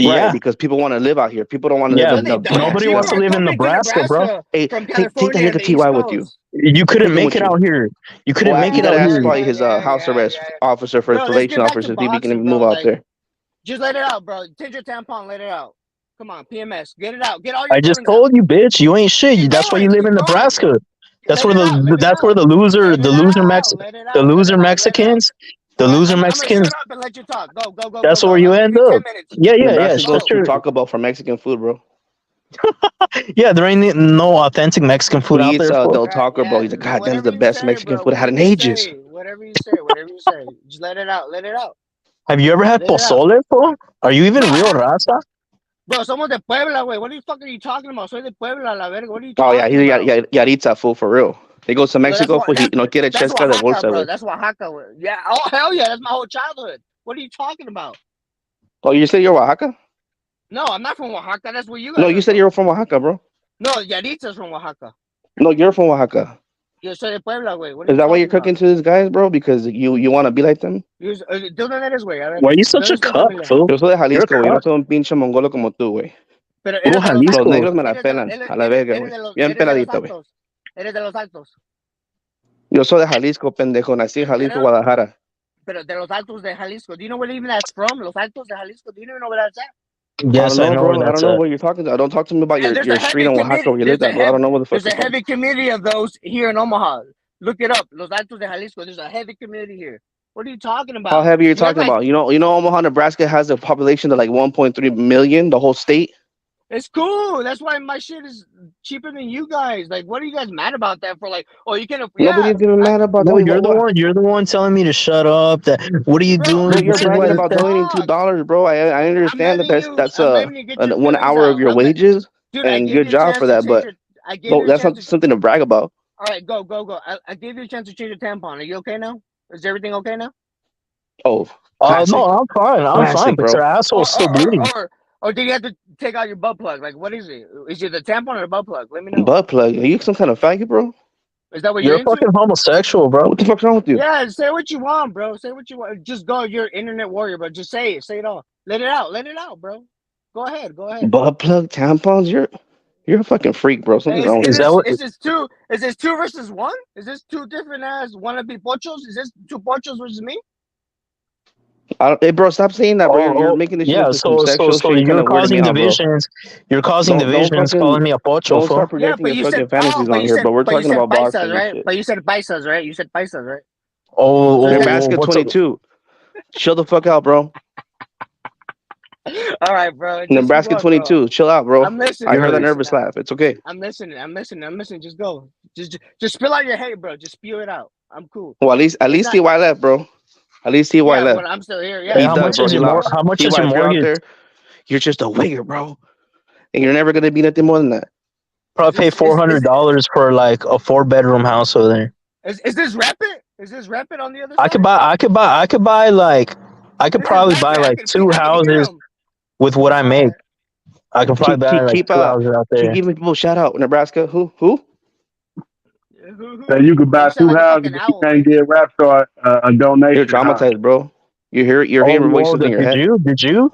Right, Yeah, because people want to live out here. People don't want to live yeah. No, in they the don't. Nobody People wants to are live in coming to Nebraska, bro. Nebraska Hey, from take that California and nigga the East Ty with you. Coast. You couldn't Take him make it with you. out here. You couldn't Well, make you it gotta out ask here. probably his house arrest officer for his Bro, let's probation get back to officer to see if he can boxing, move bro. out Like, there. just let it out, bro. Take your tampon, let it out. Come on, PMS, get it out. Get all your I just feelings out. told you, bitch. You ain't shit. Keep That's why you going, live in keep going. Nebraska. That's Let where it out, let it that's where out. the loser Let it out, let it The out, let loser it out, let it out. Mexicans, the All right, loser I'm gonna shut Mexicans. up and let you talk. Go, go, go, go, That's go. where I'm you gonna give end you 10 up. minutes. Yeah, yeah, yeah. Nebraska goes Shut to your. Taco Bell for Mexican food, bro. Yeah, there ain't no authentic Mexican food He out eats there, Del Yeah, Taco, bro. yeah. He's like, God, that is Whatever the you best say, Mexican bro. food I had in Whatever you ages. say. Whatever you say. Whatever you say. Just let it out. Let it out. Have you ever had Let it out. pozole, bro? Are you even Bro, real, Raza? bro, somos de Puebla, güey. What the fuck are you talking about? Soy de Puebla, la verga. What are you Oh yeah, talking he's about? Yaritza fool for real. He goes to No, that's Mexico what for he no quiere that's chesca de Oaxaca, bolsa, bro. güey. That's Oaxaca. Güey. Yeah. Oh hell yeah, that's my whole childhood. What are you talking about? Oh, you say you're Oaxaca? No, I'm not from Oaxaca. That's where you guys No, you said you're from Oaxaca, bro. No, Yaritza's from Oaxaca. No, you're from Oaxaca. Yo soy de Puebla, güey. What are Is you that why you're talking about? cooking to these guys, bro? Because you want to be like them? ¿De dónde eres, güey? A ver, Why are you such ¿dónde a es tu cuck, familia? fool? Yo soy de You're a Jalisco, güey. Yo no cuck. soy un pinche mongolo como tú, güey. Pero Puro eres de los Los Jalisco. negros me la Eres pelan. A la verga, güey. Bien eres de los peladito, güey. altos. Eres de los altos. Yo soy de Jalisco, pendejo. Nací en Jalisco, Guadalajara. Pero de los altos de Jalisco. Do you know where even that's from? Los altos de Jalisco. Do you even know where that's at? Yes, I don't I know, know where bro. I that's don't know at. what you're talking about. Don't talk to me about And your street in Oaxaca where you live at, bro. I don't know what the fuck There's a you're talking heavy community of those here in Omaha. Look it up. Los altos de Jalisco. There's a heavy community here. What are you talking about? How heavy are you You act talking like- about? You know, Omaha, Nebraska has a population of like 1.3 million, the whole state. It's cool. That's why my shit is cheaper than you guys. Like, what are you guys mad about that for? Like, oh, you can. Nobody's even mad about that. No, Wait, you're the what? one. You're the one telling me to shut up. That what are you doing? Bro, you're This and bragging that. about donating $2, bro. I understand that that's I'm letting you get your 1 feelings hour out. of your wages, Dude, I and gave good you a job chance for to that. change But your. I gave you a that's chance not something to brag about. All right, go. I gave you a chance to change your tampon. Are you okay now? Is everything okay now? Oh, classic. No, I'm fine. I'm Classic, fine, but bro. your asshole's still bleeding. Or did you have to take out your butt plug? Like, what is it? Is it the tampon or the butt plug? Let me know. Butt plug? Are you some kind of faggot, bro? Is that what You're you're into? fucking homosexual, bro. What the fuck's wrong with you? Yeah, say what you want, bro. Say what you want. Just go. You're an internet warrior, bro. Just say it. Say it all. Let it out. Let it out, bro. Go ahead. Go ahead. Butt plug tampons? You're a fucking freak, bro. Something's wrong with you. Is this two? Is this 2 versus 1? Is this 2 different as wannabe pochos? Is this 2 pochos versus me? Hey, bro, stop saying that, bro. You're making this shit Yeah, into some sexual shit. you're Kinda weirding me causing out, bro. divisions. You're causing divisions, calling me a pocho, Don't fool. start projecting your fucking fantasies on here, bro. We're talking about paisas, boxing and right? shit. But you said paisas, right? You said paisas, right? Nebraska 22. Chill the fuck out, bro. All right, bro. Just Nebraska go, 22. bro. Chill out, bro. I'm listening. I heard that I'm nervous listening. laugh. It's okay. I'm listening. Just go. Just spill out your hate, bro. Just spew it out. I'm cool. Well, at least TY left, bro. At least TY left. But I'm still here. Yeah. He how done, much bro. is He your lost. how much is TY, your if you're out mortgage? there, you're just a wigger, bro. And you're never gonna be nothing more than that. Probably pay $400 for like a 4-bedroom house over there. Is this rapid? Is this rapid on the other I side? could probably buy like 2 houses with what I make. I could probably buy like 2 houses out there. Keep giving people a shout out. Nebraska, who? So you could buy 2 houses, but you can't get rap star a donation. You're traumatized, bro. You're hearing voices in your head. Did you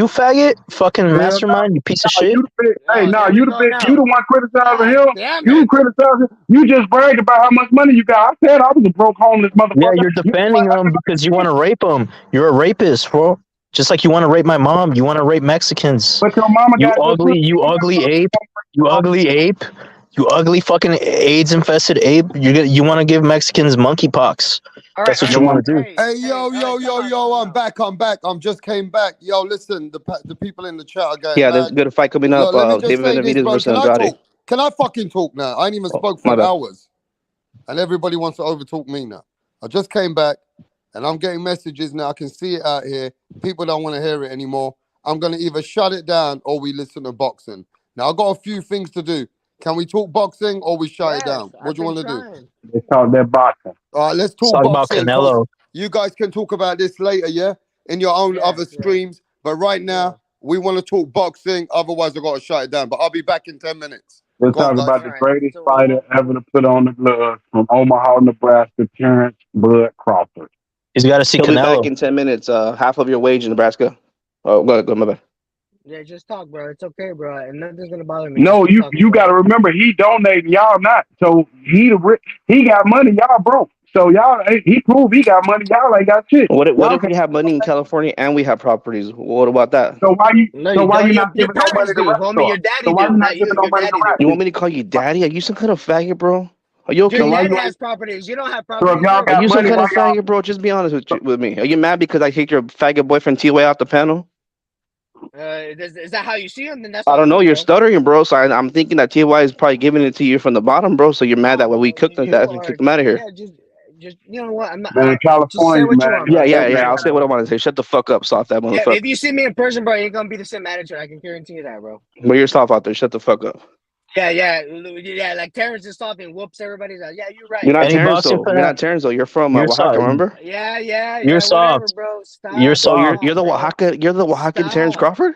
faggot? Fucking mastermind, you piece of shit. You the one criticizing him. You criticizing. You just bragged about how much money you got. I said I was a broke homeless motherfucker. Yeah, you're defending him because you want to rape him. You're a rapist, bro. Just like you want to rape my mom. You want to rape Mexicans. But your mama you ugly ape. You ugly ape. You ugly fucking AIDS infested ape. You want to give Mexicans monkeypox. That's what you want to do. Hey, yo, I'm back. I just came back. Yo, listen, the people in the chat are going, yeah, there's a good fight coming up. Look, let me just David say this, Benavidez bro. versus Can I Andrade. talk? Can I fucking talk now? I ain't even spoke my for bad. hours. And everybody wants to overtalk me now. I just came back and I'm getting messages now. I can see it out here. People don't want to hear it anymore. I'm going to either shut it down or we listen to boxing. Now, I've got a few things to do. Can we talk boxing or we shut it down? What do you want to do? Let's talk that boxing. All right, let's talk about boxing. Canelo. You guys can talk about this later, yeah? In your own other streams. But right now, we want to talk boxing. Otherwise, I've got to shut it down. But I'll be back in 10 minutes. Let's talk about the greatest fighter ever to put on the gloves from Omaha, Nebraska, Terrence Bud Crawford. He's got to see He'll be Canelo. back in 10 minutes. Half of your wage in Nebraska. Oh, go ahead, my bad. Yeah, just talk, bro. It's okay, bro. And nothing's gonna bother me. No, you got to remember he donated, y'all not. So he got money, y'all broke. So y'all, he proved he got money, y'all ain't got shit. What if we have money in California and we have properties? What about that? So why you not giving no money to rap homie, your daddy So why do. you not giving no money to rap? You want me to call you daddy? Are you some kind of faggot, bro? Are you okay? Your daddy has properties. You don't have So properties. if y'all got Are you some money, kind why of y'all? faggot, bro? Just be honest with me. Are you mad because I kicked your faggot boyfriend T-Way off the panel? Is that how you see him? Then that's. I don't know. You're stuttering, bro. So I'm thinking that T.Y. is probably giving it to you from the bottom, bro. So you're mad that when we cooked him, that we kicked him out of here. Yeah, just you know what? I'm not. Man, California, just say what man. you want, Yeah. I'll say what I want to say. Shut the fuck up, soft that Yeah, motherfucker. if you see me in person, bro, you ain't gonna be the same attitude. I can guarantee you that, bro. But you're soft out there. Shut the fuck up. Yeah. Like Terrence is soft and whoops everybody's out. Yeah, you're right. You're not Terrence though. You're not Terrence though. You're from Oaxaca, remember? Yeah. You're whatever, soft. bro. Stop. You're So soft. you're the Oaxacan Terrence Crawford?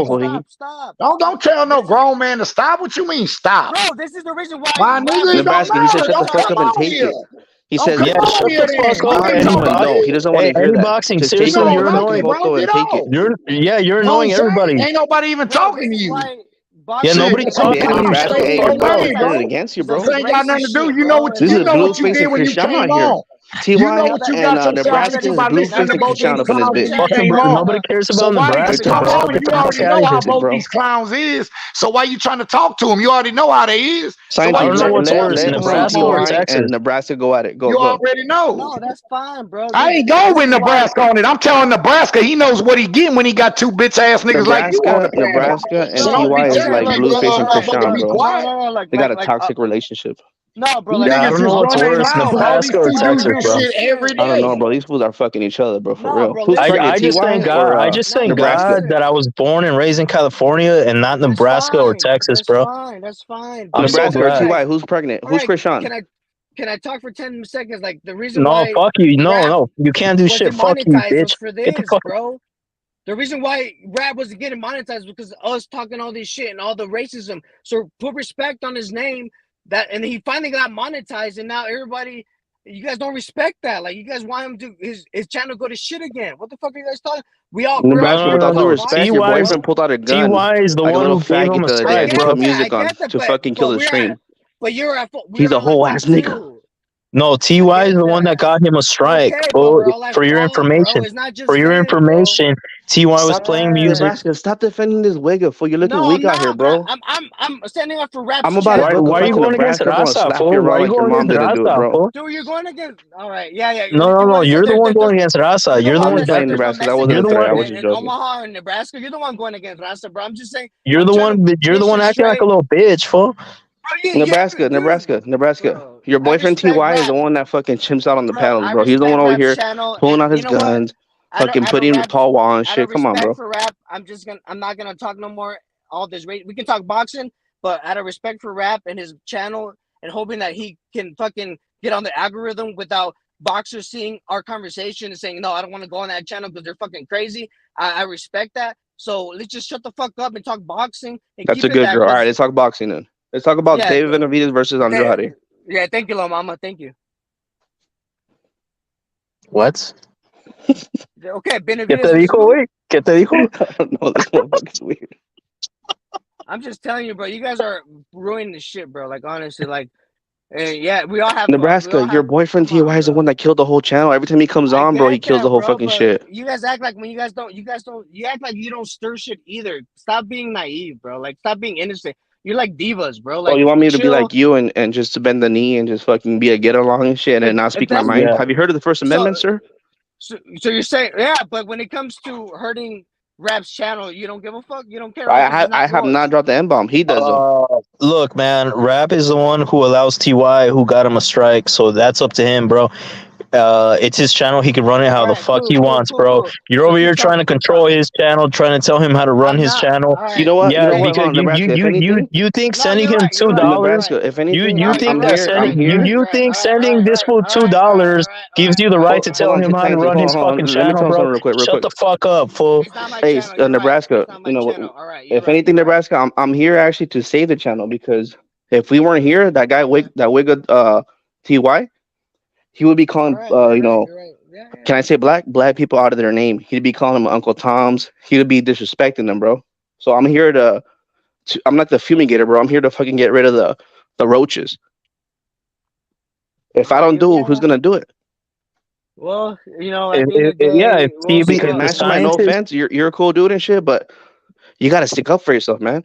stop, stop. Don't tell no grown man to stop. What you mean stop? Bro, this is the reason why. My nigga, it don't Nebraska, he said, matter. "Shut the Don't fuck come up and on take here. it." He Don't says, come Yeah, on shut here the then. fuck You up, "I ain't know, but talking anybody. no, shit. he doesn't want Hey, to hear any that. boxing, Just You take seriously, it. don't you're like it, annoying. bro. Go Get and take it." off. You're You know what I'm annoying everybody. saying? Ain't nobody even Bro, talking this to is you. why Yeah, boxing Shit, nobody's bro, talking Yeah, to calm you. Shut Nebraska. the straight Hey, your fuck up. Nebraska's lane, turning bro. against you, it's on This bro. some ain't got racist nothing to do. shit, You know bro. what It's This you is like, know come what you Blueface did and on. when you Cristiano came here. on. You know Ty what you and got yourself Nebraska into Nebraska's just by listening to Blueface Nebraska and both just these Cristiano up in hates this clowns when you bitch. Fuck them, came bro. on. Nobody cares So about why did you You're Nebraska, come bro. on toxic. and Get you the fuck already out know of how here. both these clowns is? So why you trying to talk to them? You already know how they is. So why I Santi, you don't know trying let to what's let talk to worse, let them some Nebraska Santi or more? whine and Texas. Nebraska go at it. Go You go. already know. no, that's fine, bro. I ain't going This with is why Nebraska on it. I'm telling Nebraska he knows what he getting when he got two bitch ass niggas like you on the panel. Nebraska and So don't no, be TY is okay, telling like look, people, look, Blueface and motherfucker, Cristiano, be bro. quiet. They got a toxic relationship. no, bro, These like Yeah, I niggas don't know just what's run their worse, mouth. All these Nebraska or two dudes Texas, do bro. shit every I don't know, day. bro. These fools are fucking each other, bro. For no, real. bro, Who's listen, pregnant, I just thank TY God. or I just thank Nebraska? God that I was born and raised in California and not that's Nebraska or fine, Texas, bro. that's fine. I'm But so Nebraska or listen, glad. like, TY? Who's pregnant? all Who's right, Krishan? can I talk for 10 seconds? Like, the reason No, why fuck you. No, rap no. You can't do was shit. Fuck you, demonetized was bitch. for Get the this, fuck. bro. The reason why rap wasn't getting monetized was because of us talking all this shit and all the racism. So put respect on his name. And he finally got monetized, and now everybody, you guys don't respect that. Like, you guys want him to his channel go to shit again. What the fuck are you guys talking? We all grew up Nebraska, with all due respect, your T.Y.'s boyfriend pulled out a gun T.Y. is the like a one little who gave him faggot a the other I day strike, and get bro. put that, music on to fucking kill the stream. but you're at He's a whole ass nigga. too. No, T.Y. is the one that got him a strike. Okay, but we're all like For your falling, bro. information, It's not just for your him, bro. information, T.Y. was Stop, playing music. Nebraska, stop defending this wigga, fool. You're looking No, weak I'm out here, not. bro. I'm standing up for Rap's I'm about to channel. book a Why are you flight to going against Nebraska, bro, and Raza, slap fool? your Why are around you like your going mom against didn't do it, Raza, bro. fool? Dude, you're going against. All right, yeah. No. You're the one going against Raza. You're the I'm one. just playing Nebraska. That wasn't You're a the threat. I one. was just in joking. Omaha and Nebraska. You're the one going against Rasta, bro. I'm just saying. You're the one. You're the one acting like a little bitch, fool. Nebraska. Your boyfriend T.Y. is the one that fucking chimps out on the panels, bro. He's the one over here pulling out his guns, fucking putting Paul Wall and shit. Come on, bro. For rap, I'm not gonna talk no more. All this we can talk boxing, but out of respect for rap and his channel, and hoping that he can fucking get on the algorithm without boxers seeing our conversation and saying, no, I don't want to go on that channel because they're fucking crazy. I respect that. So let's just shut the fuck up and talk boxing. And That's a good girl. All right, let's talk boxing then. Let's talk about David Benavidez versus Andrade. Yeah, thank you, Mama. Thank you. What? Okay, Benavidez. ¿Qué te dijo, güey? ¿Qué te dijo? I don't know. This motherfucker's weird. I'm just telling you, bro. You guys are ruining the shit, bro. Like, honestly, like, yeah, we all have Nebraska. Your boyfriend T.Y. is the one that killed the whole channel. Every time he comes on, bro, he kills the whole fucking shit. You guys act like you act like you don't stir shit either. Stop being naive, bro. Like, stop being innocent. You're like divas, bro. Like, you want me to be like you and just to bend the knee and just fucking be a get along and shit and not speak my mind? Yeah. Have you heard of the First Amendment, sir? So you're saying, yeah, but when it comes to hurting Rap's channel, you don't give a fuck. You don't care. I have not dropped the N-bomb. He does though. Look, man, Rap is the one who allows T.Y. who got him a strike, so that's up to him, bro. It's his channel. He can run it how the fuck he wants, bro. You're over here trying to control his channel, trying to tell him how to run his channel. You know what? Yeah, because you think sending him $2. If anything, you think sending this fool $2 gives you the right to tell him how to run his fucking channel, bro? Shut the fuck up, fool. Hey, Nebraska. You know, if anything, Nebraska, I'm here actually to save the channel because if we weren't here, that wigga T.Y. he would be calling, can I say black people out of their name? He'd be calling them Uncle Toms. He would be disrespecting them, bro. So I'm here to I'm not the fumigator, bro. I'm here to fucking get rid of the roaches. If I don't do it, who's gonna do it? Well, you know, at the end of the day, because Mastermind, no offense, you're a cool dude and shit, but you gotta stick up for yourself, man.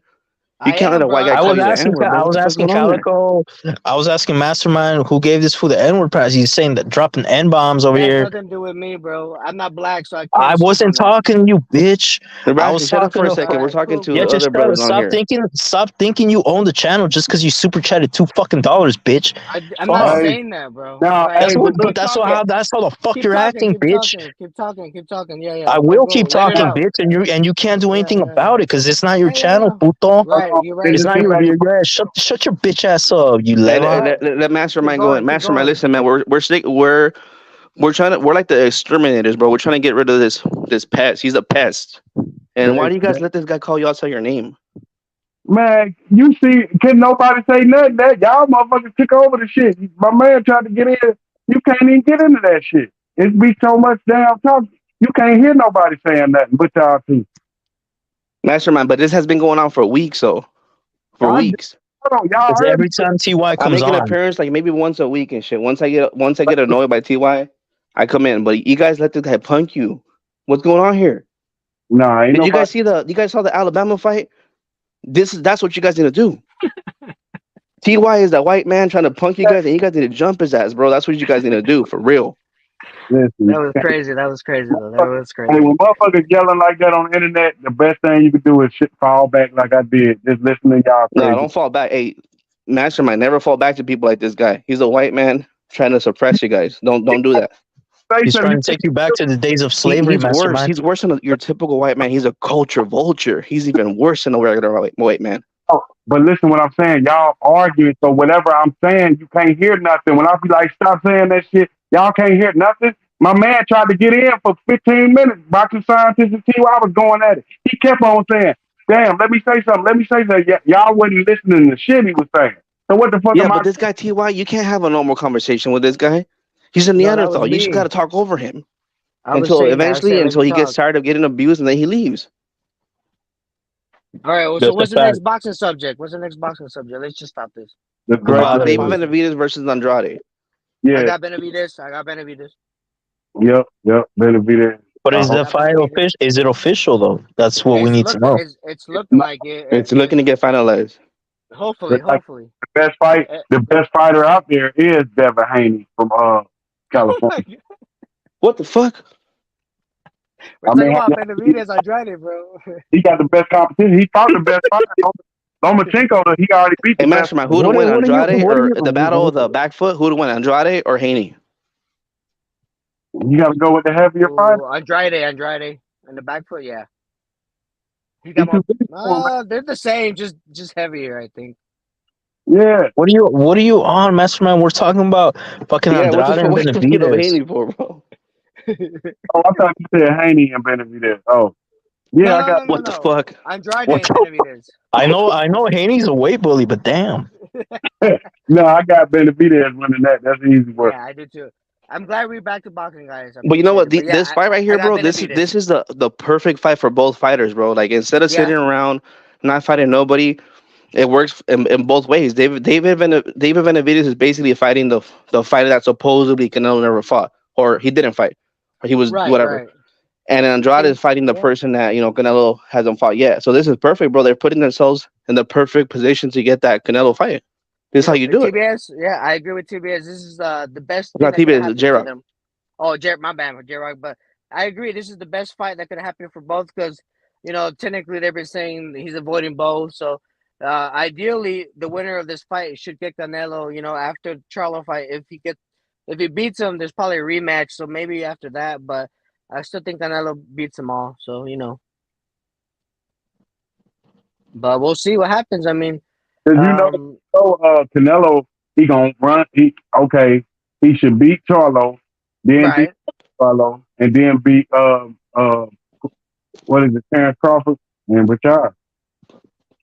You can't let a white guy call you the N-word, bro. I was asking Calico. I was asking Mastermind who gave this fool the N-word prize. He's saying that dropping N-bombs over here. Nothing to do with me, bro. I'm not black, so I wasn't talking to you, bitch. I was shut up for a second. We're talking to other brothers on here. Stop thinking you own the channel just because you super chatted $2 fucking, bitch. I'm not saying that, bro. That's how the fuck you're acting, bitch. Keep talking. Yeah. I will keep talking, bitch, and you can't do anything about it because it's not your channel, puto. You're right. It's not your shut your bitch ass up, you let Mastermind go in. Mastermind, listen, man, we're like the exterminators, bro. We're trying to get rid of this pest. He's a pest. And why do you guys let this guy call you outside your name? Man, you see, can nobody say nothing? That y'all motherfuckers took over the shit. My man tried to get in. You can't even get into that shit. It be so much damn talk. You can't hear nobody saying nothing but y'all two. Mastermind, but this has been going on for weeks, though. For weeks. Every time T.Y. comes on, I make an appearance like maybe once a week and shit. Once I get annoyed by T.Y., I come in. But you guys let this guy punk you. What's going on here? Nah, you guys saw the Alabama fight? That's what you guys need to do. T.Y. is that white man trying to punk you guys, and you guys need to jump his ass, bro. That's what you guys need to do for real. Listen, that was crazy though. That was crazy. Hey, when motherfuckers yelling like that on the internet, the best thing you can do is fall back like I did. Just listen to y'all. No, don't fall back. Hey, Mastermind, never fall back to people like this guy. He's a white man trying to suppress you guys. Don't do that. He's trying to take you back to the days of slavery, he's worse. He's worse than your typical white man. He's a culture vulture. He's even worse than a regular white man. Oh, but listen what I'm saying. Y'all arguing, so whatever I'm saying, you can't hear nothing. When I be like, stop saying that shit, y'all can't hear nothing. My man tried to get in for 15 minutes. Boxing scientist and T.Y. was going at it. He kept on saying, damn, let me say something. Let me say something. Y'all wasn't listening to shit he was saying. So what the fuck Yeah, am I but this guy Ty, you can't have a normal conversation with this guy. He's a No, that was Neanderthal. You just got me. to talk over him I was until saying that. I said, let until me he gets talk. tired of getting abused and then he leaves. All right. Well, so That's a what's the next fact. boxing subject? What's the next boxing subject? Let's just stop this. the I'm out of the David boxing. Benavidez versus Andrade. I Yeah. got Benavidez. I got Benavidez. Yep. Better be there. But is the got fight Benavidez. official? Is it official though? That's what we need to know. It's looking like it. It's looking to get finalized. Hopefully. The best fight, the best fighter out there is Devin Haney from California. What the fuck? We're I talking mean, about Benavidez. Andrade, bro. he got the best competition. He fought the best fighter. Lomachenko, he already beat Hey, the best. Mastermind, who to win, Andrade or the battle of the back foot? Who to win, Andrade or Haney? You got to go with the heavier fighter. Andrade, and the back foot, yeah. He got more. They're the same, just heavier, I think. Yeah. What are you on, Mastermind? We're talking about fucking Andrade and What you speaking of Benavidez. Haney for, bro? Oh, I thought you said Haney and Benavidez. Oh, yeah, I got. What the fuck? Andrade What and Benavidez. I know Haney's a weight bully, but damn. No, I got Benavidez winning that. That's easy work. Yeah, I do too. I'm glad we're back to boxing, guys. But you know what? But yeah, This fight right here, I got bro. This Benavidez. is the perfect fight for both fighters, bro. Like instead of sitting around not fighting nobody, it works in both ways. David Benavidez is basically fighting the fighter that supposedly Canelo never fought, or he didn't fight, or he was whatever. Right. And Andrade is fighting the person that Canelo hasn't fought yet. So this is perfect, bro. They're putting themselves in the perfect position to get that Canelo fight. This is how you do it. TBS, yeah, I agree with TBS. This is the best thing Not that could TBS, happen it's for J-Rock. them. Oh, my bad, J-Rock. But I agree. This is the best fight that could happen for both because, technically they've been saying he's avoiding both. So ideally, the winner of this fight should get Canelo, after Charlo fight. If he beats him, there's probably a rematch. So maybe after that. But I still think Canelo beats them all. So, But we'll see what happens. I mean, Canelo, he gonna run. He should beat Charlo, then beat Charlo, and then beat what is it, Terrence Crawford and Richard.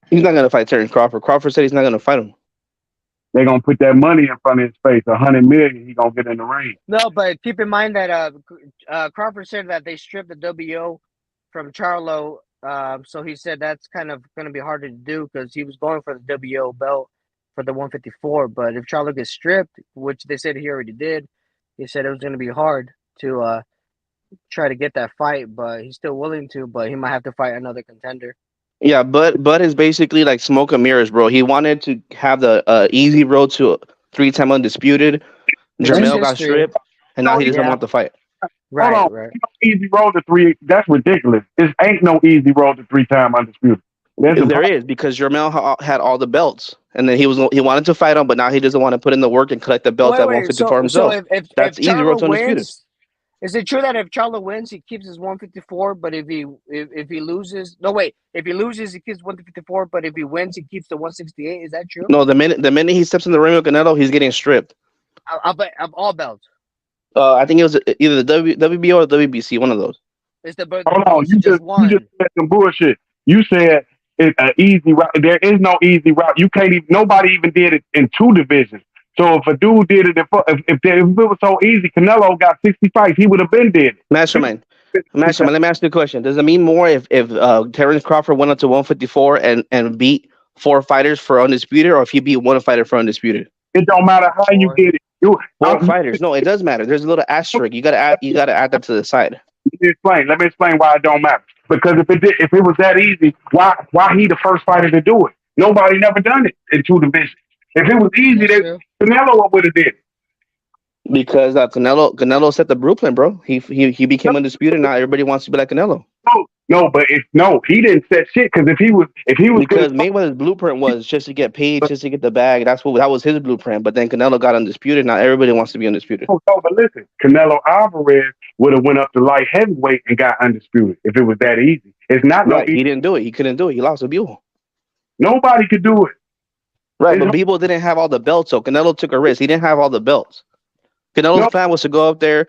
He's not gonna fight Terrence Crawford. Crawford said he's not gonna fight him. They're gonna put that money in front of his face, $100 million. He gonna get in the ring. No, but keep in mind that Crawford said that they stripped the WO from Charlo. So he said that's kind of going to be harder to do because he was going for the WO belt for the 154. But if Charlo gets stripped, which they said he already did, he said it was going to be hard to try to get that fight. But he's still willing to. But he might have to fight another contender. Yeah, Bud is basically like smoke and mirrors, bro. He wanted to have the easy road to 3-time undisputed. Jermell got stripped, and now he doesn't want the fight. Hold on. Easy road to 3. That's ridiculous. There ain't no easy road to 3-time undisputed. There is, because Jermell had all the belts, and then he wanted to fight him, but now he doesn't want to put in the work and collect the belts at 154 himself. So if that's easy road to undisputed. Is it true that if Charlo wins, he keeps his 154, but if he loses, if he loses, he keeps 154, but if he wins, he keeps the 168. Is that true? No, the minute he steps in the ring with Canelo, he's getting stripped. Of all belts. I think it was either the WBO or the WBC, one of those. It's the Hold on, you just said some bullshit. You said it's an easy route. There is no easy route. You can't even. Nobody even did it in 2 divisions. So if a dude did it, if it was so easy, Canelo got 60 fights. He would have been dead. Mastermind, let me ask you a question. Does it mean more if Terrence Crawford went up to 154 and beat 4 fighters for undisputed, or if he beat 1 fighter for undisputed? It don't matter how you did it. 4 fighters. No, it does matter. There's a little asterisk. You gotta add that to the side. Let me explain why it don't matter. Because if it was that easy, why he the first fighter to do it? Nobody never done it in 2 divisions. If it was easy, Canelo would have did it. Because Canelo set the blueprint, bro. He became undisputed. Now everybody wants to be like Canelo. He didn't set shit. Because if he was because Mayweather's blueprint was just to get paid, just to get the bag. That was his blueprint. But then Canelo got undisputed. Now everybody wants to be undisputed. No, but listen, Canelo Alvarez would have went up to light heavyweight and got undisputed if it was that easy. It's not right. He didn't do it. He couldn't do it. He lost to Buell. Nobody could do it. Right, but Buell didn't have all the belts, so Canelo took a risk. He didn't have all the belts. Canelo's plan was to go up there,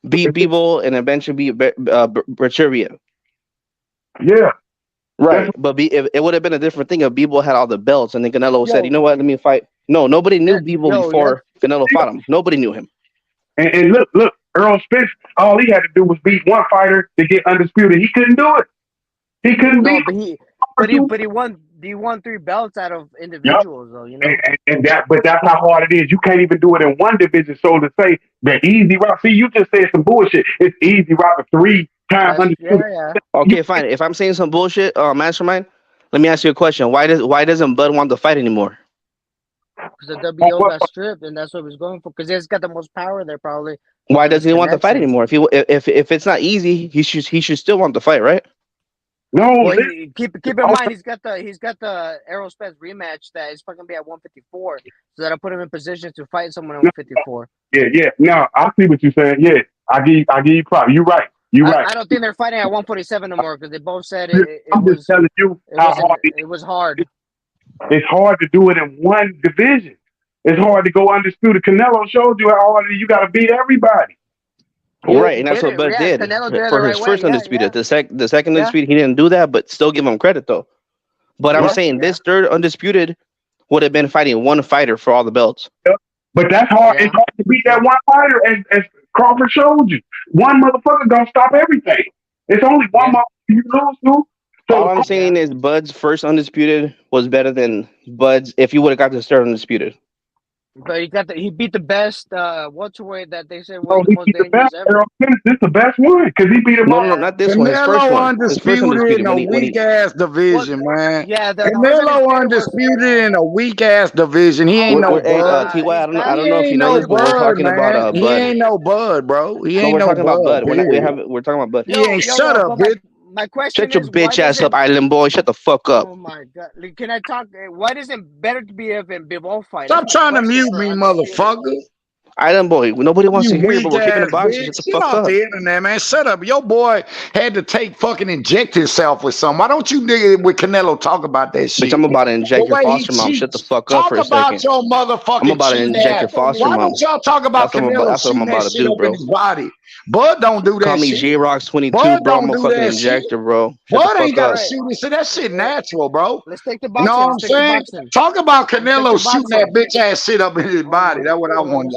beat Bebo, and eventually beat Bercheria. Yeah. Right, but it would have been a different thing if Bebo had all the belts, and then Canelo said, "You know what? Let me fight." No, nobody knew Bebo before Canelo fought him. Nobody knew him. And look, Earl Spence, all he had to do was beat one fighter to get undisputed. He couldn't do it. He couldn't beat. But he won 3 belts out of individuals, though. You know. But that's how hard it is. You can't even do it in one division. So to say the easy route, see, you just said some bullshit. It's easy route to 3 times undisputed. Okay, fine. If I'm saying some bullshit, Mastermind, let me ask you a question. Why doesn't Bud want to fight anymore? Because the WO got stripped, and that's what he was going for. Because he's got the most power there, probably. Why doesn't he want to fight anymore? If it's not easy, he should still want to fight, right? No. Well, keep in mind he's got the Errol Spence rematch that is fucking be at 154, so that'll put him in position to fight someone at 154. Yeah. No, I see what you're saying. Yeah, I give you props. You're right. I don't think they're fighting at 147 no more because they both said it was telling you it was hard. It's hard to do it in one division. It's hard to go undisputed. Canelo showed you how hard you got to beat everybody. Right, and that's what Bud did for his first undisputed. The second undisputed, he didn't do that, but still give him credit though. But I'm saying this third undisputed would have been fighting one fighter for all the belts. But that's hard. It's hard to beat that one fighter, as Crawford showed you. One motherfucker gonna stop everything. It's only one motherfucker you lose to. So all I'm saying is Bud's first undisputed was better than Bud's if he would have got the third undisputed. But he beat the best welterweight that they said was the most dangerous ever. This is the best one because he beat him. No, not this one. His first one. Undisputed in a weak ass division, man. Yeah, Canelo undisputed in a weak ass division. He ain't no Bud. T.Y., I don't know if you know this, but we're talking about Bud. He ain't no Bud, bro. He ain't no Bud. We're talking about Bud. He ain't shut up, bitch. My question Shut your bitch ass up, Island boy. Shut the fuck up. Oh my god! Can I talk? Why isn't better to be if in Bivol fight? Stop trying to mute me, motherfucker. Island boy, nobody wants to hear you, but we're keeping the box. Shut the fuck up. The internet, man. Shut up. Your boy had to fucking inject himself with something. Why don't you nigga with Canelo talk about that shit? Bitch, I'm about to inject your foster mom. Shut the fuck up for a second. Talk about your motherfucking I'm about to inject your foster mom. Why don't y'all talk about Canelo? That's what I'm about to do, bro. His body. Bud don't do that. Call me J-Rocks 22, bro. I'm a fucking injector, bro. Bud ain't got to shoot it. So that shit natural, bro. Let's take the boxing. You know what I'm saying? Talk about Canelo shooting that bitch ass shit up in his body. That's what I want.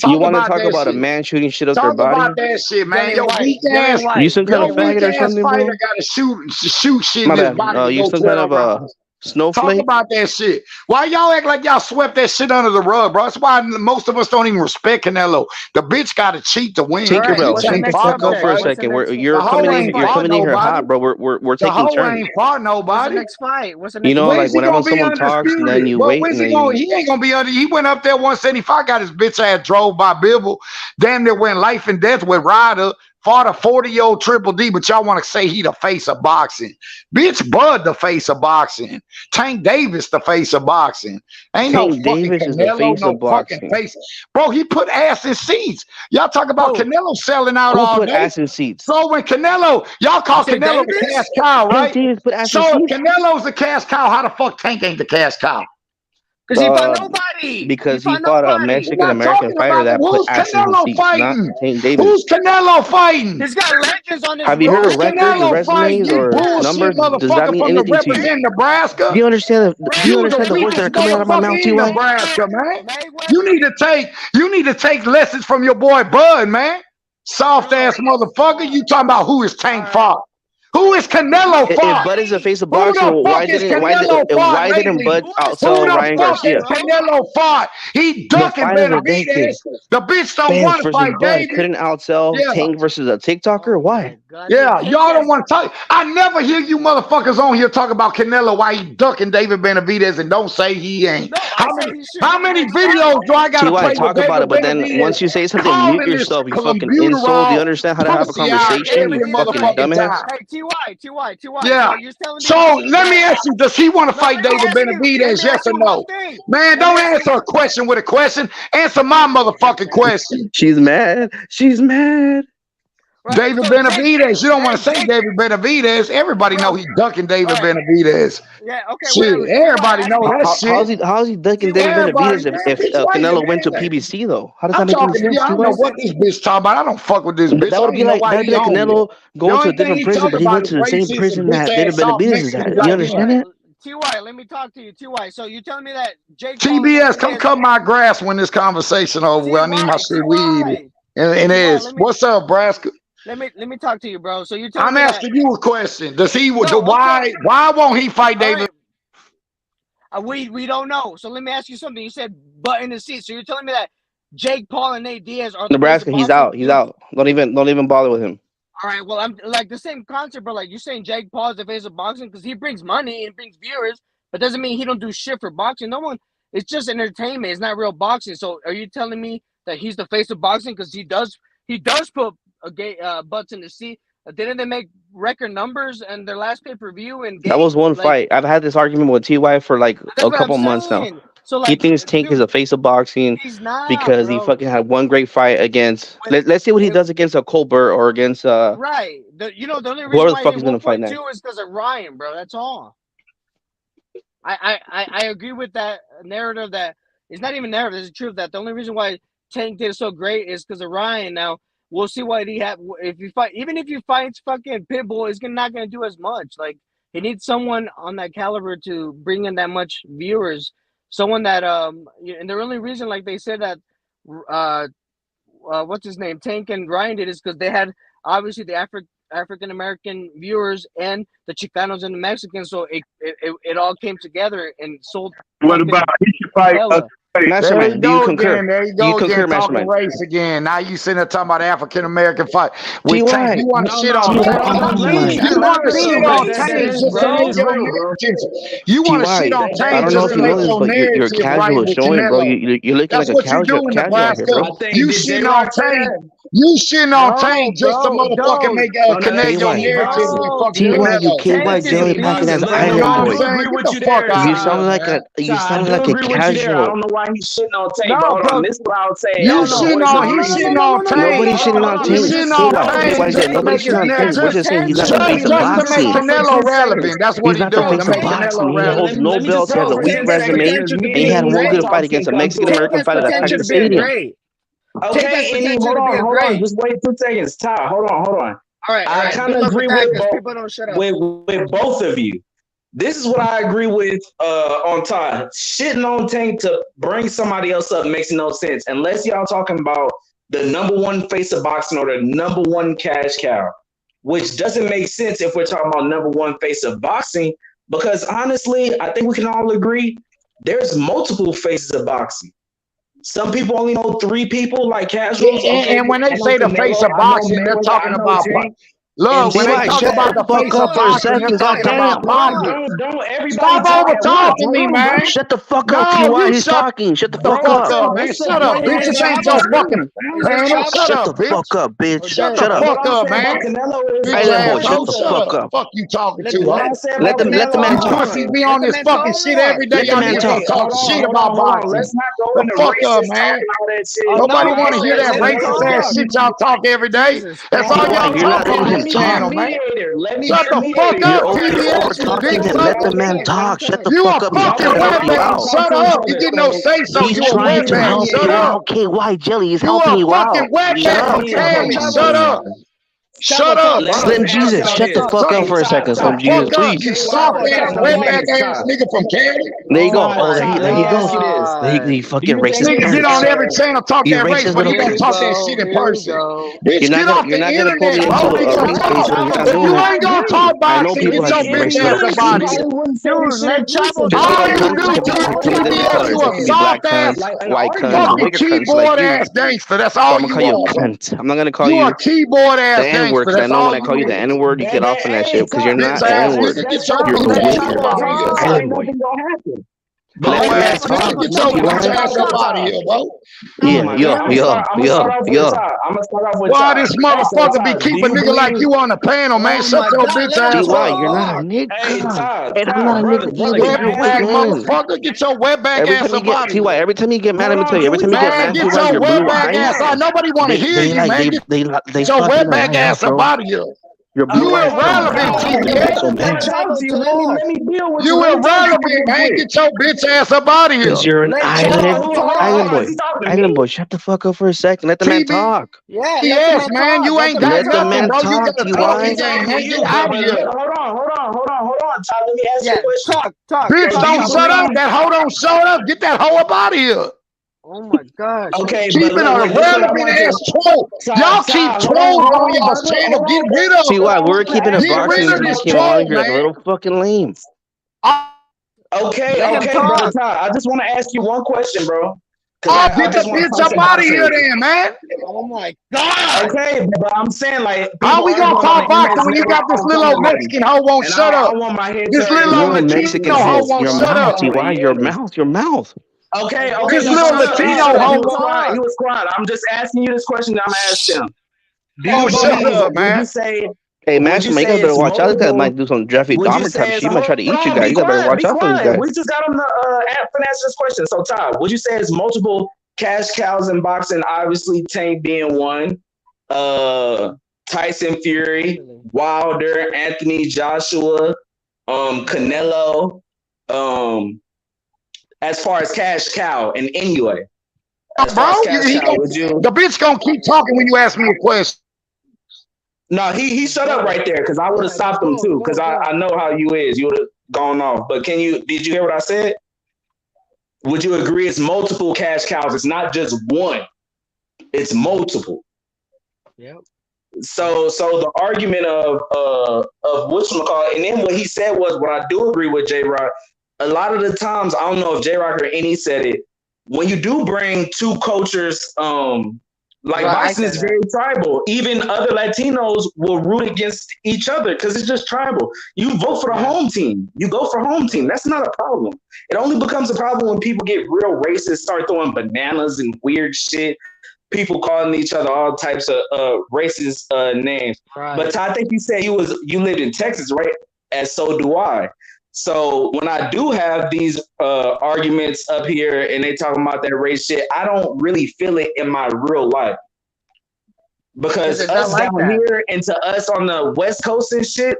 You want to talk about a man shooting shit up their body? Talk about that shit, man. Yo, weak ass. You some kind of faggot or something, bro? Fighter got to shoot shit in his body. You some kind of a snowflake? Talk about that shit. Why y'all act like y'all swept that shit under the rug, bro? That's why most of us don't even respect Canelo. The bitch got to cheat to win. Take your belt. Shut the fuck up for a second. You're coming in here hot, bro. We're taking turns. Ain't fought nobody. What's the next fight? What's the next fight? Like whenever someone talks, and then you wait, and then he ain't gonna be under. He went up there 175, got his bitch ass drove by Bibble. Damn near went life and death with Ryder. Fought a 40-year-old Triple D, but y'all want to say he the face of boxing. Bitch, Bud the face of boxing. Tank Davis the face of boxing. Ain't no fucking Canelo, no fucking face. Bro, he put ass in seats. Y'all talk about Canelo selling out all day. Who put ass in seats? So when Canelo, y'all call Canelo the cash cow, right? So if Canelo's the cash cow, how the fuck Tank ain't the cash cow? Because he fought nobody. Because he fought a Mexican-American fighter that put ass in the seats, not Tank Davis. Who's Canelo fighting? He's got legends on his Have you heard of records or resumes or numbers? Does that mean anything to you? Nebraska? Do you understand the words that are coming out of my mouth, T.Y.? Nebraska, man. You need to take lessons from your boy Bud, man. Soft ass motherfucker. You talking about who is Tank fought? Who is Canelo fought? If Bud is the face of boxing, why didn't Bud outsell Ryan Garcia? Canelo fought. He ducking Benavidez. The bitch don't want to fight David. Couldn't outsell Tank versus a TikToker? Why? Yeah, y'all don't want to talk. I never hear you motherfuckers on here talk about Canelo while he ducking David Benavidez and don't say he ain't. How many videos do I got to play talk about it, but then once you say something, mute yourself, you fucking insult. Do you understand how to have a conversation, you fucking dumbass? T.Y. Yeah. So let me ask you, does he want to fight David Benavidez, yes or no? Man, don't answer a question with a question. Answer my motherfucking question. She's mad. She's mad. Right. David So Benavidez. You don't want to say Jake, David Benavidez. Everybody know he's ducking David Benavidez. yeah, okay, Shit, whatever. everybody know that shit. How's he ducking David Everybody, Benavidez man, if bitch, why you Canelo went to mad? PBC though? How does I'm that make any talking to you. sense, I don't know T.Y.? what this bitch talking about. I don't fuck with this bitch. That I would don't be even know like why he on here. Canelo The going to only a thing different he prison, talking but he about went is to the same racist and prison bitch that David ass soft Benavidez is Mexican at. black You women. understand that? Ty, let me talk to you. Ty, so you telling me that Jake Paul and TBS, Nate come Diaz? cut my grass when this conversation over with. I need my shit weed. And Ty, it's what's up, Braska? let me talk to you, bro. So you're telling I'm me that? asking you a question. Does he? No, okay. Why won't he fight David? We don't know. So let me ask you something. You said butt in the seat. So you're telling me that Jake Paul and Nate Diaz are the face of Nebraska, he's boxing? out. He's out. Don't even bother with him. All right. Well, I'm like the same concept, bro. Like you're saying Jake Paul is the face of boxing because he brings money and brings viewers, but doesn't mean he don't do shit for boxing. No one. It's just entertainment. It's not real boxing. So are you telling me that he's the face of boxing because he does put butts in the seat? Didn't they make record numbers in their last pay-per-view and That was one fight. I've had this argument with Ty for like a couple months now. So He thinks Tank is a face of boxing because he fucking had one great fight against. Let's see what he does against a Colbert or against right. The only reason whoever the why fuck he he's gonna fight next. 1.2 is because of Ryan, bro. That's all. I agree with that narrative. That it's not even narrative. It's the truth that the only reason why Tank did so great is because of Ryan. Now we'll see what he have if you fight. Even if you fight fucking Pitbull, it's not gonna do as much. Like he needs someone on that caliber to bring in that much viewers. Someone that and the only reason, like they said that what's his name, Tank and Ryan did is because they had obviously the African American viewers and the Chicanos and the Mexicans, so it all came together and sold. What about he should fight? Mastermind, do you concur? There you Do you go concur, again, talking Mastermind? race again. Now you sitting there talking about African American fight. With T.Y. Tank, you want to No, shit no, on hold Tank. on, hold on. You want to shit on That Tank is, just to that make is your real, bro. narrative. You want to T.Y. shit on I Tank don't know just if to you know make this, your but your narrative right casual is with showing, bro. Canelo. You're looking That's like a what you do in casual out here, Nebraska. bro. You shitting on Tank. You shitting on Tank just to motherfucking make connect your T.Y. narrative with fucking T.Y. You Canelo. KY jelly packing ass You know island what I'm boy. saying? Get the fuck out You of here, sound like man. a casual. know why he's shitting on Tank, but hold on. This is what I would say You as the shitting voice of on, the he's shitting people. on Tank. Nobody's shitting on He's Tank. shitting on KY Tank said just to nobody's make his shitting on Tank. We're narrative. just saying he's not the face of Just to make boxing. Canelo relevant. That's what He's he not the doing. face To of make Canelo boxing. He holds relevant. no belts. He has a weak resume, and he had one good fight against a Mexican American fighter that packed the stadium. Okay, Andy, hold on. Just wait 2 seconds. Ty, hold on. All right. I kind of agree with both of you. This is what I agree with on Ty. Shitting on Tank to bring somebody else up makes no sense unless y'all talking about the number one face of boxing or the number one cash cow, which doesn't make sense if we're talking about number one face of boxing, because honestly, I think we can all agree there's multiple faces of boxing. Some people only know 3 people, like casuals. Okay, And when I they know say the face Canelo, of I know boxing, they're Mayweather, I talking know about. Tank. Look, when they T.Y. talk shut about the the fuck face of up for a boxing, they're second, talking about goddamn. pockets. Don't everybody Stop talk over at once. talking me, Hold on, bro. man. Shut the fuck up, No, T.Y. you He's shut talking. Shut the the fuck fuck up. up, man. What's the Shut up, point? bitch. Is This y'all ain't your disagreeing? fucking panel. Shut Shut up, the bitch. fuck up, bitch. Shut Shut the up. fuck What I'm up, saying man. about Canelo is Bitch Island boy, shut asshole. the Shut fuck up. up. Fuck you talking to, what huh? I say Let about the Canelo. man You Hold talk. on. pussies be on this fucking shit every day. Let the Y'all man need to talk. start talking shit about Hold on. boxing. Let's not go The into fuck up, racist talk man. and all that shit. Nobody Like I want to hear said, that Canelo racist ass is shit y'all talk every day. That's all T.Y. y'all You're talk not on letting let him this me be talk. the channel, man. mediator. Let me Shut be the the fuck mediator. You're up, Y'all over want to TBS, talk you too big talking much. him. sucker. Let the man talk. Shut the You a fuck up. He's fucking trying to help you wetback. out. Shut up. You get no say so. He's You a trying to wetback. help Shut you up. out. KY Jelly is You helping a you fucking out. Shut wetback up. from Cali. Shut up. Shut up, bro. Slim Jesus, shut the fuck Shut up for a second, the Slim Jesus, fuck up, please. you soft ass, wetback ass nigga from Cali. There you go. Oh, Let there me he ask goes. you this. He Do fucking you think racist Nigga get it's on cunts. every channel, talk You that race, racist but little he don't cunt. talk that shit in person. Bitch, get off the You're not gonna pull internet, me bro. into Get a your race talk. basement. You're not If doing you that. ain't gonna talk I know boxing, people get like your bitch racist ass little up out of cunts. here. let Chavo There's talk. All white you cunts. do, There's different TBS, colors. you There a could be black soft ass, cunts, white cunts, fucking bigger cunts keyboard like you. ass gangster. That's So all I'm gonna you call you a are, bro. cunt. I'm not gonna call You a you keyboard the ass N gangster. word because I That's know all when I call you you the is. N word, you get off on that shit because you're Bitch not an ass N word. nigga, get your You're a bitch Let ass up wicked Chavo out of here. talk. island boy. But Hoe let me ass ask nigga, you, get your T.Y. bitch ass up out of here, bro. Oh my God. I'm gonna start off with Ty. I'm gonna start off with Why Ty. this Hey, so motherfucker be Ty, do keeping you nigga like believe? you on the panel, man? Oh Shut my your God, bitch let him ass T.Y., up. you're not a talk. nigga. Hey, Ty, And I'm not a brother, nigga either. can I You're ask Wetback you a wigging. question? motherfucker, get your wetback Every ass time you up get out of T.Y., here. every time you get mad, Hold let me tell on, you, every can we time you talk get Man, mad, about get T.Y., your your blue wetback hype. ass out. Nobody want to hear They you, like man. they Get your fucking wetback ass, ass up bro. out of here. Your You blue Okay, hype hold on, don't irrelevant, matter. Ty. That's why you get TJ. so Let mad. Talk Chacho, to you. talk. Let me deal with you. You Let me talk to you irrelevant, real man. quick. Get your bitch ass up out of here. Cause you're an Let island. Chacho Island talk. Is he boy. talking to Island me? boy, shut the fuck up for a second. Let the man talk. Yeah, let the Yes, man man. talk. You Let ain't the got man Let the nothing, talk. man bro. You talk, got a No, talking he's T.Y. game, talking to man. Get you, out of but here. hold on, Ty. Let me ask you a Yeah, question. talk. Bitch, So do don't you shut up. believe? That hoe don't shut up. Get that hoe up out of here. Oh my gosh. Okay, but Keeping look, a this is what I relevant want ass to. troll. Y'all keep trolls on Hold on, y'all brother. channel. Hold Get on, rid brother. of them. T.Y., we were I'm gonna keeping it ask you Get a rid boxing. You of question this just though, came Ty. on troll, here a man. little fucking lame. Let him Okay, brother talk. Ty. I just want to ask you one question, bro. Because Oh, I get just the want to bitch punch up and out of boxing here with you. then, man. Oh my God. Okay, but I'm saying like How people we gonna arguing on the talk internet boxing is when you never got this gonna little come old to nothing. Mexican hoe won't And shut up? I want my head This turned little into old Little like Mexican Latino this hoe hoe. shit's won't Your shut mouth, up. over. T.Y., Yeah. your mouth, your mouth. Okay, Oh, okay, This he shut little shut up. up. He Latino shut Let up. He him hoe. was quiet. He talk. was quiet. I'm just asking you this question that I'm gonna ask him. Do Oh, you shut believe? up, man. Hey, Would you Maxima, you say guys better it's watch out. This guy might multiple? do some Jeffrey Would you Dahmer type say shit. it's He might try hold to eat you on? guys. Be You guys better quiet. watch Be out for this quiet. guy. We just got him to finish this question. So, Todd, would you say it's multiple cash cows in boxing? Obviously, Tank being one. Tyson Fury, Wilder, Anthony Joshua, Canelo. As far as cash cow and anyway, as far as Bro, cash cow, would you? the bitch gonna keep talking when you ask me a question. No, he shut up right there because I would have Yeah, just stopped him too because go. I know how you is. You would have gone off. But did you hear what I said? Would you agree it's multiple cash cows? It's not just one. It's multiple. Yep. So the argument of whatchamacallit, and then what he said was what I do agree with J Rock. A lot of the times, I don't know if J Rock or any said it, when you do bring two cultures, like Right, I boxing is said that. very tribal. Even other Latinos will root against each other because it's just tribal. You vote for the home team. You go for home team. That's not a problem. It only becomes a problem when people get real racist, start throwing bananas and weird shit, people calling each other all types of racist names. Right. But I think you said you lived in Texas, right? And so do I. So when I do have these arguments up here and they talking about that race shit, I don't really feel it in my real life. Because it's not us like down that. here and to us on the West Coast and shit,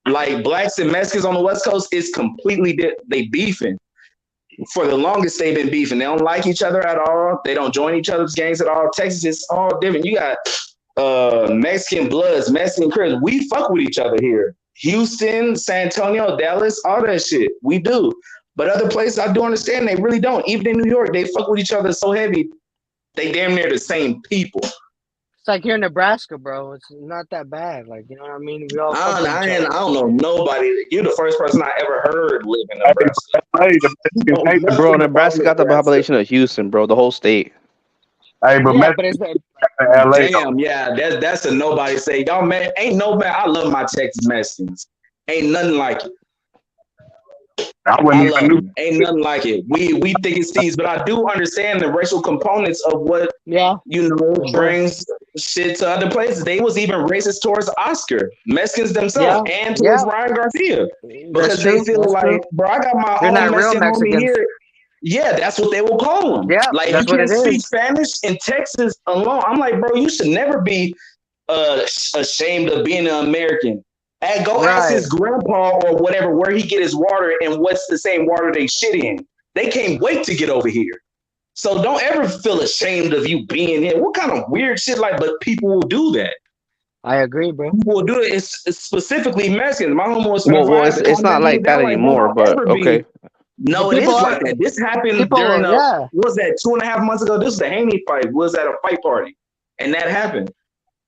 like blacks and Mexicans on the West Coast, is completely they beefing. For the longest, they've been beefing. They don't like each other at all. They don't join each other's gangs at all. Texas is all different. You got Mexican Bloods, Mexican Crips. We fuck with each other here. Houston, San Antonio, Dallas, all that shit. We do. But other places, I do understand they really don't. Even in New York, they fuck with each other so heavy. They damn near the same people. It's like here in Nebraska, bro. It's not that bad. Like, you know what I mean? We all fuck with each I other. don't know nobody. You're the first person I ever heard live in Nebraska. Hey, the Mexicans hate the Bro, Nothing about Nebraska got the Nebraska. population of Houston, bro. The whole state. Hey, but Yeah, but it's Mexicans in LA. Damn, yeah, that's a nobody say. Y'all man, ain't no man. I love my Texas Mexicans. Ain't nothing like it. I I wouldn't love even them. Ain't nothing like it. We think it's thieves, but I do understand the racial components of what brings shit to other places. They was even racist towards Oscar, Mexicans themselves, and towards Ryan Garcia because they feel like, bro, I got my They're own not real Mexican homie Mexicans. here. Yeah, that's what they will call them. Yeah, Like if you that's what can't it speak is. Spanish in Texas alone, I'm like, bro, you should never be ashamed of being an American. And go ask his grandpa or whatever where he get his water and what's the same water they shit in. They can't wait to get over here. So don't ever feel ashamed of you being here. What kind of weird shit like? But people will do that. I agree, bro. People will do it. It's specifically Mexicans. My homie was Well, finna it's not contact me like today. that I'm like, bro, anymore. don't But ever be. okay. No, But it people is are like that. This happened people, during yeah. what was that 2.5 months ago? This was the Haney fight. Was at a fight party, and that happened.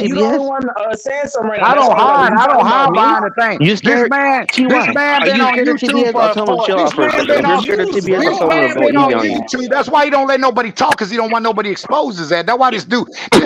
You the only TBS? one saying something right now. I That's don't why I was like, hide. "Who you I don't talking about, hide me?" behind the thing. You scared? This TY, man are been you on scared of YouTube TBS? I'll tell him to chill this out for a man second. been If you're on scared of TBS, I'll this tell him to man go been on easy on you. YouTube. That's why he don't let nobody talk, because he don't want nobody exposes that. That's why this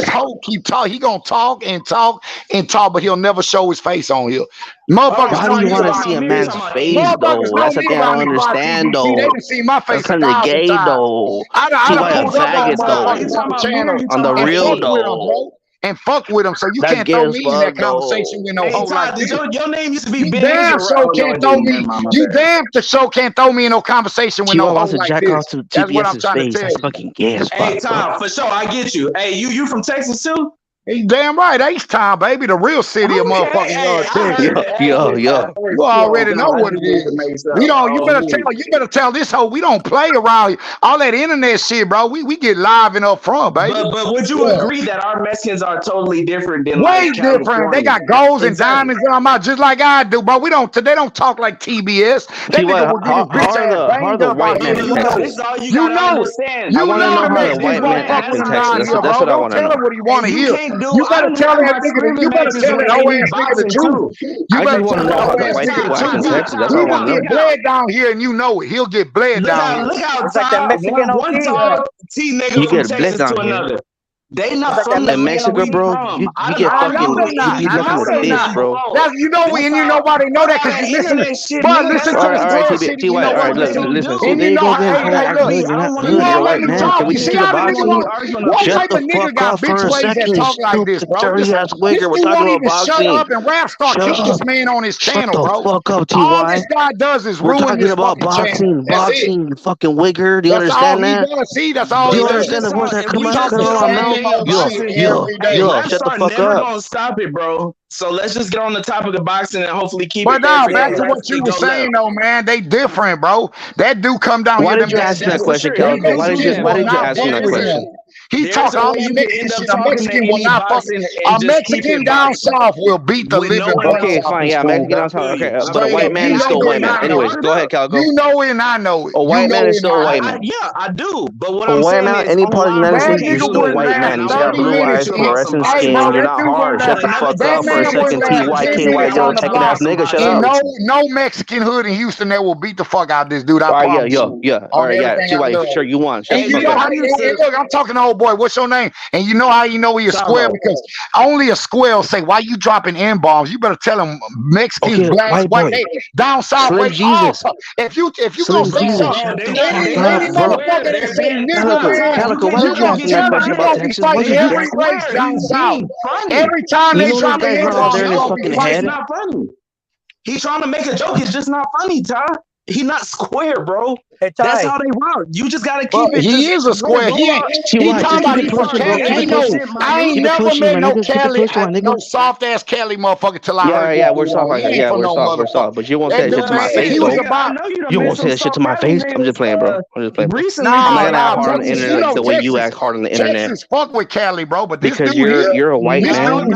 hoe keep talking. He gonna talk and talk and talk, but he'll never show his face on here. Motherfuckers Why do know you me want to around see a this bitch. man's face, Motherfuckers though? know That's the me thing I around don't this bar understand, TBT. They though. done seen my That's face kind of 1,000 gay, times. though. I done TY a pulled up on faggot, Are motherfuckers you though. talking on the about me or channel you On talking the about and real, fuck A? with them, bro. though. And fuck with them. So you That's can't gay throw as me in that fuck, conversation though. with no Hey, hoe like Todd, this. your name used to be You Biz damn or sure oh no, can't it throw didn't. Never me. mind, my You bad. damn sure can't throw me in no conversation with TY no hoe wants to like jack this. off to That's what I'm TBS's trying to face. tell That's you. fucking gay as Hey, fuck, bro. Todd, for sure, I get you. Hey, you from Texas too? He damn right, H-Town, baby, the real city of motherfucking Texas. Yo. You already know what it is. We don't. You better tell this hoe we don't play around here. All that internet shit, bro. We get live and up front, baby. But would you agree that our Mexicans are totally different than Way like different. They got golds and diamonds in their mouth just like I do, bro. We don't. They don't talk like TBS. That nigga will get his bitch ass banged up out here. You know it. You know the Mexicans won't fuck with him down here, bro. Don't tell him what he want to hear. You better tell that nigga. You better tell that whole ass nigga the truth. You better tell that whole ass nigga the truth. He will get bled down here, and you know it. He'll get bled down here. Look how one tall T nigga from Texas to another. They not from the Mexico, bro. You get fucking you be looking at this, bro. You know and you know why they know that because you listen. But listen to this shit. T.Y. All right, listen. See, there you go again. You're not good. You're a white man. Can we just keep it boxing? Shut the fuck up for a second. Dirty ass wigger. We're talking about boxing. Shut up and rap star kick this man on his channel, bro. Shut the fuck up, T.Y. All this guy does is ruin this fucking channel. Boxing, you fucking wigger. Do you understand that? That's all he does. Do you understand the words that come out of our mouth? Yo, shut the fuck never up. Gonna stop it, bro. So let's just get on the topic of boxing and hopefully keep but it. But now, back to what you were saying, though, man. They different, bro. That dude come down here. Why did you ask that question, Calico? Why did you ask me that question? He talk all this Mexican shit. A Mexican will not fuck. A Mexican down south will beat the living. Okay, fine. Yeah, Mexican down south. Okay, but a white man is still a white man. Anyways, go ahead, Calico. You know it and I know it. A white man is still a white man. Yeah, I do. But what I'm saying is, any part of the United States, you're still a white man. You got blue eyes, fluorescent skin. You're not hard. Shut the fuck up for a second. TYKY, yo, taking ass nigga. Shut up. No Mexican hood in Houston that will beat the fuck out of this dude. All right, yeah. All right, yeah. TY, for sure, you won. Look, I'm talking to old boy. What's your name? And you know how you know he a square because only a square will say, why you dropping N-bombs? You better tell him Mexicans, blacks, white, down south. Slim Jesus. If you gonna say something, any motherfucker that say Calico, why did you ask me that question about Texas? Every race down south. Every time they drop an N-bomb, it's not funny. He's trying to make a joke. It's just not funny, Ty. He not square, bro. Hey, that's how they rock. You just gotta keep it. He is a square. He talking about he from Cali. I ain't never met no Cali, no soft ass Cali motherfucker till I heard. Yeah, we're soft like that. Yeah, we're soft. But you won't say that shit to my face, bro. You won't say that shit to my face. I'm just playing, bro. I'm just playing. I'm not gonna act hard on the internet like the way you act hard on the internet. Texas fuck with Cali, bro. But because you're a white man.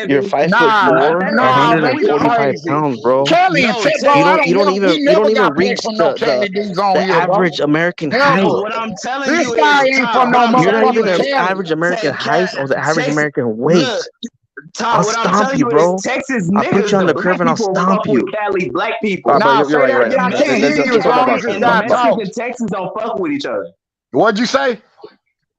You're 5'4", 145 pounds, bro. Cali and Texas, bro. You don't even reach the average American height. What I'm telling this guy ain't from no motherfucking. You're not even the average American height or the average American weight. I'll stomp you, bro. Texas I'll put you on the curb and I'll stomp you. Cali black people. You're right. I can't hear you as long as this guy talks. And Texas don't fuck with each other. What'd you say?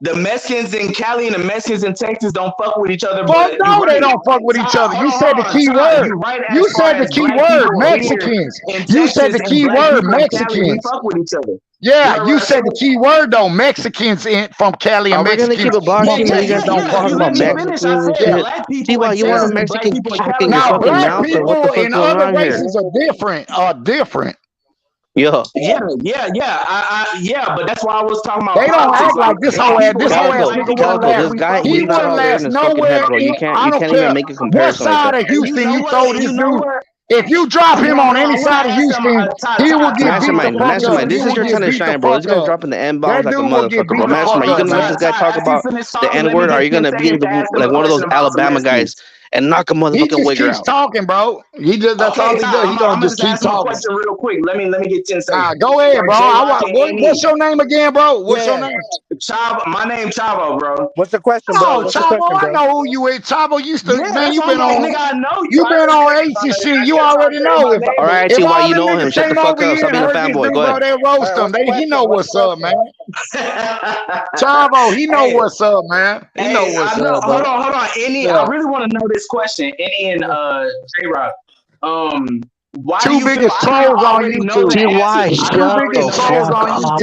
The Mexicans in Cali and the Mexicans in Texas don't fuck with each other. But no, they don't fuck with each other. You said the key word. You said the key word, Mexicans. You said the key word, Mexicans. Fuck with each other. Yeah, you said the key word though. Mexicans from Cali and Mexicans. We're gonna keep it boxing. You guys don't talk about Mexicans and shit. See why you want a Mexican kicking your fucking mouth? Or what the fuck and going other on here? races are different. Yeah. But that's why I was talking about. They don't act like this whole ass. This guy, he's not all there in his fucking head, bro. You can't even make a comparison. What side of Houston you throw this dude? If you drop him on any side of Houston, he will get Mastermind. This is your time to shine, bro. This guy's dropping the N-bombs like a motherfucker, bro. Mastermind, you gonna let this guy talk about the N-word? Or are you gonna be like one of those Alabama guys and knock a motherfucking wigger out? He just keeps talking, bro. That's all he does. He gonna just keep talking. Question real quick. Let me get 10 seconds. Go ahead, bro. What's your name again, bro? What's your name? Chavo. My name Chavo, bro. What's the question, bro? Chavo, I know who you is. Chavo used to, man. You been on. I know you been on H and shit. You already know it. All right, see why you know him. Shut the fuck up. Stop being a fanboy. Go ahead. They roast him. He know what's up, man. Chavo, he know what's up, man. He know what's up. Hold on. I really want to know this question. And J-Rock. Why two biggest trolls on YouTube. T.Y. Shut the fuck up.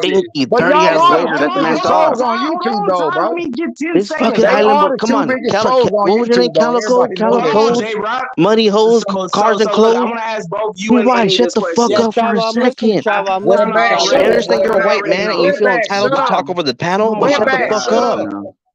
Stinky, dirty ass waiter. That's the man's trolls on YouTube, though, bro. This fucking island, come on. What was your name? Calico? Money, hoes, cars, and clothes. I want to ask both you T.Y. Shut the fuck up for a second. I understand you're a white man and you feel entitled to talk over the panel, but shut the fuck up.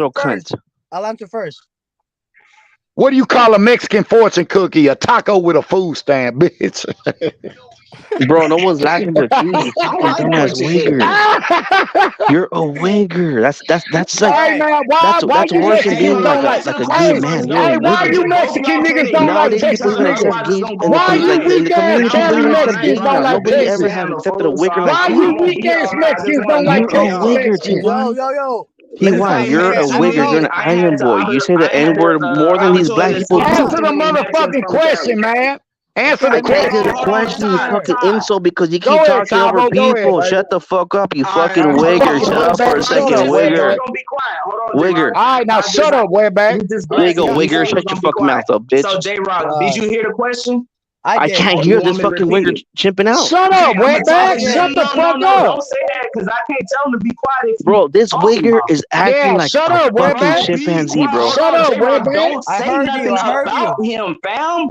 little first. cunt. I'll answer first. What do you call a Mexican fortune cookie? A taco with a food stamp, bitch. Bro, no one's laughing but you fucking dumbass wigger. You're a wigger. That's like Hey man, why that's you worse than being Mexicans like don't a like? gay man. You're a Hey, why wigger. you Mexican niggas don't like Nowadays, people Texas even niggas? accept gays in Why you in the weak ass community. People Cali even accept Mexicans gays don't now. like Nobody ever Texas? has accepted a wigger like Why you. you weak ass Mexicans don't like You're a Texas wigger, Mexicans? Yo. TY, you're a wigger. You're an island boy. You say the N word more than these black people do. Answer the motherfucking question, man. Answer the I can't hear the question. question, you fucking insult, because you Go keep ahead, talking over Cabo. Go ahead, people. baby. Shut the fuck up, you All fucking right, wigger. fucking Shut up for a wetback. Shut second, up, wigger. wetback. Wigger. All right, now shut up, wetback. There you go, wigger. Shut your fucking mouth up, bitch. So J-Rock, did you hear the question? I did. can't Or hear you this want me to fucking repeat wigger it? chimping out. Shut up, wetback. did. Shut the fuck No, up. don't say that, because I can't tell him to be quiet if Bro, this talking wigger about is acting Yeah, like shut a up, fucking wetback. chimpanzee, bro. Shut up, J-Rock, wetback. don't I say heard nothing you. about him, fam.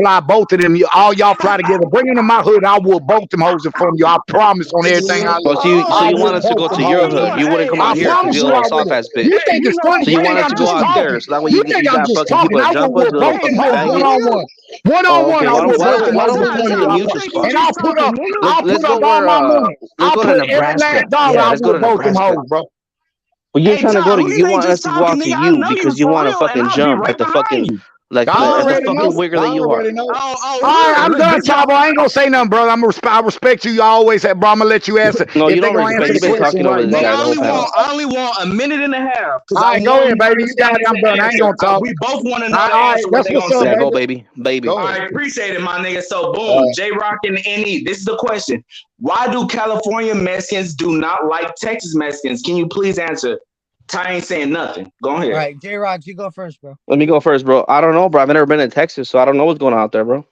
fly both of them. All y'all fly together. Bring them to my hood. I will both them hoes in front of you. I promise on everything I Oh, love. so I you will want us to both go them to hoes your in hood? front of You you. wouldn't come I out here because promise you're you a I little soft will. ass bitch. You think it's funny? So You you think want us I'm to go just out there? talking? So that way You think you I'm got just fucking talking? people to I will jump us, whoop you little both them fucking hoes one faggot. on one. One on Oh, one, okay. I will both them Why hoes don't in we front just of you. mute your spot? And I'll Let's put go up all where my money. let's I'll go to put every Nebraska. last dollar Yeah, I let's go will to both them Nebraska. hoes, bro. Well, you're Hey, trying to go to. Charles, You we ain't want us just to go talking, out to nigga. I you know you because you for want to real, and fucking I'll be jump right like the fucking behind you. like the I fucking already wigger that you are. know. Oh, All right, I'm look, done, this Chavo. I ain't gonna say nothing, brother. I respect you. You always have, bro. I'm gonna let you answer No, if you they don't gonna respect. answer You've the been question talking over right, this bro. nigga, guy the whole panel. I only want a minute and a half because All I right, go want ahead, you baby. to You got it. I'm understand done. the I ain't answer. gonna talk. We both want to know All the right, answer, what that's they what's gonna up, say. Yeah, baby. go baby, baby. All right, appreciate it, my nigga. So, boom, J Rock and NE. This is the question: why do California Mexicans do not like Texas Mexicans? Can you please answer? Ty ain't saying nothing. Go ahead. All right, J Rock, you go first, bro. Let me go first, bro. I don't know, bro. I've never been to Texas, so I don't know what's going on out there, bro.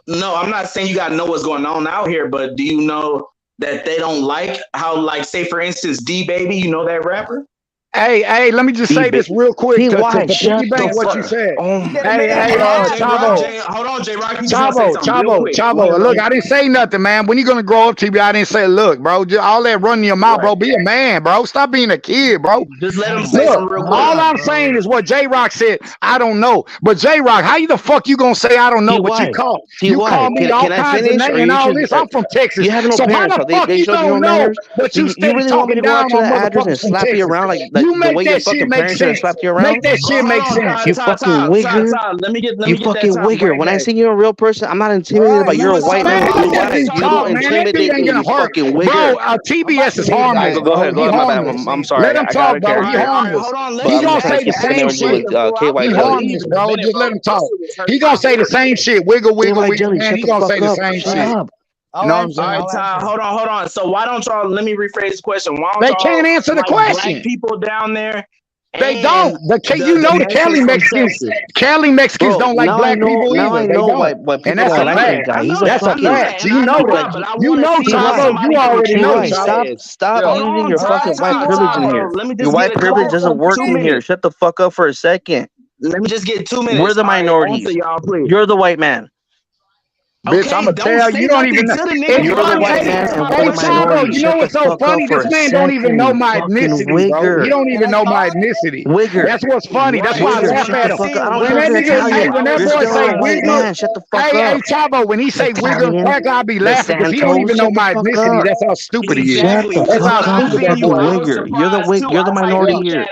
No, I'm not saying you gotta know what's going on out here, but do you know that they don't like how, like, say for instance, D Baby, you know that rapper? Hey, let me just say this real quick to piggyback what you said. Hey, Chavo. Hold on, J Rock. He's gonna say something real quick. Chavo. Look, I didn't say nothing, man. When you gonna grow up, TB, I didn't say, look, bro, just all that running your mouth, bro. Be a man, bro. Stop being a kid, bro. Just let him say Look, something real quick. all I'm saying is what J Rock said. I don't know, but J Rock, how you the fuck you gonna say I don't know? But you call me all kinds of names and all this. I'm from Texas, so how the fuck you don't know? But you stay talking down on motherfuckers from Texas. You make that shit make sense. Make that shit make sense. You fucking wigger. You fucking wigger. When I see you in real person, I'm not intimidated by you're a white man. You don't intimidate me, you fucking wigger. Bro, TBS is harmless. Go ahead, my bad. I'm sorry. Let him talk, bro. He harmless. He gonna say the same shit. He harmless, bro. Just let him talk. He gonna say the same shit. Wiggle, man. He gonna say the same shit. You know what I'm saying? All right, Ty, hold on. So why don't y'all, let me rephrase the question. Why don't they y'all can't answer the question. Black people down there? They don't. The Cali Mexicans. Cali Mexicans don't like black people either. Now I know why people and that's don't a like that guy. He's a fucking. You know that. You know, Chavo. You already know. Stop using your fucking white privilege in here. Your white privilege doesn't work in here. Shut the fuck up for a second. Let me just get 2 minutes. We're the minorities. You're the white man. Bitch, I'm gonna tell you, you don't even know. You're the white man and we're the minority. You know what's so funny? This man don't even know my ethnicity, bro. He don't even know my ethnicity. Wigger. That's what's funny. That's why I laugh at him. When that boy say wigger, shut the fuck up. Hey, Chavo, when he say wigger and crack, I'll be laughing because he don't even know my ethnicity. That's how stupid he is. That's how stupid that boy is. You're the minority here.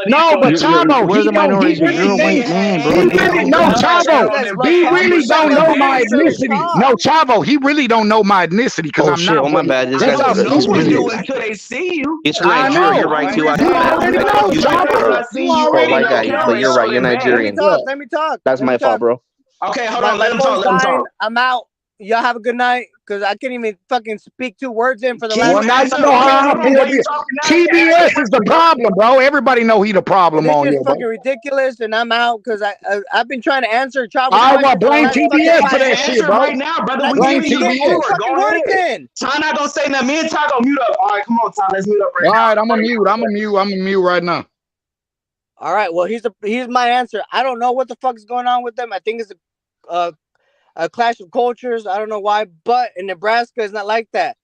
No, but Chavo, we're the minority. You're a white man, bro. No, Chavo, he really don't know my ethnicity. No, Chavo, he really don't know my ethnicity because I'm not. Oh my bad. This That's how guy's stupid he is. Until they see you. It's from Nigeria. You're right too. I already know, Chavo. White guy, but you're right. You're Nigerian. Let me talk. That's my fault, bro. Okay, hold on. Let him talk. I'm out. Y'all have a good night. Because I can't even fucking speak 2 words in for the last. Well, now you know how I feel. TBS is the problem, bro. Everybody know he the problem on here. here, This is fucking ridiculous, and I'm out because I've been trying to answer. I will blame TBS for that shit, bro. Right now, brother. We blame TBS. Fucking word again. Ty not gonna say nothing. Me and Ty gonna mute up. All right, come on, Ty. Let's mute up right now. All right, I'm a mute right now. All right. Well, here's my answer. I don't know what the fuck is going on with them. I think it's a clash of cultures. I don't know why, but in Nebraska, it's not like that.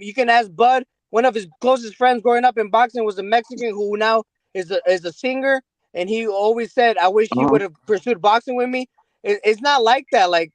You can ask Bud. One of his closest friends growing up in boxing was a Mexican who now is a singer, and he always said, "I wish he would have pursued boxing with me." It's not like that. Like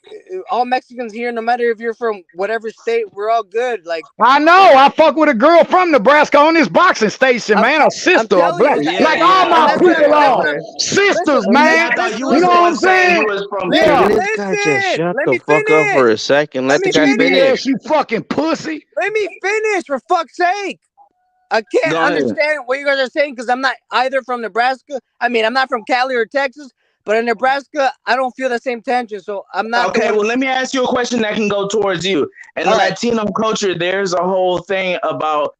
all Mexicans here, no matter if you're from whatever state, we're all good. Like I know, I fuck with a girl from Nebraska on this boxing station, man. A sister, a black, like all my people are sisters, man. You know what I'm saying? Yeah. This guy just shut the fuck up for a second. Let the guy finish. You fucking pussy. Let me finish, for fuck's sake. I can't understand what you guys are saying because I'm not either from Nebraska. I mean, I'm not from Cali or Texas. But in Nebraska, I don't feel the same tension, so I'm not. Okay, well, let me ask you a question that can go towards you. In the Latino culture, there's a whole thing about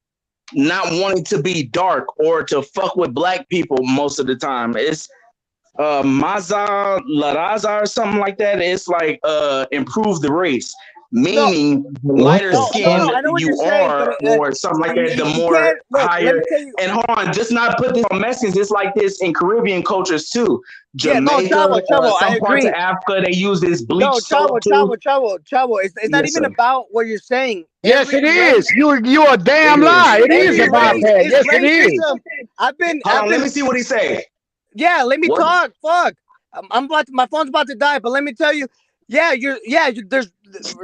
not wanting to be dark or to fuck with black people most of the time. It's Maza La Raza or something like that. It's like improve the race. Meaning lighter skin you are, or something like that, the more higher. And hold on, just not put this on Mexicans. It's like this in Caribbean cultures too. Jamaica, Chavo, some parts of Africa, they use this bleach soap too. Chavo. It's not even about what you're saying. Yes, it is. You a damn lie. It is about that. Yes, it is. I've been. Let me see what he say. Yeah, let me talk. Fuck. My phone's about to die, but let me tell you. There's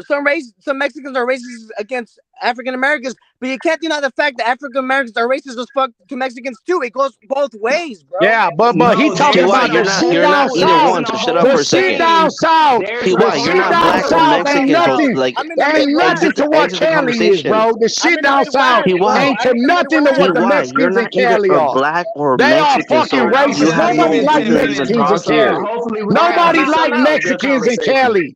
some Mexicans are racist against African Americans, but you can't deny the fact that African Americans are racist as fuck to Mexicans too. It goes both ways, bro. Yeah, but he talking about you're not either one. So shut up for a second. Down south, you're not black or Mexican. Like ain't nothing to what Cali is, bro. The shit down south ain't to nothing to what the Mexicans in Cali are. Black or they Mexican, are fucking racist. Nobody like Mexicans in Cali. Nobody like Mexicans in Cali.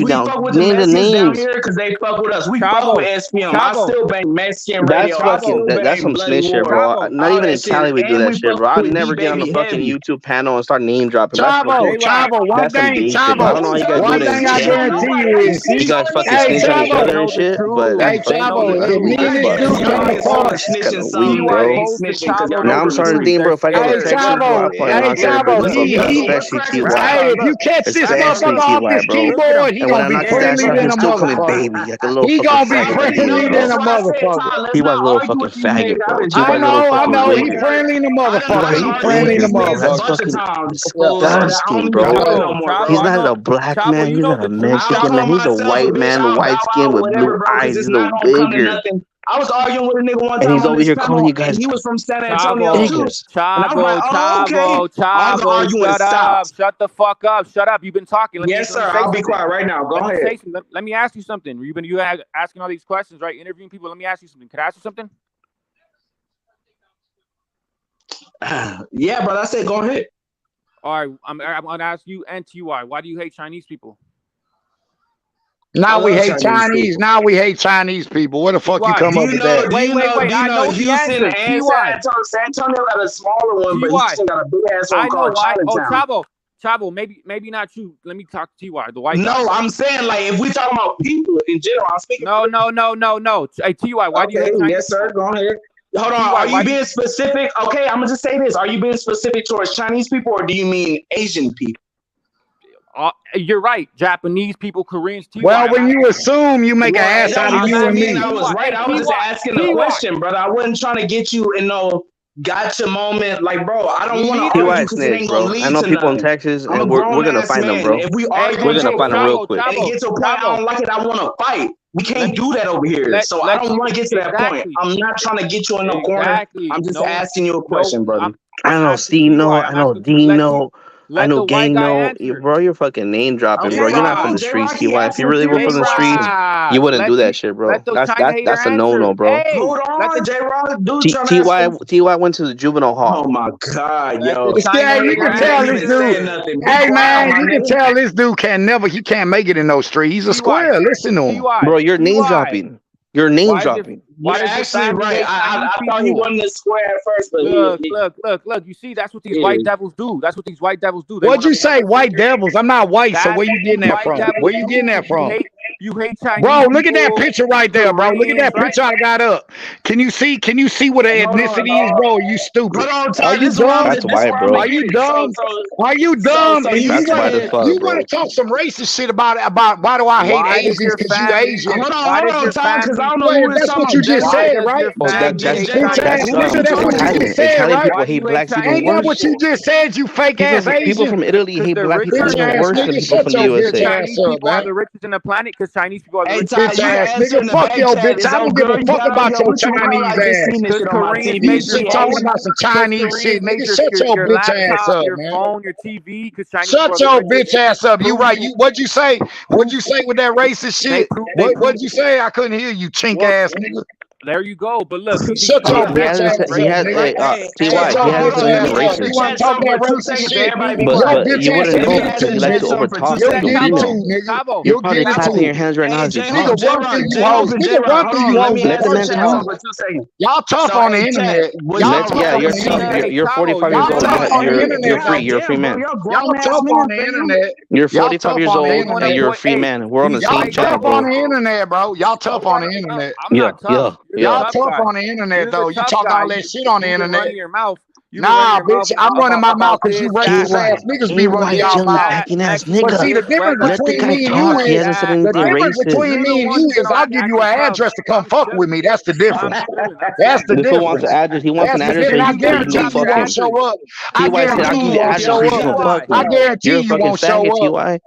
We down. fuck with the Name the Mexicans down names. here because they fuck with us. We fuck Chavo, with SPM. I Chavo. still bang Mexican That's radio. I fucking. still That's bang some Bloody snitch shit, War. bro. Chavo. Not All even that in shit. Cali we do And that we shit, fuck bro. I'd with D never get on the Baby fucking heavy. YouTube panel and start name dropping. That's fucking. Chavo, one That's some thing, gay shit, bro. I don't know how you guys do one it in thing I jail. guarantee you You is, see, guys fucking hey, snitch on each Chavo, other They and know the shit, but truth. hey, that's They know fucking. the Chavo, That's if truth. me and weak, this bro. dude come Y'all to ain't so court, much It's kind snitching, of son. weak, You TY bro. ain't posted snitching because Chavo y'all in Now don't the I'm bring the starting to streets. truth. think, bro. They're If I get hey, on scared. Texas, bro, Chavo, I probably know hey, how to say everybody Chavo, the fuck up, especially hey, Ty. if you catch this Especially motherfucker off Ty, this bro. Look at him. keyboard, he And when gonna I be knock his ass friendly out, than he's a still coming motherfucker. baby, like a little He fucking gonna be faggot that he is, friendly No, than bro. that's a why I said, motherfucker. Todd, let's T.Y.'s not a little argue fucking with these niggas. faggot, I've bro. been I T.Y.'s chilling a little with know, fucking he wigger. friendly in the I done motherfucker. T.Y., He you friendly in the wigger, bro. niggas a That's motherfucker. bunch of fucking times. So that I don't disgusting, even bro. trust it Chavo, no more, Chavo, He's bro. I not know. a black Chavo, man. you He's know not a the truth, I'll Mexican call man. Chavo. He's a myself a white bitch. man, I'll bow white skin out or with blue whatever, bro, because eyes. it's He's a not gonna come to wigger. nothing. I was arguing with a nigga one And time he's on over this here calling panel, you and guys. he was from San Antonio Chavo, too. Niggers. And I was like, Chavo, oh, okay. Chavo, All the Chavo, arguing shut up. stopped. Shut the fuck up. Shut up. You've been talking. Let me Yes, sir. say I'll be something. quiet right now. Go Let me ahead. say something. Let me ask you something. You've been asking all these questions, right? Interviewing people. Let me ask you something. Can I ask you something? Yeah, brother. I said go ahead. All right, I'm gonna ask you and TY. Why do you hate Chinese people? Now I we love hate Chinese Chinese. people. Now we hate Chinese people. Where the fuck you TY. come Do up you with know? that? Do you know? Do I you know know the Houston answer. and TY. San Antonio got a smaller one, but TY. Houston got a big ass one I know called why. Oh, Chinatown. Chavo, maybe not you. Let me talk to TY, the white guy. No, I'm saying like if we talking about people in general, I'm speaking. No. Hey, TY, why do you Okay, hate Chinese yes, sir. people? Go ahead. Hold on. TY, Are you why being specific? Okay, I'm gonna just say this. Are you being specific towards Chinese people, or do you mean Asian people? You're right. Japanese people, Koreans, TY. Well, when you assume, you make an Well, it ass out don't of you even and mean me. I was right. I was just asking a question, brother. I wasn't trying to get you in no gotcha moment. Like, bro, I don't want to TY argue because it snitch, ain't gonna bro. I lead know to people in nothing. Texas, I'm a and we're grown gonna ass find them, man. bro. If we We're argue, gonna find them real quick. and it gets to a point I don't like it, I want to fight. We can't do that over here. So I don't want to get to that point. I'm not trying to get you in no corner. I'm just asking you a question, brother. I know Stino, I know Dino, I know Gangno. Bro, you're fucking name dropping, bro. You're not from the streets, TY. If you really were from the streets, you wouldn't do that shit, bro. That's a no-no, bro. Hold on, J-Rod. Dude, trying to ask TY went to the juvenile hall. Oh my God, yo. Yeah, you can tell this dude. Hey man, you can tell this dude he can't make it in no street. He's a square. Listen to him. Bro, you're name dropping. You're name dropping. You're actually right. I thought he wasn't this square at first, but look. You see, that's what these white devils do. That's what these white devils do. What'd you say, white devils? I'm not white, so where you getting that from? Where you getting that from? You hate Chinese bro, look people, at that picture right there, bro. Look at that picture I got up. Can you see what an ethnicity is, bro? Are you stupid? Are you dumb? That's white, bro. Are you dumb? Are you dumb? And That's white as fuck, you bro. want to talk some racist shit about why do I hate Asians because you Asian? Hold on, Tom, because I don't know who that's what you just said, right? That's That's what you just said, right? People hate blacks even Ain't that worse. what you just said, you fake ass Asian? People from Italy hate black people even worse than people from the USA. Chinese people are the richest in the planet because Chinese people are the richest. Bitch ass nigga, fuck your bitch. I don't give a fuck about your Chinese ass. You shit talking about some Chinese shit, nigga. Shut your bitch ass up, your man. phone, your TV, because Chinese Shut your bitch ass up. You right. What'd you say? What'd you say with that racist shit? What'd you say? I couldn't hear you, chink ass nigga. There you go. But look, shut your bitch ass up. He has racist. You want to talk that racist shit? But you wouldn't know because you like to overtalk. You're probably clapping your hands right now as you talk. Nigga, run through you hoes. Let the man talk. Y'all tough on the internet. You're tough. You're 45 years old. You're free. You're a free man. Y'all tough on the internet. You're 45 years old and you're a free man. We're on the same channel, bro. Y'all tough on the internet, bro. Y'all tough on the internet. Y'all tough on the internet, though. You talk all that shit on the internet. Nah, bitch, I'm running my mouth because you racist ass niggas be running y'all mouth. But see, the difference between me and you is the difference between me and you is I'll give you an address to come fuck with me. That's the difference. That's the difference. Wants an address. He wants an address. I guarantee you won't show up. I guarantee you won't show up. I guarantee you won't show up.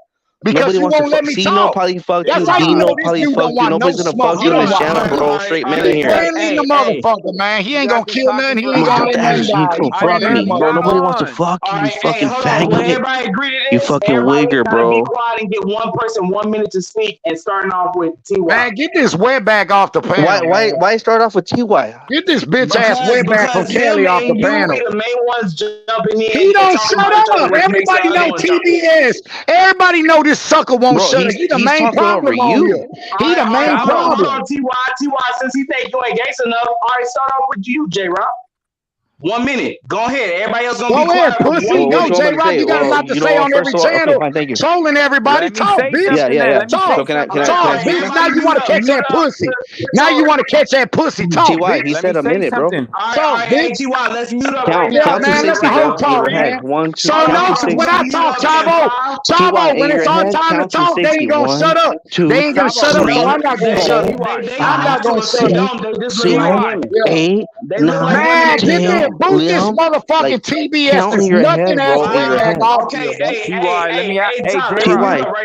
Because you won't let me talk. Probably fuck you. That's how you know probably fuck you. Nobody's gonna fuck you in this channel, bro. Straight man in here. Friendly the motherfucker, man. He ain't gonna kill nothing. He ain't gonna let nothing die. You fuck me, bro. Nobody wants to fuck you. You fucking faggot. You fucking wigger, bro. Be quiet and get one person 1 minute to speak, and starting off with TY. Man, get this wetback off the panel. Why start off with TY? Get this bitch ass wetback from Kelly off the panel. The main ones jumping in. He don't shut up. Everybody know TBS. Everybody know this sucker won't shut up. He the main problem on here. He the main problem. TY, since he think you ain't gangster enough, all right, start off with you, J-Rock. 1 minute. Go ahead. Everybody else gonna be quiet. Pussy. Go, J-Rock. You got a lot to say on every channel. Trolling everybody. Talk, bitch. Yeah. Talk, bitch. Now you want to catch that pussy. Now you want to catch that pussy. Talk, bitch. He said a minute, bro. Talk, bitch. TY, let's mute up. Yeah, man. Let the whole talk, man. So no, when I talk, Chavo, when it's our time to talk, they ain't gonna shut up. They ain't gonna shut up. So I'm not gonna shut up. I'm not gonna shut up. 7, 8, 9, 10. Boot this motherfucking TBS. There's nothing else back off here. TY,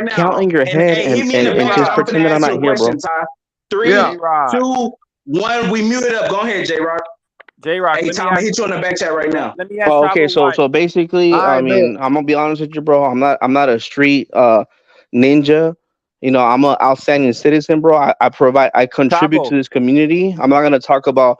count in your head and just pretend that I'm not here, bro. 3, 2, 1. We mute it up. Go ahead, J-Rock. Hey, Tom, I hit you on the back chat right now. Okay, so basically, I mean, I'm gonna be honest with you, bro. I'm not a street ninja. You know, I'm an outstanding citizen, bro. I contribute to this community. I'm not gonna talk about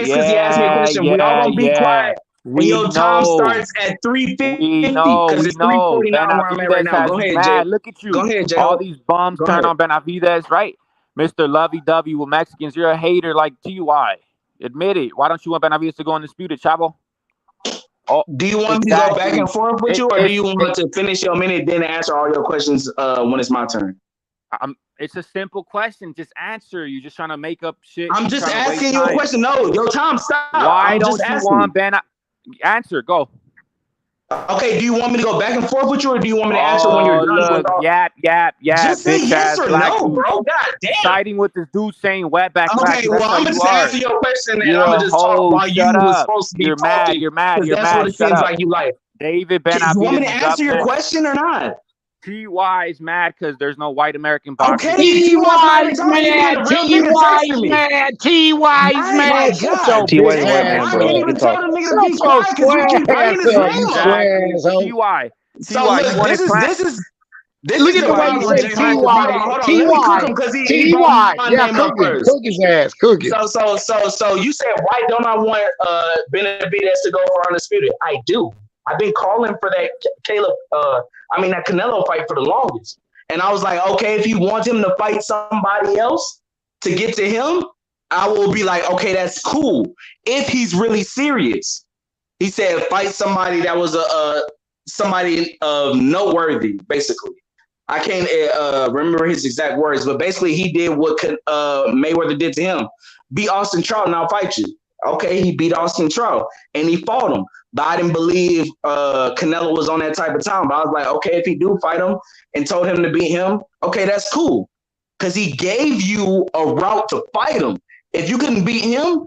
next because he asked me a question. We all gonna be quiet. And We your time know. starts at 3:50 We because know. it's 3:49 where I'm at right Benavides now. has Go you ahead, Jay. mad. Look at Go you. ahead, Jay. All these bums Go turn ahead. on Benavides, right? Mr. Lovey-dovey with Mexicans. You're a hater like TY. Admit it. Why don't you want Benavides to go undisputed, Chavo? Oh, Do you want me to go back and forth with you, or do you want to finish your minute, then answer all your questions when it's my turn? It's a simple question. Just answer. You're just trying to make up shit. I'm You're just trying to waste asking you a time. question. No, your time stop. Why I'm don't just you asking want Answer. Go. Okay, do you want me to go back and forth with you, or do you want me to answer when you're done with all? Yap. Just say Bitch yes ass or black no, dude. bro. God damn. Siding with this dude saying wetback Okay, factor. well, That's how I'm gonna you just are. answer your question, and You're I'm a gonna just talk hoe. while you Shut was up. supposed to be You're talking. mad. Because that's what it Shut seems up. like you like. David You want me Benavides to is up answer your next. question or not? TY is mad because there's no white American boxers. Okay, TY's talking. You being mad. a real nigga texting TY's me. mad. TY's My mad. Shut your God. TY bitch a white ass man, I bro. can't up. He can even tell talk. the nigga to Shut be your quiet because you square keep bringing ass his up, you name up. square Exactly. asshole. TY. So TY, look, you want to clown? this Look is at the the way you problem, say Jay. Hold TY. on. Let me cook TY. him because he brought TY. my Yeah, name up cook him. first. Cook his ass. Cook him. So you said, why don't I want Benavides to go for undisputed? I do. I've been calling for that that Canelo fight for the longest. And I was like, okay, if you want him to fight somebody else to get to him, I will be like, okay, that's cool. If he's really serious. He said, fight somebody that was somebody noteworthy, basically. I can't remember his exact words, but basically he did what Mayweather did to him. Beat Austin Trout and I'll fight you. Okay, he beat Austin Trout and he fought him. But I didn't believe Canelo was on that type of time. But I was like, okay, if he do fight him and told him to beat him, okay, that's cool. Because he gave you a route to fight him. If you couldn't beat him,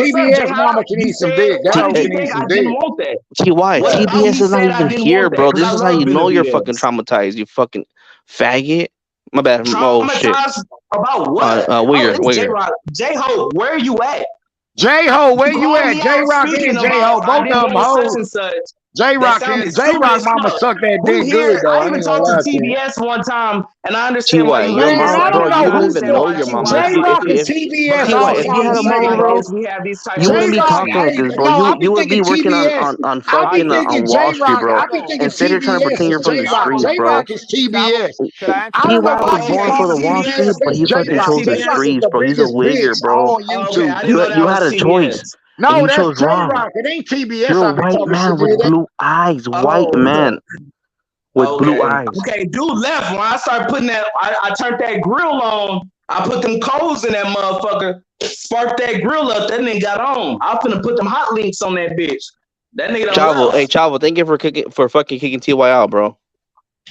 what's up, J TBS Hop? mama can You eat some said, dick. That why hoe do you can eat think some I didn't dick. want that? TY, What how TBS you is not said I even didn't here, want that? bro. Because This I is how love you know you're fucking Benavidez. traumatized. You fucking faggot. My bad. Oh shit. Traumatized about what? Oh, Wigger, it's J Wigger. Rock. J Hope, where are you at? J-Ho, where You you called at? me out J-Rock speaking and about J-Ho, I both didn't of them want such hoes. and such. That J-Rock sounded and stupid J-Rock as mama fuck. suck that Who dick good here? though. I I even ain't gonna talked to lie to you. TBS one time, and I understand why TY, you your love this Man, mom, I cycle, don't bro. and know You I don't who the even understand know fuck why your mom. Ty J-Rock and If TBS TY, all because if you had a mom, bro, we have these types you of wouldn't be J-Rock, talking like discussions. this, bro. no, I You be would be thinking working TBS. on I be fucking thinking on Wall Street, J-Rock. bro. I be thinking Instead of trying to TBS pretend you're is from the J-Rock. streets, bro. J-Rock is TBS. Could I answer I TY don't your know why was he born Okay, for called the Wall TBS. Street, TBS. but It's he fucking It's J-Rock. chose the J-Rock TBS. is streets, the bro. He's a biggest wigger, bitch bro. on Okay, I YouTube. didn't know that You was had a choice, TBS. and No, you that's chose wrong. J-Rock. It ain't TBS. You're a I be white talking shit man to with that. blue eyes, white Oh, okay. man with blue Okay. eyes. Okay, dude left. When I started putting that, I turned that grill on. I put them coals in that motherfucker. Sparked that grill up. That nigga got on. I finna put them hot links on that bitch. That nigga done Chavo, hey left. Chavo, thank you for fucking kicking TY out, bro.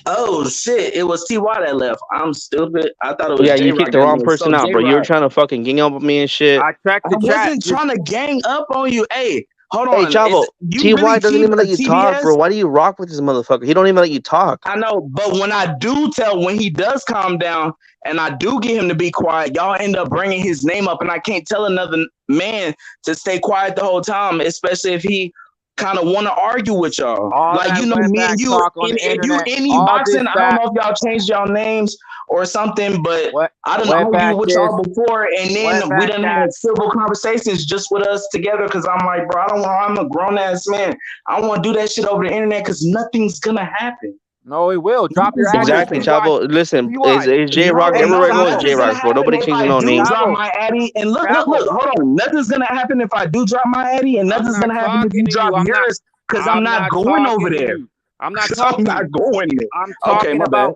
Oh shit! It was TY that left. I'm stupid. I thought it was Yeah, J you Rock kicked the that wrong left. So person out, J bro. You were Rock. trying to fucking gang up on me and shit. I checked I the chat. wasn't trying to gang up on you. Hey, hold Hey, on. Is Chavo, you really TY doesn't even let you talk, TBS? bro. Why do you rock with this motherfucker? He don't even let you talk. I know, but when he does calm down and I do get him to be quiet, y'all end up bringing his name up, and I can't tell another man to stay quiet the whole time, especially if he kind of want to argue with y'all. All Like, that me and wetback you, talk on and the if you internet, any all this boxing, I don't back, know if y'all changed y'all names or something, but I done argued wetback with kiss, y'all before, and then we wetback done cat. had civil conversations just with us together. Because I'm like, bro, I don't want. I'm a grown ass man. I don't want to do that shit over the internet because nothing's gonna happen. No, it will. Drop your It's address. gonna. Exactly, Chavo. Listen, TY. is J No, Rock And it's everywhere I go? It's not. J nothing's gonna Rock, bro. happen Nobody if changes I no do name. drop Chavo. my Addy. And look, Chavo. hold on. Nothing's gonna happen if I do drop my Addy, and I'm nothing's not gonna happen if talking you to drop you. yours, because I'm I'm not not going over talking to there. you. I'm not 'Cause I'm talking to not you. going there. I'm Okay, talking my bad.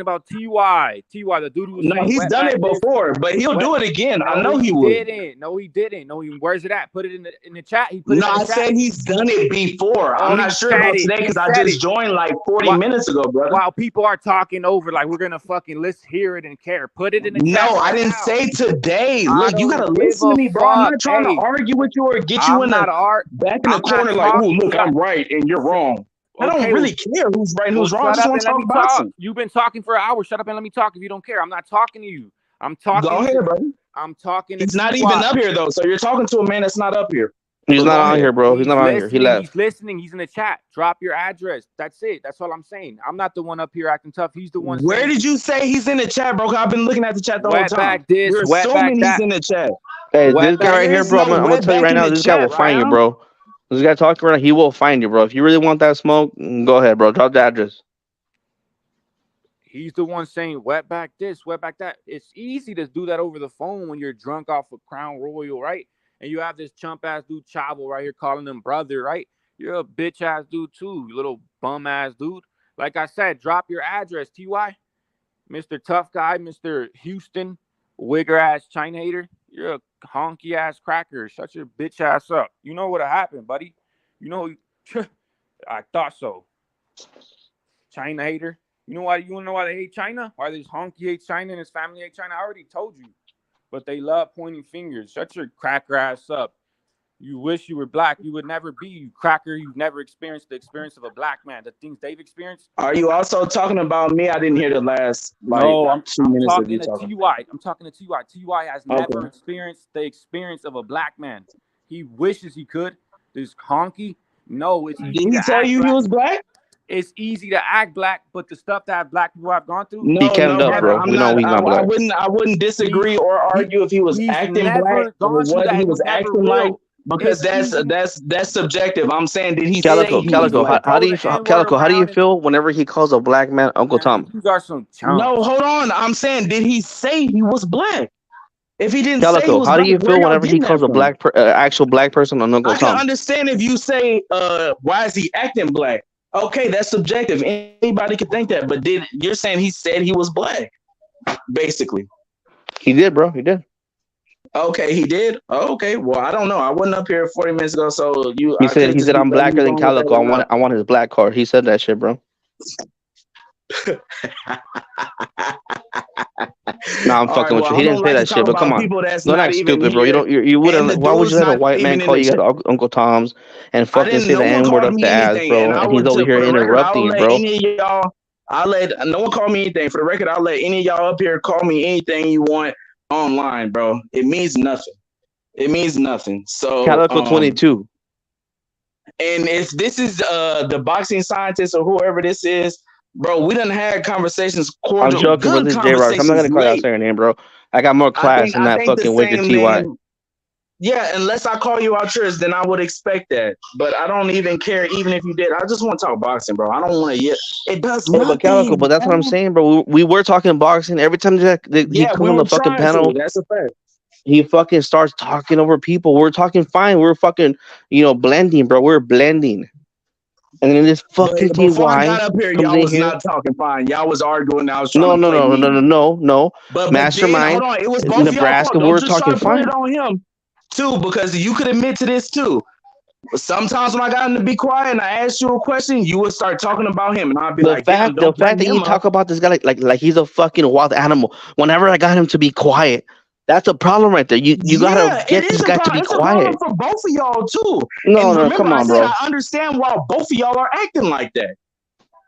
about TY. TY, the dude who was No, saying he's done wetback it this. before, but he'll do it again. I No, know he he would. didn't. No, he didn't. No, where's it at? Put it in the chat. He put it No, in the I chat. said he's done it before. Oh, I'm he not sure said about it. today He because I said just it. joined like 40 minutes ago, brother. While people are talking over, like we're gonna fucking let's hear it and care. Put it in the chat. No, I Right didn't now. say today. I Look, you don't gotta give listen to a me, bro. I'm fuck. not trying to Hey, argue with you or get you I'm in not the back in the I'm not corner like, oh, talking. look, I'm right and you're wrong. I don't Okay, really care who's right and well, who's wrong. I shut just up want and to let talk me talk. boxing. You've been talking for an hour. Shut up and let me talk if you don't care. I'm not talking to you. I'm talking Go ahead, to brother. I'm talking to He's not TY. even up here though, so you're talking to a man that's not up here. He's So not go on ahead. here, bro. He's not on here. He left. He's listening. He's in the chat. Drop your address. That's it. That's all I'm saying. I'm not the one up here acting tough. He's the one Where saying. did you say he's in the chat, bro? I've been looking at the chat the whole time. Wetback this, You're wetback assuming he's that. in the chat. Hey, this guy right here, There's bro. I'm no gonna tell you wetback right in now. the This guy will chat, find you, fam. bro. This guy talking right now. He will find you, bro. If you really want that smoke, go ahead, bro. Drop the address. He's the one saying wetback this, wetback that. It's easy to do that over the phone when you're drunk off of Crown Royal, right? And you have this chump ass dude Chavo right here calling him brother, right? You're a bitch ass dude too, you little bum ass dude. Like I said, drop your address, TY. Mr. Tough Guy, Mr. Houston, wigger ass China hater. You're a honky ass cracker. Shut your bitch ass up. You know what'll happen, buddy. You know, I thought so. China hater. You know why? You wanna know why they hate China? Why this honky hates China and his family hate China? I already told you. But they love pointing fingers. Shut your cracker ass up. You wish you were black. You would never be, you cracker. You've never experienced the experience of a black man. The things they've experienced. Are you also talking about me? I didn't hear the last No, I'm 2 minutes of talking you to talking. TY. I'm talking to TY. TY has Okay. never experienced the experience of a black man. He wishes he could. This honky. No, it's easy Did he to tell act you black. he was black? It's easy to act black, but the stuff that black people have gone through. He No, canned up, brother. bro. I'm We know not. he's not black. I wouldn't disagree or argue if he was He's acting black never or gone through what that. he It was never acting like, will. because It's easy. that's subjective. I'm saying, did he say Calico, he was Calico. black? How do you Calico? How do you feel whenever he calls a black man Uncle Tom? You are some No, hold on. I'm saying, did he say he was black? If he didn't say he Calico, was how do black, you where feel y'all whenever he getting calls that a from? actual black person an Uncle I can Tom? understand if you say, why is he acting black? Okay, that's subjective. Anybody could think that, but you're saying he said he was black, basically. He did, bro. He did. Okay, he did. Okay, well, I don't know. I wasn't up here 40 minutes ago, so He I said can't just be I'm letting blacker you than run with that Calico. or not. I want his black card. He said that shit, bro. Nah, I'm fucking with you. He didn't say that shit, but come on. Don't act stupid, bro. You wouldn't. Why would you let a white man call you guys Uncle Toms and fucking say the N word up the ass, bro? And he's over here interrupting you, bro. No one call me anything. For the record, I'll let any of y'all up here call me anything you want online, bro. It means nothing. It means nothing. So Calico 22. And if this is the boxing scientist or whoever this is, bro, we done had conversations, cordial, I'm joking, bro. good This is J-Rock. I'm not gonna conversations call you out late. saying your name, bro. I got more class than that the fucking wicked same TY. name. Yeah, unless I call you out yours, then I would expect that. But I don't even care, even if you did. I just want to talk boxing, bro. I don't want to. It does Hey, nothing. but Calico, but that's what I'm saying, bro. We were talking boxing. Every time he comes on the fucking panel, that's a fact. he fucking starts talking over people. We're talking fine. We're fucking, blending, bro. We're blending. And then this fucking TY Before I got up here, comes y'all in was here. not talking fine. Y'all was arguing. I was trying to play No. But Mastermind, then, hold on. It was both Nebraska. of y'all. We're Don't just talking try to put fine. it on him too, because you could admit to this too. But sometimes when I got him to be quiet and I asked you a question, you would start talking about him, and I'd be The like, fact that you talk about this guy like he's a fucking wild animal. Whenever I got him to be quiet, that's a problem right there. You gotta get this guy to be quiet. It's a problem for both of y'all too. No, come on, bro. I understand why both of y'all are acting like that.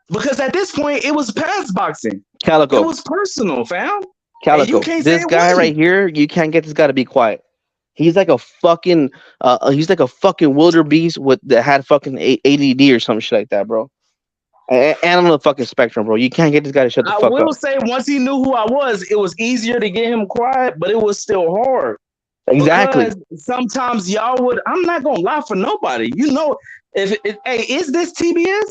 Because at this point, it was past boxing. Calico. It was personal, fam. Calico. This guy right here, you can't get this guy to be quiet. He's like a fucking wildebeest that had fucking ADD or some shit like that, bro. And on the fucking spectrum, bro. You can't get this guy to shut the fuck up. I will say, once he knew who I was, it was easier to get him quiet, but it was still hard. Exactly. Because sometimes y'all would. I'm not gonna lie for nobody. Hey, is this TBS?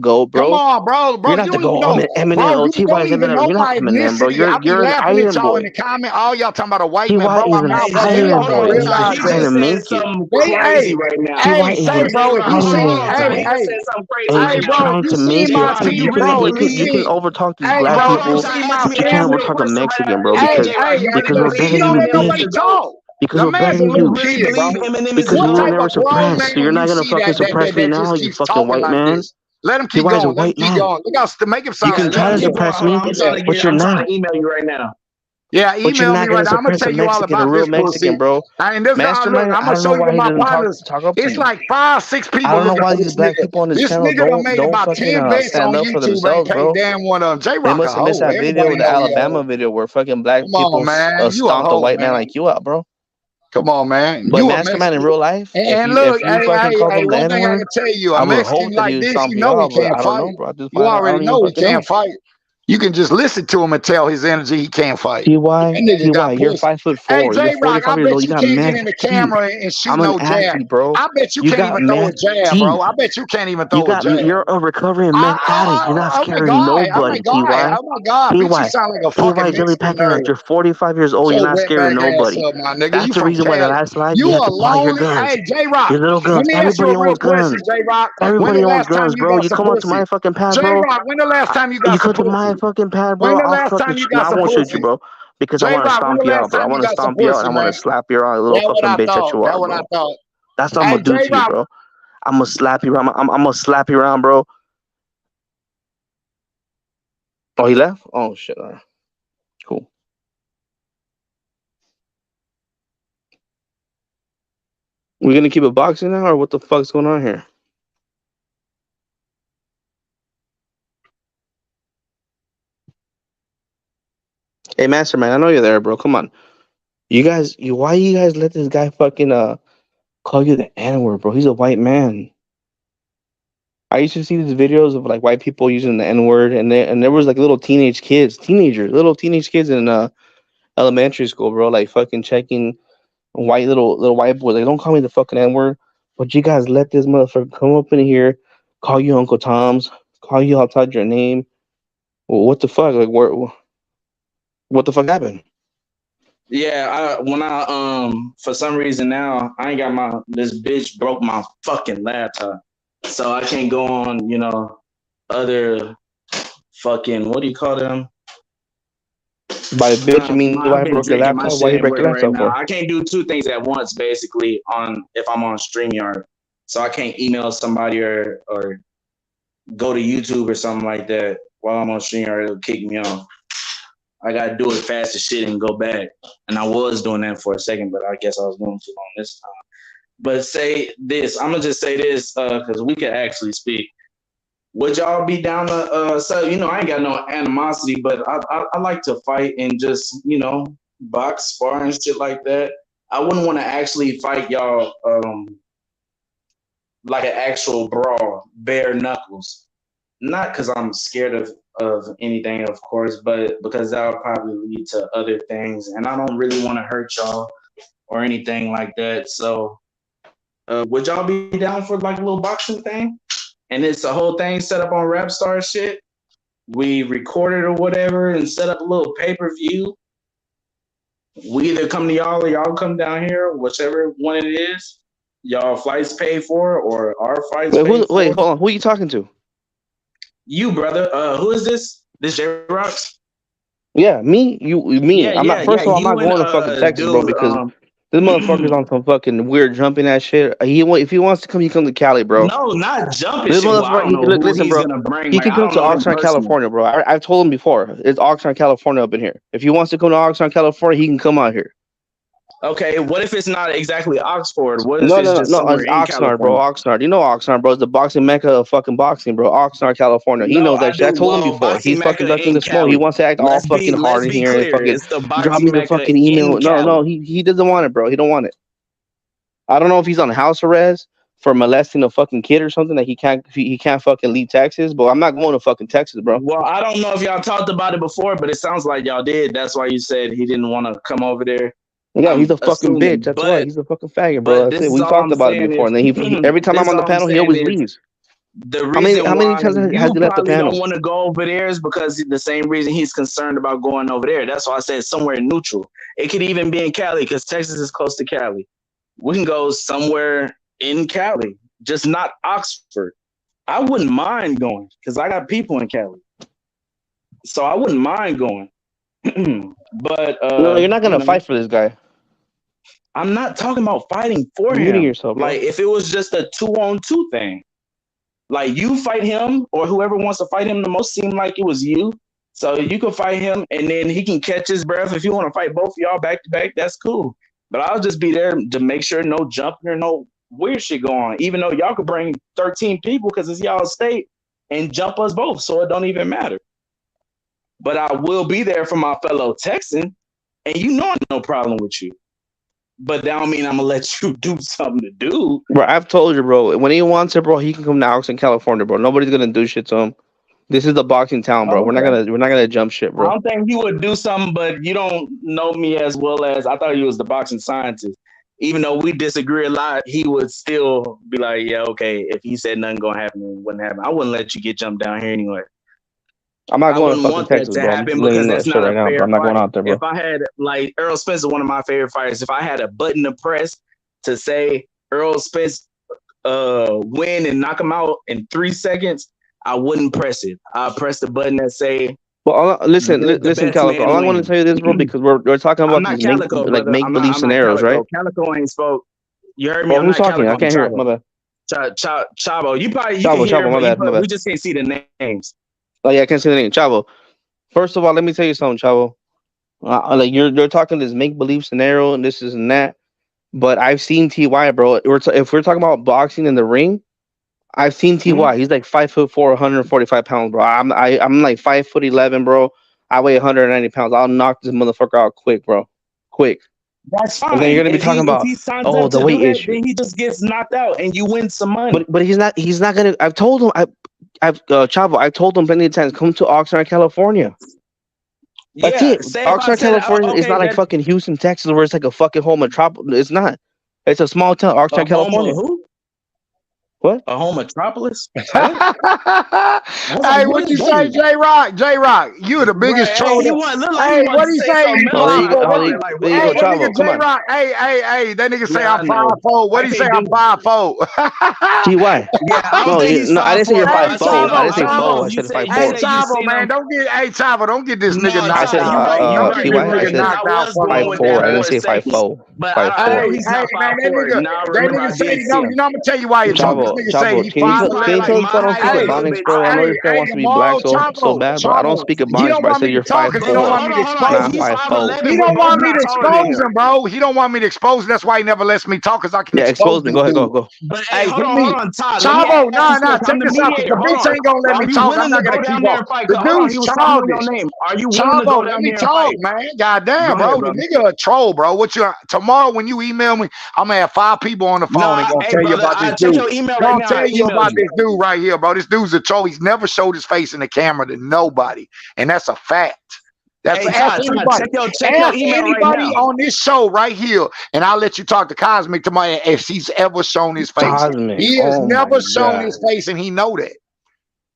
GOAT, bro. Come on, bro. You're not You the don't even GOAT. know. Eminem. Bro, Oh, you T.Y. don't is even Eminem. know You're not my Eminem, bro. ethnicity. I be You're an laughing at island y'all in boy. the comment. All y'all talking about a white man, T.Y. bro. is I'm an not, Hey, bro. You island don't even boy. He's Ty, just realize he that. trying to just said make it. something Hey, crazy right now. T.Y. hey, is say, an bro, if J-Rock, you hold see, on, island Ty. hey, He boy. just hey, said something crazy Hey, right hey, he's now. bro, if trying you to see make my it. J-Rock, can teeth, you bro, if you You can see, please, overtalk these hey, black bro, hold if you on, people, Ty, see my but you can't family, overtalk a question right Mexican, now. bro, hey, because hey, J-Rock, you hey, really we're look, better he believe than don't you, let Eminem is nobody the bitch. GOAT? talk. Because The we're better man's a than You little you. really kid, believe bro. Eminem is the Because What you will GOAT? type never of grown suppress. man So are you're you not gonna see fucking that suppress me just now, you keeps fucking talking white like man. this? Let him keep T.Y. is a going. Let him white keep man. going. Look how to make him You sound can Let try him to stupid. keep going. suppress Hold on, me, I'm trying Yeah. to but get. you're I'm trying not. to email you right now. Yeah, But you're email me not right gonna now. I'm gonna suppress tell a you all Mexican, a about real this Mexican, pussy. bro. And this guy, look, Mastermind, I'm I gonna don't know show you why he my doesn't partners. talk up to It's you. like 5, 6 I people don't know looking why for these this black nigga. people on this This channel nigga done made don't about fucking 10 bets stand on up for YouTube. Ain't themselves, paid bro. damn one of them. J They Rock a must have missed hoe. that video Everybody with the know he a hoe. Alabama video where fucking black Come people on, man. You a stomped a hoe, white man man. like you out, bro. Come on, man. But You a Mastermind in Mexican. real life, And if look, you fucking called him the one N thing I word, can tell you, a I would Mexican hope that he like would this, stomp you you know he out. But can't I don't fight. know, bro. I just You find I already don't even know he fucking can't know. fight. You can just listen to him and tell his energy he can't fight. TY, That nigga got you're pussy. 5'4". Hey, You're J-Rock, I 45 years old. bet You you got can't get mad in the teeth. camera and shoot I'm an no jab. athlete, bro. I bet you You can't got even throw a mad jab, teeth. bro. I bet you can't even throw a jab. You're a recovering meth addict. You're not Oh my scaring God. Oh my nobody, God. TY. Oh my God. Bitch, you TY, sound like a fucking Jelly Mexican Packer Nut. nerd. You're 45 years old. Shut You're your not scaring wetback ass nobody. up, my nigga. That's You the from reason why the Cali. last life You you had a to buy your lonely. guns. Hey, J-Rock, Your little let guns. me ask you Everybody a real owns question, guns. J-Rock. When the Everybody owns last time guns, you bro. got You some come up to pussy? my fucking pad, bro. J-Rock, when the last time you got You some come to my pussy? fucking pad, When bro. the I'll last fucking. time you No, got I some won't shoot you, pussy? bro. Because I want to J-Rock, when stomp the you last out, bro. I time you want to got some stomp you out and pussy, I want to man? slap you out, you little That's what fucking I bitch that thought. you That's are, what I bro. thought. That's what I'm Hey, gonna do to you, J-Rock. bro. I'm gonna slap you around. I'm gonna slap you around, bro. Oh, he left? Oh shit. All right. Cool. We gonna keep it boxing now, or what the fuck's going on here? Hey, Masterman, I know you're there, bro. Come on. Why you guys let this guy fucking call you the N-word, bro? He's a white man. I used to see these videos of like white people using the N-word, and there was like little little teenage kids in elementary school, bro, like fucking checking little white boys. Like, don't call me the fucking N-word. But you guys let this motherfucker come up in here, call you Uncle Tom's, call you outside your name. Well, what the fuck? Like, what the fuck happened? Yeah, when I for some reason now I ain't got this bitch broke my fucking laptop, so I can't go on other fucking what do you call them? By bitch, I mean why I've I been broke your drinking my laptop? Why shit you at break work your right laptop now. for? I can't do two things at once basically if I'm on StreamYard, so I can't email somebody or go to YouTube or something like that while I'm on StreamYard. It'll kick me off. I gotta do it fast as shit and go back. And I was doing that for a second, but I guess I was going too long this time. But say this, I'm gonna just say this because we can actually speak. Would y'all be down to so I ain't got no animosity, but I like to fight and just box, spar and shit like that. I wouldn't want to actually fight y'all like an actual brawl, bare knuckles. Not because I'm scared of anything, of course, but because that would probably lead to other things, and I don't really want to hurt y'all or anything like that. So, would y'all be down for like a little boxing thing? And it's a whole thing set up on Rapstar shit. We record it or whatever and set up a little pay-per-view. We either come to y'all or y'all come down here, whichever one it is. Y'all flights paid for or our flights paid for. Wait, hold on. Who are you talking to? You, brother. Who is this? This J-Rocks? Yeah, me. Yeah, I'm not. yeah, First yeah. of all, I'm not You and going to fucking Texas, bro, dude. because this motherfucker's on some fucking weird jumping that shit. If he wants to come, he come to Cali, bro. No, not jumping This shit. Well, I motherfucker. don't know Look, who listen, he's bro. gonna bring. He Like, can I come don't to know them Oxnard, personally. California, bro. I've told him before. It's Oxnard, California up in here. If he wants to come to Oxnard, California, he can come out here. Okay, what if it's not exactly Oxford? What if No, it's no, no, just no. somewhere It's in Oxnard, bro. California? Oxnard. You know Oxnard, bro. It's the boxing mecca of fucking boxing, bro. Oxnard, California. He No, knows I that shit. I do. told him Well, before. boxing He's fucking mecca ducking in the smoke. He Cali. wants to act all fucking Let's hard in be here and clear. fucking It's the drop boxing me the mecca fucking email. in No, Cali. no. He doesn't want it, bro. He don't want it. I don't know if he's on house arrest for molesting a fucking kid or something that he can't fucking leave Texas. But I'm not going to fucking Texas, bro. Well, I don't know if y'all talked about it before, but it sounds like y'all did. That's why you said he didn't want to come over there. Yeah, he's I'm a fucking bitch. assuming, That's why he's a fucking faggot, bro. but That's this it. is We all talked I'm about it saying before, is and then he every time I'm this on the all I'm panel, he saying always is leaves. the reason How many why times has you he left the probably panel? don't want to go over there is because the same reason he's concerned about going over there. That's why I said somewhere neutral. It could even be in Cali because Texas is close to Cali. We can go somewhere in Cali, just not Oxford. I wouldn't mind going because I got people in Cali, so I wouldn't mind going. But No, you're not gonna fight for this guy. I'm not talking about fighting for You're muting him. yourself, bro. Like if it was just a 2-on-2 thing, like you fight him or whoever wants to fight him the most seemed like it was you. So you can fight him and then he can catch his breath. If you want to fight both of y'all back to back, that's cool. But I'll just be there to make sure no jumping or no weird shit go on. Even though y'all could bring 13 people because it's y'all state and jump us both, so it don't even matter. But I will be there for my fellow Texan, and you know I have no problem with you. But that don't mean I'm gonna let you do something to do. Bro, I've told you, bro. When he wants it, bro, he can come to Oxnard, California, bro. Nobody's gonna do shit to him. This is the boxing town, bro. We're not gonna jump shit, I bro. don't think he would do something, but you don't know me as well as I thought he was the boxing scientist. Even though we disagree a lot, he would still be like, yeah, okay, if he said nothing gonna happen, it wouldn't happen. I wouldn't let you get jumped down here anyway. I'm not I going to wouldn't fucking want that Texas, to bro. I'm happen letting because you know that's that shit not right a now, bro. fair I'm not going fight. out there, bro. If I had, like, Errol Spence is one of my favorite fighters. If I had a button to press to say Errol Spence win and knock him out in 3 seconds, I wouldn't press it. I'd press the button that say, Well, listen, the listen, best Calico. All man I want to wins. tell you this, bro, because we're talking I'm about not these Calico, brother. make believe I'm not scenarios, Calico. right? Calico ain't spoke. You heard me? Bro, I'm who's not talking? Calico. I I'm can't hear. My Chavo. bad. Chavo. You can hear Chavo, him, my bad, my we bad. just can't see the names. Oh yeah, I can't see the name. Chavo. First of all, let me tell you something, Chavo. Like you're talking this make believe scenario and this is and that, but I've seen Ty, bro. If we're talking about boxing in the ring, I've seen Ty. He's like 5'4", 145 pounds, bro. I'm like 5'11", bro. I weigh 190 pounds. I'll knock this motherfucker out quick, bro. Quick. That's fine. And then you're gonna be talking about, if he signs oh, up the to weight do that, issue. then he just gets knocked out and you win some money. But he's not gonna. I've told him. Chavo. I've told him plenty of times. Come to Oxnard, California. That's it. Say if I Oxnard, said, California is not like fucking Houston, Texas, where it's like a fucking whole metropolis. It's not. It's a small town, Oxnard, California. Who? What? A home metropolis? Hey, what you say, J-Rock? J-Rock, you the biggest troll. He look like Hey, he what he say? He 5'4". There you go, That nigga Chavo. Come on. J-Rock. Hey, that nigga say Yeah, I'm 5'4". What he say? I'm 5'4". Ty. No, I didn't say you're 5'4". I didn't say 4. I said 5'4". Hey, Chavo, man, don't get this nigga knocked out. I said, Don't get this nigga I said knocked out. 5'4". I didn't say 5'4". 5'4". Hey, man, that nigga say, no, you know, I'm gonna tell you why he drunk. This nigga say he's Can you tell like, I don't speak Ebonics, bro? I know this guy wants to be black so bad, but I don't speak Ebonics, bro. I said you're 5'4". He don't want me to expose him. 5'4". He don't want me to expose him, bro. He don't want me to expose him. That's why he never lets me talk, because I can expose me. Go ahead, go. But hey, hold on, Todd. Chavo, nah, check this out. The bitch ain't gonna let me talk. I'm not gonna keep up. The dude's childish. Are you willing to go Chavo, down let me there and talk, fight? man. Goddamn, Go ahead, bro. The brother. nigga a troll, bro. Tomorrow when you email me, I'm gonna have 5 people on the phone and gonna tell you about this dude. Check your email right Gonna now. tell you about this dude right here, bro. This dude's a troll. He's never showed his face in the camera to nobody, and that's a fact. That's ask anybody. Check your email right now. On this show right here, and I'll let you talk to Cosmic tomorrow if he's ever shown his face. Cosmic. He has never shown his face, and he know that.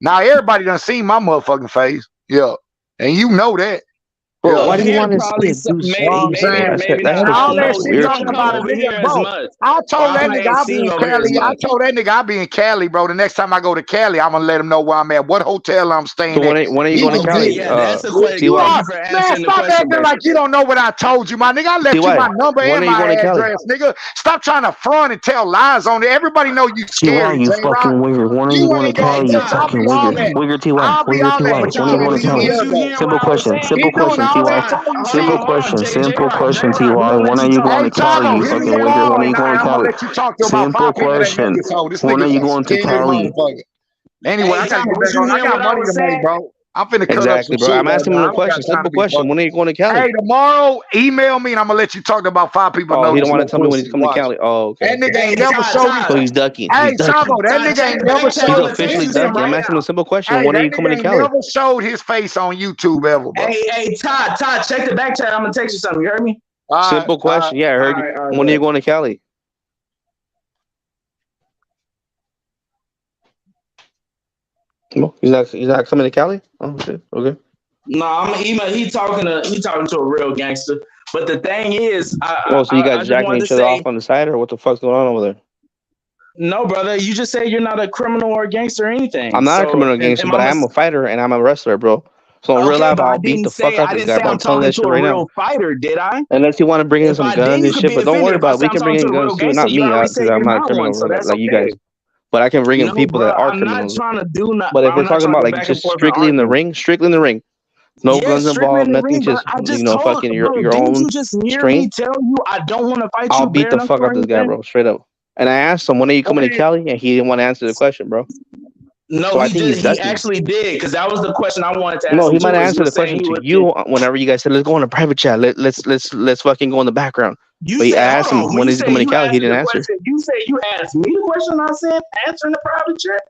Now everybody done seen my motherfucking face, yeah, and you know that. Bro, why do you want to see it? All that shit talking about a nigga, bro. I told that nigga I'll be in Cali. I told that nigga I'll be in Cali, bro. The next time I go to Cali, I'm gonna let him know where I'm at, what hotel I'm staying at. When are you going to Cali? That's the question. Man, stop acting like you don't know what I told you, my nigga. I left you my number and my address, nigga. Stop trying to front and tell lies on it. Everybody know you scary, you fucking wigger. When are you going to Cali? You fucking wigger. Wigger TY. Wigger TY. When are you going to Cali? Simple question. Simple question, TY. Simple question, TY. When are you going to Cali? You fucking wigger. When are you going to Cali? Simple question. When are you going to Cali? Anyway, I gotta get back on. I got money to make, bro. I'm finna cut exactly, up bro. some I'm asking him a question. Simple question. When are you going to Cali? Hey, tomorrow, email me and I'm gonna let you talk to about 5 people. Oh, he don't want to tell me when he's coming to Cali. Oh, okay. That nigga ain't never showed me. So he's ducking. Hey, Chavo, that nigga ain't never showed. He's officially ducking. I'm asking him a simple question. Hey, when are you coming to Cali? Never showed his face on YouTube ever, bro. Hey, Todd, check the back chat. I'm gonna text you something. You heard me? Simple question. Yeah, I heard you. When are you going to Cali? No, he's not coming to Cali. Oh shit. Okay. No, he talking to a real gangster. But the thing is, so you guys jacking each other off on the side, or what the fuck's going on over there? No, brother. You just say you're not a criminal or a gangster or anything. I'm not a criminal or gangster, but I am a fighter and I'm a wrestler, bro. So in real life, I'll beat the fuck out of this guy. I'm telling that shit right now. Fighter, did I? Unless you want to bring in some guns and shit, but don't worry about it. We can bring in guns too. Not me, because I'm not a criminal like you guys. But I can bring in people that are criminals. But if we're talking about like just strictly in the ring, no guns involved, nothing, just fucking your own strength. I don't want to fight you. I'll beat the fuck out of this guy, bro, straight up. And I asked him, when are you coming to Cali? And he didn't want to answer the question, bro. No, so he actually did, because that was the question I wanted to ask. No, he might answer the question to you whenever you guys said, let's go on a private chat. Let's fucking go in the background. But I asked him when he's coming to Cali, he didn't answer. You said you asked me the question, I said answering the private chat.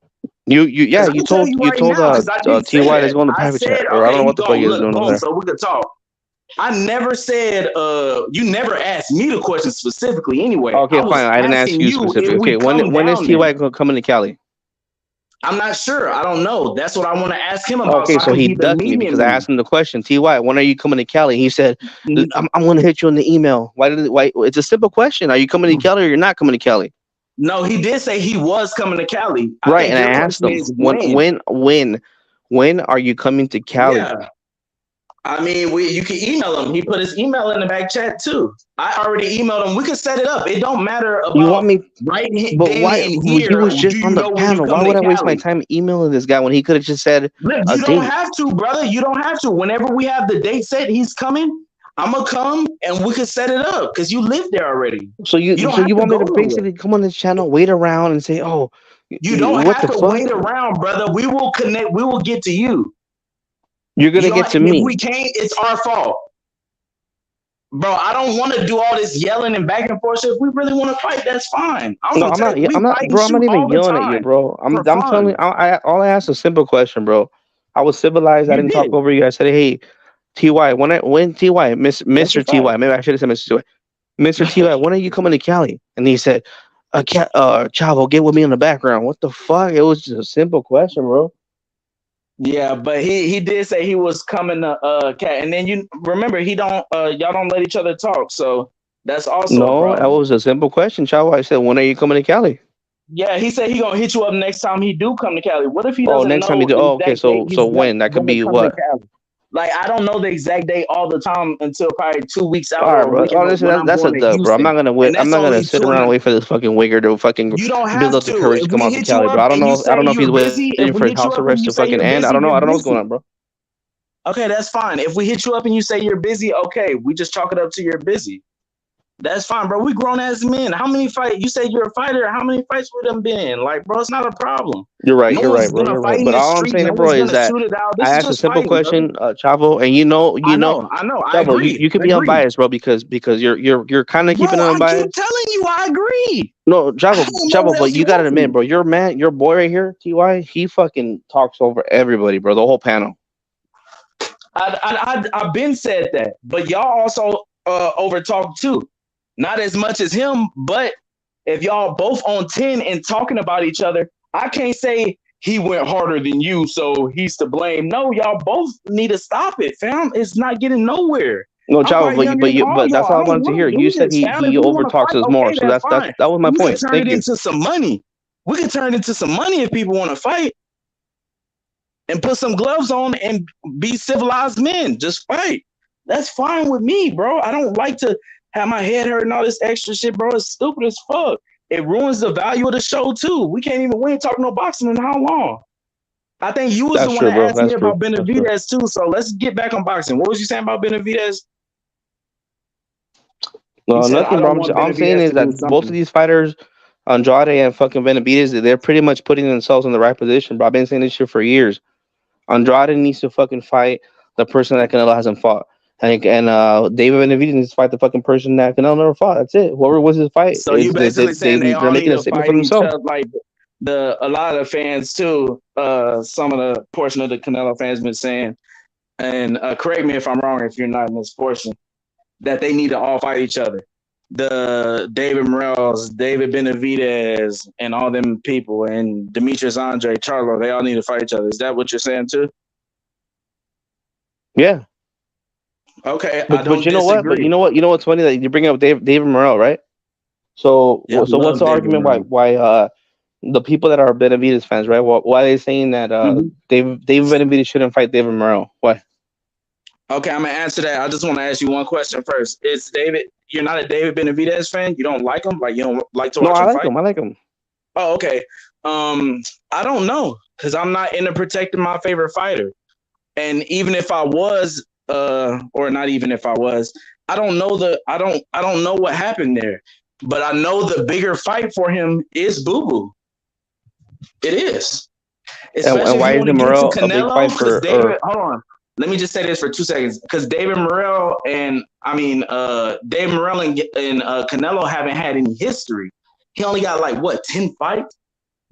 Yeah, I can tell you right now, because I did say Ty that's that. going to I private chat, said, or I don't okay, know he what the fuck gonna he was look, doing over boom, there. so we could talk. I never said, you never asked me the question specifically anyway. Okay, I was fine. I didn't ask asking you you if specifically. we Okay, come when is down there. Ty coming to Cali? I'm not sure. I don't know. That's what I want to ask him about, Okay, so I so can he be the ducked me median because I man. asked him the question. Ty, when are you coming to Cali? He said, Mm, I'm going to hit you in the email. Why? It's a simple question. Are you coming to Cali or you're not coming to Cali? No, he did say he was coming to Cali. I Right, think and I your asked question him is when. when are you coming to Cali? Yeah. I mean, you can email him. He put his email in the back chat too. I already emailed him. We can set it up. It don't matter You want about me? right But then why? and He here. was Do just you on the know when you panel. Why coming would to I waste my Cali? time emailing this guy when he could have just said Look, a you don't date? have to, brother. You don't have to. Whenever we have the date set, he's coming. I'm gonna come and we can set it up because you live there already. So You don't have you to want me go to nowhere. basically come on this channel, wait around, and say, "Oh, You don't what have the to fuck? wait around, brother. We will connect. We will get to you. You're You gonna don't. get to If we me." can't, it's our fault. Bro, I don't want to do all this yelling and back and forth. If we really want to fight, that's fine. I'm No, gonna tell you, we I'm not, fight and bro. I'm shoot not even all the yelling at you, time bro. for I'm telling you. fun. All I asked a simple question, bro. I was civilized. I You didn't talk did. over you. I said, "Hey, Ty, when Ty, That's a Mr. fact. Ty, maybe I should have said Mr. Ty, Mr. Ty, when are you coming to Cali?" And he said, Chavo, get with me in the background." What the fuck? It was just a simple question, bro. Yeah, but he did say he was coming to Cat, and then you remember he don't y'all don't let each other talk, so that's also a No, that problem. was a simple question, Chavo. I said, "When are you coming to Cali?" Yeah, he said he gonna hit you up next time he do come to Cali. What if he Oh, doesn't next time you know do. the Oh, okay. exact date So he's when? That could gonna be come to what? Cali? Like I don't know the exact date all the time until probably 2 weeks out All right, or a bro. week out Honestly, when I'm that's a going to dub, bro. Houston, and I'm that's not gonna only sit two and around and a. wait for this fucking wigger to fucking You don't build have up the to. courage to If come we out to hit you Cali, bro. up and you I say don't know if you're he's busy, if waiting we for his hit you house up and arrest you to say fucking you're end. I busy, don't know. you're I don't know what's going busy. on, bro. Okay, that's fine. If we hit you up and you say you're busy, okay, we just chalk it up to you're busy. That's fine, bro. We grown as men. How many fights? You say you're a fighter. How many fights would them been? Like, bro, it's not a problem. You're right. No You're right, one's bro. gonna You're fight right. in But the all I'm street. saying, No bro, one's is gonna that shoot it out. I This is asked a just simple fighting, brother. question, Chavo, and I know. I Chavo, agree. you could be Agree. unbiased, bro, because you're kind of Bro, keeping it I keep unbiased. telling you, I agree. No, How Chavo, else but you you gotta want admit, me? bro, your man, your boy right here, Ty, he fucking talks over everybody, bro, the whole panel. I've been said that, but y'all also overtalk too. Not as much as him, but if y'all both on 10 and talking about each other, I can't say he went harder than you, so he's to blame. No, y'all both need to stop it, fam. It's not getting nowhere. No, I'm Chavo, probably younger than all but that's y'all. all I I don't wanted to want hear. to You do said this, fam. If he we want to overtalks fight, us more, okay, so that's fine. that was my We could point. turn Thank it you. into some money. We could turn it into some money if people want to fight and put some gloves on and be civilized men. Just fight. That's fine with me, bro. I don't like to have my head hurt and all this extra shit, bro. It's stupid as fuck. It ruins the value of the show too. We can't even win talking no boxing in how long? I think you was the That's one true, that bro. asked me That's true. about That's true. Benavidez too. So let's get back on boxing. What was you saying about Benavidez? You No, said I nothing, bro. don't want All I'm saying Benavidez is to do that both of something. these fighters, Andrade and fucking Benavidez, they're pretty much putting themselves in the right position, bro. I've been saying this shit for years. Andrade needs to fucking fight the person that Canelo hasn't fought. David Benavidez needs to fight the fucking person that Canelo never fought. That's it. Whoever wins his fight, So you basically saying they they're all need making a to statement fight for each themselves. other, like a lot of the fans too. Some of the portion of the Canelo fans been saying, and correct me if I'm wrong if you're not in this portion, that they need to all fight each other. The David Morales, David Benavidez, and all them people, and Demetrius Andre, Charlo, they all need to fight each other. Is that what you're saying too? Yeah. Okay, I don't you know what? But disagree. you know what's funny that you bring up David Morrell, right? So Yeah, I so what's love the David argument Morales. why the people that are Benavidez fans, right? Why are they saying that David Benavidez shouldn't fight David Morrell? Why? Okay, I'm gonna answer that. I just want to ask you one question first. Is David? You're not a David Benavidez fan? You don't like him? Like you don't like to No, watch I him like fight? him. I like him. Oh, okay. I don't know because I'm not into protecting my favorite fighter. And even if I was, or not even if I was, I don't know what happened there. But I know the bigger fight for him is Boo Boo. It is. Especially And if why you want to isn't get to Morrell a big Canelo, fight because for? David, hold on. Let me just say this for 2 seconds. Because David Morrell and David Morrell and Canelo haven't had any history. He only got like what, 10 fights?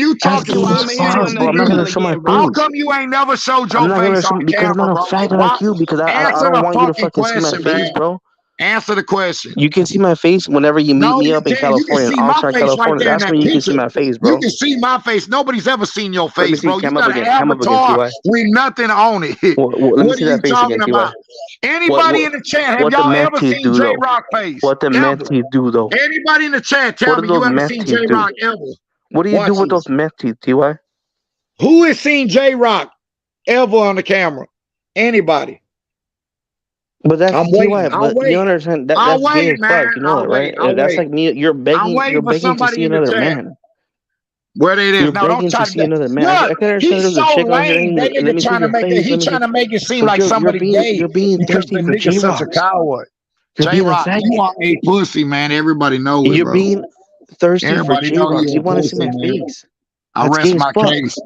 you That's talking gay while as I'm fuck, answering bro. to I'm not gonna you, show my how face. come you ain't never showed I'm your not gonna face show on because I'm camera, not bro? a faggot Why? like you. Because I Answer don't the want you to fucking fucking see my question, man. face, bro. Answer the question. You can see my face whenever you meet No, me you up in can't. You can California, in see my Oxnard, face right California. there in That's that when you can see picture. my face, You bro. can see my face. Nobody's ever seen your Let me face, see. bro. You Cam up got an again. Cam up again, avatar Ty. with nothing on it. Let me What see are you that face again, talking Ty. about? Anybody in the chat, have What the y'all meth ever teeth seen do J though? Rock face? What the Ever? meth teeth do though? Anybody in the chat, What tell do me you those ever meth seen teeth J do? Rock ever. What do you do Watch with this. those meth teeth, Ty? Who has seen J Rock ever on the camera? Anybody? But that's I'm Ty. waiting. I'll But you wait. understand that I'll that's gay wait, as man. fuck. You know I'll that, wait. right? I'll That's wait. like me. You're I'm begging. You're waiting for begging to somebody see in the another chat. man. Where it is. You're No, don't begging try to to. see another man. I Look, can understand he's there's a so chick on here. lame. That Let nigga me see trying to your make it. face. He Let me see. trying to make it seem But like somebody gay you're being because thirsty the for nigga's J such a Rock. coward. You're J being a Rock, faggot. you are a pussy, man. Everybody know it, You're bro. being thirsty for Everybody J know Rocks. you You a want to see pussy, my man. face. I That's gay rest as my fuck. case.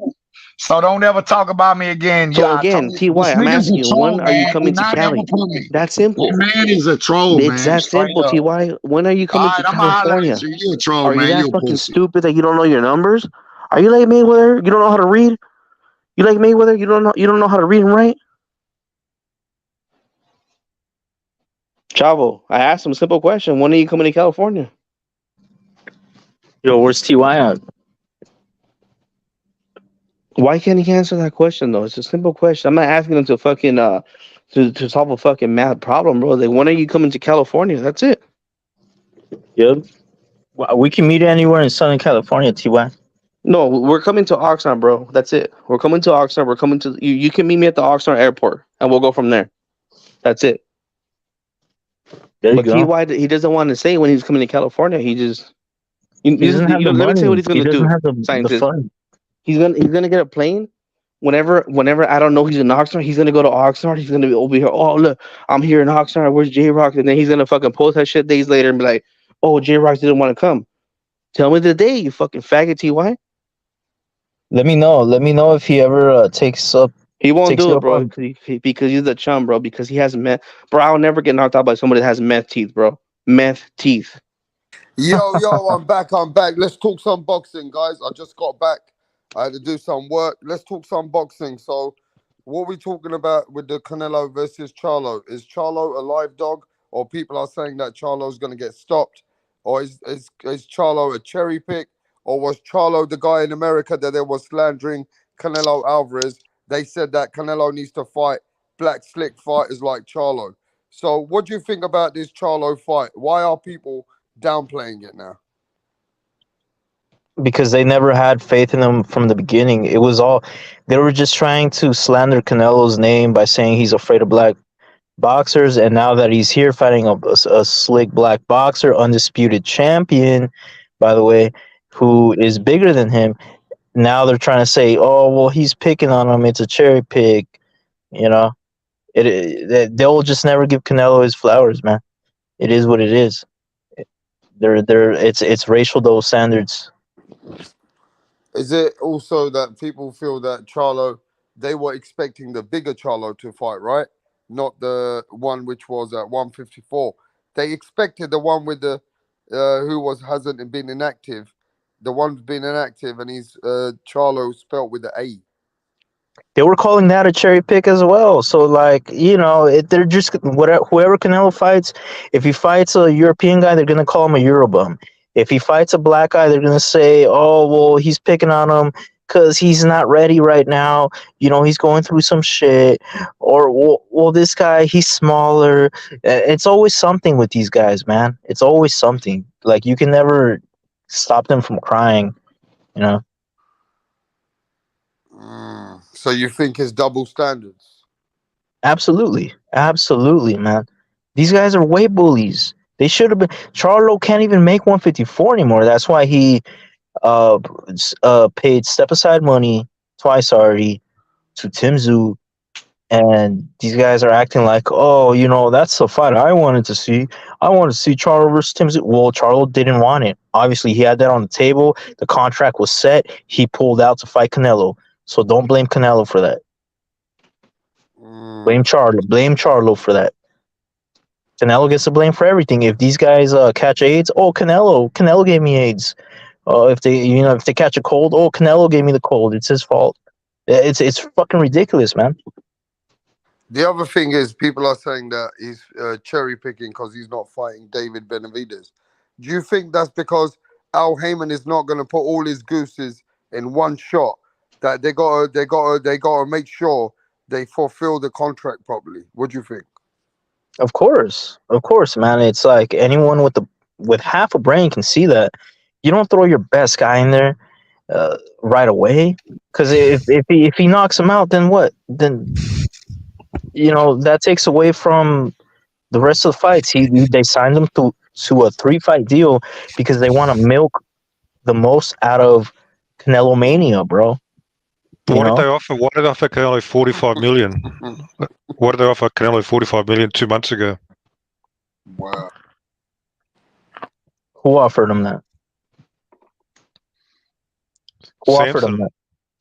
So don't ever talk about me again. So Yeah, I told again, you, TY, this I'm nigga's a asking you, troll, when are you man. Do coming to not ever Cali? play. That's That simple. man is a troll, It's man. that Straight simple, up. TY. When are you All coming to right, I'ma holler at California? you. You a troll, Are you man. that You a fucking pussy. stupid that you don't know your numbers? Are you like Mayweather? You don't know how to read? You like Mayweather? You don't know how to read and write? Chavo, I asked him a simple question. When are you coming to California? Yo, where's TY at? Why can't he answer that question though? It's a simple question. I'm not asking him to fucking to solve a fucking math problem, bro. Like, when are you coming to California? That's it. Yep. Well, we can meet anywhere in Southern California, TY. No, we're coming to Oxnard, bro. That's it. We're coming to Oxnard. We're coming to you. You can meet me at the Oxnard airport, and we'll go from there. That's it. There you But go. TY, he doesn't want to say when he's coming to California. He just He doesn't have the let me tell you what money. he's He gonna doesn't do. have the Scientist. fun. He's gonna get a plane. Whenever I don't know he's in Oxnard, he's gonna go to Oxnard. He's gonna be over here. Oh look, I'm here in Oxnard. Where's J Rock? And then he's gonna fucking post that shit days later and be like, "Oh, J Rock didn't want to come." Tell me the day, you fucking faggot, TY. Let me know. Let me know if he ever He won't takes do you it, up bro, on. because he's a chum, bro. Because he has meth, bro. I'll never get knocked out by somebody that has meth teeth, bro. Meth teeth. Yo, I'm back. I'm back. Let's talk some boxing, guys. I just got back. I had to do some work. Let's talk some boxing. So, what we talking about with the Canelo versus Charlo? Is Charlo a live dog, or people are saying that Charlo's going to get stopped, or is Charlo a cherry pick, or was Charlo the guy in America that they was slandering Canelo Alvarez? They said that Canelo needs to fight black slick fighters like Charlo. So, what do you think about this Charlo fight? Why are people downplaying it now? Because they never had faith in him from the beginning. It was all they were just trying to slander Canelo's name by saying he's afraid of black boxers, and now that he's here fighting a slick black boxer, undisputed champion, by the way, who is bigger than him, now they're trying to say, oh well, he's picking on him. It's a cherry pick, you know. They'll just never give Canelo his flowers, man. It is what it is. It's racial double standards. Is it also that people feel that Charlo, they were expecting the bigger Charlo to fight, right? Not the one which was at 154. They expected the one with the who was hasn't been inactive. The one's been inactive, and he's Charlo spelt with the A. They were calling that a cherry pick as well. So, like, you know, they're just whoever Canelo fights. If he fights a European guy, they're gonna call him a Eurobum. If he fights a black guy, they're gonna say, "Oh, well, he's picking on him because he's not ready right now. You know, he's going through some shit." Or, well, this guy, he's smaller. It's always something with these guys, man. It's always something. Like, you can never stop them from crying. You know. So you think it's double standards? Absolutely. Absolutely, man. These guys are way bullies. They should have been. Charlo can't even make 154 anymore. That's why he paid step aside money twice already to Tim Tszyu. And these guys are acting like, oh, you know, that's the fight I wanted to see. I wanted to see Charlo versus Tim Tszyu. Well, Charlo didn't want it. Obviously, he had that on the table. The contract was set. He pulled out to fight Canelo. So don't blame Canelo for that. Blame Charlo. Blame Charlo for that. Canelo gets the blame for everything. If these guys catch AIDS, oh Canelo gave me AIDS. If they catch a cold, oh Canelo gave me the cold. It's his fault. It's fucking ridiculous, man. The other thing is, people are saying that he's cherry picking because he's not fighting David Benavidez. Do you think that's because Al Heyman is not going to put all his gooses in one shot? That they gotta make sure they fulfill the contract properly. What do you think? Of course, man. It's like anyone with half a brain can see that. You don't throw your best guy in there right away, because if he knocks him out, then what? Then that takes away from the rest of the fights. They signed him to a 3-fight deal because they want to milk the most out of Canelo Mania, bro. What did they offer? Why did they offer Canelo 45 million? What did they offer Canelo 45 million 2 months ago? Wow. Who offered him that? Who offered him that?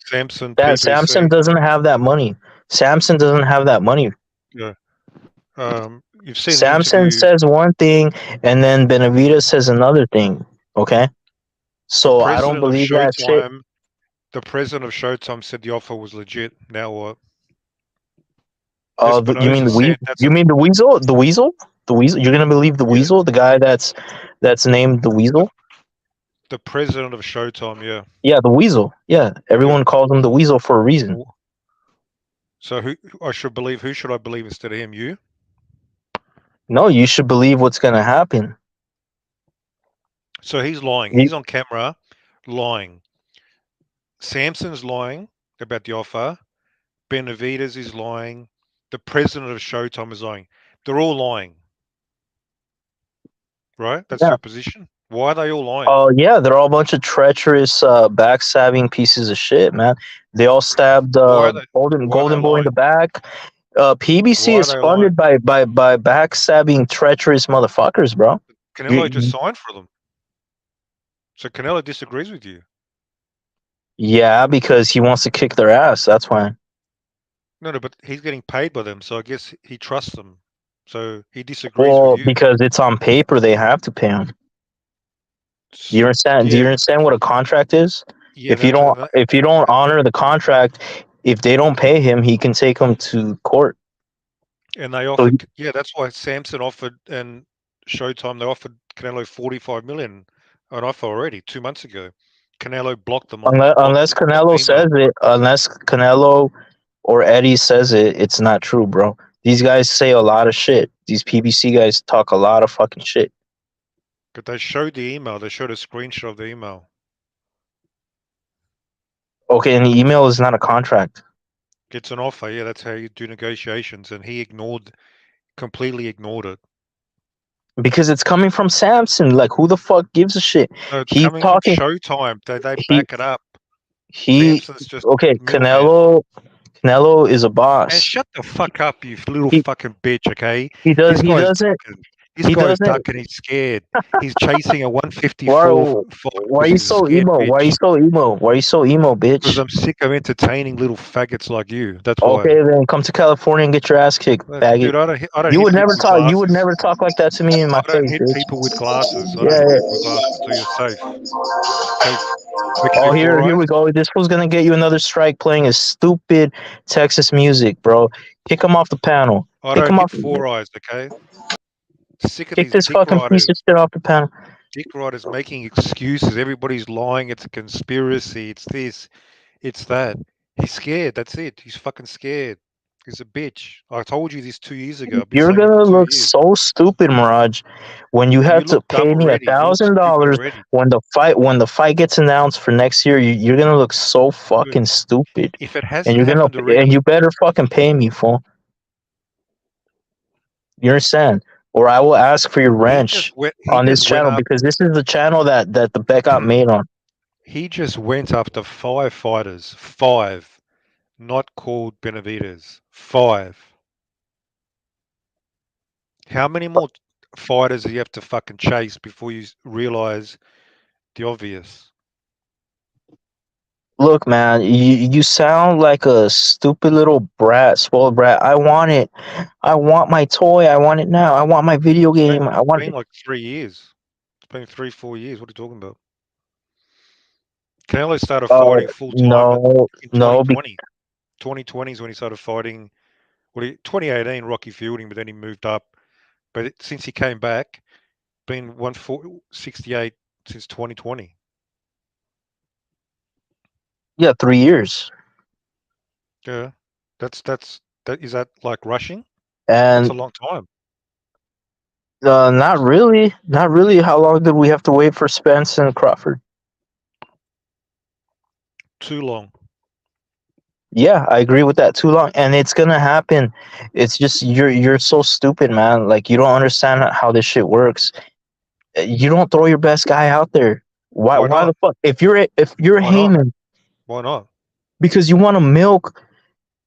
Samson, That Samson PBC. doesn't have that money. Samson doesn't have that money. Yeah. You've seen an Samson interview. says one thing, and then Benavidez says another thing. Okay, The so I don't president of believe that shit. Showtime. The president of Showtime said the offer was legit. Now what? You mean Espinosa said that's you mean the Weasel? The Weasel? The Weasel? You're gonna believe the Weasel? The guy that's named the Weasel? the president of Showtime. Yeah. Yeah, the Weasel. Yeah, everyone calls him the Weasel for a reason. So who I should believe? Who should I believe instead of him? You? No, you should believe what's gonna happen. So he's lying. He's on camera, lying. Samson's lying about the offer. Benavidez is lying. The president of Showtime is lying. They're all lying. Right? That's your position. Why are they all lying? Oh yeah, they're all a bunch of treacherous, backstabbing pieces of shit, man. They all stabbed Golden Boy in the back. PBC is funded by backstabbing, treacherous motherfuckers, bro. Canelo just signed for them. So Canelo disagrees with you. Yeah, because he wants to kick their ass. That's why. No, but he's getting paid by them, so I guess he trusts them. So he disagrees Well, with you. because it's on paper, they have to pay him. Do you understand? Do you understand what a contract is? Yeah, if you don't honor the contract, if they don't pay him, he can take them to court. And they offered, that's why Samson offered and Showtime, they offered Canelo 45 million an offer already 2 months ago. Canelo blocked them. Unless Canelo says it, unless Canelo or Eddie says it, it's not true, bro. These guys say a lot of shit. These PBC guys talk a lot of fucking shit. But they showed the email. They showed a screenshot of the email. Okay, and the email is not a contract. It's an offer. Yeah, that's how you do negotiations. And he completely ignored it. Because it's coming from Samson. Like, who the fuck gives a shit? No, it's coming from Showtime. They back it up. Samson's just Canelo is a boss. And shut the fuck up, you little fucking bitch, okay? He doesn't. This guy's ducking. He's scared. He's chasing a 154. Why are you so emo? Bitch. Why are you so emo? Why are you so emo, bitch? Because I'm sick of entertaining little faggots like you. That's why. Okay, then come to California and get your ass kicked, faggot. Dude, I don't you hit would never people with talk. glasses. You would never talk like that to me in my face. I don't hit bitch. people with glasses. I Yeah, don't hit people with glasses, so you're safe. Oh, here we go. This was gonna get you another strike playing his stupid Texas music, bro. Kick him off the panel. I Kick him don't off. hit four eyes, okay? Sick of Kick these this dick fucking riders. piece of shit off the panel. Dick riders making excuses. Everybody's lying. It's a conspiracy. It's this. It's that. He's scared. That's it. He's fucking scared. He's a bitch. I told you this 2 years ago. You're gonna look so stupid, Mirage, when you have to pay me $1,000 when the fight gets announced for next year. You're gonna look so fucking stupid. If it hasn't happened and you better fucking pay me, fool. You understand? Or I will ask for your wrench on this channel because this is the channel that the bet got made on. He just went up to 5 fighters. 5. Not called Benavidez. 5. How many more fighters do you have to fucking chase before you realize the obvious? Look, man, you sound like a stupid little brat, spoiled brat. I want it. I want my toy. I want it now. I want my video game. I want It's it. been like 3 years. It's been 3-4 years. What are you talking about? Canelo started fighting full time in 2020. 2020 is when he started fighting. 2018 Rocky Fielding, but then he moved up. But since he came back, been 168 since 2020. Yeah, 3 years. Yeah, is that like rushing? And that's a long time. Not really. Not really. How long did we have to wait for Spence and Crawford? Too long. Yeah, I agree with that. Too long, and it's gonna happen. It's just you're so stupid, man. Like you don't understand how this shit works. You don't throw your best guy out there. Why the fuck? If you're Heyman, why not? Because you want to milk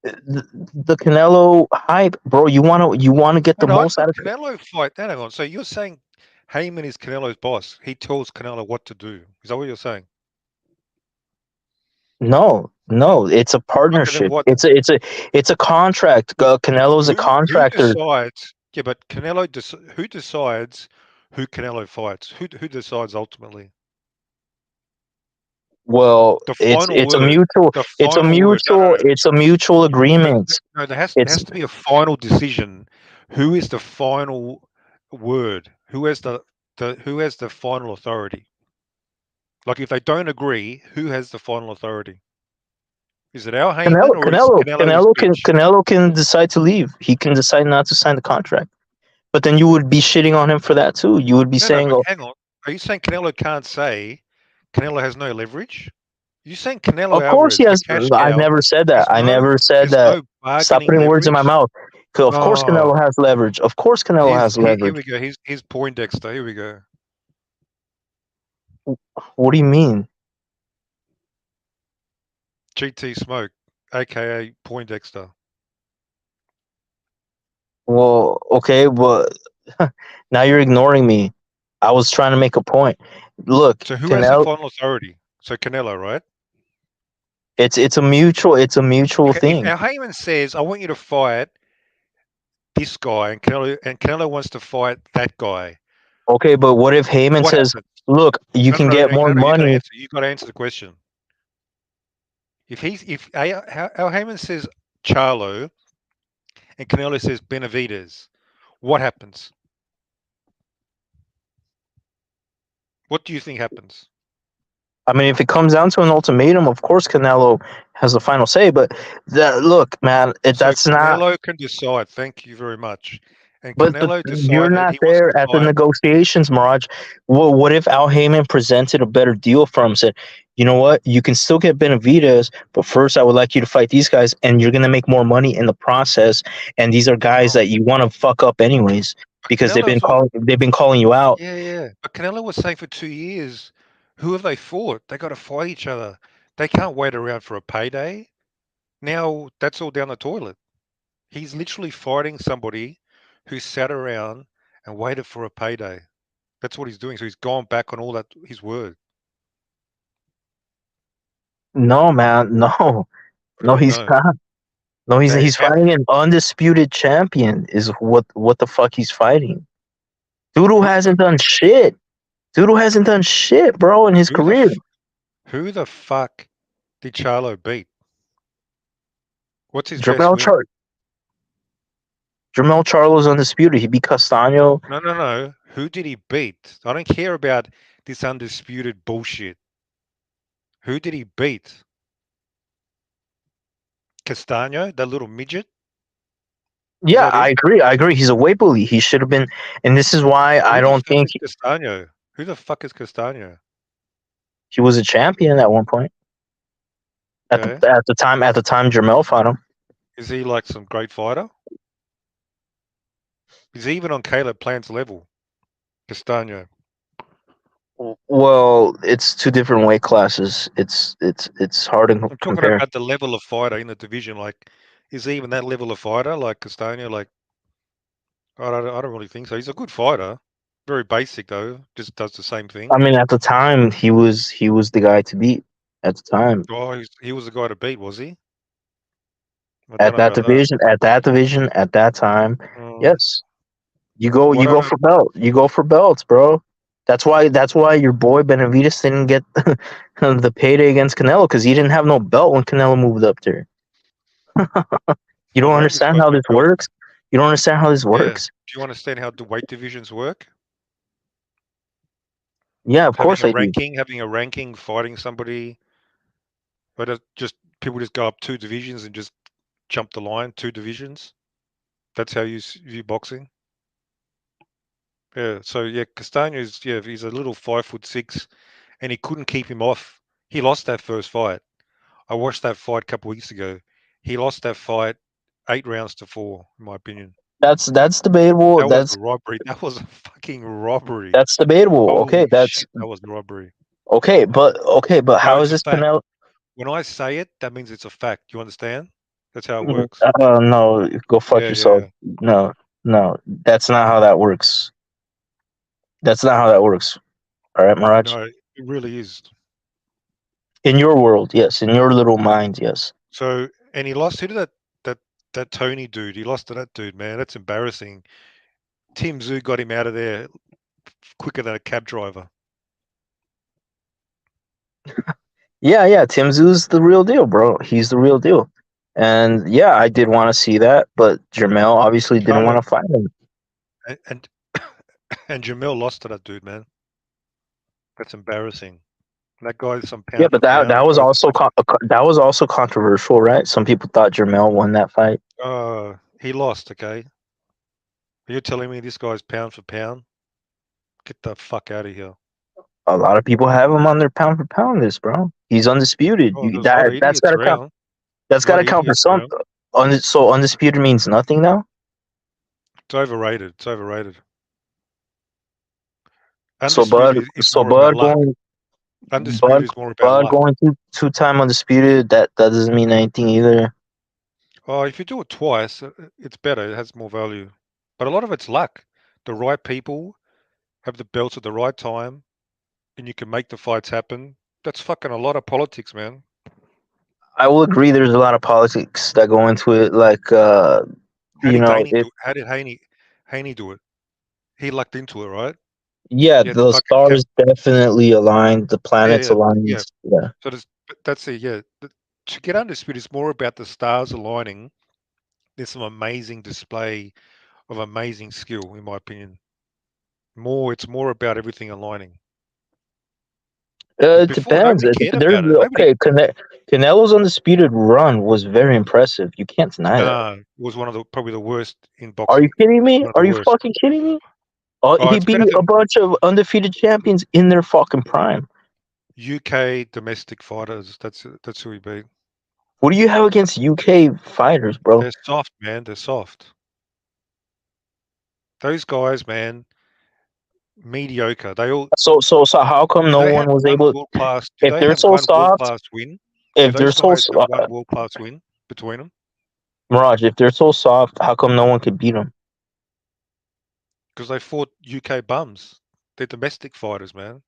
the Canelo hype, bro. You want to get the most out of Canelo fight. Hang on. So you're saying Heyman is Canelo's boss? He tells Canelo what to do. Is that what you're saying? No, it's a Okay, then partnership. what? It's a contract. Canelo's a Who contractor. decides? Yeah, but who decides who Canelo fights? Who decides ultimately? Well, The final it's a word. mutual The final word. No, no, no. it's a mutual agreement. No, there It's has to be a final decision. Who is the final word? Who has the final authority? Like if they don't agree, who has the final authority? Is it Al Heyman or is Canelo his bitch? Canelo can decide to leave. He can decide not to sign the contract. But then you would be shitting on him for that too. You would be No, saying, but "Oh, hang on. Are you saying Canelo can't say Canelo has no leverage? You saying Canelo of course he Alvarez, the has." cash I cow, never said that. has I no never said has that. no Stop bargaining putting words in my leverage? mouth. Of course Oh, Canelo has leverage. Of course Canelo has here leverage. we go. Here's Poindexter. Here we go. What do you mean? GT Smoke, aka Poindexter. Well, okay, but now you're ignoring me. I was trying to make a point. Look, So who has the Canelo, final authority? So Canelo, right? it's a mutual Okay, if thing. Al Heyman says, "I want you to fight this guy," and Canelo wants to fight that guy, Okay, but what if Heyman what says, happens? "Look, you No, can no, get no, more no, no. You got to money." answer. You got to answer the question. If Al Heyman says Charlo and Canelo says Benavides, what happens? What do you think happens? I mean, if it comes down to an ultimatum, of course Canelo has the final say. But look, man, So that's not. Canelo can decide. Thank you very much. And But Canelo you're decides that not he wants to there at the fight. negotiations, Mirage. Well, what if Al Heyman presented a better deal for him? Said, you know what, you can still get Benavides, but first I would like you to fight these guys, and you're gonna make more money in the process. And these are guys Oh, that you want to fuck up anyways but because Canelo fought. they've been calling you out. Yeah, yeah. But Canelo was saying for 2 years, who have they fought? They got to fight each other. They can't wait around for a payday. Now that's all down the toilet. He's literally fighting somebody who sat around and waited for a payday. That's what he's doing. So he's gone back on all that his word. No, man, no, I don't he's know. not. No, Hey, he's fighting an undisputed champion. Is what the fuck he's fighting? Doodle who, hasn't done shit. Doodle hasn't done shit, bro, in his who the career. who the fuck did Charlo beat? What's his best Jermell win? Char Jermell Charlo's undisputed. He beat Castano. No, no, no. Who did he beat? I don't care about this undisputed bullshit. Who did he beat? Castano, that little midget? Is Yeah, that I him? agree. I agree. He's a weight bully. He should have been. And this is why I Who the don't fuck think is Castano? Who the fuck is Castano? he was a champion at one point. Okay. At the time Jermell fought him. Is he like some great fighter? Is he even on Caleb Plant's level? Castano. Well, it's two different weight classes. It's hard to I'm talking compare. about the level of fighter in the division. Like, is he even that level of fighter? Like Castano? Like, I don't really think so. He's a good fighter. Very basic though. Just does the same I thing. mean, at the time he was the guy to beat. At the time, Oh, he was the guy to beat, was he? I don't at know about that. at that time, Uh, yes. well, I You don't go know. for belt. You go for belts, bro. That's why your boy Benavides didn't get the payday against Canelo because he didn't have no belt when Canelo moved up there. You I don't know this understand guy's how got this belt. works. You don't understand how this Yeah. works. Do you understand how the weight divisions work? Yeah, of course I do. Having a ranking, fighting somebody, but just people just go up 2 divisions and just jump the line 2 divisions. That's how you view boxing. Yeah. So yeah, Castaño's he's a little 5'6", and he couldn't keep him off. He lost that first fight. I watched that fight a couple weeks ago. He lost that fight 8 rounds to 4, in my opinion. That's debatable. That was a robbery. That was a fucking robbery. That's debatable. Okay, Holy that's shit, that was a robbery. okay, but No, how is it's a this fact. Canelo? When I say it, that means it's a fact. You understand? That's how it works. No, go fuck Yeah, yourself. yeah. No, that's not how that works. That's not how that works. All right, Mirage. No, it really is. In your world, yes. In your little mind, yes. So, and he lost. Who did that Tony dude? He lost to that dude, man. That's embarrassing. Tim Zoo got him out of there quicker than a cab driver. Yeah. Tim Zoo's the real deal, bro. He's the real deal. And yeah, I did want to see that, but Jermel obviously didn't want to fight him. And and Jamil lost to that dude, man. That's embarrassing. That guy's some pound. Yeah, but that was also controversial, right? Some people thought Jermel won that fight. He lost. Okay. You're telling me this guy's pound for pound? Get the fuck out of here. A lot of people have him on their pound for pound list, bro. He's undisputed. Oh, there's a lot of That's idiots gotta count. around. That's gotta count for something. So undisputed means nothing now. It's overrated. It's overrated. So Bud going. Undisputed is more about luck. Going two-time undisputed. That doesn't mean anything either. Oh, if you do it twice, it's better. It has more value. But a lot of it's luck. The right people have the belts at the right time, and you can make the fights happen. That's fucking a lot of politics, man. I will agree. There's a lot of politics that go into it. Like, how did Haney do it? He lucked into it, right? Yeah, the stars definitely aligned. The planets aligned. Yeah. So that's it. Yeah, to get undisputed, it's more about the stars aligning. There's some amazing display of amazing skill, in my opinion. It's more about everything aligning. It depends. Canelo's undisputed run was very impressive. You can't deny that. It was probably the worst in boxing. Are you kidding me? Are you fucking kidding me? He beat a bunch of undefeated champions in their fucking prime. UK domestic fighters. That's who he beat. What do you have against UK fighters, bro? They're soft, man. They're soft. Those guys, man, mediocre. They all. So how come no one was able? If they're so soft, if they're so soft, one world class win between them. Mirage, if they're so soft, how come no one could beat them? Because they fought UK bums. They're domestic fighters, man.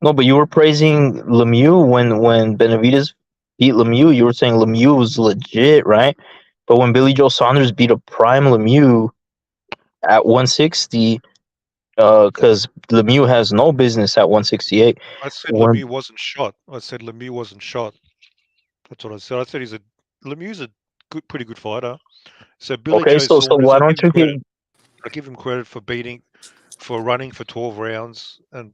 No, but you were praising Lemieux when Benavidez beat Lemieux. You were saying Lemieux was legit, right? But when Billy Joe Saunders beat a prime Lemieux at 160, because Lemieux has no business at 168. I said Lemieux wasn't shot. That's what I said. I said Lemieux's a pretty good fighter. So Billy Joe Saunders, so why don't you I give him credit for running for 12 rounds and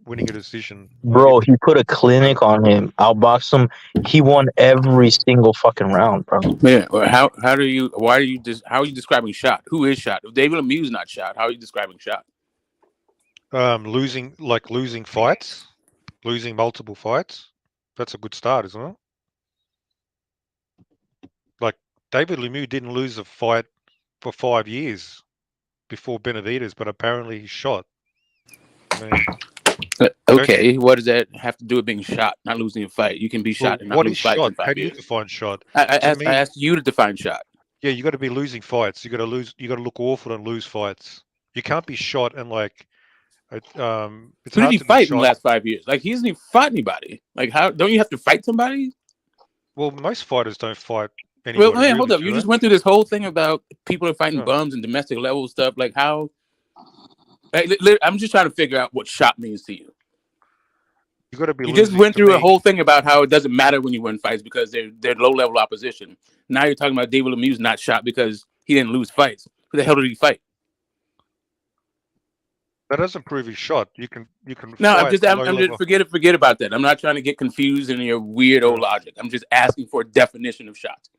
winning a decision. Bro, he put a clinic on him, outboxed him. He won every single fucking round, bro. Yeah. How are you describing shot? Who is shot? If David Lemieux's not shot, how are you describing shot? Losing fights, losing multiple fights. That's a good start, isn't it? Like David Lemieux didn't lose a fight for 5 years before Benavidez, but apparently he's shot. Okay, what does that have to do with being shot, not losing a fight? You can be shot and not lose fights in 5 years. How do you define shot? I asked you to define shot. Yeah, you got to be losing fights. You got to look awful and lose fights. You can't be shot and who did he fight in the last 5 years? Like, he hasn't even fought anybody. Like, how don't you have to fight somebody? Well, most fighters don't fight anybody. Well, hey, hold up. You just went through this whole thing about people are fighting bums and domestic level stuff. Like, how? I'm just trying to figure out what shot means to you. You got to be. You just went through a whole thing about how it doesn't matter when you win fights because they're low level opposition. Now you're talking about David Lemieux's not shot because he didn't lose fights. Who the hell did he fight? That doesn't prove he's shot. You can. No, I'm just forget about that. I'm not trying to get confused in your weird old logic. I'm just asking for a definition of shots.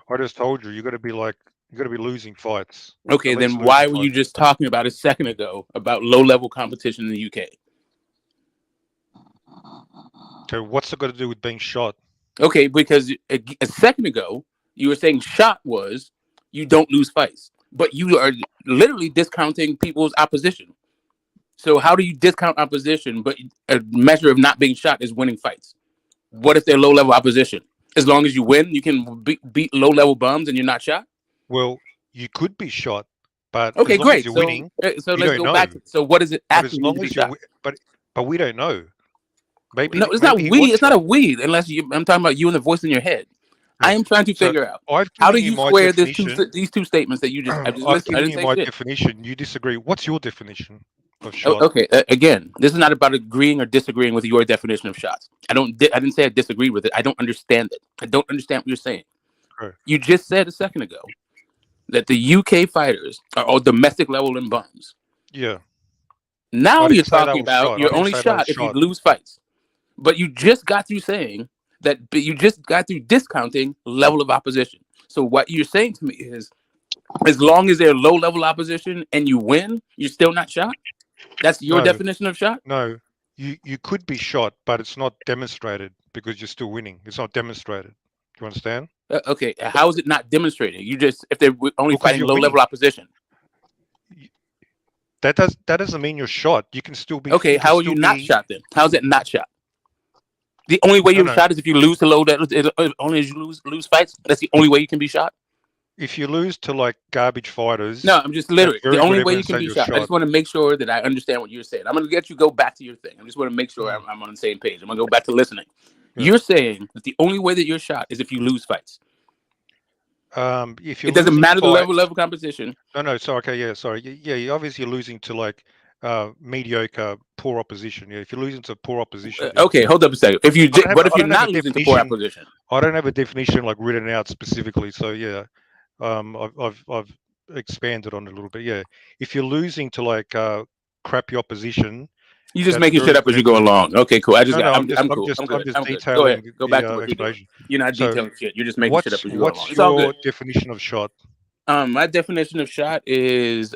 I just told you. You got to be losing fights. Okay, then why were you just talking about a second ago about low level competition in the UK? Okay, what's it got to do with being shot? Okay, because a second ago you were saying shot was you don't lose fights, but you are literally discounting people's opposition. So how do you discount opposition, but a measure of not being shot is winning fights? What if they're low-level opposition? As long as you win, you can beat low-level bums and you're not shot? Well, you could be shot, but okay, as long great. as you're winning, so let's go back. So what is it actually as long as you're, but we don't know. Maybe No, it's not maybe he we. was It's not a shot. we. Unless I'm talking about you and the voice in your head. I Yeah. am trying to So figure out I've how do given you you my square definition. these two statements that you just I just I've listened. I given didn't you say my shit. definition. You disagree. What's your definition of shot? Okay, again, this is not about agreeing or disagreeing with your definition of shots. I didn't say I disagreed with it. I don't understand it. I don't understand what you're saying. Okay. You just said a second ago that the UK fighters are all domestic level and bums. Yeah. Now I you're didn't say they talking were about shot. I you're didn't only say they were shot if you shot. lose fights. But you just got through saying that you just got through discounting level of opposition. So what you're saying to me is as long as they're low level opposition and you win, you're still not shot? That's your No. definition of shot? No. You could be shot, but it's not demonstrated because you're still winning. It's not demonstrated. Do you understand? Okay, how is it not demonstrating? You just if they're only Because fighting you're low level winning. opposition. That doesn't mean you're shot. You can still be. Okay, You can how are still you not be. shot then? How is it not shot? The only way No, you're no. shot is if you lose to low level. Only as you lose fights. That's the only way you can be shot. If you lose to like garbage fighters, No, I'm just that's literally the very good only way you evidence can that be you're shot. I shot. just want to make sure that I understand what you're saying. I'm going to get you go back to your thing. I just want to make sure I'm on the same page. I'm going to go back to listening. Yeah. You're saying that the only way that you're shot is if you lose fights. If you're It doesn't losing matter the fights, level competition. No. So okay, yeah, sorry, yeah. You're obviously losing to like mediocre, poor opposition. Yeah, if you're losing to poor opposition. Yeah, Okay, hold up a second. If you I what if don't you're have a not losing to poor definition. opposition? I don't have a definition like written out specifically. So yeah, I've expanded on it a little bit. Yeah, if you're losing to like crappy opposition, You just that's making shit very up good as you go evidence. along. Okay, cool. No, no, I'm cool. I'm I'm good. just I'm good. Go ahead. detailing Go back to the what you're doing. explanation. You're not So detailing shit. You're just making shit up as you go along. what's It's all your good. definition of shot? My definition of shot is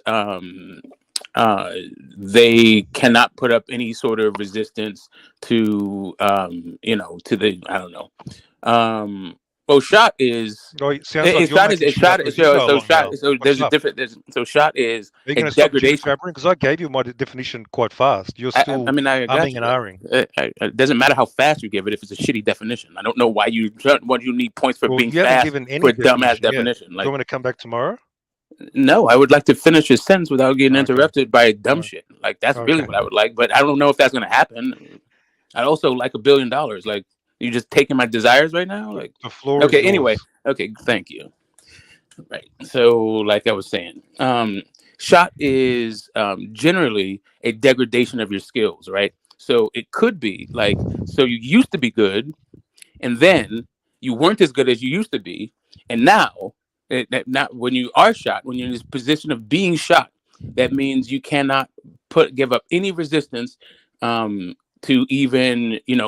they cannot put up any sort of resistance to to the I don't know. Well, shot is Oh, it sounds like you're shot is making a shit up shot. as you go So along now. shot. So What's there's a up? different. So shot is Are you a going to stop jibber degradation. jabbering? Because I gave you my definition quite fast. You're still I mean, I got umming you. and ahhing. It doesn't matter how fast you give it if it's a shitty definition. I don't know why you need points for Well, being you haven't fast given for any a dumbass definition yet. definition. Do Like, you want me to come back tomorrow? no, I would like to finish his sentence without getting interrupted by dumb shit. Like, that's really Okay. what I would like. But I don't know if that's going to happen. I'd also like $1 billion. Like, you just taking my desires right now? Like, The floor okay, is anyway. yours. Okay, thank you. Right. So, like I was saying, shot is generally a degradation of your skills, right? So it could be like, so you used to be good, and then you weren't as good as you used to be, and now, not when you are shot, when you're in this position of being shot, that means you cannot give up any resistance to even in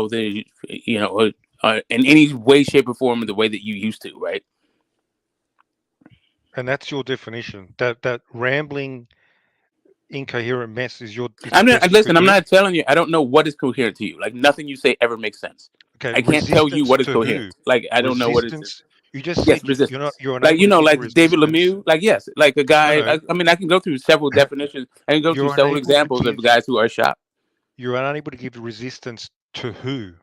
any way, shape, or form of the way that you used to, right? And that's your definition. That rambling, incoherent mess is your. I'm not. Best you could Listen, I'm give? not telling you. I don't know what is coherent to you. Like nothing you say ever makes sense. Okay, I can't tell you resistance what is to who? coherent. Like I don't know what it is. Resistance. You just Yes, said resistance. you're Like unable to give like David resistance. Lemieux. Like yes, like a guy. No. I mean, I can go through several definitions. I can go through You're several unable to examples of give. guys who are shot. You're unable to give resistance to who?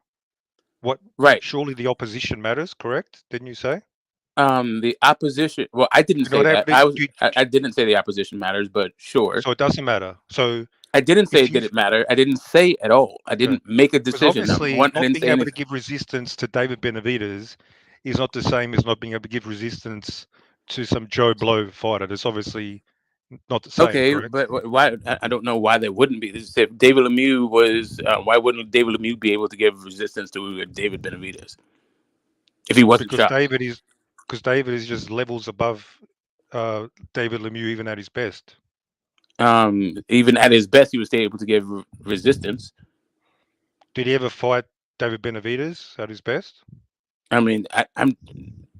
What? Right. Surely the opposition matters, correct? Didn't you say? The opposition. Well, I didn't say that. I didn't say the opposition matters, but sure. So it doesn't matter. So I didn't say it didn't matter. I didn't say at all. I didn't make a decision. Obviously, I not didn't being say able anything. to give resistance to David Benavidez is not the same as not being able to give resistance to some Joe Blow fighter. That's obviously not the same. Okay, correct? but why? I don't know why there wouldn't be. This is if David Lemieux was. Why wouldn't David Lemieux be able to give resistance to David Benavidez if he wasn't shot? Because David is just levels above David Lemieux, even at his best. Even at his best, he was still able to give resistance. Did he ever fight David Benavidez at his best? I mean,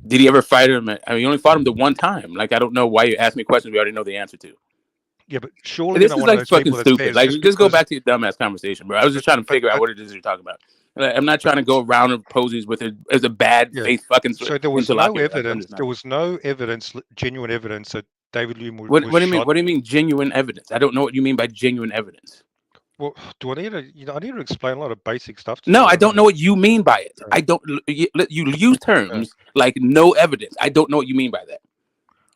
Did he ever fight him? He only fought him the one time. Like, I don't know why you ask me questions we already know the answer to. Yeah, but surely this is like fucking stupid. Like, just go back to your dumbass conversation, bro. I was just trying to figure out what it is you're talking about. Like, I'm not trying to go around and poses with it as a bad face fucking. So there was no evidence. There was no evidence, genuine evidence that David Lemieux was What do you mean? shot. What do you mean genuine evidence? I don't know what you mean by genuine evidence. Well, do I need to? I need to explain a lot of basic stuff. No, I don't know what you mean by it. I don't. You use terms like no evidence. I don't know what you mean by that.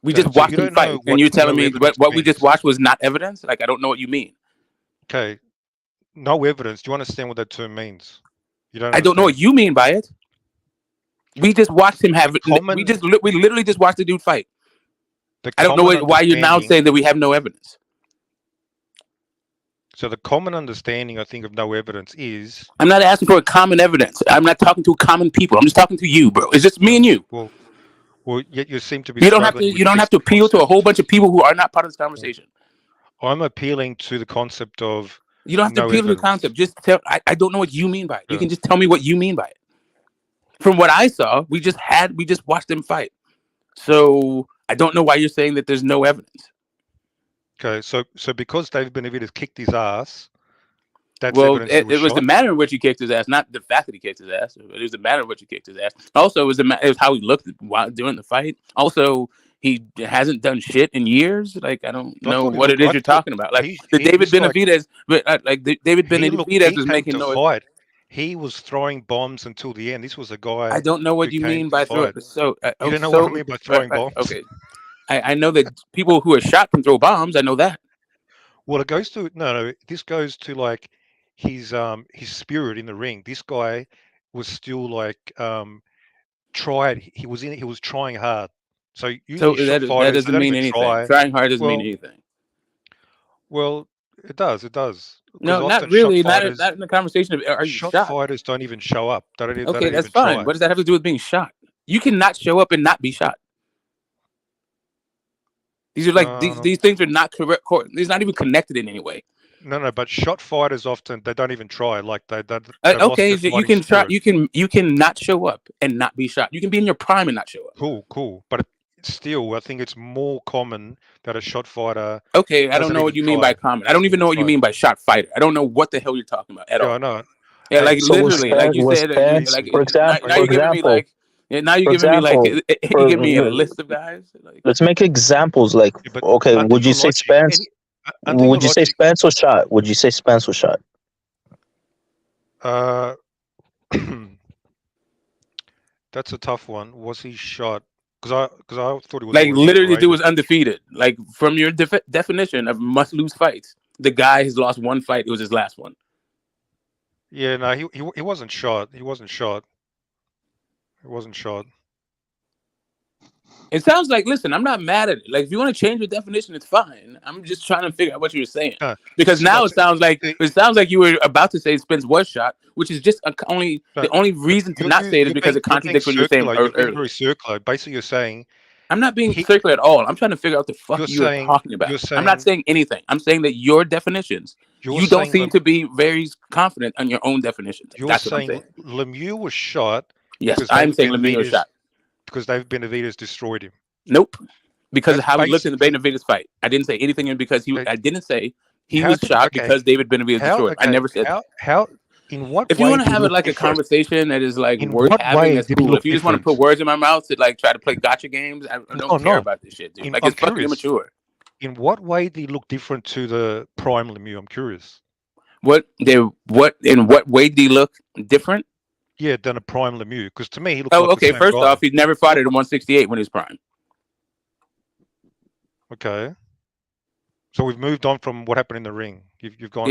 We just watched him fight, and you're telling me what we just watched was not evidence. Like, I don't know what you mean. Okay, no evidence. Do you understand what that term means? You don't. I don't know what you mean by it. We just watched him have. We literally just watched the dude fight. I don't know why you're now saying that we have no evidence. So the common understanding, I think, of no evidence is. I'm not asking for a common evidence. I'm not talking to common people. I'm just talking to you, bro. It's just me and you. Well, yet you seem to be. You don't have to. You don't have to appeal to a whole bunch of people who are not part of this conversation. I'm appealing to the concept of. You don't have to appeal to the concept. Just tell. I don't know what you mean by it. You can just tell me what you mean by it. From what I saw, we just watched them fight. So I don't know why you're saying that there's no evidence. Okay, so because David Benavidez kicked his ass, that's well, evidence it was the manner in which he kicked his ass, not the fact that he kicked his ass. It was the manner in which he kicked his ass. Also, it was how he looked while during the fight. Also, he hasn't done shit in years. Like I don't know what it is you're talking about. Like the David Benavidez, David Benavidez was making noise. Fight. He was throwing bombs until the end. This was a guy. I don't know what you mean by throwing. You don't know what I mean by throwing bombs. Okay, I know that people who are shot can throw bombs. I know that. Well, it goes to no. This goes to like his spirit in the ring. This guy was still like tried. He was trying hard. So usually that doesn't mean anything. Trying hard doesn't mean anything. Well, it does. It does. No, not really. Not in the conversation of are you shot? Fighters don't even show up. Okay, that's fine. What does that have to do with being shot? You cannot show up and not be shot. These are like these things are not correct. These not even connected in any way. No, but shot fighters often they don't even try. Like they okay, you can try. You can not show up and not be shot. You can be in your prime and not show up. Cool. But still, I think it's more common that a shot fighter. Okay, I don't know what you mean by common. I don't even know what you mean by shot fighter. I don't know what the hell you're talking about at all. I know. Yeah, like literally, like you said, like for example, now you're giving me like. Yeah, now you're giving me like you give me a list of guys. Like, let's make examples. Like, okay, would you say Spence? Would you say Spence was shot? Would you say Spence was shot? That's a tough one. Was he shot? Because I thought he was like literally the dude was undefeated. Like from your definition of must lose fights, the guy has lost one fight. It was his last one. Yeah, no, he wasn't shot. He wasn't shot. It sounds like, listen, I'm not mad at it. Like, if you want to change your definition, it's fine. I'm just trying to figure out what you were saying. Because now it sounds like you were about to say Spence was shot, which is just the only reason to not say it is because it contradicts what you were saying earlier. You're very circular. Basically, you're saying... I'm not being circular at all. I'm trying to figure out what the fuck you are talking about. I'm not saying anything. I'm saying that your definitions, you don't seem to be very confident on your own definitions. You're saying Lemieux was shot. Yes, I'm saying Lemieux was shot. Because David Benavidez destroyed him. Nope. Because of how he looked in the Benavidez fight. I didn't say anything because I didn't say he was shot because David Benavidez destroyed him. I never said how in what if you want to have it like a conversation that is like worth having, that's cool. If you just want to put words in my mouth to like try to play gotcha games, I don't care about this shit, dude. Like it's fucking immature. In what way did he look different to the prime Lemieux? I'm curious. In what way did he look different? Yeah, than a prime Lemieux. Because to me, he looked okay. First off, he's never fought at 168 when he's prime. Okay. So we've moved on from what happened in the ring. You've gone.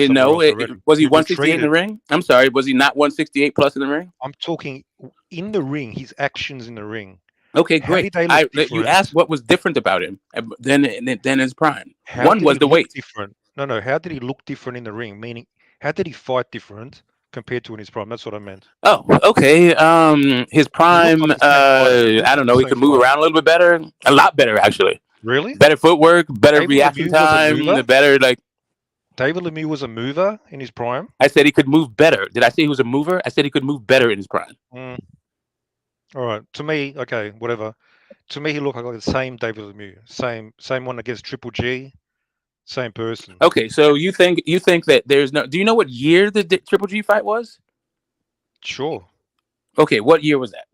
Was he 168 in the ring? I'm sorry. Was he not 168 plus in the ring? I'm talking in the ring. His actions in the ring. Okay, great. You asked what was different about him than his prime. One was the weight. Different. No. How did he look different in the ring? Meaning, how did he fight different compared to in his prime? That's what I meant. Oh, okay. His prime. I don't know. He could move around a little bit better. A lot better, actually. Really? Better footwork. Better reaction time. Better like. David Lemieux was a mover in his prime. I said he could move better. Did I say he was a mover? I said he could move better in his prime. All right. To me, okay, whatever. To me, he looked like the same David Lemieux. Same one against Triple G. Same person. Okay, so you think that there's no? Do you know what year the Triple G fight was? Sure. Okay, what year was that?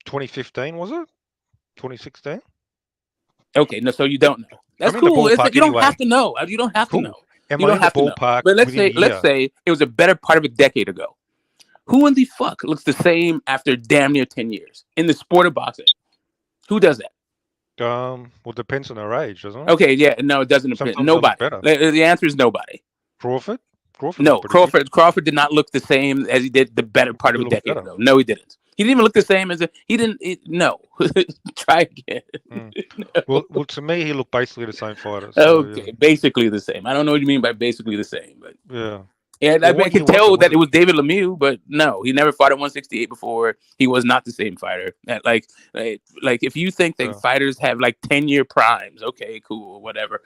2015 was it? 2016. Okay, no, so you don't know. That's cool. You don't have to know. You don't have to know. You don't have to know. But let's say it was a better part of a decade ago. Who in the fuck looks the same after damn near 10 years in the sport of boxing? Who does that? Well, it depends on their age, doesn't it? Okay, yeah, no, it doesn't depend. Nobody. The answer is nobody. Crawford? Crawford No, looked pretty good. Crawford did not look the same as he did the better part of a He looked decade better. ago. No, he didn't. He didn't even look the same as no. Try again. Well, to me, he looked basically the same fighter. Okay, basically the same. I don't know what you mean by basically the same, but Yeah. yeah, Well, I what can year was tell it? that it was David Lemieux, but no, he never fought at 168 before. He was not the same fighter. Like if you think that fighters have like 10-year primes, okay, cool, whatever.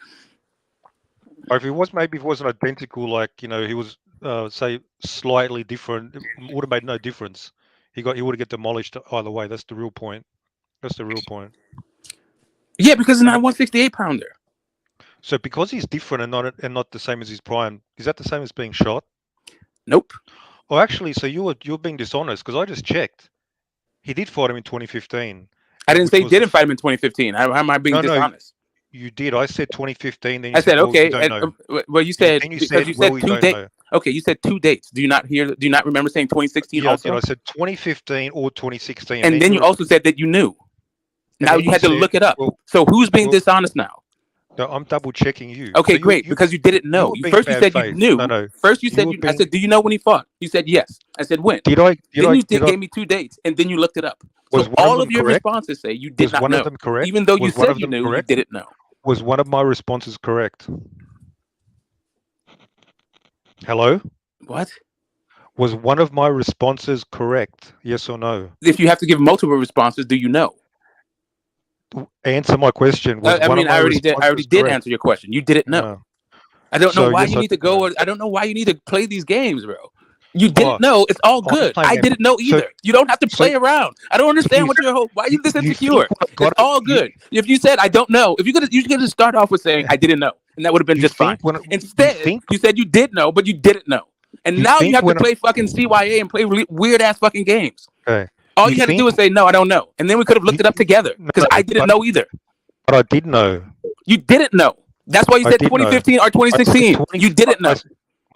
Or if he wasn't identical, like he was say slightly different, it would have made no difference. He would have get demolished either way. That's the real point. Yeah, because it's not a 168 pounder. So because he's different and not the same as his prime, is that the same as being shot? Nope. Oh, actually, so you're being dishonest because I just checked. He did fight him in 2015. I didn't say he didn't fight him in 2015. How am I being dishonest? You did. I said 2015. Then you I said well, okay. you don't know. Well, you said you because you said 2 dates. Okay, you said 2 dates. Do you not remember saying 2016 also? Yeah, I said 2015 or 2016. And then you also said that you knew. Now you had to look it up. So who's being dishonest now? No, I'm double checking you. Okay, great, because you didn't know. First you said you knew. No. First you said I said, do you know when he fought? You said yes. I said when. Then you gave me 2 dates, and then you looked it up. So all of your responses say you did not know. Was one of them correct? Even though you said you knew, you didn't know. Was one of my responses correct? Hello? What? Was one of my responses correct? Yes or no? If you have to give multiple responses, do you know? Answer my question. I already did answer your question. You didn't know. I don't know why you need to go. I don't know why you need to play these games, bro. You didn't know. It's all good. I didn't know either. You don't have to play around. I don't understand what your why are you this insecure? It's all good. If you said I don't know, if you could start off with saying I didn't know, and that would have been just fine. Instead, you said you did know, but you didn't know, and now you have to play fucking CYA and play weird ass fucking games. Okay. All you had to do is say no, I don't know, and then we could have looked it up together because I didn't know either. But I did know. You didn't know. That's why you said 2015 or 2016. You didn't know.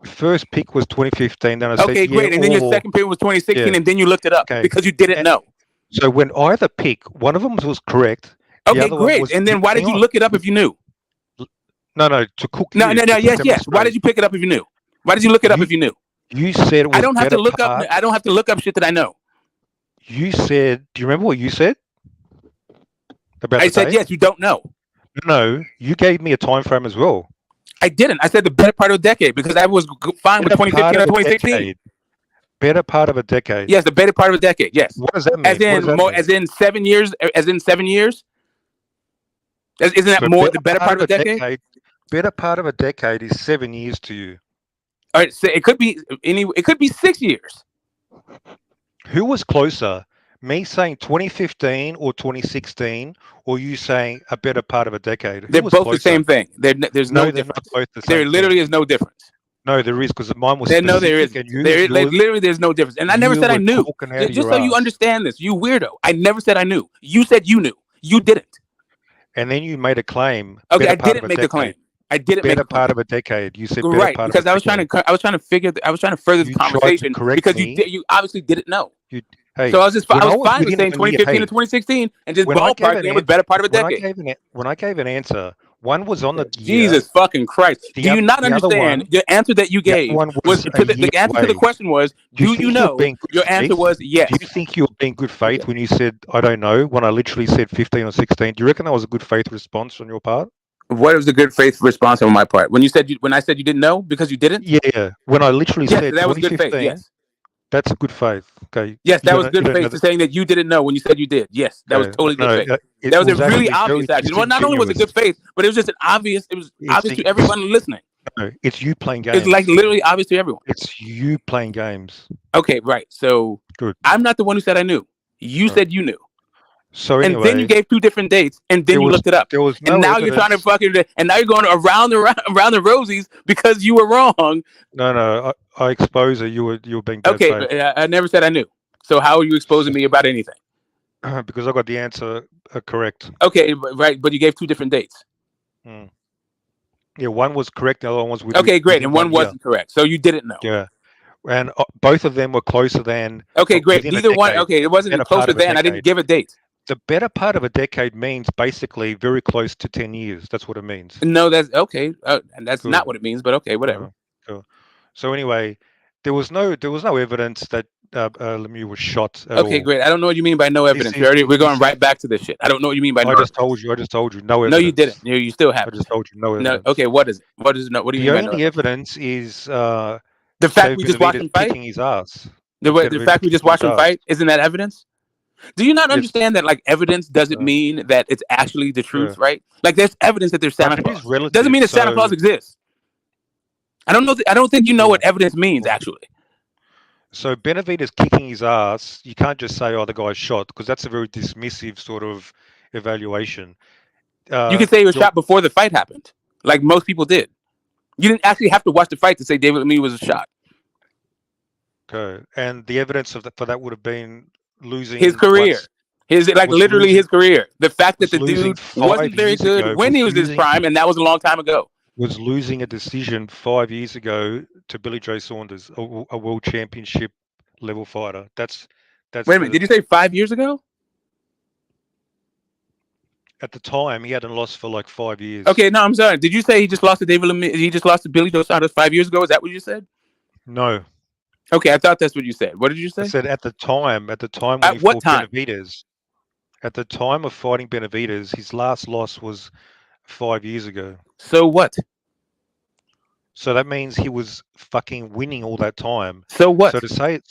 First pick was 2015. Then I said, okay, great. And then your second pick was 2016, and then you looked it up because you didn't know. So when either pick, one of them was correct. Okay, great. And then why did you look it up if you knew? No, to cook. No. Yes. Why did you pick it up if you knew? Why did you look it up if you knew? You said it was I don't have to look up. I don't have to look up shit that I know. You said. Do you remember what you said? I said yes. You don't know. No, you gave me a time frame as well. I didn't. I said the better part of a decade because I was fine with 2015 or 2016. Better part of a decade. Yes, the better part of a decade. Yes. What does that mean? As in 7 years. As in 7 years. Isn't that more the better part of a decade? Better part of a decade is 7 years to you. All right. So it could be It could be 6 years. Who was closer? Me saying 2015 or 2016, or you saying a better part of a decade? They're both the same thing. There's no difference. There literally is no difference. No, there is, because mine was. No, there is. Literally, there's no difference. And I never said I knew. Just so you understand this, you weirdo. I never said I knew. You said you knew. You didn't. And then you made a claim. Okay, I didn't make a claim. I didn't make a claim. Part of a decade. You said right because I was trying to further the conversation because you obviously didn't know. So I was fine with saying 2015 to 2016 and just ballparking it was better part of a decade. When I gave an answer, one was on the Jesus fucking Christ. Do you not understand? The answer that you gave was the answer to the question was, do you know? Your answer was yes. Do you think you were being good faith when you said I don't know? When I literally said 15 or 16, do you reckon that was a good faith response on your part? What was the good faith response on my part? When I said you didn't know because you didn't? Yeah. When I literally said that was good faith. Yes. That's a good faith. Okay. Yes, that was good faith to saying that you didn't know when you said you did. Yes, that was totally good faith. That was a really obvious action. Well, not only was it good faith, but it was just obvious to everyone listening. No, it's you playing games. It's like literally obvious to everyone. It's you playing games. Okay, right. So I'm not the one who said I knew. You said you knew. So anyway, and then you gave 2 different dates, and then you looked it up. There was no and now evidence. You're trying to and now you're going around the rosies because you were wrong. No, I expose it. You were being bad okay. faith. But I never said I knew. So how are you exposing me about anything? Because I got the answer correct. Okay, but you gave 2 different dates. Yeah, one was correct. The other one was with. Okay, great, and one wasn't correct. So you didn't know. Yeah. And both of them were closer than. Okay, great. Neither one. Okay, it wasn't closer than. I didn't give a date. The better part of a decade means basically very close to 10 years. That's what it means. No, that's okay. And that's not what it means, but okay, whatever. Cool. So anyway, there was no evidence that Lemieux was shot at Okay, all. great. I don't know what you mean by no evidence. We're going right back to this shit. I don't know what you mean by no. I just told you. No evidence. No, you didn't. You still have. I just told you no No. evidence. Okay, what is it? What is no? What do you The mean by no only evidence? is The fact Dave we just watched Benavidez him fight. kicking his ass. The fact we just watched him fight, isn't that evidence? Do you not understand that like evidence doesn't mean that it's actually the truth, right? Like there's evidence that there's Santa Claus. Doesn't mean that Santa Claus exists. I don't know. I don't think you know what evidence means actually. So Benavidez kicking his ass, you can't just say, "Oh, the guy's shot," because that's a very dismissive sort of evaluation. You can say he was shot before the fight happened, like most people did. You didn't actually have to watch the fight to say David Lemieux was shot. Okay, and the evidence for that would have been losing his career, literally his career. The fact that the dude wasn't very good when he was his prime, and that was a long time ago. Was losing a decision 5 years ago to Billy Joe Saunders, a world championship level fighter. That's. Wait a minute, did you say 5 years ago? At the time, he hadn't lost for like 5 years. Okay, no, I'm sorry. Did you say he just lost to David Lemieux? He just lost to Billy Joe Saunders 5 years ago? Is that what you said? No. Okay, I thought that's what you said. What did you say? I said at the time when he what fought time? Benavidez. At the time of fighting Benavidez, his last loss was 5 years ago. So what? So that means he was fucking winning all that time. So what? So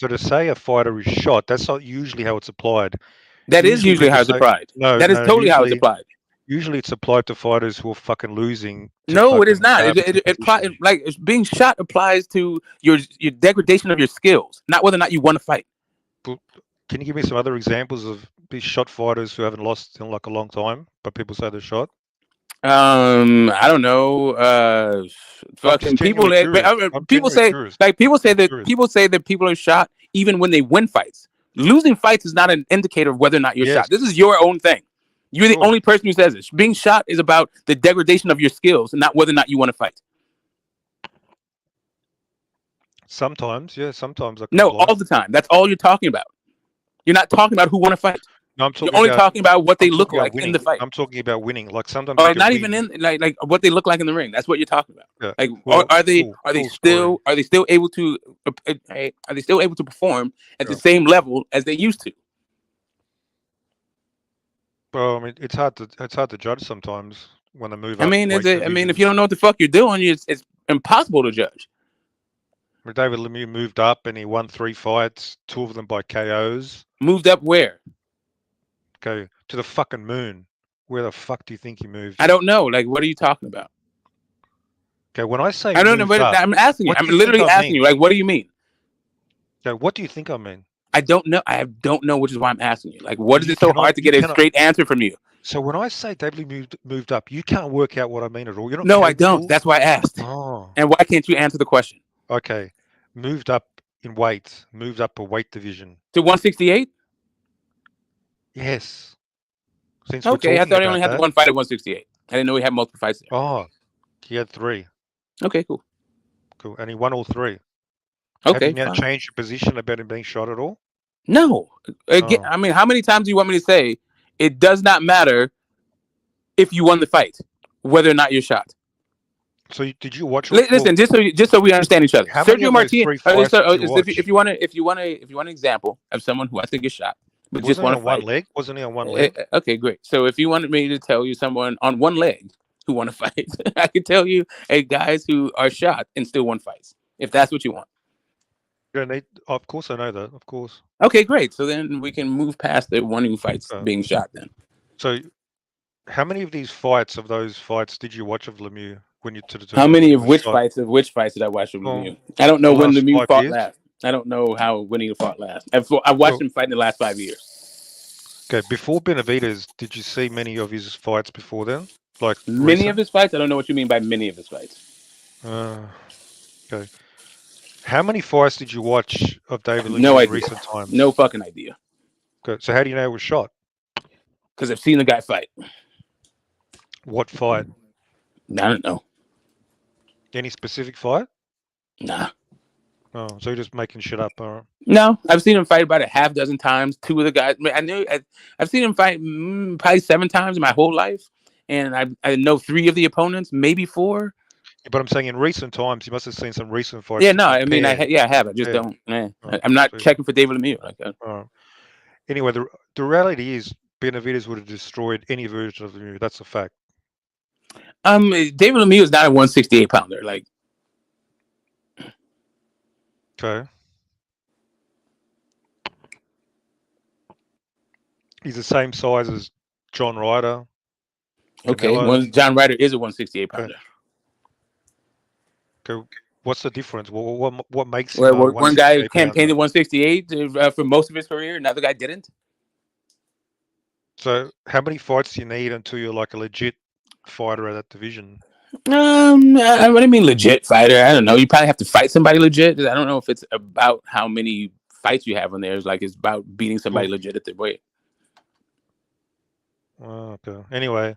to say a fighter is shot, that's not usually how it's applied. That is usually how it's applied. No, that is totally how it's applied. Usually it's applied to fighters who are fucking losing. No, it is not. Like being shot applies to your degradation of your skills, not whether or not you want to fight. Can you give me some other examples of these shot fighters who haven't lost in like a long time, but people say they're shot? I don't know. Fucking people. People say that people are shot even when they win fights. Losing fights is not an indicator of whether or not you're shot. This is your own thing. You're the only person who says this. Being shot is about the degradation of your skills, and not whether or not you want to fight. Sometimes, yeah. Sometimes. No, all the time. That's all you're talking about. You're not talking about who want to fight. No, I'm talking You're only talking about what they look like in the fight. I'm talking about winning. Like sometimes. Or not even in like what they look like in the ring. That's what you're talking about. Yeah. Like, are they still able to perform at the same level as they used to? Well, I mean, it's hard to judge sometimes when they move. I mean, if you don't know what the fuck you're doing, it's impossible to judge. David Lemieux moved up and he won 3 fights, 2 of them by KOs. Moved up where? Okay, to the fucking moon. Where the fuck do you think he moved? I don't know. Like, what are you talking about? Okay, when I say I don't know, but I'm asking you. I'm literally asking you. Like, what do you mean? Okay, what do you think I mean? I don't know. I don't know, which is why I'm asking you. Like, what is it so hard to get a straight answer from you? So when I say David Lemieux moved up, you can't work out what I mean at all. You're not. No, I don't. That's why I asked. Oh. And why can't you answer the question? Okay, moved up in weight. Moved up a weight division to 168. Yes. Since okay, I thought he only had one fight at 168. I didn't know he had multiple fights there. Oh, he had 3. Okay, cool. Cool, and he won all 3. Okay, have you now changed your position about him being shot at all? No. Again, I mean, how many times do you want me to say it does not matter if you won the fight, whether or not you're shot? So did you watch? Listen, just so we understand each other. Sergio Martinez. If you want an example of someone who I think is shot, but just want to one leg. Wasn't he on one leg? Okay, great. So if you wanted me to tell you someone on one leg who want to fight, I could tell you guys who are shot and still won fights. If that's what you want. Of course, I know that. Of course. Okay, great. So then we can move past the one who fights being shot. Then. So, how many of these fights did you watch of Lemieux when you How many of which fights did I watch of Lemieux? I don't know when Lemieux fought last. I don't know when he fought last. I watched him fight in the last 5 years. Okay, before Benavidez, did you see many of his fights before then? Like many of his fights? I don't know what you mean by many of his fights. Okay. How many fights did you watch of David Lemieux no in idea. recent times? No fucking idea. Okay, so how do you know he was shot? Because I've seen the guy fight. What fight? I don't know. Any specific fight? Nah. Oh, so you're just making shit up, all right? No, I've seen him fight about a half dozen times. 2 of the guys. I've seen him fight probably 7 times in my whole life, and I know 3 of the opponents, maybe 4. But I'm saying in recent times, you must have seen some recent fights. Yeah, to no, I mean, compare. I have. I just Yeah. don't. Oh, I'm not so- checking for David Lemieux like that. Anyway, the reality is Benavidez would have destroyed any version of Lemieux. That's a fact. David Lemieux is not a 168 pounder. Like, Okay. He's the same size as John Ryder. okay, Canelo. well, John Ryder is a 168 pounder. Okay. What's the difference? What makes him Well, a one guy 168 campaigned pounder? at 168 for most of his career, another guy didn't. So how many fights do you need until you're like a legit fighter at that division? What do you mean legit fighter? I don't know. You probably have to fight somebody legit. I don't know if it's about how many fights you have on there. It's like it's about beating somebody legit at the weight. Okay. Anyway,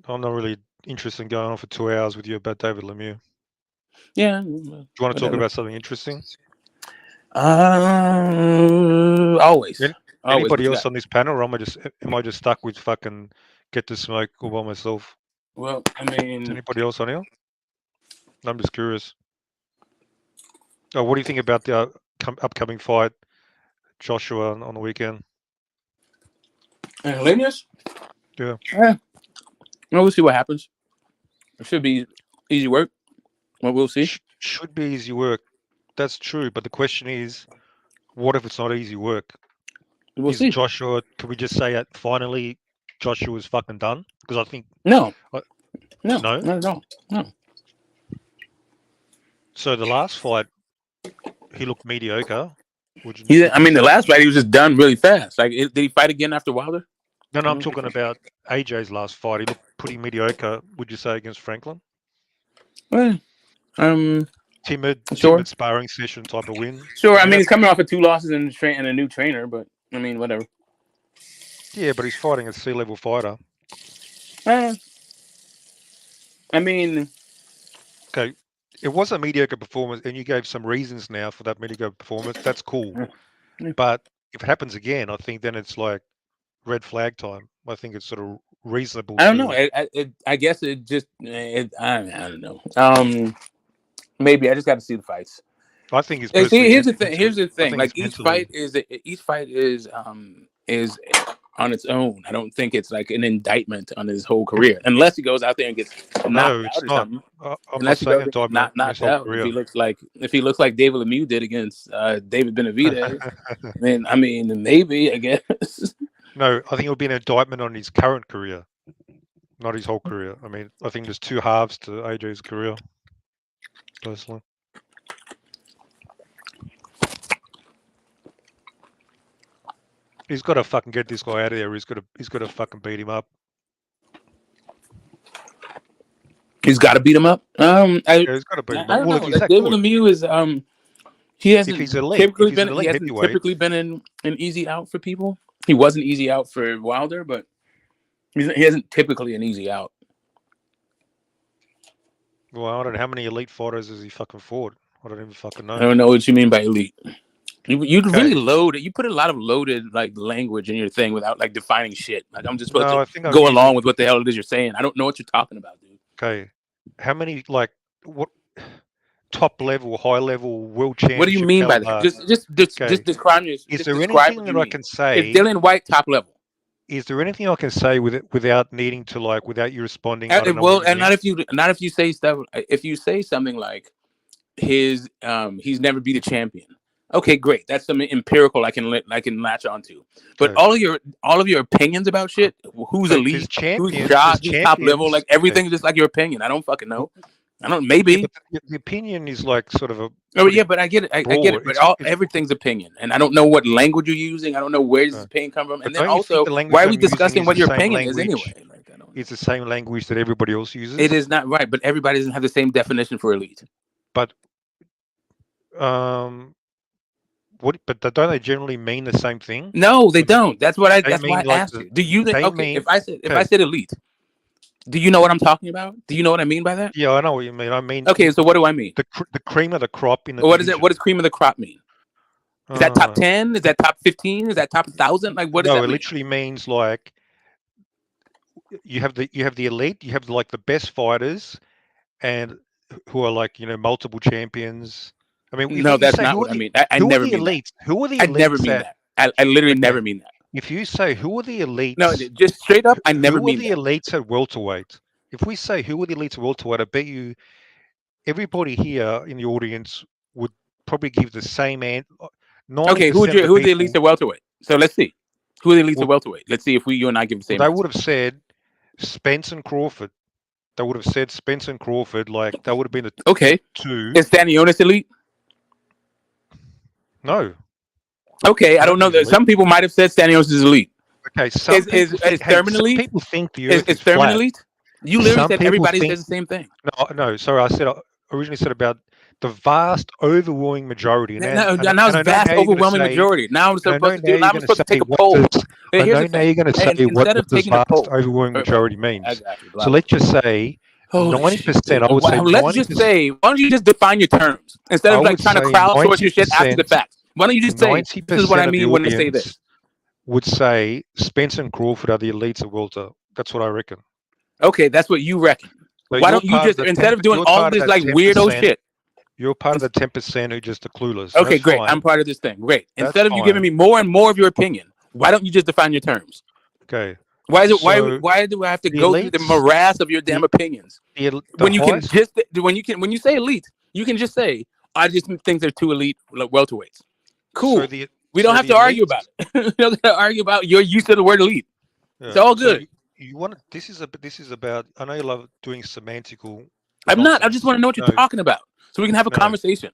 I'm not really interested in going on for 2 hours with you about David Lemieux. Yeah. Do you want to talk about something interesting? Always. Anybody else on this panel, or am I just stuck with fucking get to smoke all by myself? Well, I mean, is anybody else on here? I'm just curious. Oh, what do you think about the upcoming fight, Joshua, on the weekend? Lemieux? Yeah. Well, we'll see what happens. It should be easy work. Well, we'll see. Should be easy work. That's true, but the question is, what if it's not easy work? We'll see. Joshua? Can we just say that finally Joshua's fucking done? Because I think no, no, no. So the last fight, he looked mediocre. The last fight he was just done really fast. Like, did he fight again after Wilder? No, I'm talking about AJ's last fight. He looked pretty mediocre. Would you say against Franklin? Well, timid sparring session type of win. Sure. I mean, he's coming off of 2 losses and a new trainer, but I mean, whatever. Yeah, but he's fighting a C-level fighter. I mean, okay, it was a mediocre performance, and you gave some reasons now for that mediocre performance. That's cool, but if it happens again, I think then it's like red flag time. I think it's sort of reasonable. I don't know. I guess it just. I don't know. Maybe I just got to see the fights. I think it's. Here's the thing. Here's the thing. Like each fight is on its own. I don't think it's like an indictment on his whole career, unless he goes out there and gets knocked out or something. Unless he goes not knocked out. If he looks like David Lemieux did against David Benavidez, then I mean maybe I guess. No, I think it would be an indictment on his current career, not his whole career. I mean, I think there's 2 halves to AJ's career, personally. He's got to fucking get this guy out of there. He's got to fucking beat him up. He's got to beat him up. He's got to beat him up. I don't know. David Lemieux is he hasn't typically been an easy out for people. He was an easy out for Wilder, but he isn't typically an easy out. Well, I don't know how many elite fighters has he fucking fought. I don't even fucking know. I don't know what you mean by elite. You really loaded. You put a lot of loaded like language in your thing without like defining shit. Like I'm just supposed to go along with what the hell it is you're saying. I don't know what you're talking about, dude. Okay, how many like what top level, high level world championship? What do you mean by that? Just describe your. Is there anything that I can say? Is Dillian White top level? Is there anything I can say without needing to without you responding? Not if you say stuff. If you say something like he's never beat a champion. Okay, great. That's something empirical I can latch onto. But all of your opinions about shit, who's elite, who's shot, who's top level, like everything is just like your opinion. I don't fucking know. I don't. Maybe the opinion is like sort of a. Oh yeah, but I get it. I get it. But everything's opinion, and I don't know what language you're using. I don't know where this opinion come from, and then also why are we discussing what your opinion is anyway? It's the same language that everybody else uses. It is not right, but everybody doesn't have the same definition for elite. But But don't they generally mean the same thing? No, they don't. That's why I asked you. Do you think? Okay, if I said elite, do you know what I'm talking about? Do you know what I mean by that? Yeah, I know what you mean. I mean. Okay, so what do I mean? The cream of the crop in the. What is it? What does cream of the crop mean? Is that top 10? Is that top 15? Is that top 1,000? Like what does that mean? No, it literally means like you have the elite. You have like the best fighters, and who are like multiple champions. I mean, No, that's not what I mean. I never mean that. Who are the elites? I never mean that. I literally never mean that. If you say who are the elites, no, just straight up, I never mean that. Who are the elites at welterweight? If we say who are the elites at welterweight, I bet you everybody here in the audience would probably give the same answer. Okay, who's the elites at welterweight? So let's see. Who are the elites at welterweight? Let's see if you and I give the same. They would have said Spence and Crawford. They would have said Spence and Crawford. Like that would have been the two. Is Stanionis elite? No. Okay, I don't know. Some people might have said Stanionis is elite. Okay, is Thurman elite? People think the Earth is Thurman elite? You literally said everybody says the same thing. No. Sorry, I originally said about the vast, overwhelming majority. Now it's vast, overwhelming majority. Now I'm supposed to take a poll. I know now you're going to say what does vast, overwhelming majority means. So let's just say 90%. I would say let's just say. Why don't you just define your terms instead of like trying to crowdsource your shit after the fact? Why don't you just say this is what I mean when I say this? Would say Spence and Crawford are the elites of welter. That's what I reckon. Okay, that's what you reckon. So why don't you just instead of doing all this like weirdo shit? You're part of the 10% who just are clueless. Okay, great. Fine. I'm part of this thing. Great. Instead of you giving me more and more of your opinion, why don't you just define your terms? Okay. Why is it? Why do I have to go through the morass of your damn opinions? When you say elite, you can just say I just think they're too elite welterweights. Cool. We don't have to argue about it. We don't have to argue about your use of the word elite. Yeah. It's all good. So you want this is about. I know you love doing semantical. I'm not. I just want to know what you're talking about, so we can have a conversation.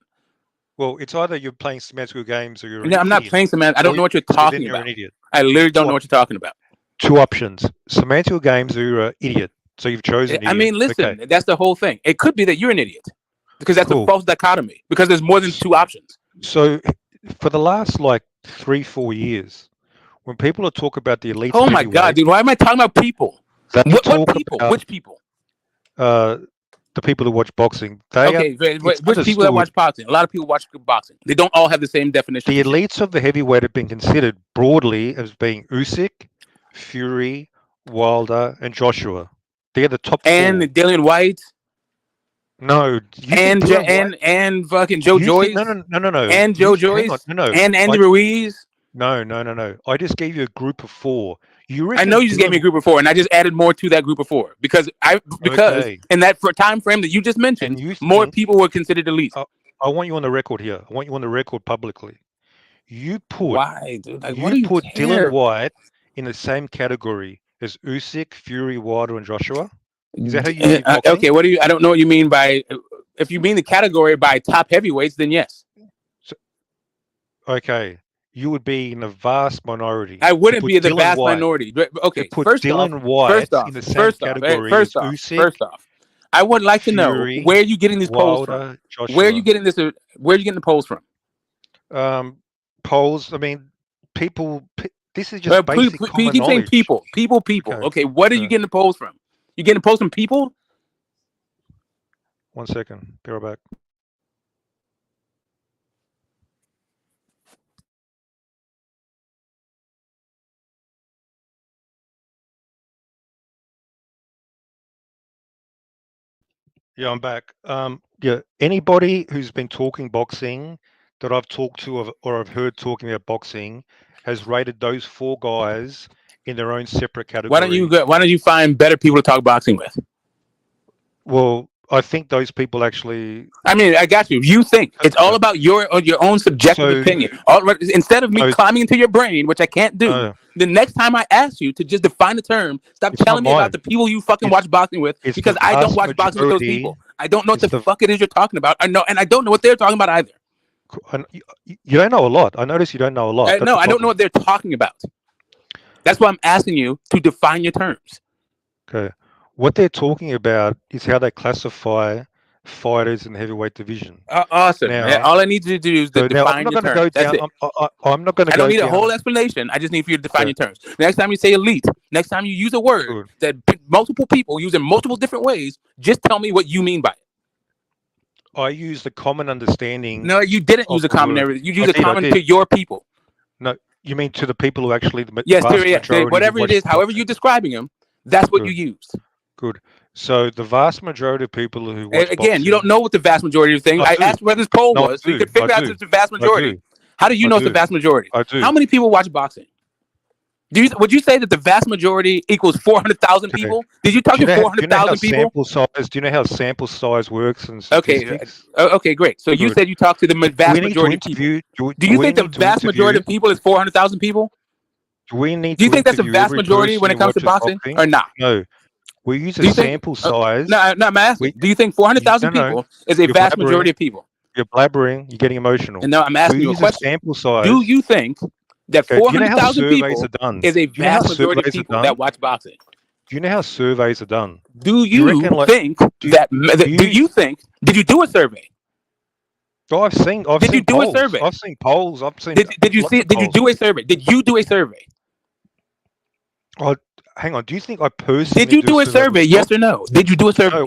Well, it's either you're playing semantical games or you're. No, I'm not playing semantical. I don't know what you're talking about. An idiot. I literally don't know what you're talking about. Two options: semantical games or you're an idiot. So you've chosen. I mean, listen. That's the whole thing. It could be that you're an idiot because that's a false dichotomy. Because there's more than two options. So, for the last like 3-4 years, when people are talking about the elite, oh my god, dude, why am I talking about people? What people? Which people? The people that watch boxing. Which people that watch boxing? A lot of people watch boxing. They don't all have the same definition. The elites of the heavyweight have been considered broadly as being Usyk, Fury, Wilder, and Joshua. They're the top. And four. Dillian White. No. And fucking Joe Joyce. No. And Joe Joyce. No. And Andy Ruiz. No. I just gave you a group of four. I know you just gave me a group of four, and I just added more to that group of four because in that time frame that you just mentioned, more people were considered elite. I want you on the record here. I want you on the record publicly. You put why, dude? Like, you put Dillian White in the same category as Usyk, Fury, Wilder, and Joshua. Is that how you? Okay, what do you? I don't know what you mean by. If you mean the category by top heavyweights, then yes. Okay. You would be in a vast minority. I wouldn't be in the vast minority. Okay, first off, I would like to know where are you getting these polls from? Where are you getting this? Where are you getting the polls from? Polls. I mean, people. This is just basic common you keep knowledge. saying people. Okay, what are you getting the polls from? You getting the polls from people? 1 second. Be right back. Yeah, I'm back. Yeah, anybody who's been talking boxing that I've talked to or I've heard talking about boxing has rated those four guys in their own separate category. Why don't you find better people to talk boxing with? Well, I think those people actually. I mean, I got you. You think it's all about your own subjective opinion. Instead of me climbing into your brain, which I can't do. The next time I ask you to just define the term, stop telling me about the people you fucking watch boxing with, because I don't watch boxing with those people. I don't know what the fuck it is you're talking about. I know, and I don't know what they're talking about either. You don't know a lot. I notice you don't know a lot. No, I don't know what they're talking about. That's why I'm asking you to define your terms. Okay. What they're talking about is how they classify fighters in the heavyweight division. Awesome. Now, all I need you to do is define your terms. That's it. I'm not going to. I don't need a whole explanation. I just need for you to define your terms. Next time you say elite, next time you use a word that multiple people use in multiple different ways, just tell me what you mean by it. I use the common understanding. No, you didn't use a common area. You use a common to your people. No, you mean to the people who actually. Yes, whatever it is, however you're describing them, that's what you used. Good. So the vast majority of people who watch Again, boxing, you don't know what the vast majority of things. I asked where this poll No, I was, so you do. could figure I out do. it's the vast I majority. do. How do you I know it's the do. vast majority? I do. How many people watch boxing? Would you say that the vast majority equals 400,000 Okay. people? Did you talk Do you to know how 400,000 people? sample size? Do you know how sample size works and Okay, statistics? okay, great. So you Good. said you talked to the vast we need to majority of people. interview. Do you think the vast majority of people is 400,000 people? Do we need Do you to think that's the interview vast every majority when person it who comes to watches boxing, boxing? or not? No. We use Do a you think? sample size. No, I'm asking. Do you think 400,000 No, people is a you're vast blabbering. majority of people? You're blabbering. You're getting emotional. And now I'm asking We you a use question. a sample size. Do you think that Okay, do you know how 400,000 surveys people are done? is a Do you know how vast majority of surveys are people done? that watch boxing? Do you know how surveys are done? Do you you reckon, like, think that? Do you think? Did you do a survey? Oh, I've seen Did you do a polls. survey? I've seen polls. I've seen Did you lots see? of Did you polls. do a survey? Did you do a survey? Oh, hang on. Do you think I personally Did you do a survey? Yes or no? Did you do a survey?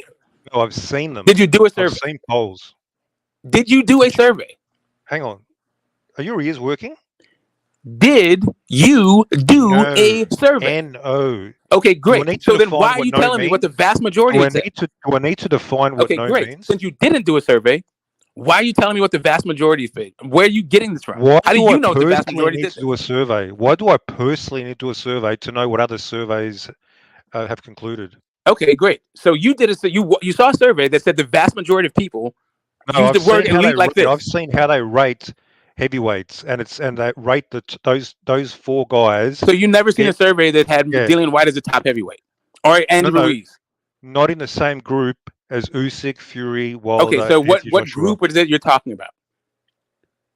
No, I've seen them. Did you do a I've survey? seen polls. Did you do a survey? Hang on. Are your ears working? Did you do a survey? No. Okay, Do I great. need to So then define why are what you no telling me what the means? vast majority Do I is? need to define what Okay, no great. means? Since you didn't do a survey, why are you telling me what the vast majority is? Where are you getting this from? Why How do do I you know the vast personally majority need did to this? do a survey? Why do I personally need to do a survey to know what other surveys have concluded? Okay, great. So you did it. So you saw a survey that said the vast majority of people No, use the word elite like this. I've seen how they rate heavyweights, and they rate those four guys. So you never seen a survey that had Dillian White as a top heavyweight, or Andy Ruiz? Not in the same group as Usyk, Fury, Wilder. Okay, so what Joshua. group is it you're talking about?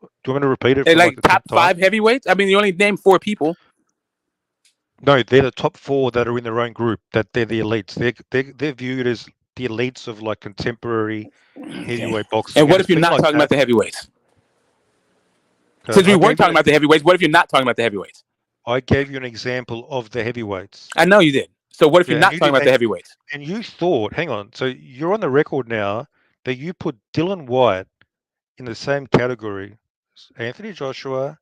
Do you want me to repeat it? For Like the top 10th time? 5 heavyweights? I mean, you only named 4 people. No, they're the top 4 that are in their own group. That they're the elites. They're viewed as the elites of like contemporary heavyweight boxing. And what if you're not talking about the heavyweights? Since we weren't talking about the heavyweights, what if you're not talking about the heavyweights? I gave you an example of the heavyweights. I know you did. So what if you're not talking about the heavyweights? And you thought, hang on, so you're on the record now that you put Dillian White in the same category as Anthony Joshua.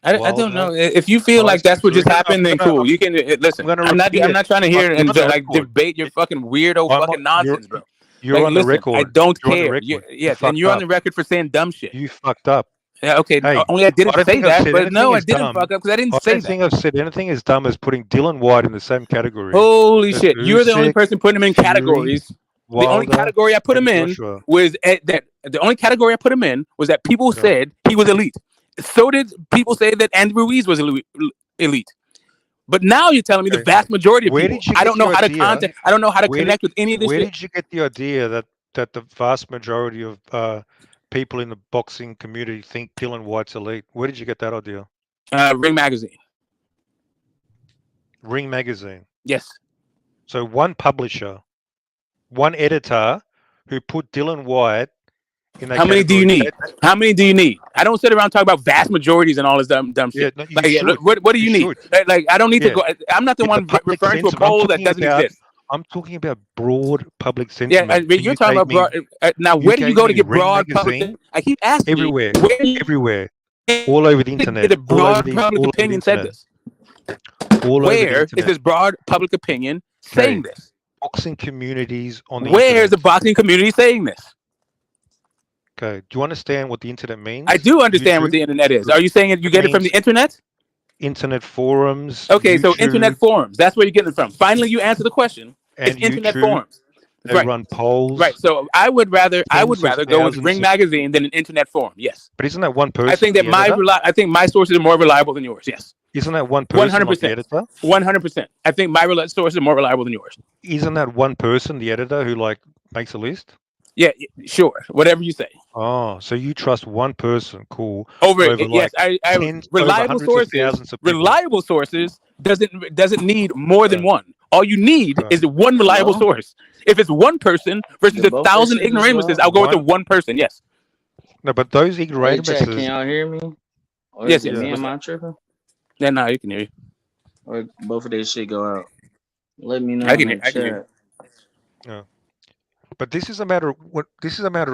I don't know. If you feel like that's what just happened, then cool. You can listen. I'm not trying to hear and like debate your fucking weirdo fucking nonsense, bro. You're on the record. I don't care. Yes, and you're on the record for saying dumb shit. You fucked up. Yeah, okay. Hey, only I didn't say that, but no, I didn't dumb. fuck up because I didn't I say don't that. think I've said anything as dumb as putting Dillian White in the same category. Holy shit! You're the only person putting him in categories. The only category I put him in was that. The only category I put him in was that people said he was elite. So did people say that Andy Ruiz was elite. But now you're telling me the vast majority of people. I don't know how to contact. I don't know how to connect with any of this. Where shit. did you get the idea that the vast majority of people in the boxing community think Dillian White's elite? Where did you get that idea? Ring Magazine. Ring Magazine. Yes. So one publisher, one editor who put Dillian White in that How many do you need? How many do you need? I don't sit around and talk about vast majorities and all this dumb shit. Yeah, no, what do you need? Like I don't need to go. I'm not the one referring to a poll that doesn't exist. I'm talking about broad public sentiment. Yeah, you're talking about broad. Now, where do you go to get broad public? I keep asking everywhere, you. Everywhere. All over the internet. The broad public opinion said this. Where is this broad public opinion saying this? Boxing communities on the Where internet. is the boxing community saying this? Okay. Do you understand what the internet means? I do understand what the internet is. Are you saying you get it from the internet? Internet forums. Okay, YouTube, so internet forums. That's where you're getting it from. Finally, you answer the question. And it's internet YouTube, forums. They run polls. Right. So I would rather go with Ring Magazine than an internet forum. Yes. But isn't that one person? I think that my sources are more reliable than yours. Yes. Isn't that one person? 100%. The editor? 100%. I think my sources are more reliable than yours. Isn't that one person, the editor, who like makes a list? Yeah, sure. Whatever you say. Oh, so you trust one person? Cool. Yes, I reliable sources. Reliable sources doesn't need more than one. All you need is one reliable source. If it's one person versus 1,000 ignoramuses, I'll go with the one person. Yes. No, but those ignoramuses. Hey, Jack, can y'all hear me? Or yes. Me and my tripping? Yeah, no, you can hear you. Or both of these shit go out. Let me know. I can hear. Yeah. But this is a matter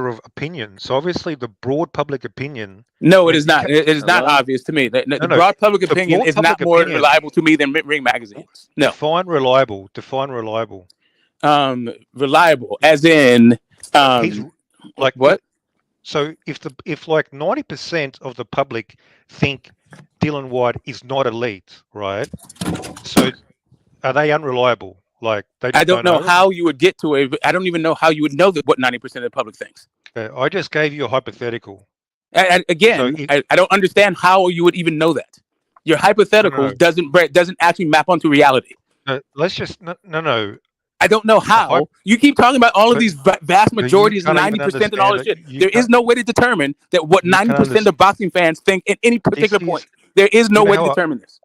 of opinion. So obviously, the broad public opinion. No, it is not. It is not obvious to me. The broad public opinion is not more reliable to me than Ring Magazine. No. Define reliable. reliable, as in he's like what? So if like 90% of the public think Dylan White is not elite, right? So are they unreliable? Like they just I don't know know? how you would get to it. I don't even know how you would know that what 90% of the public thinks. I just gave you a hypothetical. Again, I don't understand how you would even know that. Your hypothetical doesn't actually map onto reality. Let's just no. I don't know how. You keep talking about all of these vast majorities, 90% and all this shit. There is no way to determine that what 90% of boxing fans think at any particular point. There is no way to determine this.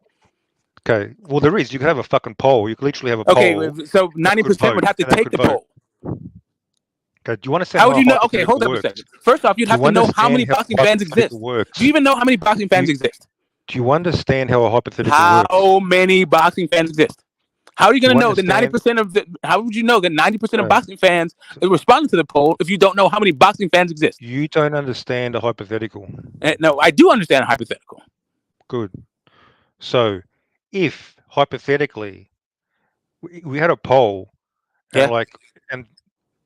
Okay. Well, there is. You could have a fucking poll. You could literally have a poll. Okay, so 90% would have to take the poll. Okay. Do you understand how would you know? Okay, hold up a second. First off, you'd have to know how many boxing fans exist. Do you even know how many boxing fans exist? Do you understand how a hypothetical works? How many boxing fans exist? How are you going to know that 90% of the? How would you know that 90% of boxing fans are responding to the poll if you don't know how many boxing fans exist? You don't understand a hypothetical. No, I do understand a hypothetical. Good. So, if hypothetically we had a poll, and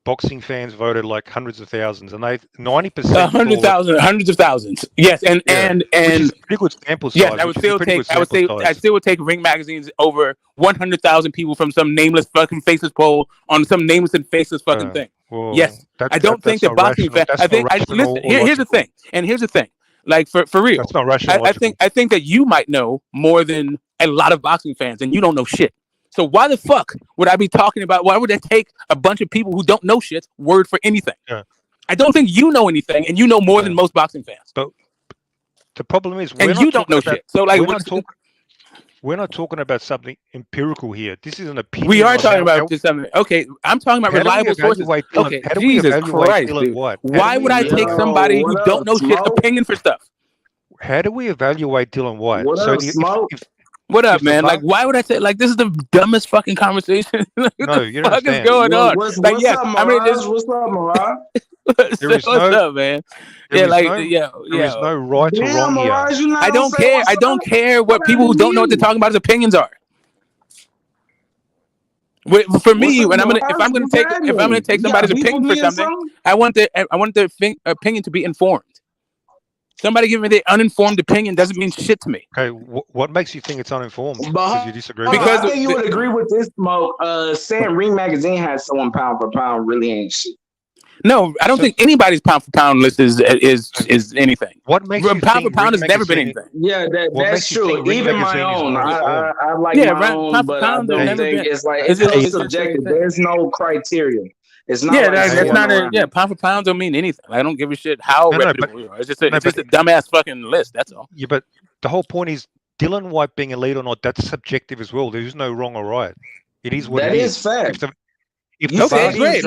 boxing fans voted like hundreds of thousands, and they 90%, hundreds of thousands. Yes, and which is pretty good sample size. Yes, I would still take Ring Magazine's over 100,000 people from some nameless fucking faceless poll on some nameless and faceless fucking thing. Well, yes, I don't think that boxing fans. I think listen. Here's the thing, and here's the thing. Like for real, that's not rational. I think that you might know more than a lot of boxing fans, and you don't know shit. So why the fuck would I be talking about? Why would I take a bunch of people who don't know shit word for anything? Yeah. I don't think you know anything, and you know more than most boxing fans. But the problem is, you don't know shit. So like, we're not talking about something empirical here. This is an opinion. We are talking about something. Okay, I'm talking about reliable sources. Okay, Jesus Christ, dude. Why would I take somebody who don't know shit's opinion for stuff? How do we evaluate Dylan White? What up, man? Like, why would I say this is the dumbest fucking conversation? What the fuck is going on? What's up, Mirage? What's up, Mirage? What's up, man? There is no right or wrong here. I don't care. I don't care what people who don't know what they're talking about his opinions are. For me, when if I'm gonna take somebody's opinion for something, I want the opinion to be informed. Somebody giving me their uninformed opinion doesn't mean shit to me. Okay, what makes you think it's uninformed? Because you disagree. Because I think you would agree with this, Smoke. Saying Ring Magazine has someone pound for pound really ain't shit. No, I don't think anybody's pound for pound list is anything. What makes you pound for pound has never been anything? Yeah, that's true. Even my own, I like my own, but I don't think it's like it's subjective. There's no criteria. It's not. That's not pound for pound don't mean anything. I don't give a shit how reputable you are. It's just a dumbass fucking list. That's all. Yeah, but the whole point is Dylan White being elite or not. That's subjective as well. There is no wrong or right. It is what it is. That is fact. Okay, great.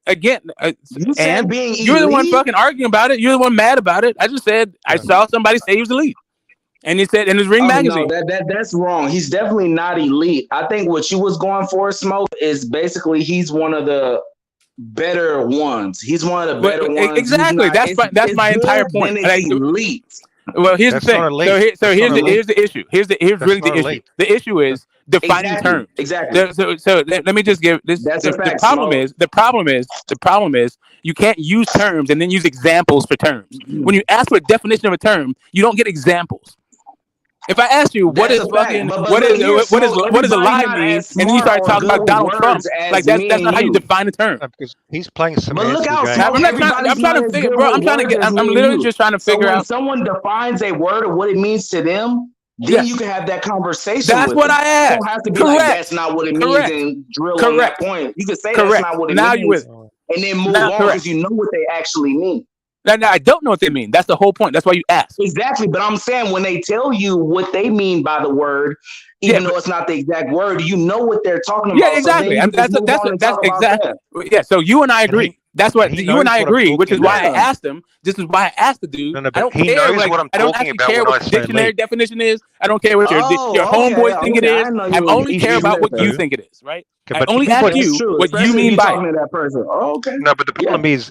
Again, and you're the one fucking arguing about it. You're the one mad about it. I just said I saw somebody say he was elite, and he said in his Ring Magazine. No, that's wrong. He's definitely not elite. I think what you was going for, Smoke, is basically he's one of the better ones. He's one of the better ones. Exactly. That's my entire point. Elite. Well, here's the thing. So here's the issue. Here's really the issue. The issue is defining terms. Exactly. So let me just give this. The problem is you can't use terms and then use examples for terms. When you ask for a definition of a term, you don't get examples. If I ask you what is a lie mean, and then you start talking about Donald Trump, like that's not how you define a term. Because he's playing semantic game. I'm trying to figure, bro. I'm literally just trying to figure out. When someone defines a word or what it means to them, then you can have that conversation. That's what I asked. You don't have to be like, that's not what it means and drill on that point. You can say that's not what it means, and then move on because you know what they actually mean. Now, I don't know what they mean. That's the whole point. That's why you ask. Exactly. But I'm saying when they tell you what they mean by the word, even though it's not the exact word, you know what they're talking about. Yeah, exactly. So that's exactly. Yeah. So you and I agree. That's what you and I agree, which is why I asked him. This is why I asked the dude. I don't care. I don't actually care what the dictionary definition is. I don't care what your homeboys think it is. I only care about what you think it is. Right. I only ask you what you mean by that person. No, but the problem is,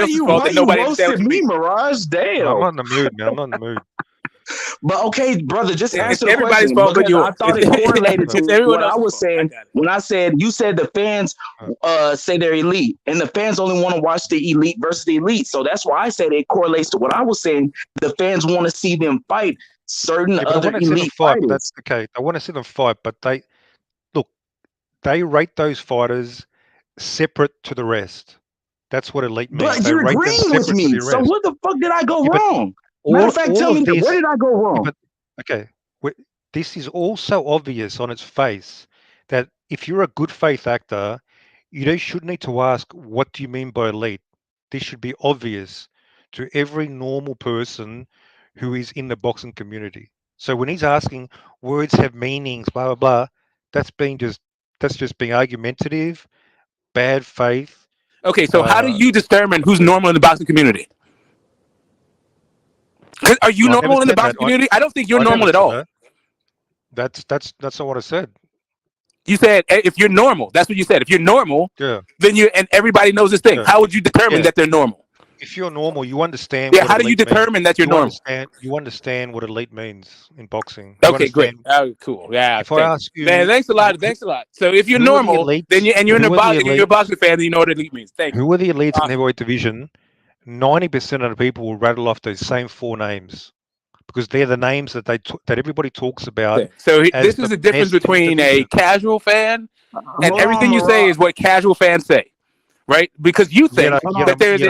everybody else's fault that nobody understands what you me, mean. Mirage? Damn. I'm not in the mood, man. I'm not in the mood. But okay, brother, just It's answer the everybody's question fault but because I yours. thought it correlated It's to everyone what I else's was fault. saying when I said you said the fans say they're elite, and the fans only want to watch the elite versus the elite. So that's why I said it correlates to what I was saying. The fans want to see them fight certain Yeah, but I other want to see them elite fight. fighters. That's okay. I want to see them fight, but they rate those fighters separate to the rest. That's what elite means. But They you're rate them agreeing with separate to me. the So rest. what the fuck did I go Yeah, but wrong? Matter of fact, all tell me of this, where did I go yeah, wrong? but okay, this is also obvious on its face that if you're a good faith actor, should need to ask, what do you mean by elite? This should be obvious to every normal person who is in the boxing community. So when he's asking words have meanings, blah blah blah, that's just being argumentative, bad faith. Okay, so how do you determine who's normal in the boxing community? Are you I never normal in the said that. boxing community? I don't think you're I never normal at said all. that. That's not what I said. You said if you're normal, that's what you said. If you're normal, Yeah. then and everybody knows this thing. Yeah. How would you determine that they're normal? If you're normal, you understand. Yeah, what how do you elite means. determine that you're normal? You understand what elite means in boxing. Okay, great. Cool. Yeah. If I ask you, man, thanks a lot. Thanks a lot. So if you're who are the normal, elites- then you're in who a are the boxing, you're a elites- boxing fan, then you know what elite means. Thank you. Who are the elites in the heavyweight division? 90% of the people will rattle off those same four names because they're the names that that everybody talks about. So as this is the difference best in the between a division. casual fan and Hold everything on, you say Mirage. is what casual fans say, right? Because you think that there's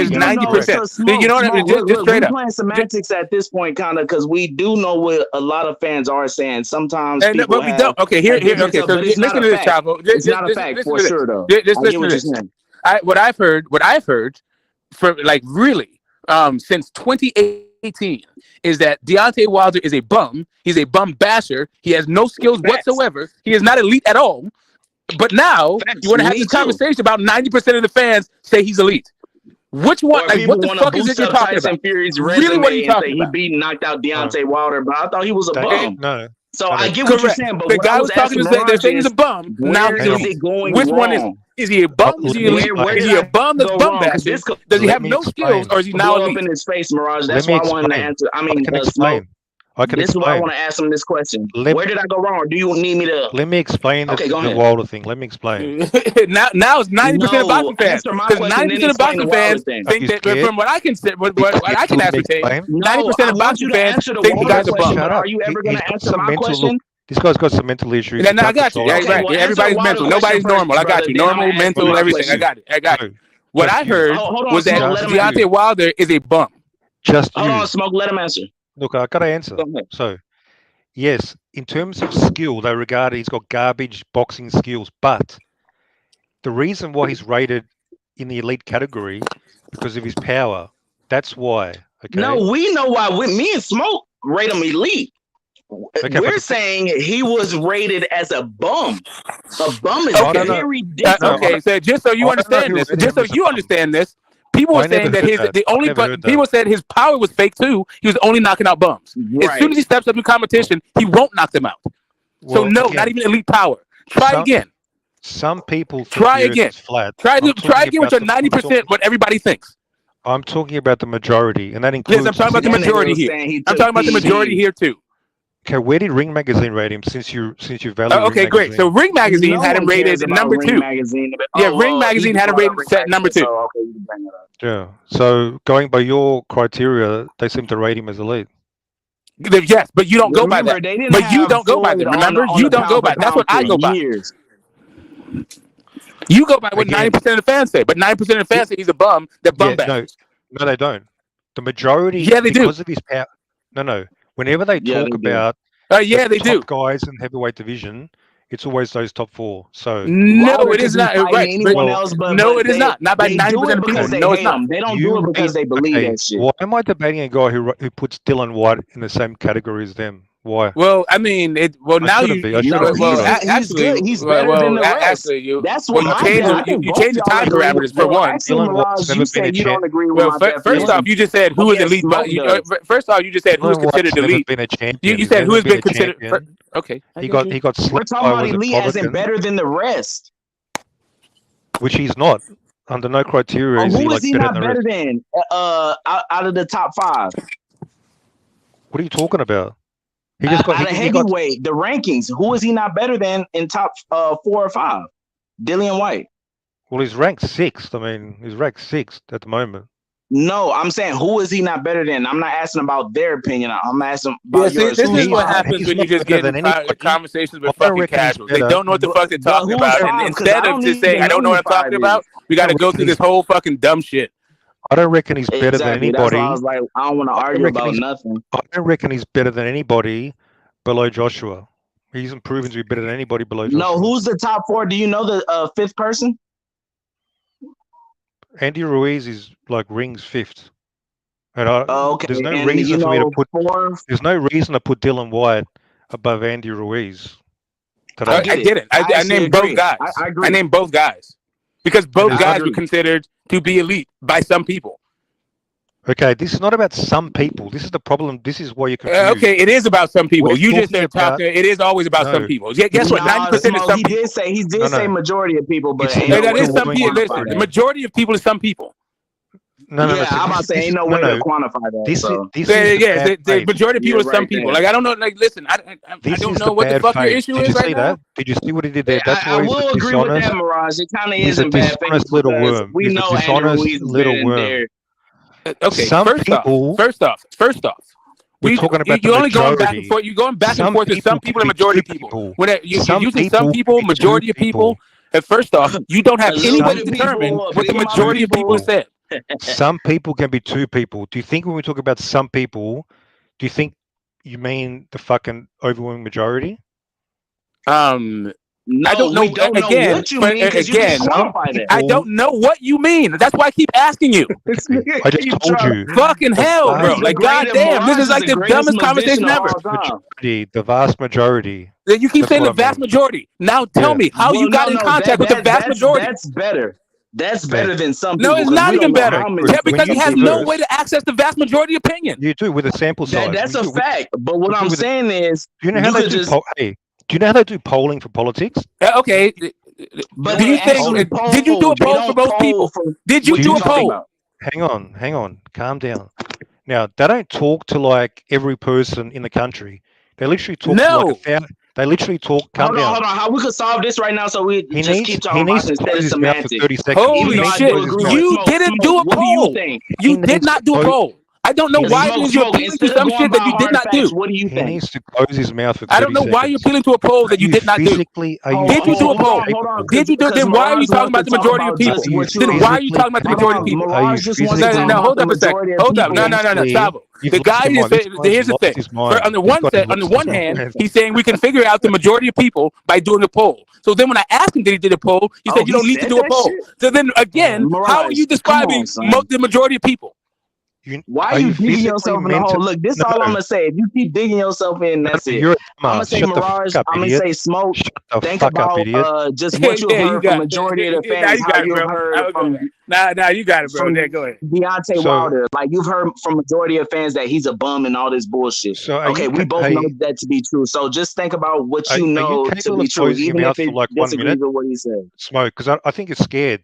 correct. 90%. Smoke, You know what I mean? Smoke, Just straight we're up. playing semantics at this point, kind of, because we do know what a lot of fans are saying. Sometimes And, people but we have don't. Okay, here. different Okay, stuff, so but it's not listen a to this, fact. Chavo. It's not a fact for sure, though. Just I get listen to what you're this. saying. What I've heard from really since 2018 is that Deontay Wilder is a bum. He's a bum basher. He has no skills whatsoever. He is not elite at all. But now you want to have this conversation about 90% of the fans say he's elite. Which one? Or Like, people what the want to fuck is boost it you're up talking Tyson about? Fury's Really, what are you resume and say talking he about? beat and knocked out Deontay Wilder, but I thought he was a bum. No. So I get what you're Correct. saying, but The what I guy was was talking asking to say they're Mirage saying he's a is, bum. Now where he's is elite. it going Which one wrong? is he a bum? Is he elite? Where Is did he a I bum that's go bum wrong? 'Cause bashing? this could Does he Let have me no skills, or is he now blow up elite? in his face, Mirage. Let That's me why I wanted to explain. answer. I I mean, can Smoke. explain. I can This is why I explain. want to ask him this question. Let- Where did I go wrong? Or do you need me to? Let me explain Okay, go the ahead. Wilder thing. Let me explain. now it's 90% of boxing fans. Answer my Because question, then 90% of explain the boxing Wilder fans thing. think you that, scared? from what I can say, what I can Let me ascertain, explain. 90% of I want boxing you to fans answer the think the Wilder guy's a question, bum. but are you ever going He's to got answer some my mental question? This guy's got some mental issues. And He I can't got you. control Yeah, himself. right. well, Yeah, answer the everybody's Wilder mental. question Nobody's first, normal. I got brother, you. then I'm Normal, gonna ask mental, my everything. I question. got it. I got it. What Just I you. heard Hold on, was that Smoke, let him answer. Deontay Wilder is a bum. Just Hold you. on, Smoke, let him answer. Look, I got to answer. Go ahead. So, yes, in terms of skill, they regard he's got garbage boxing skills. But the reason why he's rated in the elite category because of his power. That's why. Okay. No, we know why. Me and Smoke rate him elite. Okay, We're saying he was rated as a bum. A bum is Okay. very different. Okay, so just so you understand this, people were saying that people said his power was fake too. He was only knocking out bums. As soon as he steps up in competition, he won't knock them out. So no, not even elite power. Try again. Some people think Try the earth again. is flat. Try again with your 90%. What everybody thinks. I'm talking about the majority, and that includes. Yes, I'm talking about the majority here. I'm talking about the majority here too. Okay, where did Ring Magazine rate him? Since you value. Okay, Ring great. Magazine? So Ring Magazine had him rated number Ring 2. Magazine. Ring Magazine had him rated set number 2. So, okay, you can bring it up. Yeah. So going by your criteria, they seem to rate him as elite. Yes, but you don't go by Remember, that. they didn't But you have don't go by that. Floyd Remember, on you the don't go pound by for that. That's what I pound go for by. years. You go by what 90% of the fans say, but 90% of the fans say he's a bum. They're bum bastards. No, they don't. The majority, Yeah, they do. because of his power. No. Whenever they Yeah, talk they do. about Yeah, they top do. guys in the heavyweight division, it's always those top 4. So No, it is not. Right. Anyone else, but no, it is they- not. Not by they 90% do it of people. because they No, it's hate not. him. They don't do it because they believe that shit. Why am I debating a guy who puts Dylan White in the same category as them? Why? Well, I mean, now you. Actually, he's better than the rest. Actually, you. That's what my change dad- I think you both change the y'all time agree parameters with- for well, one. actually, Mirage, you said you don't agree with Well, my first definition. off, you just said who But is yes, elite. Smoke does. First off, you just said who is Dylan White's considered never elite. been a champion. You said He's who has never been been a considered. champion. Okay, He got We're slapped talking by about was it elite as in Covington, better than the rest. which he's not. Under no criteria is he Who like is he better not than the better rest. than out of the top 5? What are you talking about? He just got out of he got heavyweight, the rankings. Who is he not better than in top 4 or 5? Dillian White. well, he's ranked 6th. I mean, he's ranked 6th at the moment. No, I'm saying who is he not better than? I'm not asking about their opinion. I'm asking about yours. This is Who's what five? happens when you just get in conversations with fucking casuals. They don't know what the fuck they're But talking who's about, and five? Because I instead of don't just saying even I know don't know who what I'm five talking is. about, we got to go through this whole fucking dumb shit. I don't reckon he's better than Exactly. That's why I anybody. was like, I don't want to argue about nothing. I don't reckon he's better than anybody below Joshua. He hasn't proven to be better than anybody below Joshua. No, who's the top four? Do you know the fifth person? Andy Ruiz is like rings fifth. And okay. There's no And reason for me to put. fourth? There's no reason to put Dylan White above Andy Ruiz. I didn't. I named both guys. I agree. I named both guys because both I guys agree. were considered to be elite by some people. Okay, this is not about some people. This is the problem. This is why you're confused. Okay, it is about some people. We're You just talking are talking. It is always about some people. Yeah, guess what? 90% is some he people. did say majority of people, but ain't that no way is to some people. quantify Listen, the that. majority of people is some people. No. I'm about to say ain't no way to quantify that. The majority of people is some people. Like I don't know. Like listen, I don't know what the fuck your issue is right now. Did you see what he did there? That's I why he's will a agree with that, dishonest. Mirage. It kind of He's is a in bad faith dishonest little because worm. we He's know a Andrew dishonest Ruiz little been worm. there. Okay, Some first people. off. We're talking about You're the only going back majority. and forth. You're going back and Some forth with some people and majority of people. When you're using some people, majority of people. And first off, you don't have any way to determine what the majority of people said. Some people can be two people. Do you think when we talk about some people, do you think you mean the fucking overwhelming majority? No, I don't know. we don't know Again, what you mean because you didn't qualify that. I don't know what you mean. That's why I keep asking you. I just told you. Fucking hell, bro! Like, goddamn, this is like the dumbest conversation ever. The vast majority. You keep saying the vast majority. Now tell me how you got in contact with the vast majority. That's better. That's better than some No, people. it's not even better. Because he has no first, way to access the vast majority opinion. You do with a sample size. That's a fact. But what I'm saying is, do you know how they do? Do you know how they do polling for politics? Okay. But do you think? Did you do a poll for most people? Did you do a poll? Hang on. Calm down. Now they don't talk to like every person in the country. They literally talk to like 1,000. They literally talk. Calm down. Hold on. How we could solve this right now? So we just keep talking about instead of semantics. 30 seconds. Holy shit! You didn't do a poll. You did not do a poll. I don't know why you're appealing to some shit that you did not do. What do you think? He needs to close his mouth for 30 I don't know why you're appealing to a poll that you did not do. Did you do a poll? Did you do? Then why are you talking about the majority of people? Then why are you talking about the majority of people? No, hold up a second. Hold up. No, Chavo. The guy is saying, here's the thing. On the one hand, he's saying we can figure out the majority of people by doing a poll. So then when I asked him, did he do a poll? He said you don't need to do a poll. So then again, how are you describing the majority of people? Why are you digging yourself in the hole? Look, this is all I'm gonna say. If you keep digging yourself in, that's it. I'm gonna say Mirage. I'm gonna say Smoke. Think about just what you heard from majority of the fans. How you heard from Nah, you got it, bro. Yeah, go ahead. Deontay Wilder, like you've heard from majority of fans that he's a bum and all this bullshit. Okay, we both know that to be true. So just think about what you know to be true, even if it disagrees with what he said. Smoke, because I think you're scared.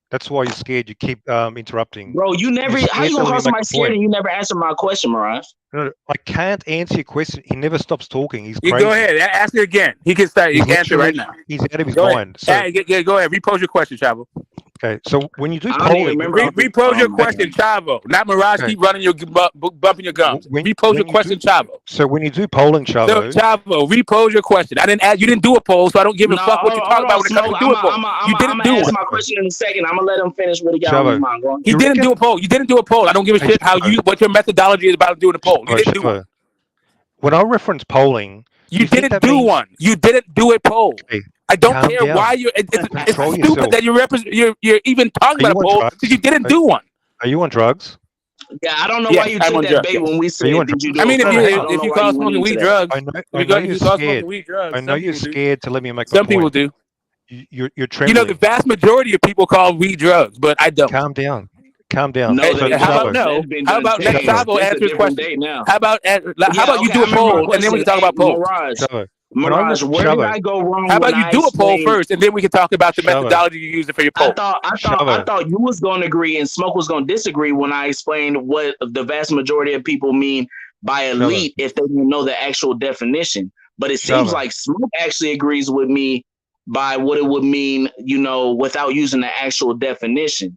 That's why you're scared. You keep interrupting. Bro, you never. How you gonna call somebody scared and you never answer my question, Mirage? No, I can't answer your question. He never stops talking. He's crazy. Go ahead. Ask it again. He can start. You can answer right now. He's out of his mind. So, go ahead. Repose your question, Chavo. Okay, so when you do polling, repose your question, Chavo. Not Mirage. Keep running your bumping your gums. Repose your question, Chavo. So when you do polling, Chavo. Chavo, repose your question. I didn't ask. You didn't do a poll, so I don't give a fuck what you talk about when it comes to do a poll. You didn't do it. My question in a second. I'm gonna let him finish what he got on his mind. He didn't do a poll. You didn't do a poll. I don't give a shit what your methodology is about doing a poll. You didn't do one. When I reference polling, you didn't do one. You didn't do a poll. I don't care why you're. It's stupid that you're even talking about a poll because you didn't do one. Are you on drugs? Yeah, I don't know why you took that bait when we said did you do. I mean, if you call smoking weed drugs, I know you're scared. I know you're scared to let me make my point. Some people do. You're trembling. You know, the vast majority of people call weed drugs, but I don't. Calm down. Calm down. No, how about let Chavo answer his question? How about you do a poll and then we can talk about polls? Mirage, where did I go wrong? How about you do a poll first and then we can talk about the methodology you use for your poll? I thought you was going to agree and Smoke was going to disagree when I explained what the vast majority of people mean by elite if they didn't know the actual definition. But it seems like Smoke actually agrees with me by what it would mean, you know, without using the actual definition.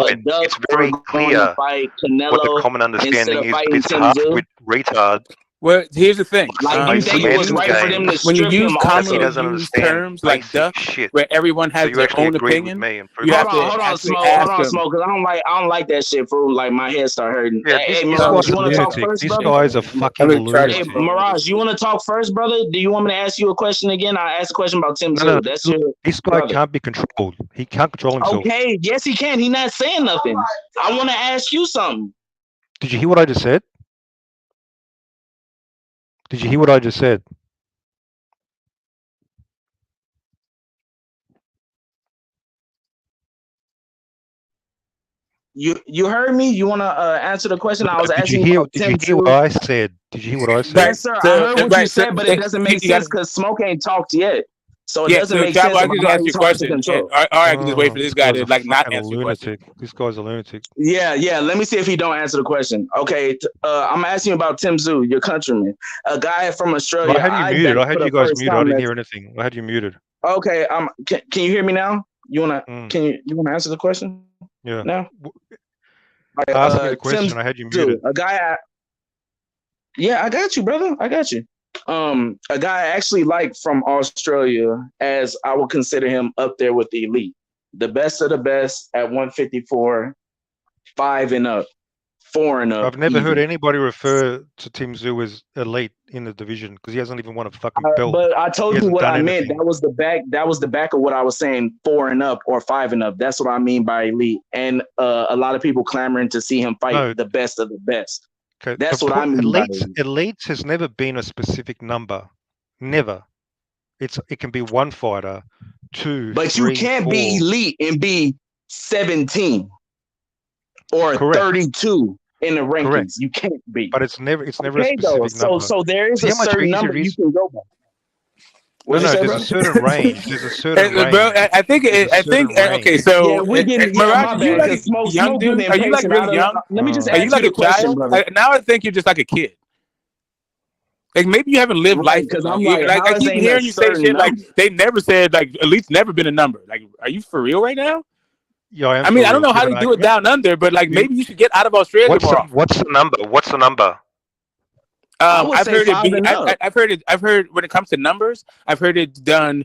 a duck it's for very going to clear fight what the Canelo common instead understanding of is. fighting This Tim Zoo? half-wit retard. Well, here's the thing. Like, you think it was right for them to when you strip use him commonly also? doesn't used understand terms like basic duck, shit. where everyone So has you their actually own agreed with opinion, me and you have to Hold on, actually Smoke. ask Hold on, them. Smoke, because I don't like that shit, fool. Like, my head start hurting. Yeah, Hey, this Mirage, guy's you a want to talk lunatic. first, This brother? guy's a fucking lunatic. Hey, Mirage, you want to talk first, brother? Do you want me to ask you a question again? I asked a question about Tim Zoo. No, That's look, your this guy brother. can't be controlled. He can't control himself. Okay, yes, he can. He's not saying nothing. I want to ask you something. Did you hear what I just said? Did you hear what I just said? You heard me? You want to answer the question? I was Did you asking hear? about Did you Tim hear what Zoo. I said? Did you hear what I said? Yes, sir. I heard what you said, but it doesn't make sense because Smoke ain't talked yet. So it Yeah, doesn't so make Chavo, sense I about can just how answer he's your hard to question, control. or I can just wait for This this guy guy's to a like not fucking answer your question. lunatic. This guy's a lunatic. Yeah. Let me see if he don't answer the question. Okay, I'm asking you about Tim Zoo, your countryman, a guy from Australia. I had you I muted. bet I had for the you guys first muted. I time didn't that. hear anything. I had you muted. Okay, can you hear me now? You wanna you wanna answer the question? Yeah. Now? Ask me the Tim question. I had you Zoo, muted. a guy. Yeah, I got you, brother. I got you. A guy I actually like from Australia, as I would consider him up there with the elite, the best of the best at 154, 5 and up, 4 and up. I've never heard even. anybody refer to Tim Zoo as elite in the division because he hasn't even won a fucking belt. But I told He you hasn't what done I meant. anything. That was the back. That was the back of what I was saying. 4 and up or 5 and up. That's what I mean by elite. And a lot of people clamoring to see him fight the best of the best. Okay. That's what I mean by elite. Elites has never been a specific number. Never. It can be one fighter, 2, But 3, you can't 4. be elite and be 17 or Correct. 32 in the rankings. Correct. You can't be. But it's never a Okay, specific though. number. So there is See a how much certain easier number it you is? can go by. No, What'd you say, there's bro? a certain range. There's a certain range. Bro, I think There's a certain range. okay. So, Yeah, we're getting Mirage, my are you bad. like Because a young Smoke getting dude? Are you like impatient. really young? Let me just Are you ask like you a the question, child? brother. Now I think you're just like a kid. Like maybe you haven't lived Right, life. because Like, I'm like, I how is keep ain't a hearing you say certain shit like number? they never said like elite's never been a number. Like, are you for real right now? Yeah, I am. I mean, for I don't real. know how they do it down under, but like maybe you should get out of Australia more often. What's the number? What's the number? I would I've say heard it 5 be. and up. I've heard it. I've heard when it comes to numbers, I've heard it done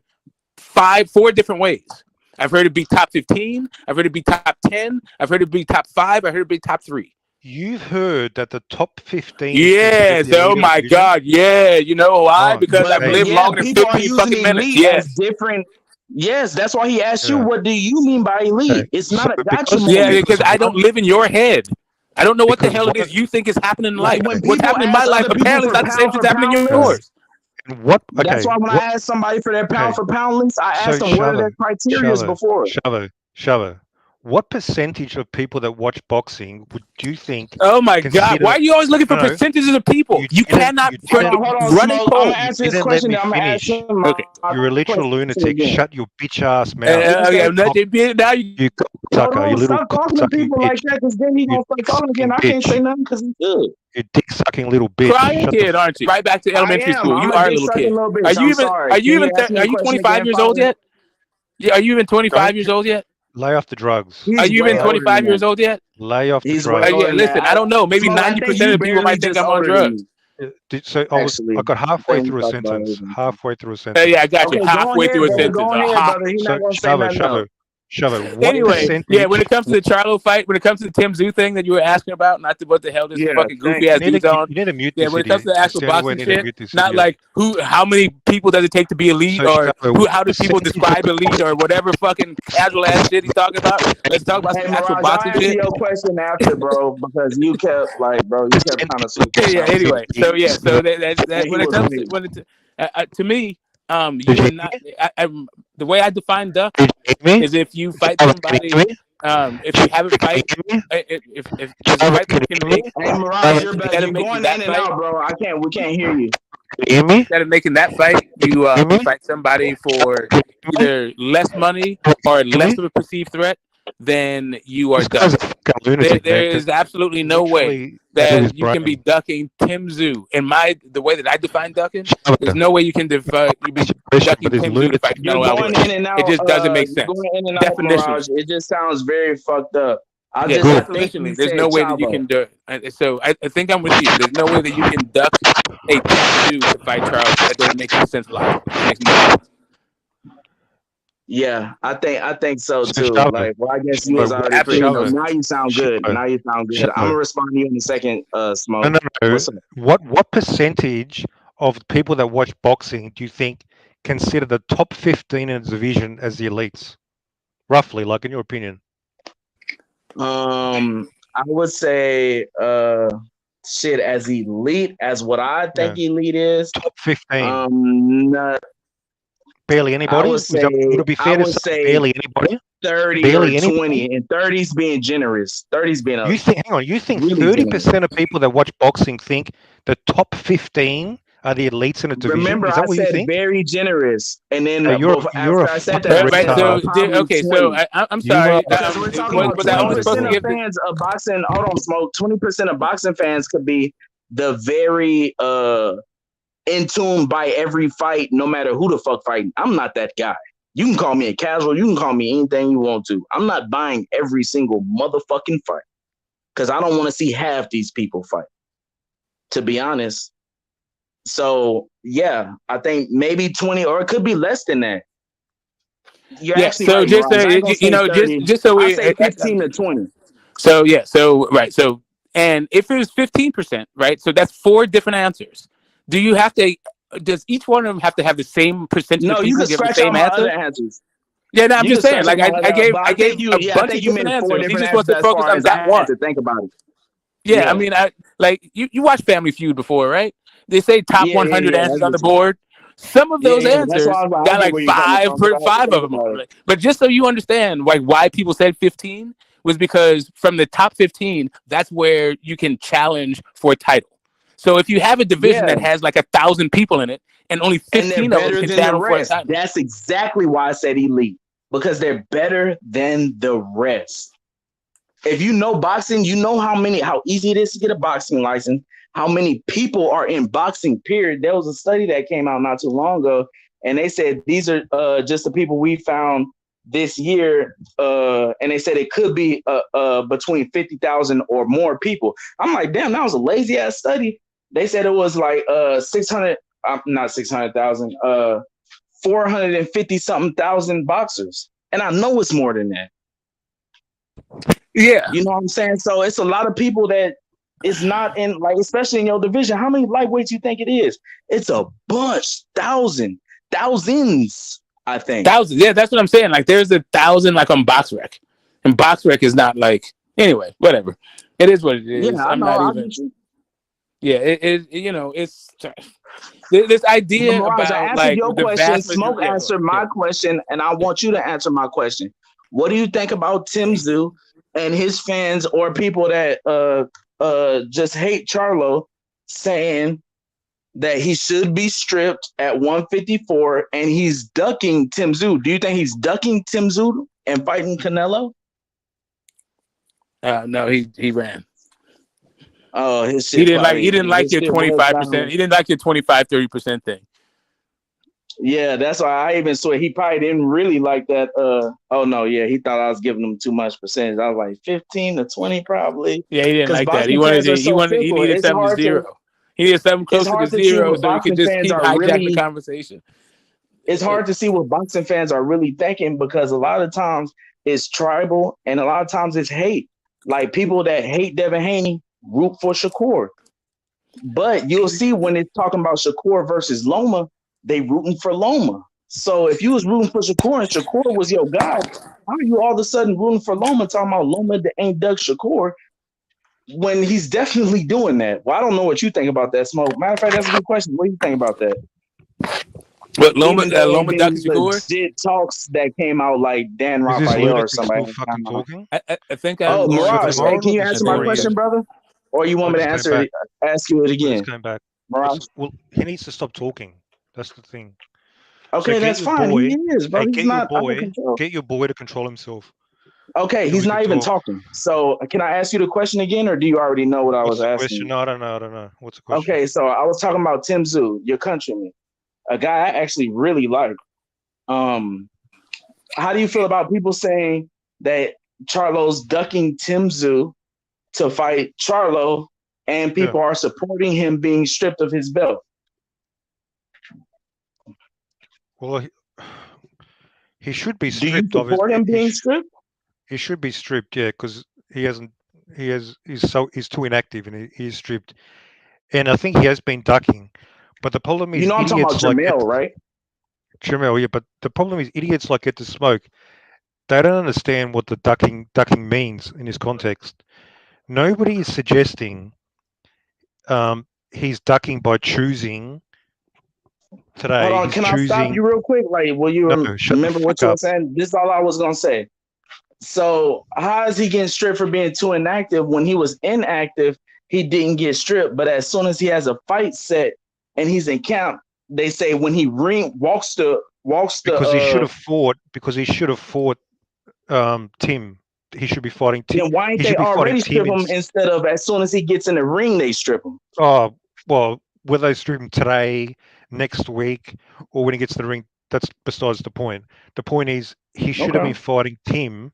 4 different ways. I've heard it be top 15. I've heard it be top 10. I've heard it be top 5. I heard it be top 3. You've heard that the top 15. Yes. Oh my God. Yeah. You know why? Because I've lived longer than people are 15 using fucking minutes. elite Yes. as different. Yes, that's why he asked you, what do you mean by elite? It's not a gotcha moment. Yeah, because I don't live in your head. I don't know what the hell it is you think is happening in life. Like when What's people happening in my ask life other people apparently is for not the same pound shit's for happening in pound yours. What? That's why when I ask somebody for their pound for pound links, I ask them what are their criteria before. Shavo. What percentage of people that watch boxing do you think? Oh my God! Why are you always looking for percentages of people? You cannot Hold on, run and Smoke. I'm poll. gonna answer this question. Then I'm gonna ask him. Okay. You're a literal lunatic. again. Shut your bitch ass mouth. Now you Hold cocksucker. on, You little stop talking to cock-sucking people bitch. like that, because then he gonna start talking again. I can't say nothing because he's good. You dick sucking little bitch. Crying Shut kid, the aren't you? Right back to elementary school. I'm You a are a dick little sucking kid. little bitch. Are you I'm even? sorry. Are you Can even? ask me Are a you question 25 again, years old Father? yet? Yeah. Are you even 25 years old yet? Lay off the drugs. Are you even 25 years old yet? Lay off the He's drugs. way older Yeah, than listen, that. I don't know. Maybe Smoke, I think 90% you of the people barely might think just I'm on older than drugs. me. So I got halfway through a sentence. Halfway through a sentence. Yeah, I got you. Okay, Halfway go through a ahead, brother. sentence. Go ahead, brother. He's not gonna say nothing else. Shove it. What Anyway, percentage? yeah, when it comes to the Charlo fight, when it comes to the Tim Zoo thing that you were asking about, not to what the hell this fucking goofy ass dude's on. You need to mute Yeah, this when it comes to idiot. the actual That's the only way boxing you need to shit, mute this not idiot. like how many people does it take to be elite, or how do people describe elite, or whatever fucking casual ass shit he's talking about. Let's talk about Hey, some actual Mirage, I'll boxing answer shit. your question after, bro, because you kept kind of switching. Yeah. Anyway, so that Yeah, he when it was comes weak. to me, you are not. The way I define duck is if you fight somebody. If you have a fight, if there's a fight that you can make, Hey, Mirage, you're instead of you're making going that in and fight, out, bro. We can't hear you. instead of making that fight, you fight somebody for either less money or less of a perceived threat, then you are done. There is absolutely no way that you can be ducking Tim Zoo. In the way that I define ducking, there's no way you can be ducking Tim Zoo to fight You're Canelo going Alvarez. in and out. It just doesn't make You're sense. going in and out, Definitionally. Mirage. It just sounds very fucked up. I think definitionally, you there's said no way that you Chavo. can do it. So I think I'm with you. There's no way that you can duck a Tim Zoo to fight Charles. That doesn't make any sense logically. It makes no sense. Yeah, I think so too. Like, well, I guess you was already pretty. Now you sound good. Now you sound good. I'm gonna respond to you in a second, Smoke. No. What's up? What percentage of people that watch boxing do you think consider the top 15 in the division as the elites? Roughly, like in your opinion. I would say shit as elite as what I think elite is. Top 15. Barely anybody. I would say, would it be fair to say barely anybody? 30 barely or 20, anybody? and 30's being generous. 30's being You think? Hang on. You think really 30% of people that watch boxing think the top 15 are the elites in a division? Remember, Is that I what you said think? very generous, and then So you're after a I said fucking that, I Right. said retard. probably Okay. So 20. I'm You are sorry. a Because we're talking fucking about Was I only 20% retarded, supposed to bro. of give? fans of boxing. Hold on, Smoke. 20% of boxing fans could be the very in tune by every fight, no matter who the fuck fighting. I'm not that guy. You can call me a casual. You can call me anything you want to. I'm not buying every single motherfucking fight because I don't want to see half these people fight, to be honest. So, yeah, I think maybe 20 or it could be less than that. You're Yeah. actually So right, just Mirage. I ain't going to you say know, 30. just so I'll we. say 15 to 20. So yeah. So right. So and if it was 15%, right? So that's 4 different answers. Do you have to? Does each one of them have to have the same percentage of No, you people can give the scratch out same my other answer? answers. Yeah, no, I'm You can just saying. scratch out Like my other, but I I think gave a I bunch think of you different meant 4 answers. He different just wants to answers as focus far on as I that had one. to think about it. Yeah, I Yeah. mean, you watch Family Feud before, right? They say top Yeah, 100 yeah, yeah. answers I on the get you. board. Some of those Yeah, that's why answers I was like, I got get like where you're coming from, but I had to five think of them. about it. But just so you understand, like why people said 15 was because from the top 15, that's where you can challenge for a title. So if you have a division Yeah. that has like 1,000 people in it, and only And they're 15 of them better can than the challenge for a rest. title. That's exactly why I said elite, because they're better than the rest. If you know boxing, you know how easy it is to get a boxing license, how many people are in boxing, period. There was a study that came out not too long ago, and they said these are just the people we found this year, and they said it could be between 50,000 or more people. I'm like, damn, that was a lazy ass study. They said it was like 600, not 600,000, 450 something thousand boxers, and I know it's more than that. Yeah. You know what I'm saying? So it's a lot of people that it's not in, like, especially in your division. How many lightweights you think it is? It's a bunch, thousands, I think. Thousands. Yeah, that's what I'm saying. Like there's 1,000 like on BoxRec. And BoxRec is not like anyway, whatever. It is what it is. Yeah, I I'm know. not I even get you. yeah, it's this But idea Mirage, I about answered like your the question. vast Smoke majority. Yeah, answered my question, and I want you to answer my question. What do you think about Tim Tszyu and his fans or people that just hate Charlo saying that he should be stripped at 154 and he's ducking Tim Tszyu? Do you think he's ducking Tim Tszyu and fighting Canelo? no, he ran. Oh, his shit He didn't probably like his your shit was 25%. down. He didn't like your 25-30% thing. Yeah, that's why I even swear he probably didn't really like that. Oh no, yeah, he thought I was giving him too much percentage. I was like 15 to 20 probably. Yeah, he didn't Because like that. boxing fans are so He fickle. needed something to zero. He needed something It's closer to hard to see zero what so he could boxing just fans keep are hijacking the really. conversation. It's hard to see what boxing fans are really thinking because a lot of times it's tribal and a lot of times it's hate. Like people that hate Devin Haney root for Shakur. But you'll see when it's talking about Shakur versus Loma, they rooting for Loma. So if you was rooting for Shakur and Shakur was your guy, how are you all of a sudden rooting for Loma, talking about Loma that ain't Doug Shakur when he's definitely doing that? Well, I don't know what you think about that, Smoke. Matter of fact, that's a good question. What do you think about that? But Loma Even though Loma any Duck Shakur? legit talks that came out like Dan Is this Raphael or lunatic somebody. still fucking talking? I think Oh, I'm going Mirage, hey, tomorrow can you or answer just my before he question, goes? brother? Or you want me to just came answer back. it, ask you it I again? just came back. Mirage? Well, he needs to stop talking. That's the thing. Okay, So that's fine. He is, bro. He's not under control. get your boy to control himself. Okay, Then he's we can not even talk. talking. So can I ask you the question again, or do you already know what I What's was the asking question? you? No, I don't know. What's the question? Okay, so I was talking about Tim Tszyu, your countryman, a guy I actually really like. How do you feel about people saying that Charlo's ducking Tim Tszyu to fight Charlo, and people are supporting him being stripped of his belt? Well, he should be Do you stripped. support him being stripped? He should be stripped, yeah, because he's too inactive and he is stripped. And I think he has been ducking. But the problem is You know I'm talking about idiots like Jamel, right? Jamel, yeah, but the problem is idiots like Get to Smoke. They don't understand what the ducking means in this context. Nobody is suggesting he's ducking by choosing today. Hold on, He's can I stop choosing. you real quick? Like, will you No, shut the remember what fuck you were up. saying? This is all I was gonna say. So how is he getting stripped for being too inactive? When he was inactive, he didn't get stripped. But as soon as he has a fight set and he's in camp, they say when he walks the because he should have fought. Because he should have fought Tim. He should be fighting Tim. Then why ain't He they should be fighting already strip Tim him instead of as soon as he gets in the ring they strip him? Oh well, whether they strip him today, next week, or when he gets to the ring, that's besides the point. The point is he should have been fighting Tim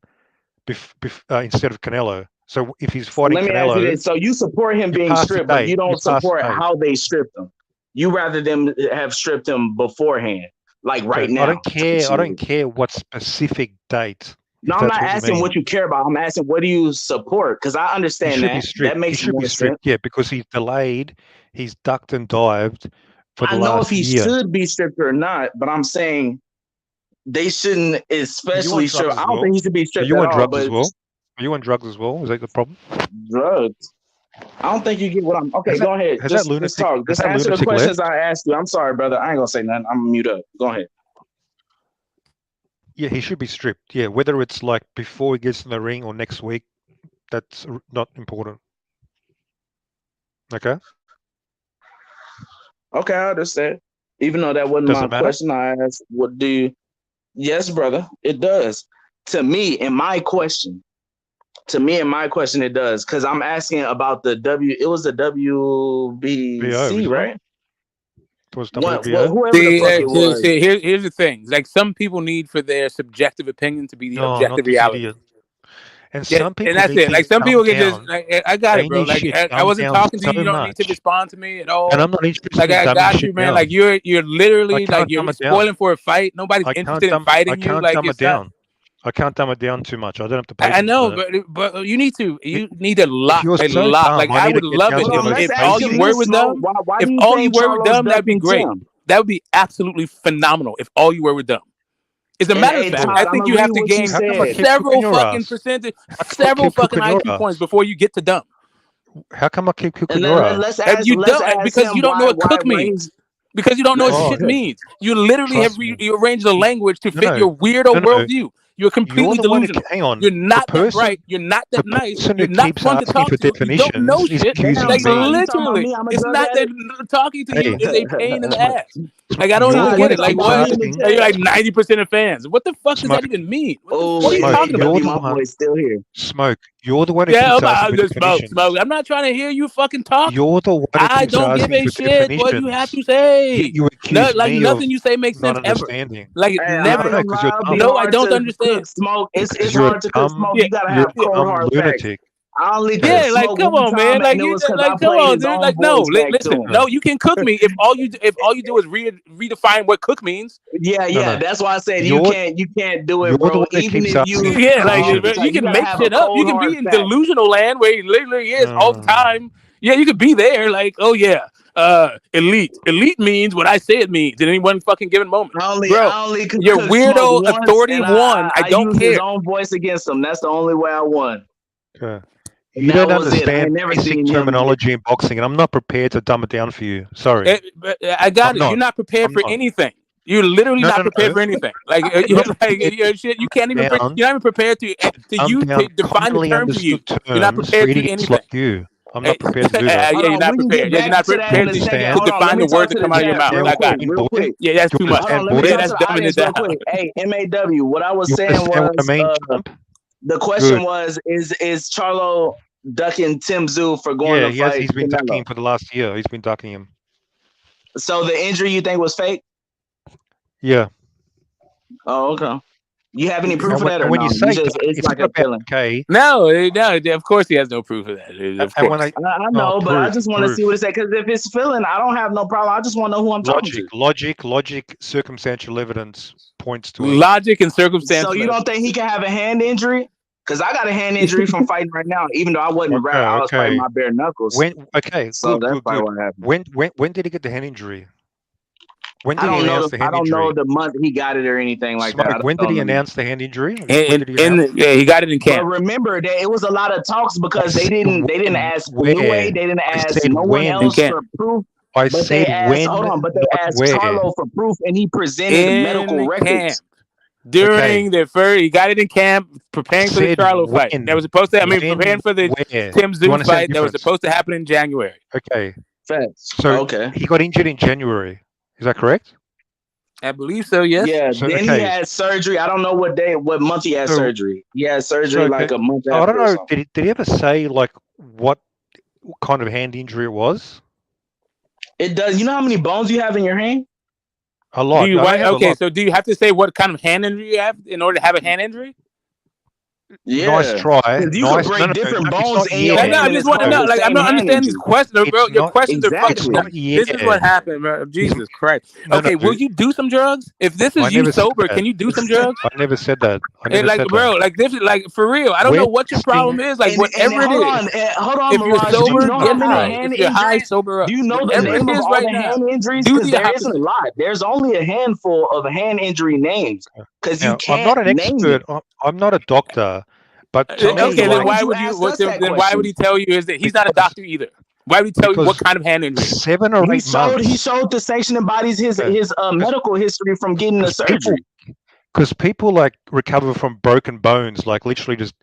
instead of Canelo. So if he's fighting Let me Canelo, ask you this: so you support him being stripped, but you don't support how they stripped him. You rather them have stripped him beforehand, like right now. I don't care. I don't care what specific date. No, I'm not asking what you care about. I'm asking what do you support? Because I understand that. That makes he should be stripped. Yeah, because he's delayed, he's ducked and dived for the last year. I know if he should be stripped or not, but I'm saying they shouldn't, especially strip. I don't think he should be stripped Are you on at all. drugs But as well? Are you on drugs as well? Is that the problem? drugs. I don't think you get what I'm. Okay, go ahead. Just talk. Just answer the questions I asked you. I'm sorry, brother. I ain't gonna say nothing. I'm gonna mute up. Go ahead. Yeah, he should be stripped. Yeah, whether it's like before he gets in the ring or next week, that's not important. Okay. Okay, I understand. Even though that wasn't my question, I asked, "What do you?" Yes, brother, it does. To me, in my question, it does because I'm asking about the It was the WBC, right? It was whoever the fuck it was. Here's the thing: like some people need for their subjective opinion to be the objective reality. And some people, and that's it. Like some people can just, like, I got it, bro. Like I wasn't talking to you. You don't need to respond to me at all. And I'm not interested. Like I got you, man. Down. Like you're literally like you're spoiling for a fight. Nobody's interested in fighting you. Like it's down. I can't dumb it down too much. I don't have to pay. I know, but you need to. You need a lot. So like I would love it if all you were with them. If all you were with them, that'd be great. That would be absolutely phenomenal. If all you were with them. As a matter of fact, I think you have to gain several fucking percentage, several fucking IQ points before you get to dumb. How come I keep cooking your ass? Because you don't know what cook means. Because you don't know what shit means. You literally have rearranged the language to fit your weirdo worldview. You're completely delusional. You're not that bright. You're not that nice. You're not fun to talk to. You don't know shit. Like literally, it's not that talking to you is a pain in the ass. Like I don't even get it. Like what? You're like 90% of fans. What the fuck does that even mean? What are you talking about? My boy's still here. Smoke. You're the one who keeps asking for definitions. Smoke. I'm not trying to hear you fucking talk. You're the one who I don't give a shit what you have to say. You accuse like me nothing of you say makes sense ever. Like never. No, I don't understand. Smoke. It's hard to cook smoke. You gotta have cold hard lunatic. I only like come on, man. Like you like come on, dude. Like no, listen. No, you can cook me if all you do is redefine what cook means. Yeah. That's why I said you can't do it, bro. Even if you you can make shit up. You can be in delusional land where it literally is all the time. Yeah, you could be there. Like elite. Elite means what I say it means in any one fucking given moment. Your weirdo authority won. I don't care. His own voice against him. That's the only way I won. Okay. You don't understand basic terminology in boxing, and I'm not prepared to dumb it down for you. Sorry. I got it. You're not prepared for anything. You're literally not prepared for anything. Like shit. You can't even. You're not even prepared to define the term for you. You're not prepared to do anything. Like you. I'm not prepared to do that. You're not prepared. You're not prepared to define the words that come out of your mouth. Real quick. Yeah, that's too much. That's dumbing it down. Hey, MAW. What I was saying was the question was: Is Charlo ducking Tim Tszyu for going to fight? He's been ducking him for the last year. He's been ducking him. So the injury you think was fake? Yeah. Oh, okay. You have any proof of that, or when no? You say it's like a feeling. Okay. No. Of course he has no proof of that. Of course. I know, but I just want to see what it says. Because if it's feeling, I don't have no problem. I just want to know who I'm talking to. Logic, circumstantial evidence points to it. Logic and circumstantial. So you don't think he can have a hand injury? Because I got a hand injury from fighting right now, even though I wasn't I was fighting my bare knuckles. Good. What happened. When did he get the hand injury? When did I don't he know. announce the hand I don't injury? know the month he got it or anything like that. When did he announce the hand injury? He got it in camp. But remember that it was a lot of talks because they didn't ask Inoue, they didn't ask no one else for proof. I said when. Hold on, but they asked Charlo for proof, and he presented the medical records. During the first, he got it in camp, preparing for the Charlo fight. That was supposed to. Preparing for the Tim Tszyu fight that was supposed to happen in January. Okay. Facts. So Okay. he got injured in January. Is that correct? I believe so. Yes. Yeah. So, then okay. he had surgery. I don't know what month he had So- surgery. He had surgery like a month I after. don't or know. something. Did he ever say like what kind of hand injury it was? It does. You know how many bones you have in your hand? A lot. Do you, I why, don't have a okay, lot. so do you have to say what kind of hand injury you have in order to have a hand injury? Yeah. Nice try. 'Cause you Nice. could break different bones in your yet. hand. No, I just want to know. Like, I'm not understanding these questions, bro. Your questions are fucking. It's not This is what happened, bro. Jesus Christ. No, Okay, no. will you do some drugs? If this I is you never said sober, that. can you do some drugs? I never said that. I And never like, said bro, that. like this is like for real. I don't We're know what your problem is. Like, And whatever it hold is. on, hold on, If you're Mirage. Do sober, you know how get many high. hand If you're high, injuries? sober up. Do you know the Whatever name it of is all right the now, hand injuries? do Because the there isn't opposite. a lot. There's only a handful of hand injury names. Because you Now, can't I'm not an name expert. them. I'm not a doctor. But to Okay, me, so then why why would would you you? ask What, us that then why would question? he tell you is that he's not a doctor either? Why would he tell you what because kind of hand injury? 7 or 8 months. He showed the sanctioning bodies his medical history from getting the surgery. Because people like recover from broken bones, like literally just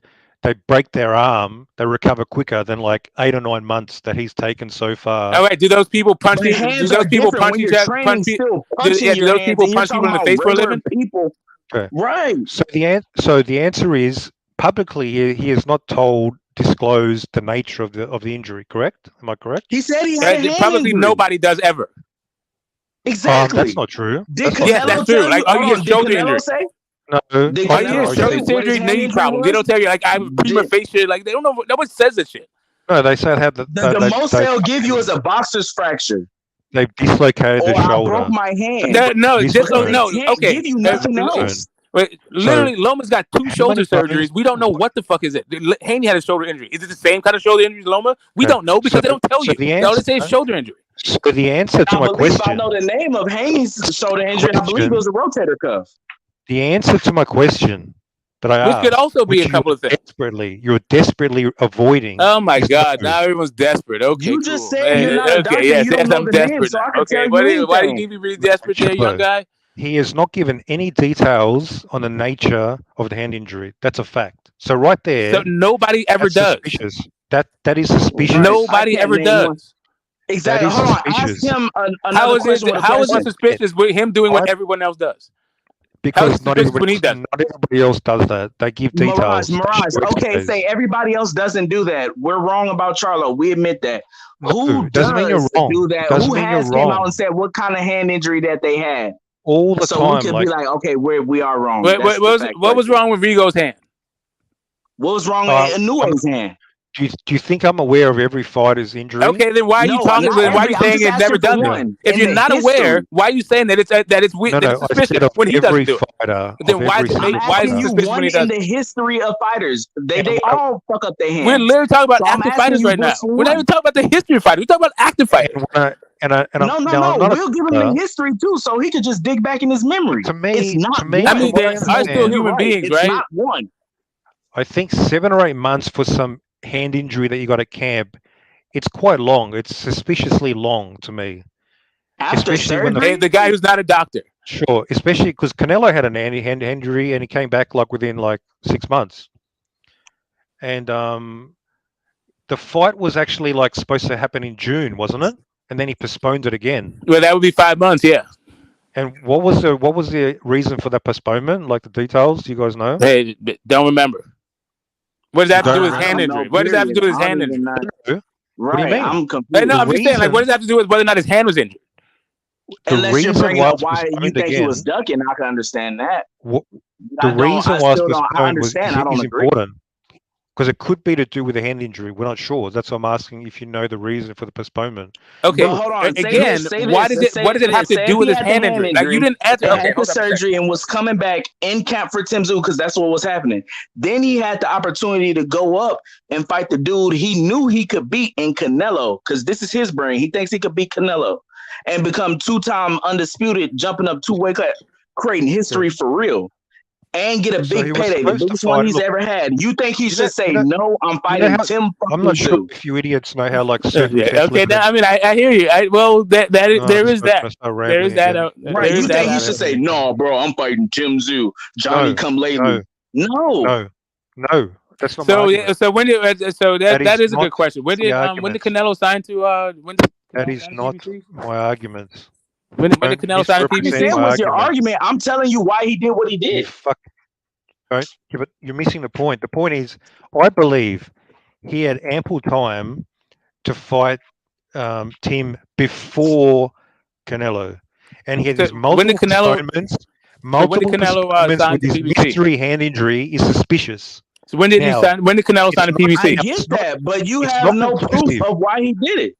they break their arm, they recover quicker than like 8 or 9 months that he's taken so far. All right, do those people punch? But Do hands those are people different punch when each you're other? training, still punching Do your those hands, people and you're punch people talking in the about face for a regular living? people. Okay. Right. So the answer is publicly he has not disclosed the nature of the injury. Correct? Am I correct? He said he had a hand Probably injury. nobody does ever. Exactly. That's not true. Did Yes, that's Canelo true. tell Like, you? oh, Hold you on. get Did shoulder Canelo injury. say? No. Did Oh, yeah, Canelo say shoulder what surgery his is hand knee injury problem. They was? don't tell you like I have prima facie. Like they don't know. No one says this shit. No, they said have The most they'll give you is a boxer's fracture. They've dislocated Or the I shoulder. broke my hand. No, just Because they no. can't Okay, give you nothing else. Wait, literally, Loma's got 2 shoulder many surgeries. We don't know what the fuck is it. Haney had a shoulder injury. Is it the same kind of shoulder injury as Loma? We don't know because they don't tell you. They only say shoulder injury. So the answer to I my believe I question. know the name of Haney's shoulder injury. I believe it was a rotator cuff. The answer to my question that I Which asked, could also be which a couple of things. You're desperately avoiding. Oh my is God! no. Now everyone's desperate. Okay, You just cool. said you're not a doctor. Yes, You don't know I'm the name, desperate so I now. can Okay, tell you why do you anything. keep me really desperate there, young guy? He has not given any details on the nature of the hand injury. That's a fact. So right there. So nobody ever does. Suspicious. That is suspicious. Nobody ever does. Exactly. That is Hold on. suspicious. Ask him another question with a How is question. it suspicious with him doing what everyone else does? Because not everybody else does that. They give Mirage, details. Okay, say everybody else doesn't do that. We're wrong about Charlo. We admit that. Who doesn't mean you're wrong. do that? Doesn't Who mean has you're came wrong. out and said what kind of hand injury that they had? All the so time. we could be like, okay, we are wrong. What was wrong with Vigo's hand? What was wrong with Inue's hand? Do you think I'm aware of every fighter's injury? Okay, then why are you talking? Why are you saying it's never done that? If you're not aware, why are you saying that it's weird? That it's suspicious when he doesn't do it? Then why is it suspicious when he does in the history of fighters? They all fuck up their hands. We're literally talking about active fighters right now. We're not even talking about the history of fighters. We're talking about active fighters. No. We'll give him the history too, so he could just dig back in his memory. To me, it's not. I mean, they are still human beings, right? It's not one. I think 7 or 8 months for some hand injury that you got at camp, it's quite long. It's suspiciously long to me. After surgery? The guy who's not a doctor. Sure, especially because Canelo had an hand injury and he came back like within like 6 months. And the fight was actually like supposed to happen in June, wasn't it? And then he postponed it again. Well, that would be 5 months, yeah. And what was the reason for that postponement? Like the details, do you guys know? Hey, don't remember. What does that have to do with his hand injury? What does that have to do with his hand injury? What do you mean? I'm confused. No, I'm just saying, like, what does that have to do with whether or not his hand was injured? Unless you're bringing up why you think he was ducking, I can understand that. The reason why it's postponed was agree. important. Because it could be to do with a hand injury. We're not sure. That's why I'm asking if you know the reason for the postponement. Okay, but hold on. Again, what does it have to do with his hand injury? Like, you didn't answer. He had the surgery and was coming back in camp for Tim Tszyu because that's what was happening. Then he had the opportunity to go up and fight the dude he knew he could beat in Canelo because this is his brain. He thinks he could beat Canelo and become 2-time undisputed, jumping up 2-weight cut, creating history for real. And get a big payday, the biggest one he's ever had. You think he should say, no, I'm fighting Tim I'm not sure if you idiots know how like certain okay, I mean, I hear you. There is that. There is that. Right, you think he should say, no, bro, I'm fighting Tim Tszyu. Johnny come lately. No. That's not so. Yeah, so when did that is a good question. When did Canelo sign to That is not my argument. When did Canelo sign a I didn't say PBC? it was your argument. I'm telling you why he did what he You did. fuck. Right? Yeah, but you're missing the point. The point is, I believe he had ample time to fight Tim before Canelo, and he had these multiple postponements. Multiple postponements with his mystery hand injury is suspicious. So when did he sign? When did Canelo sign a PBC? I get that, but you have no proof of why he did it.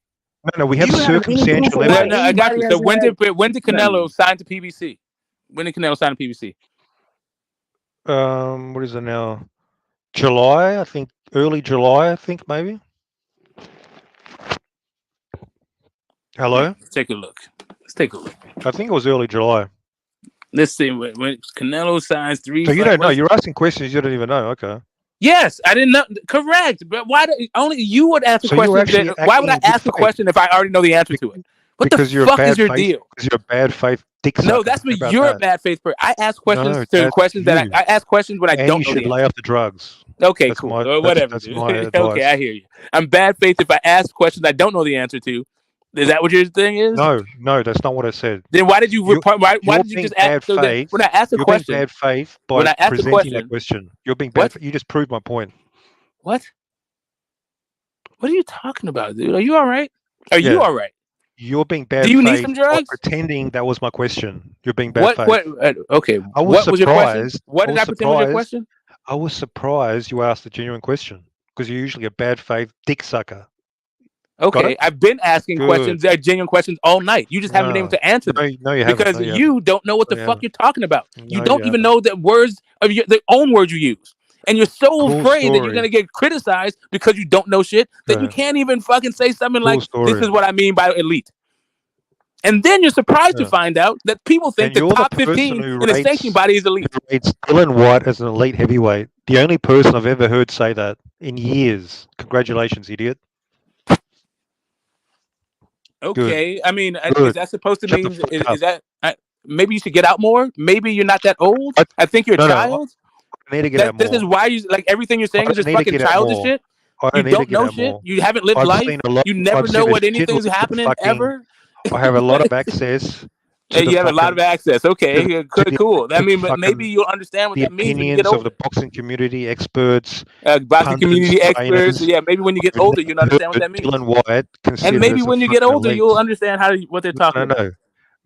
No, we have circumstantial No, evidence. I got you. So when did Canelo sign to PBC? When did Canelo sign to PBC? What is it now? July, I think. Early July, I think, maybe. Hello? Let's take a look. I think it was early July. Let's see. When Canelo signs 3. So you don't know. You're asking questions you don't even know. Okay. Yes, I didn't know. Correct. But why only you would ask a question? Why would I ask a question if I already know the answer to it? What the fuck is your deal? Because you're a bad faith dick sucker. No, that's what you're a bad faith person. I ask questions that I ask questions when I don't know. You should lay off the drugs. Okay, that's cool. Whatever. That's my advice. Okay, I hear you. I'm bad faith if I ask questions I don't know the answer to. Is that what your thing is? No, that's not what I said. Then why did you why did you just ask? So when I asked a question, you're being bad faith by presenting that question. You're being bad. You just proved my point. What? What are you talking about, dude? Are you all right? Are you all right? You're being bad. Do you need faith some drugs? by pretending that was my question. You're being bad faith. Okay. What was your question? What did I pretend was your question? I was surprised you asked a genuine question because you're usually a bad faith dick sucker. Okay, I've been asking questions, genuine questions all night. You just haven't been able to answer them. No, you haven't. Because you don't know what the fuck you're talking about. You don't even know the words of the own words you use. And you're so afraid that you're going to get criticized because you don't know shit that you can't even fucking say something like, this is what I mean by elite. And then you're surprised to find out that people think the top 15 in the sanctioning body is elite. It's Dylan White as an elite heavyweight. The only person I've ever heard say that in years. Congratulations, idiot. Okay, I mean, is that supposed to mean? Is that maybe you should get out more? Maybe you're not that old. I think you're a child. I need to get out more. This is why you like everything you're saying is just fucking childish shit. You don't know shit. You haven't lived life. You never know what anything's happening ever. I have a lot of access. You have a lot of access. Okay, cool. I mean, but maybe you'll understand what that means when you get older. Of the boxing community experts, boxing community experts. Yeah, maybe when you get older, you'll understand what that means. Dylan White, and maybe when you get older, you'll understand what they're talking about. No.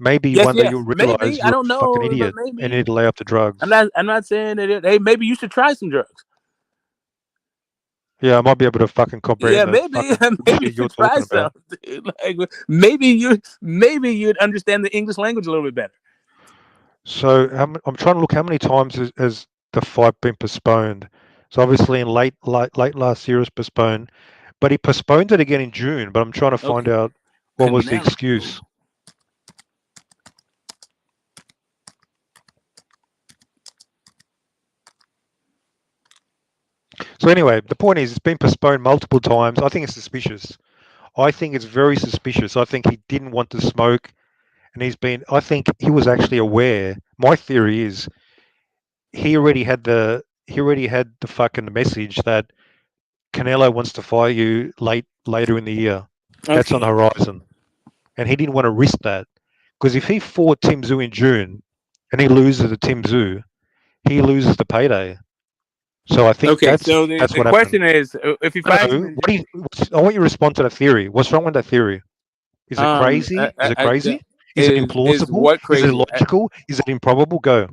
Maybe one day you'll realize you're a fucking idiot and you need to lay off the drugs. I'm not saying that. Hey, maybe you should try some drugs. Yeah, I might be able to fucking comprehend. Yeah, maybe you should try some. Like, maybe you'd understand the English language a little bit better. So I'm trying to look how many times has the fight been postponed. So obviously in late last year it was postponed, but he postponed it again in June. But I'm trying to find out what was the excuse. So anyway, the point is it's been postponed multiple times. I think it's suspicious. I think it's very suspicious. I think he didn't want to smoke, and I think he was actually aware. My theory is he already had the fucking message that Canelo wants to fight you later in the year. That's on the horizon, and he didn't want to risk that because if he fought Tim Tszyu in June and he loses to Tim Tszyu, he loses the payday. So I think that's what question happened. is, if he fights, I want you to respond to that theory. What's wrong with that theory? Is it crazy? Is it crazy? Is it implausible? Is it illogical? Is it improbable? Go.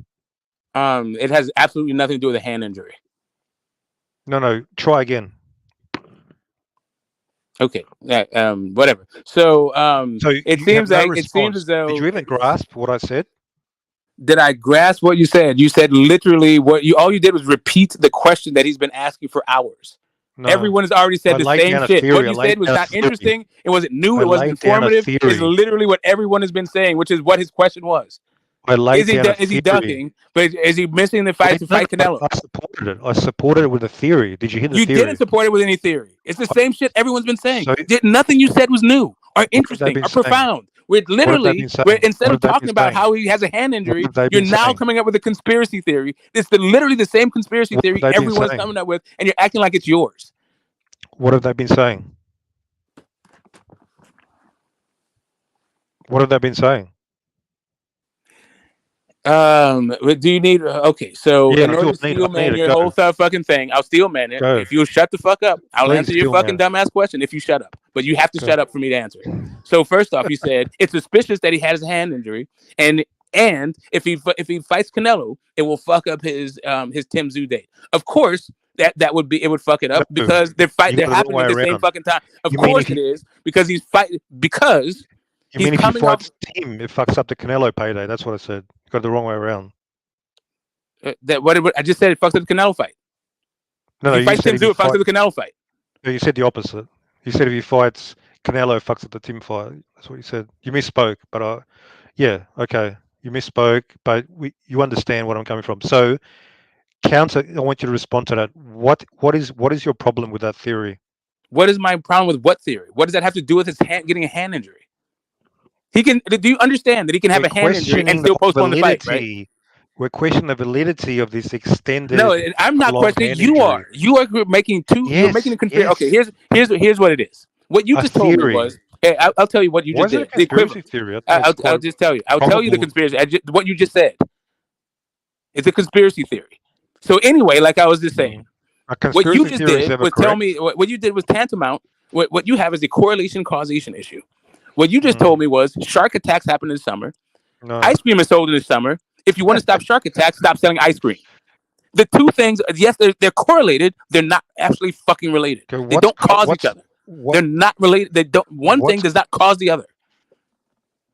It has absolutely nothing to do with a hand injury. No. Try again. Okay. Whatever. So it seems as though. Did you even grasp what I said? Did I grasp what you said? You said literally all you did was repeat the question that he's been asking for hours. No, everyone has already said the same shit. What you said was not interesting. It wasn't new. It wasn't informative. It's literally what everyone has been saying, which is what his question was. Is he ducking? But is he missing the fight to fight Canelo? I supported it. I supported it with a theory. Did you hear the theory? You didn't support it with any theory. It's the same shit everyone's been saying. Nothing you said was new or interesting or profound. We're literally, instead of talking about how he has a hand injury, you're now coming up with a conspiracy theory. It's literally the same conspiracy theory everyone's coming up with, and you're acting like it's yours. What have they been saying? What have they been saying? Do you need? Okay, so Yeah, in I order do. to steel man I your go. whole fucking thing, I'll steel man it. Go. If you'll shut the fuck up, I'll Please, answer your steel fucking man. dumbass question. If you shut up, but you have to Go. shut up for me to answer it. So first off, you said it's suspicious that he has a hand injury, and if he fights Canelo, it will fuck up his Tim Tszyu date. Of course, that would fuck it up No, because they're you got the wrong happening way at the same around. fucking time. Of You mean course if it he? is because he's fighting because You he's mean if he coming off. fights Tim, it fucks up the Canelo payday? That's what I said. You got it the wrong way around. What I just said, it fucks up the Canelo fight. No, if he fights Tim said Tszyu, it fucks up the Canelo fight. No, you said the opposite. You said if he fights Canelo, it fucks up the Tim fight. That's what you said. You misspoke, but yeah, okay, you misspoke, but you understand what I'm coming from. So, counter. I want you to respond to that. What is your problem with that theory? What is my problem with what theory? What does that have to do with his getting a hand injury? He can. Do you understand that he can have a hand injury and still postpone the fight, right? We're questioning the validity of this extended. No, I'm not questioning. You are. You are making two. Yes, you're making a conspiracy. yes. Okay, here's what it is. What you just told me was. Hey, I'll tell you what you just did. The equivalent. Theory? I'll just tell you. I'll tell you the conspiracy. What you just said. It's a conspiracy theory. So anyway, like I was just saying, what you just did was tell me what you did was tantamount. What you have is a correlation causation issue. What you just told me was shark attacks happen in the summer. No. Ice cream is sold in the summer. If you want to stop shark attacks, stop selling ice cream. The two things, yes, they're correlated. They're not actually fucking related. They don't cause each other. They're not related. They don't. One thing does not cause the other.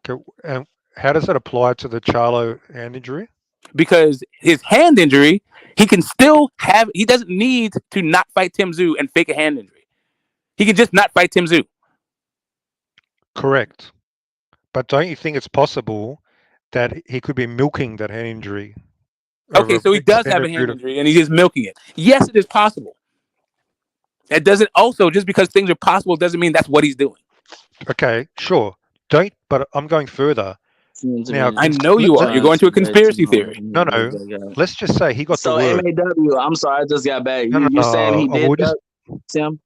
Okay, and how does that apply to the Charlo hand injury? Because his hand injury, he can still have. He doesn't need to not fight Tim Tszyu and fake a hand injury. He can just not fight Tim Tszyu. Correct. But don't you think it's possible that he could be milking that hand injury? Okay, so he does have a hand injury and he's just milking it. Yes, it is possible. That doesn't also, just because things are possible doesn't mean that's what he's doing. Okay, sure. But I'm going further. Now, I know you are. You're going to a conspiracy theory. No. Let's just say he got the word. MAW, I'm sorry, I just got back. You're saying he did that, Tim?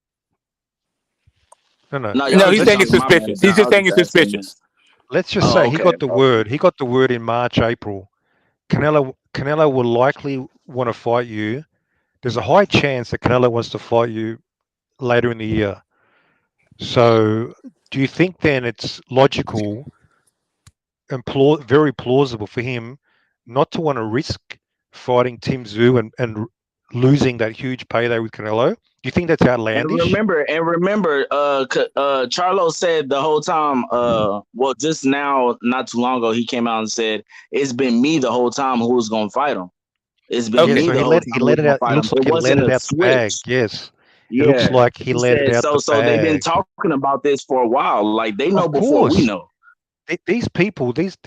No, he's saying it's suspicious. He's just saying it's suspicious. Let's just say he got the word. He got the word in March, April. Canelo will likely want to fight you. There's a high chance that Canelo wants to fight you later in the year. So, do you think then it's logical and very plausible for him not to want to risk fighting Tim Tszyu and losing that huge payday with Canelo? Do you think that's outlandish? And remember, Charlo said the whole time, just now, not too long ago, he came out and said, it's been me the whole time who's going to fight him. It's been me the whole time. He let it out. It looks like he let it out the bag. Yes. It looks like he let it out the bag. So they've been talking about this for a while. Like, they know before we know. These people, these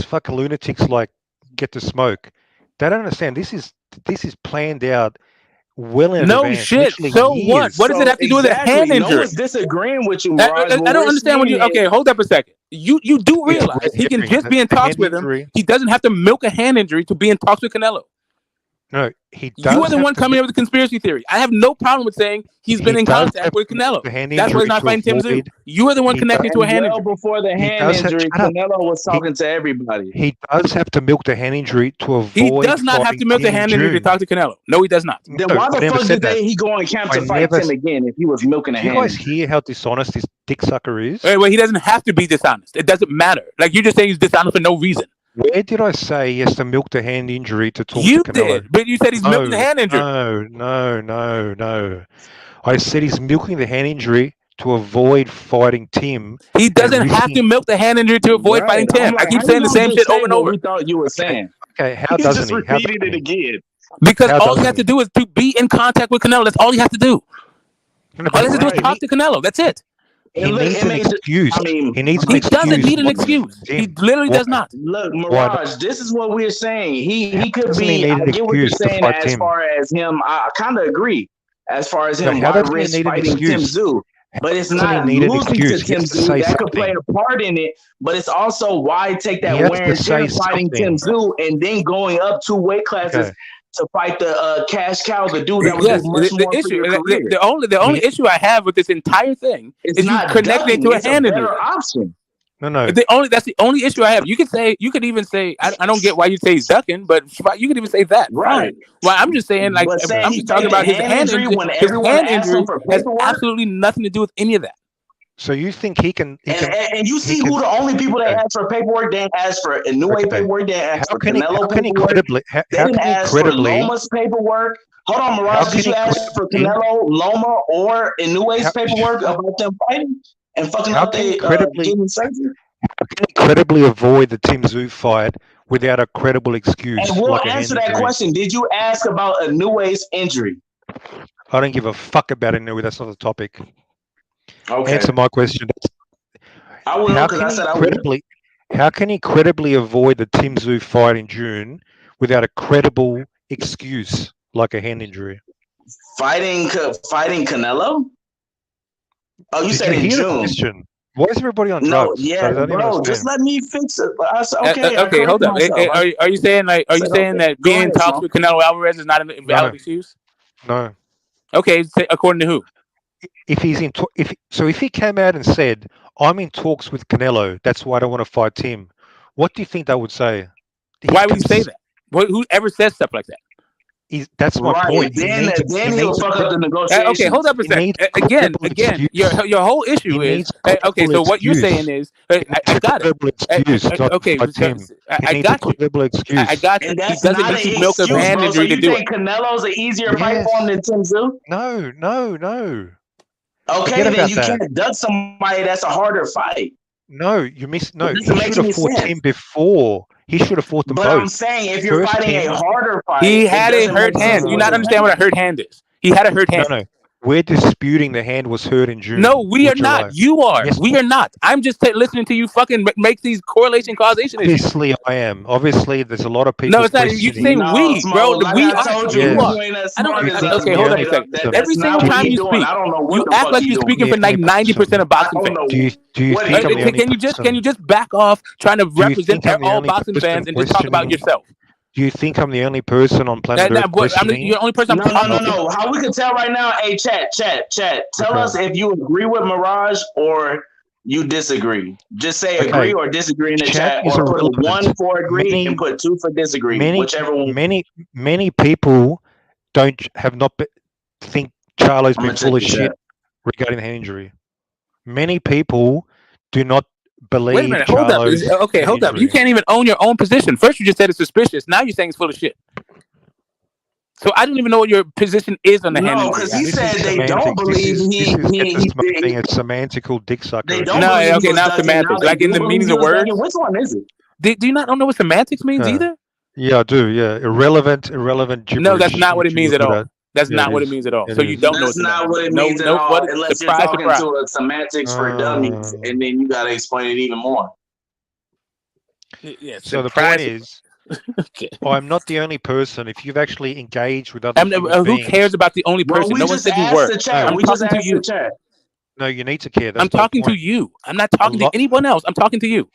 fucking lunatics, like, get to smoke. They don't understand. This is planned out well in advance. No shit. So years. What? What does it have to do with a hand injury? No one's disagreeing with you, Mirage. I don't understand when you. Okay, hold up a second. You do realize he can just be in talks with him. He doesn't have to milk a hand injury to be in talks with Canelo. No, he does. You are the one coming up with the conspiracy theory. I have no problem with saying he's been in contact with Canelo. That's why he's not fighting Tim Tszyu. You are the one connected to a hand injury. Before the hand injury, Canelo was talking to everybody. He does have to milk the hand injury to avoid. He does not have to milk the hand injury to talk to Canelo. No, he does not. Then why the fuck did he go on camp to fight Tim again if he was milking a hand? Do you guys hear how dishonest this dick sucker is? Wait, he doesn't have to be dishonest. It doesn't matter. Like, you just saying he's dishonest for no reason. Where did I say he has to milk the hand injury to talk to Canelo? You did, but you said he's milking the hand injury. No. I said he's milking the hand injury to avoid fighting Tim. He doesn't have to milk the hand injury to avoid fighting Tim. I keep saying the same shit over and over. We thought you were saying. Okay, how doesn't he? Just repeated it again. Because all he has to do is to be in contact with Canelo. That's all he has to do. All he has to do is talk to Canelo. That's it. He needs an excuse. He doesn't need an excuse. He literally does not. Look, Mirage, this is what we're saying. He could be. I get what you're saying as far as him. I kind of agree. As far as him, why risk fighting Tim Tszyu? But it's not losing to Tim Tszyu. That could play a part in it. But it's also why take that wear and tear fighting Tim Tszyu and then going up 2 weight classes to fight the cash cow, the dude that would do much more for your career. The only issue I have with this entire thing is you connecting to a hand injury. Option. No. That's the only issue I have. You could even say I don't get why you say he's ducking, but you could even say that. Right. Fine. Well, I'm just saying like But saying I'm he just talking faked a about his hand hand injury injury. when His everyone hand asked him injury for has paperwork. absolutely nothing to do with any of that. So you think he can? And you see who the only people that asked for paperwork? They asked for Inoue paperwork. They asked for Canelo paperwork. They didn't ask for Loma's paperwork. Hold on, Mirage. Did you ask for Canelo, Loma, or Inoue's paperwork about them fighting and fucking up their getting surgery? How can he credibly avoid the Tim Tszyu fight without a credible excuse? And we'll like a answer hand that injury? question. Did you ask about Inoue's injury? I don't give a fuck about Inoue. That's not the topic. Okay. Answer my question. I will, because I said I will. How can he credibly avoid the Tim Tszyu fight in June without a credible excuse like a hand injury? Fighting Canelo? Oh, you Did said you in hear June. the question? Why is everybody on No, drugs? yeah, bro, just let me fix it. I said, okay, Okay, hold up. Are you saying like that Go being in ahead, talks Smoke. with Canelo Alvarez is not a valid excuse? No. Okay, according to who? If he's in, if he came out and said, "I'm in talks with Canelo, that's why I don't want to fight Tim," what do you think they would say? Why would he say that? Whoever says stuff like that? That's my point. Then he'll fuck up the negotiations. Okay, hold up a second. Again, your whole issue is okay. So what you're saying is, I got it. Okay, I got you. I got you. And He that's doesn't not need an to milk a excuse, hand bro. So injury to you do think it. Canelo's an easier fight for him than Tim Tszyu? No. Okay, then you can't duck somebody that's a harder fight. No, you missed. No, It he doesn't make should have any fought sense. Tim before. He should have fought them But both. I'm saying if you're fighting a harder fight, He it had a doesn't hurt make hand. sense. Do you not understand what a hurt hand is? He had a hurt hand. No. We're disputing the hand was hurt in June. No, we or are not. July. You are. Yes, We are not. I'm just listening to you fucking make these correlation causation issues. Obviously, I am. Obviously, there's a lot of people. No, it's not. You saying we, bro. Like we I are. told You you, are. you ain't as I don't. smart as us. Okay, hold up a second. Every single time you speak, I don't know what you the act fuck like he you're doing. speaking for like 90% of boxing fans. Do you think I'm the only person? Can you just back off trying to represent think I'm the all only boxing person fans and just talk about questioning- yourself? Do you think I'm the only person on planet Earth questioning? You're the only person I'm talking to. No. How we can tell right now? Hey, chat. Tell us if you agree with Mirage or you disagree. Just say agree or disagree in the chat, is or put irrelevant. 1 for agree and put 2 for disagree. Whichever one. Many people think Charlo's been full of shit regarding the hand injury. Many people do not believe. Wait a minute. Hold up. Hold up. You can't even own your own position. First, you just said it's suspicious. Now you're saying it's full of shit. So I don't even know what your position is on the hand injury. No, because he said they don't believe he did. It's semantical dick sucker. They don't believe okay, now semantics. Like in the meanings of words. Which one is it? Do you not know what semantics means either? Yeah, I do. Yeah, irrelevant gibberish. No, that's not what it means at all. That's not what it means at all. So you don't know. That's not what it means at all. Unless you're talking to a semantics for dummies, and then you got to explain it even more. Yeah, so the point is, I'm not the only person. If you've actually engaged with other who beings, cares about the only person? No one said you were. I'm talking to you. No, you need to care. That's I'm talking to you. I'm not talking to anyone else. I'm talking to you.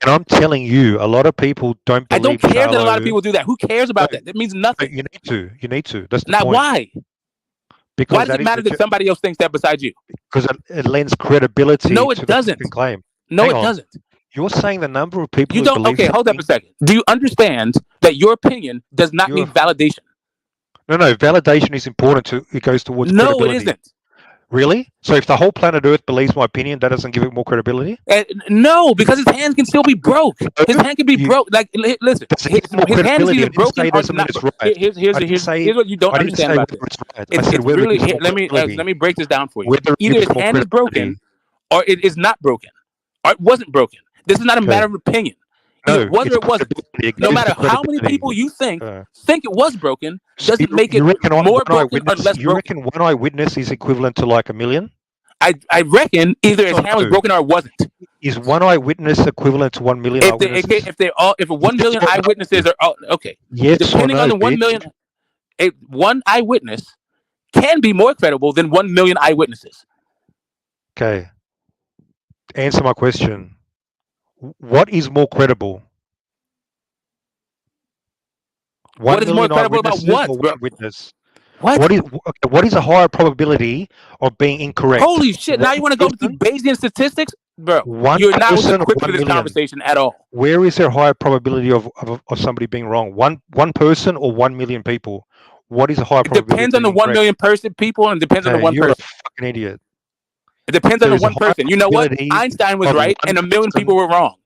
And I'm telling you, a lot of people don't believe. I don't care Charlo. that a lot of people do that. Who cares about that? That means nothing. You need to. You need to. That's the not point. why. Because why does it matter that somebody else thinks that besides you? Because it lends credibility. No, it to doesn't. The claim. No, Hang it on. doesn't. You're saying the number of people you who don't. believe Okay, hold up a second. Do you understand that your opinion does not need validation? No, validation is important. It goes towards credibility. No, it isn't. Really? So if the whole planet Earth believes my opinion, that doesn't give it more credibility? No, because his hand can still be broke. His hand can be broke. Like, listen, his hand is either broken or not. Right. Here's what you don't understand about this. It's really let me break this down for you. Either his hand is broken, or it is not broken, or it wasn't broken. This is not a matter of opinion. No, it was or it wasn't. No matter how many people you think it was broken, doesn't make it more broken or less broken. You reckon one eyewitness is equivalent to like 1 million? I reckon either his hand was broken or it wasn't. Is one eyewitness equivalent to 1 million eyewitnesses? If 1 million eyewitnesses are okay, yes, depending on the 1 million, one eyewitness can be more credible than 1 million eyewitnesses. Okay, answer my question. What is more credible? What is more credible about what? Witness. What is a higher probability of being incorrect? Holy shit! Now you want to go to Bayesian statistics, bro? You're not equipped for this conversation at all. Where is there a higher probability of somebody being wrong? One person or 1 million people? What is a higher probability? It depends on the 1 million person people, and depends on the one you're person. a fucking idiot. It depends on the one person. You know what? Einstein was right, and 1 million people were wrong.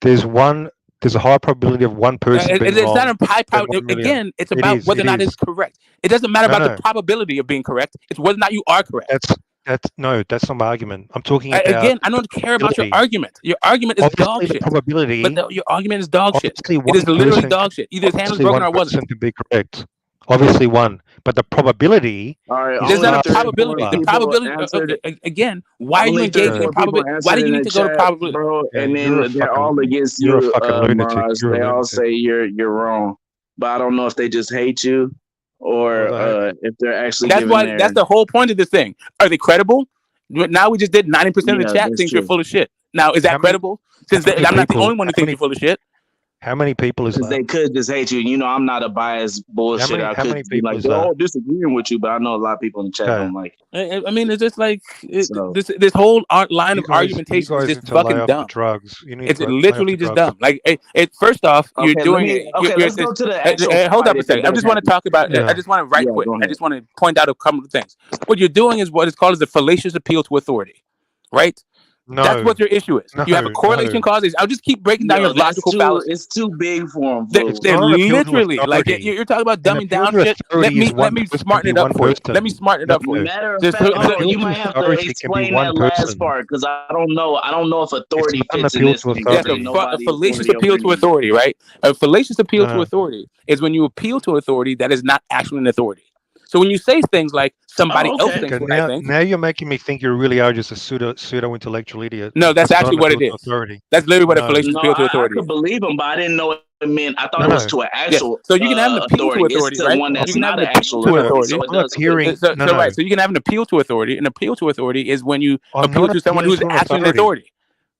There's a high probability of one person being wrong. It's not a high probability. Again, it's about whether or not it's correct. It doesn't matter about the probability of being correct. It's whether or not you are correct. That's not my argument. I'm talking about again. I don't care about your argument. Your argument is dog shit. Probability, but your argument is dog shit. It is literally dog shit. Either his hand was broken or it wasn't. Can be correct. Obviously one, but the probability. There's not a probability. The probability. Again, why are you engaging in probability? Why do you need to go to probability, bro? And then they're all against you. You're a fucking lunatic. They all say you're wrong, but I don't know if they just hate you or if they're actually. That's the whole point of this thing. Are they credible? Now we just did 90% of the chat thinks you're full of shit. Now is that credible? Since I'm not the only one who thinks you're full of shit. How many people is that? They could just hate you. You know, I'm not a biased bullshit. I could be like, oh, disagreeing with you, but I know a lot of people in the chat don't like it. I mean, it's just like this whole line of argumentation is just fucking dumb. Drugs. It's literally just dumb. Like, first off, you're doing it. Let's go to the actual. Hold up a second. I just want to talk about. I just want to right quick. I just want to point out a couple of things. What you're doing is what is called a fallacious appeal to authority, right? No, that's what your issue is. You have a correlation causes. I'll just keep breaking down your logical fallacy. It's too big for them. They're literally like you're talking about dumbing down shit. Let me smarten it up for you. Let me smarten it up for you. Matter of fact, you might have to explain that last part because I don't know. I don't know if authority fits in this. That's a fallacious appeal to authority, right? A fallacious appeal to authority is when you appeal to authority that is not actually an authority. So when you say things like somebody else thinks what I think, now you're making me think you really are just a pseudo intellectual idiot. No, that's actually what it is. Authority. That's literally what a fallacious appeal to authority. I could believe him, but I didn't know it meant. I thought it was to an actual. So you can have an appeal to authority, it's right? one that's you can not have an actual authority. Right. So you can have an appeal to authority. An appeal to authority is when you appeal to someone who's actually an authority.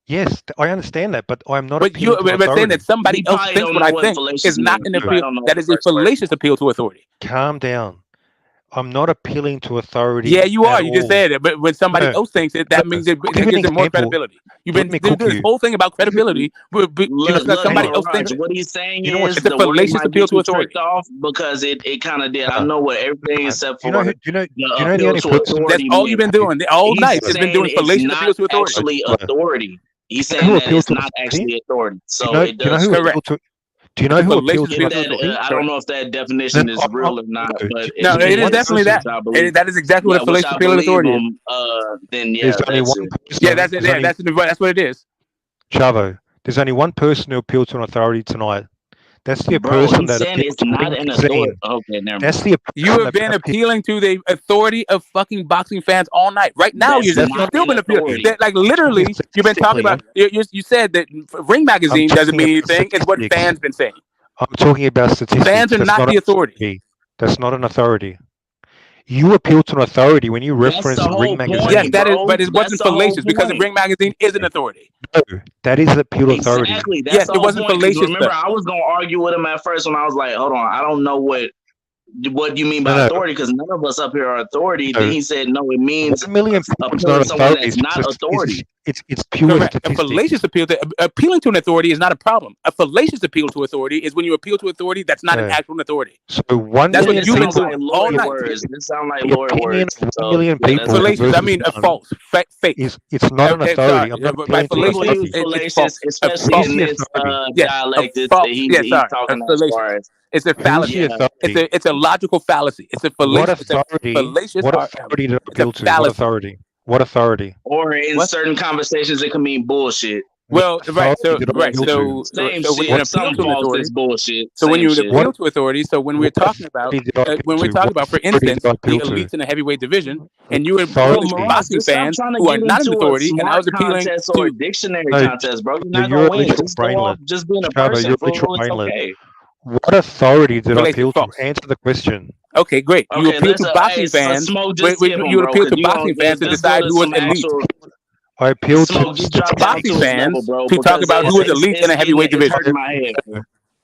Yes, I understand that, but I'm not. But saying that somebody else thinks what I think is not an appeal. That is a fallacious appeal to authority. Calm down. I'm not appealing to authority. Yeah, you are. You just said it. But when somebody else thinks it, that means it gives it more credibility. You've been doing this whole thing about credibility because somebody else thinks it. What he's saying is it's a fallacious appeal to authority. Off because it kind of did. I know what everything except for the only person. That's all you've been doing all night. It's been doing fallacious appeal to authority. Actually, authority. He's saying that it's not actually authority. So it does. Correct. Do you know who appeals to I don't know if that definition is real or not, but no, it is definitely that. That is exactly what a fallacious appeal to authority is. Then yeah, that's it. That's what it is. Chavo, there's only one person who appealed to an authority tonight. That's the person that it's not an authority. Okay, never mind. That's the you have been appealing to the authority of fucking boxing fans all night. Right now, you've still been appealing. Like literally, you've been talking about. You said that Ring Magazine doesn't mean anything. It's what fans been saying. I'm talking about statistics. Fans are not the authority. That's not an authority. You appeal to an authority when you reference Ring Magazine. Yes, that is, but it wasn't fallacious because the Ring Magazine is an authority. No, that is the pure authority. Exactly. Yes, it wasn't fallacious. Remember, I was gonna argue with him at first when I was like, "Hold on, I don't know what you mean by authority because none of us up here are authority." Then he said, "No, it means 1 million people is not authority. It's not authority. It's pure statistics. A fallacious appeal to appealing to an authority is not a problem. A fallacious appeal to authority is when you appeal to authority that's not an actual authority. So 1 that's million what you've been doing all night. This sound like lawyer words. 1 million people. Fallacious. I mean, false, fake. It's not an authority. I'm not by fallacious, it's false, especially in this dialect that he's talking as. It's a fallacy. It's a logical fallacy. It's a fallacious. What authority did I appeal to? What authority? What authority? Or in certain conversations, it can mean bullshit. Well, right. So when you appeal to authority, bullshit. So when you appeal to authority, so when we're talking about, for instance, the elites in the heavyweight division, and you were appealing to boxing fans who are not an authority, and I was appealing to a dictionary contest, bro. You're not gonna win. Just being a person. Okay. What authority did I appeal to? Answer the question. Okay, great. You appeal to boxing fans. You appeal to boxing fans to decide who was elite. I appealed to boxing fans to talk about who was elite in a heavyweight division.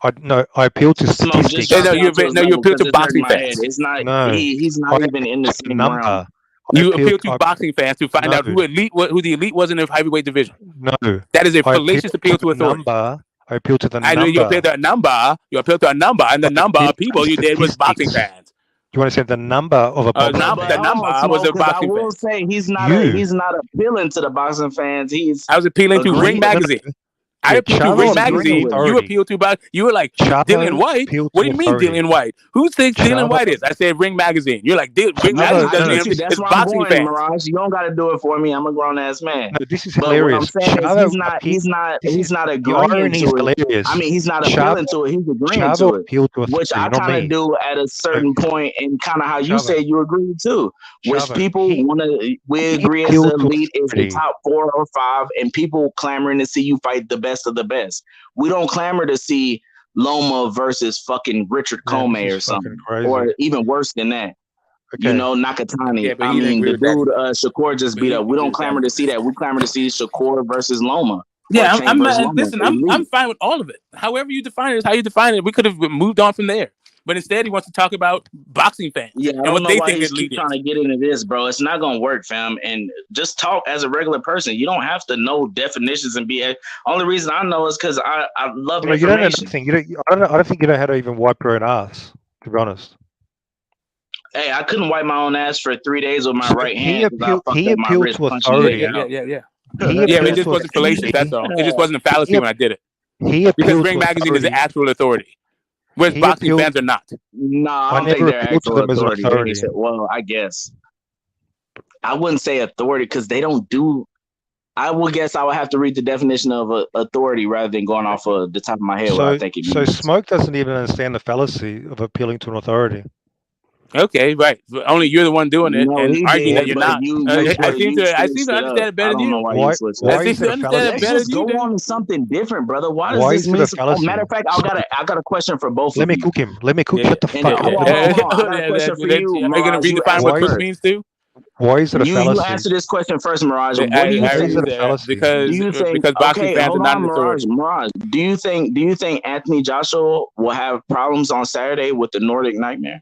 I appeal to Smoke, just statistics. drop down to his level appeal because to it's hurting boxing my head. fans. It's not. No, He's not I even in the appeal to same number. realm. You appeal to boxing fans to find out who the elite was in the heavyweight division. No, That is a I fallacious appeal to authority. number. I appeal to the I know number. you appeal to a number. You appeal to a number, and the number of people you did was boxing fans. You want to say the number of a boxing But fan? The number hold on, was Smoke, a 'cause I boxing will fan. say he's not appealing to the boxing fans. I was appealing to Ring agreeing. Magazine. I appealed to Ring Magazine. You appealed to you were like Dillian White. What do you mean Dillian White? Who thinks Dillian White is? I said Ring Magazine. You're like Ring Magazine doesn't I get you. That's it's where I'm boxing going, fans. Mirage. You don't got to do it for me. I'm a grown ass man. No, this is but hilarious. what I'm saying Chavo is he's not the agreeing irony to is it. hilarious. I mean, he's not appealing to it. He's agreeing to it, appealed to which I authority, not kind me. of do at a certain point, and kind of how you Chavo. said you agree too. Which Chavo, people want to. We agree as the appealed to elite is the authority. top 4 or 5, and people clamoring to see you fight the best of the best. We don't clamor to see Loma versus fucking Richard Comey or something, or even worse than that. Okay. You know, Nakatani. Yeah, but I he didn't mean, agree the with that. dude Shakur just beat up. We don't clamor to see that. We clamor to see Shakur versus Loma. Yeah, or Tank versus Loma. listen, I'm fine with all of it. However you define it is how you define it. We could have moved on from there. But instead, he wants to talk about boxing fans Yeah, I and don't what know they why think he's is keep leading. trying to get into this, bro. It's not gonna work, fam. And just talk as a regular person. You don't have to know definitions and be. Only reason I know is because I love You don't know information. nothing. I don't think you know how to even wipe your own ass. To be honest. Hey, I couldn't wipe my own ass for 3 days with my right hand because I fucked He up my appealed wrist to punching authority. it out. Yeah. He It just wasn't fallacious. That's all. It just wasn't a fallacy when I did it. He Because appealed Ring to Magazine is the authority. actual authority, whereas He boxing appealed- fans are not. Nah, I don't never think they're appealed to actual them as an authority. authority. Well, I guess I wouldn't say authority because they don't do. I would guess I would have to read the definition of authority rather than going off of the top of my head what I think it So means. Smoke doesn't even understand the fallacy of appealing to an authority. Okay, right. Only you're the one doing it No, and he arguing did, that you're but not. you I seem to switched it understand up. it better I than don't know you. why Why- you switched it why up. I seem is to it a understand it fallacy? better Let's than just you go do. on to something different, brother. Why does Why this is it mean? a fallacy? Matter of fact, I got a question for both Let of me you. cook him. Let me cook. Yeah, Shut the And fuck hold up. on. I got a question for you, Are you Mirage. going to You redefine what answer truth first. means too? Why is it a You fallacy? answer this question first, Mirage. What do you Why think? is it a fallacy? Do you think? Because boxing Okay, fans are hold not on, an authority. Mirage. Do you think Anthony Joshua will have problems on Saturday with the Nordic Nightmare?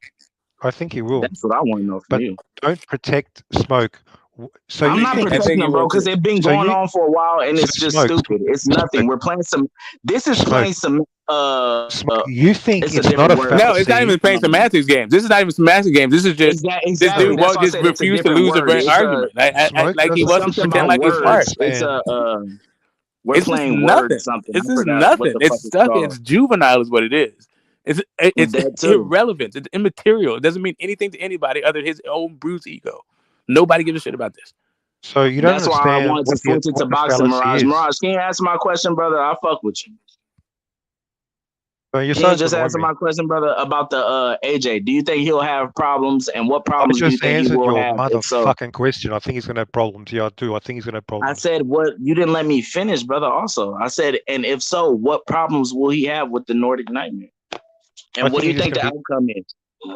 I think he will. That's what I want to know from But you. don't protect Smoke. So I'm you not think protecting them, bro, because it's been So going you- on for a while and so it's just Smoke, stupid. It's nothing. We're playing some. This is playing some. you think it's it's a not different a word. fallacy? No, it's not even playing semantics games. This is not even semantics games. This is just Exactly. this dude That's won't why I just said it's a refuse to different lose word. an It's argument. Like he it's wants to something pretend about like he's smart. words. It's we're It's just playing nothing. words. Something. It's I just forgot what nothing. the fuck It's it's stuck. called. It's juvenile, is what it is. It's That too. irrelevant. It's immaterial. It doesn't mean anything to anybody other than his own bruised ego. Nobody gives a shit about this. So you don't That's why I understand wanted to what switch it to the boxing, fallacy Mirage. is. Mirage, can you answer my question, brother? I'll fuck with you. So you're Can you so just answer my question, brother, about the AJ? Do you think he'll have problems, and what I problems do you just think he answered will your have? If so, motherfucking question. I think he's gonna have problems. Yeah, I do. I think he's gonna have I problems. said what you didn't let me finish, brother. Also, I said, and if so, what problems will he have with the Nordic Nightmare? And what do you he's think the gonna outcome is?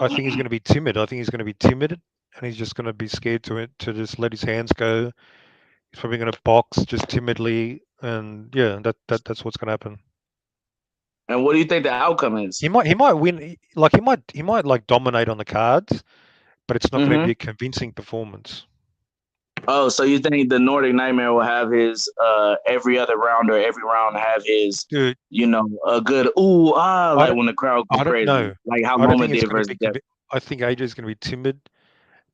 I think he's gonna be timid. I think he's gonna be timid, and he's just gonna be scared to just let his hands go. He's probably gonna box just timidly, and yeah, that's what's gonna happen. And what do you think the outcome is? He might win. Like he might like dominate on the cards, but it's not going to be a convincing performance. Oh, so you think the Nordic Nightmare will have his every other round or every round have his, Dude, you know, a good like when the crowd goes I don't crazy, know. like how I don't Loma think it's did going versus to be. I think AJ is going to be timid,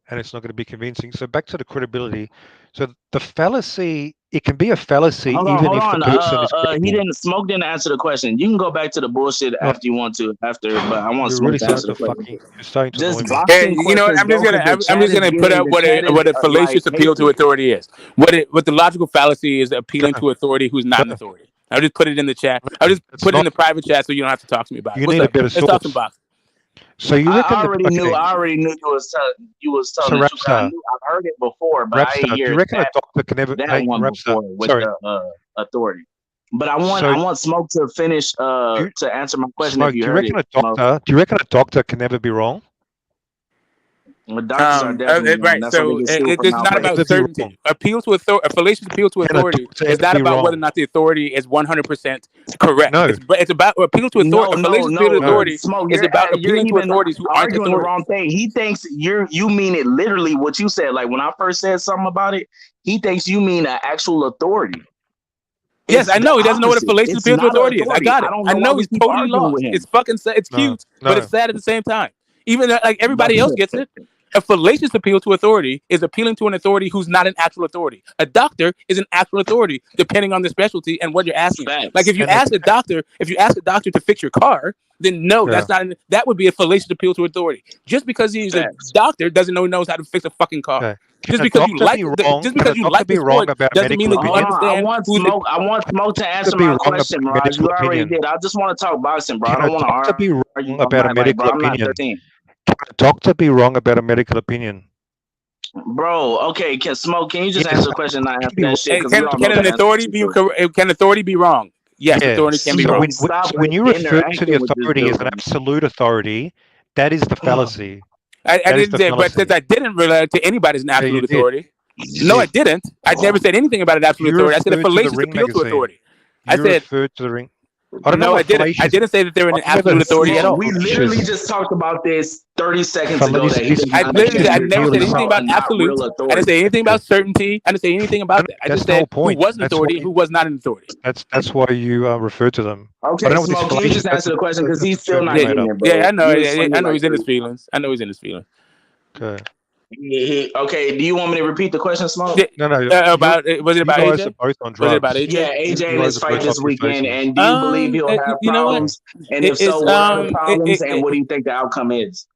and it's not going to be convincing. So back to the credibility. So the fallacy, it can be a fallacy Hold even if on. the person is credible. Smoke didn't answer the question. You can go back to the bullshit after you want to, but I want You're Smoke really to answer starting the to question. you're starting to Just annoy me. boxing You know what? questions. I'm just gonna put up what a fallacious appeal to authority is. What the logical fallacy is appealing to authority who's not an authority. I'll just put it in the chat. I'll just put it in the private chat so you don't have to talk to me about it. You What's need a up? better Let's talk some source. boxing. So you I reckon? already knew you was telling the truth. I've heard it before, but I ain't Rapstar, do hear you reckon a that, doctor can ever? that Hey, one Rapstar, before with sorry. the authority. But I want Smoke to finish to answer my question. Smoke, if you do you heard reckon it, a doctor? Do you reckon a doctor can never be wrong? The doctors are definitely wrong. Right. That's what they So get sued for it's not malpractice. about certainty. Appeal to authority, a fallacious appeal to authority is not about whether or not the authority is 100% correct. No. It's about appeal to authority. A fallacious appeal to authority Smoke, is about you're appealing to even authorities who aren't arguing the authorities. wrong thing. He thinks you mean it literally what you said. Like when I first said something about it, he thinks you mean an actual authority. Yes, I know. He doesn't know what a fallacious appeal to authority is. I got it. I know he's totally lost. It's fucking sad. It's cute, but it's sad at the same time. Even like everybody else gets it. A fallacious appeal to authority is appealing to an authority who's not an actual authority. A doctor is an actual authority, depending on the specialty and what you're asking. Like if you ask a doctor to fix your car, then no, that's not. That would be a fallacious appeal to authority. Just because he's a doctor doesn't know he knows how to fix a fucking car. Just because you like the sport doesn't mean that you understand. I want Smoke to answer my question, Raj. You already did. I just want to talk boxing, bro. I don't want to argue about a medical opinion. I'm not 13. Can a doctor be wrong about a medical opinion? Bro, okay, can you just answer the question and not answer that shit? Can authority be wrong? Yes, authority can be wrong. When you refer to the authority as an absolute authority, that is the fallacy. I didn't say, but since I didn't relate to anybody as an absolute authority. No, I didn't. I never said anything about an absolute authority. I said a fallacious appeal to authority. I said referred to the ring. I didn't. I didn't say that they're an absolute authority at all. We literally just talked about this 30 seconds ago. I never said anything about absolute. I didn't say anything about certainty. I didn't say anything about that. I just said who was an authority, who was not an authority. That's why you refer to them. Okay, Smoke, can you just answer the question because he's still not getting it, bro. Yeah, I know. I know he's in his feelings. Okay. Okay, do you want me to repeat the question, Smoke? No. About was it about AJ? Was it about AJ? Yeah, AJ in his fight this weekend, and do you believe he'll have problems? And if so, what are the problems, and what do you think the outcome is?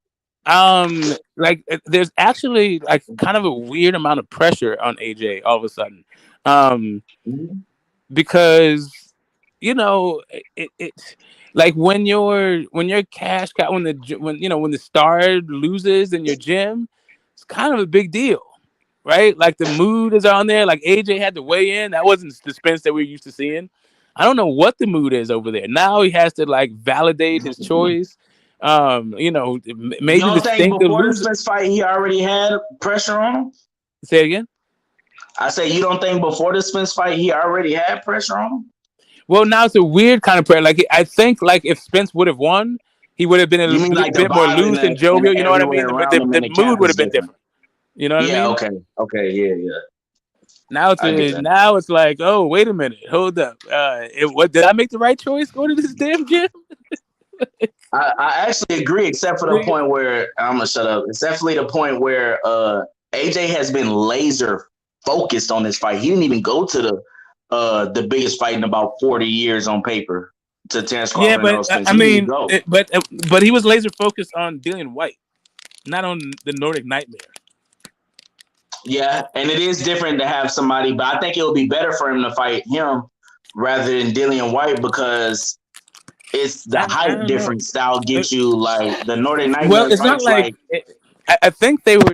Like there's actually like kind of a weird amount of pressure on AJ all of a sudden, because it's like when your cash cow when the star loses in your gym, it's kind of a big deal, right? Like the mood is on there. Like AJ had to weigh in. That wasn't the Spence that we're used to seeing. I don't know what the mood is over there. Now he has to like validate his choice. Maybe you don't think before the Spence fight he already had pressure on him? Say it again. I say you don't think before the Spence fight he already had pressure on him? Well, now it's a weird kind of pressure. Like I think like if Spence would have won, he would have been a bit more loose and jovial. You know what I mean? The mood would have been different. You know what I mean? Okay, yeah. Now it's like, oh, wait a minute, hold up. Did I make the right choice going to this damn gym? I actually agree, except for the point where I'm gonna shut up. It's definitely the point where AJ has been laser focused on this fight. He didn't even go to the biggest fight in about 40 years on paper to Terrence Crawford. Yeah, but he was laser focused on Dillian White, not on the Nordic Nightmare. Yeah, and it is different to have somebody, but I think it would be better for him to fight him rather than Dillian White because it's the height difference that'll get you like the Nordic Nightmare. Well, it's not like I think they were